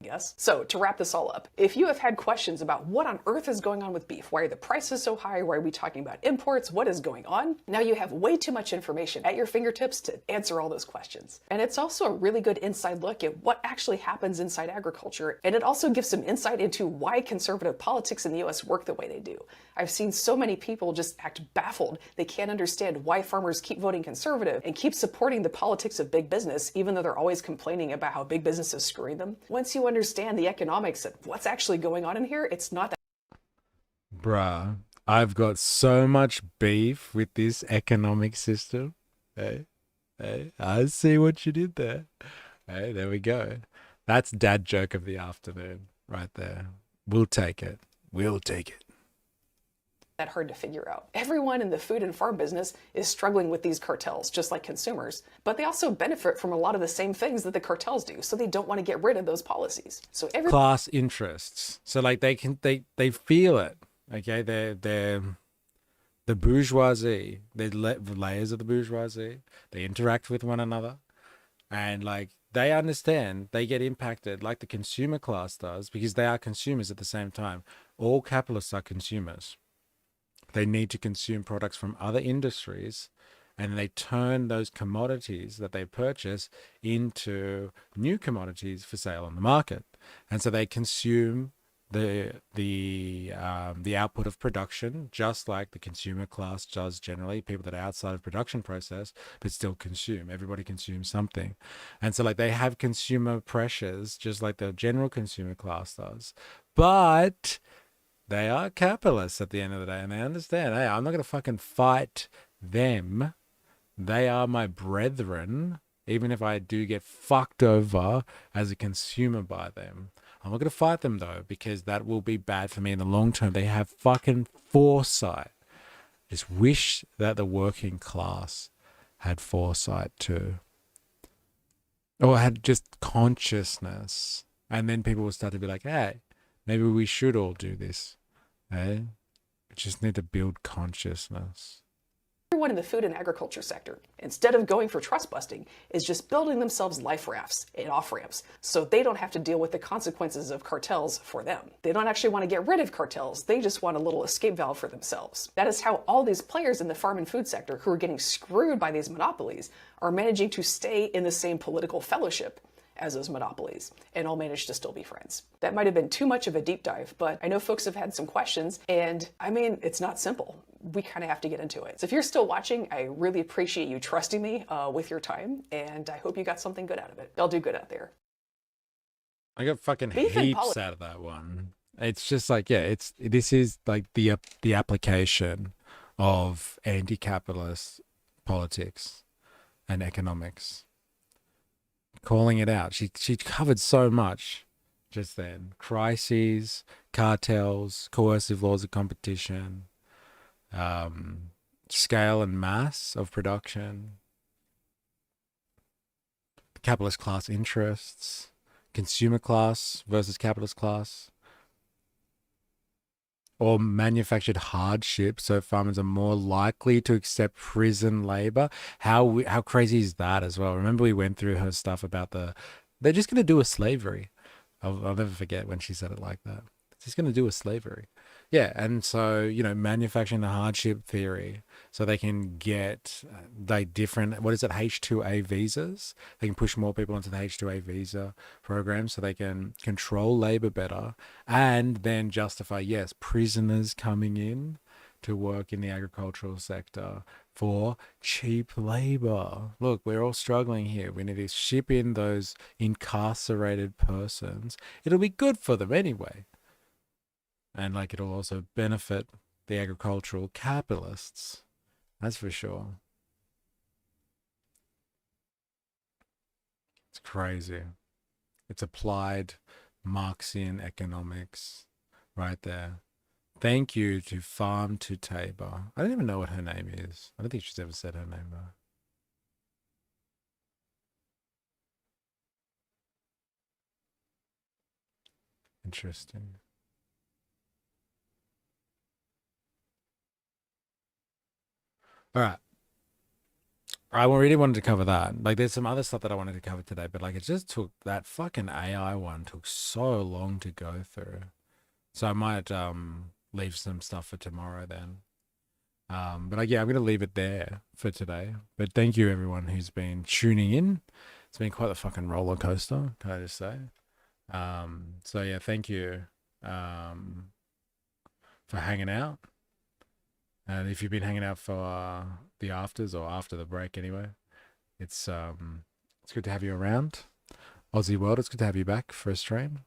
Speaker 6: Yes. So to wrap this all up, if you have had questions about what on earth is going on with beef, why are the prices so high, why are we talking about imports, what is going on, now you have way too much information at your fingertips to answer all those questions. And it's also a really good inside look at what actually happens inside agriculture, and it also gives some insight into why conservative politics in the US work the way they do. I've seen so many people just act baffled. They can't understand why farmers keep voting conservative and keep supporting the politics of big business, even though they're always complaining about how big business is screwing them. Once you understand the economics of what's actually going on in here, it's not that.
Speaker 1: Bruh, I've got so much beef with this economic system. Hey, hey, I see what you did there. Hey, there we go. That's dad joke of the afternoon right there. We'll take it. We'll take it.
Speaker 6: That hard to figure out. Everyone in the food and farm business is struggling with these cartels, just like consumers, but they also benefit from a lot of the same things that the cartels do, so they don't want to get rid of those policies. So
Speaker 1: class interests. So like they feel it. Okay, they're the bourgeoisie. They're layers of the bourgeoisie. They interact with one another, and like they understand, they get impacted like the consumer class does because they are consumers at the same time. All capitalists are consumers. They need to consume products from other industries, and they turn those commodities that they purchase into new commodities for sale on the market. And so they consume the output of production, just like the consumer class does generally. People that are outside of production process but still consume. Everybody consumes something, and so like they have consumer pressures just like the general consumer class does, but they are capitalists at the end of the day, and they understand, hey, I'm not going to fucking fight them. They are my brethren, even if I do get fucked over as a consumer by them. I'm not going to fight them, though, because that will be bad for me in the long term. They have fucking foresight. Just wish that the working class had foresight, too. Or had just consciousness. And then people will start to be like, hey, maybe we should all do this. Hey, we just need to build consciousness.
Speaker 6: Everyone in the food and agriculture sector, instead of going for trust busting, is just building themselves life rafts and off ramps so they don't have to deal with the consequences of cartels for them. They don't actually want to get rid of cartels, they just want a little escape valve for themselves. That is how all these players in the farm and food sector who are getting screwed by these monopolies are managing to stay in the same political fellowship as those monopolies, and all manage to still be friends. That might have been too much of a deep dive, but I know folks have had some questions, and I mean, it's not simple. We kind of have to get into it. So if you're still watching, I really appreciate you trusting me with your time, and I hope you got something good out of it. Y'all do good out there.
Speaker 1: I got fucking heaps out of that one. It's just like, yeah, this is like the application of anti-capitalist politics and economics. Calling it out. She covered so much just then. Crises, cartels, coercive laws of competition, scale and mass of production, capitalist class interests, consumer class versus capitalist class, or manufactured hardship, so farmers are more likely to accept prison labor. How crazy is that as well? Remember we went through her stuff about they're just going to do a slavery. I'll never forget when she said it like that. It's just going to do a slavery. Yeah, and so, manufacturing the hardship theory so they can get like different, what is it, H-2A visas? They can push more people into the H-2A visa program so they can control labor better and then justify, yes, prisoners coming in to work in the agricultural sector for cheap labor. Look, we're all struggling here. We need to ship in those incarcerated persons. It'll be good for them anyway. And like it'll also benefit the agricultural capitalists. That's for sure. It's crazy. It's applied Marxian economics right there. Thank you to Farm to Tabor. I don't even know what her name is. I don't think she's ever said her name though. Interesting. All right. I really wanted to cover that. Like, there's some other stuff that I wanted to cover today, but like, it just took that fucking AI one took so long to go through. So I might leave some stuff for tomorrow then. But yeah, I'm gonna leave it there for today. But thank you everyone who's been tuning in. It's been quite a fucking roller coaster, can I just say? So yeah, thank you for hanging out. And if you've been hanging out for the afters or after the break anyway, it's good to have you around. Aussie World, it's good to have you back for a stream.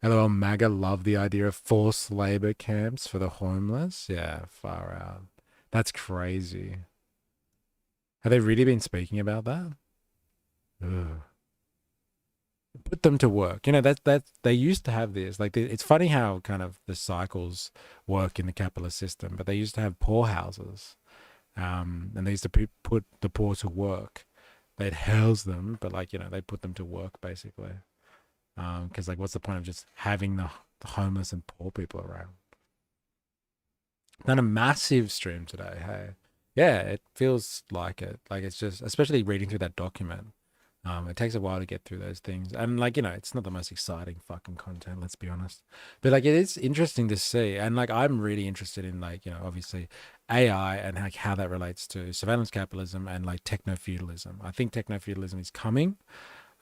Speaker 1: LOL MAGA love the idea of forced labor camps for the homeless. Yeah, far out. That's crazy. Have they really been speaking about that? Ugh. Put them to work. You know, that they used to have this. Like, it's funny how kind of the cycles work in the capitalist system, but they used to have poorhouses. And they used to put the poor to work. They'd house them, but like, you know, they put them to work basically. Because like, what's the point of just having the homeless and poor people around? Done a massive stream today. Hey, yeah, it feels like it. Like, it's just, especially reading through that document. It takes a while to get through those things, and like, you know, it's not the most exciting fucking content, let's be honest, but like, it is interesting to see. And like, I'm really interested in, like, you know, obviously AI and like how that relates to surveillance capitalism and like techno feudalism. I think techno feudalism is coming.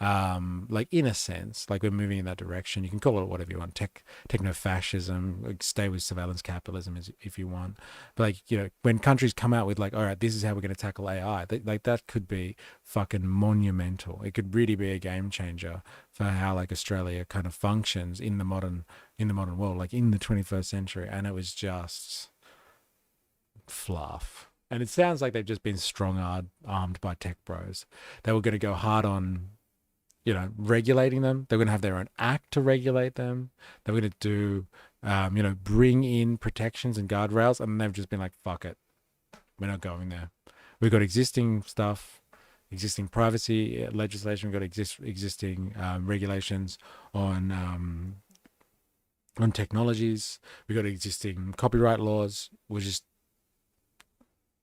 Speaker 1: Like, in a sense, like, we're moving in that direction. You can call it whatever you want, techno fascism, like, stay with surveillance capitalism if you want. But like, you know, when countries come out with like, all right, this is how we're going to tackle AI, like, that could be fucking monumental. It could really be a game changer for how like Australia kind of functions in the modern world, like in the 21st century. And it was just fluff. And it sounds like they've just been strong-armed by tech bros. They were going to go hard on, you know, regulating them. They're going to have their own act to regulate them. They're going to do, you know, bring in protections and guardrails. And they've just been like, fuck it. We're not going there. We've got existing stuff, existing privacy legislation. We've got existing regulations on technologies. We've got existing copyright laws. We're just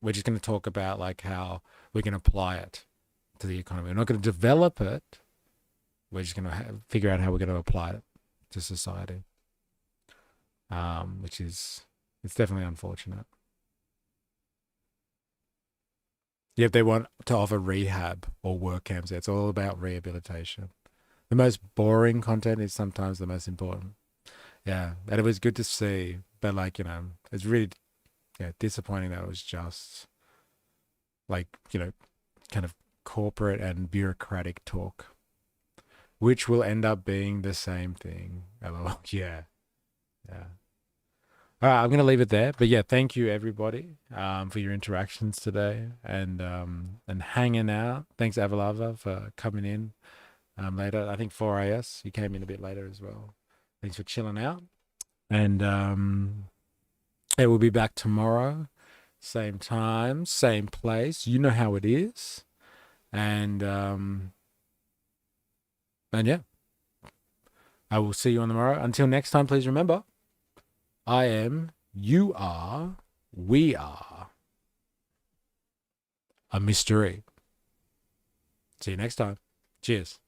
Speaker 1: going to talk about like how we're going to apply it to the economy. We're not going to develop it. We're just going to figure out how we're going to apply it to society, which is, it's definitely unfortunate. Yeah, if they want to offer rehab or work camps, it's all about rehabilitation. The most boring content is sometimes the most important. Yeah, and it was good to see, but like, you know, it's really disappointing that it was just like, you know, kind of corporate and bureaucratic talk, which will end up being the same thing. LOL. Yeah. All right, I'm going to leave it there. But yeah, thank you everybody for your interactions today and hanging out. Thanks Avalava for coming in later. I think 4AS, you came in a bit later as well. Thanks for chilling out. And we'll be back tomorrow, same time, same place. You know how it is. And yeah, I will see you on tomorrow. Until next time, please remember, I am, you are, we are a mystery. See you next time. Cheers.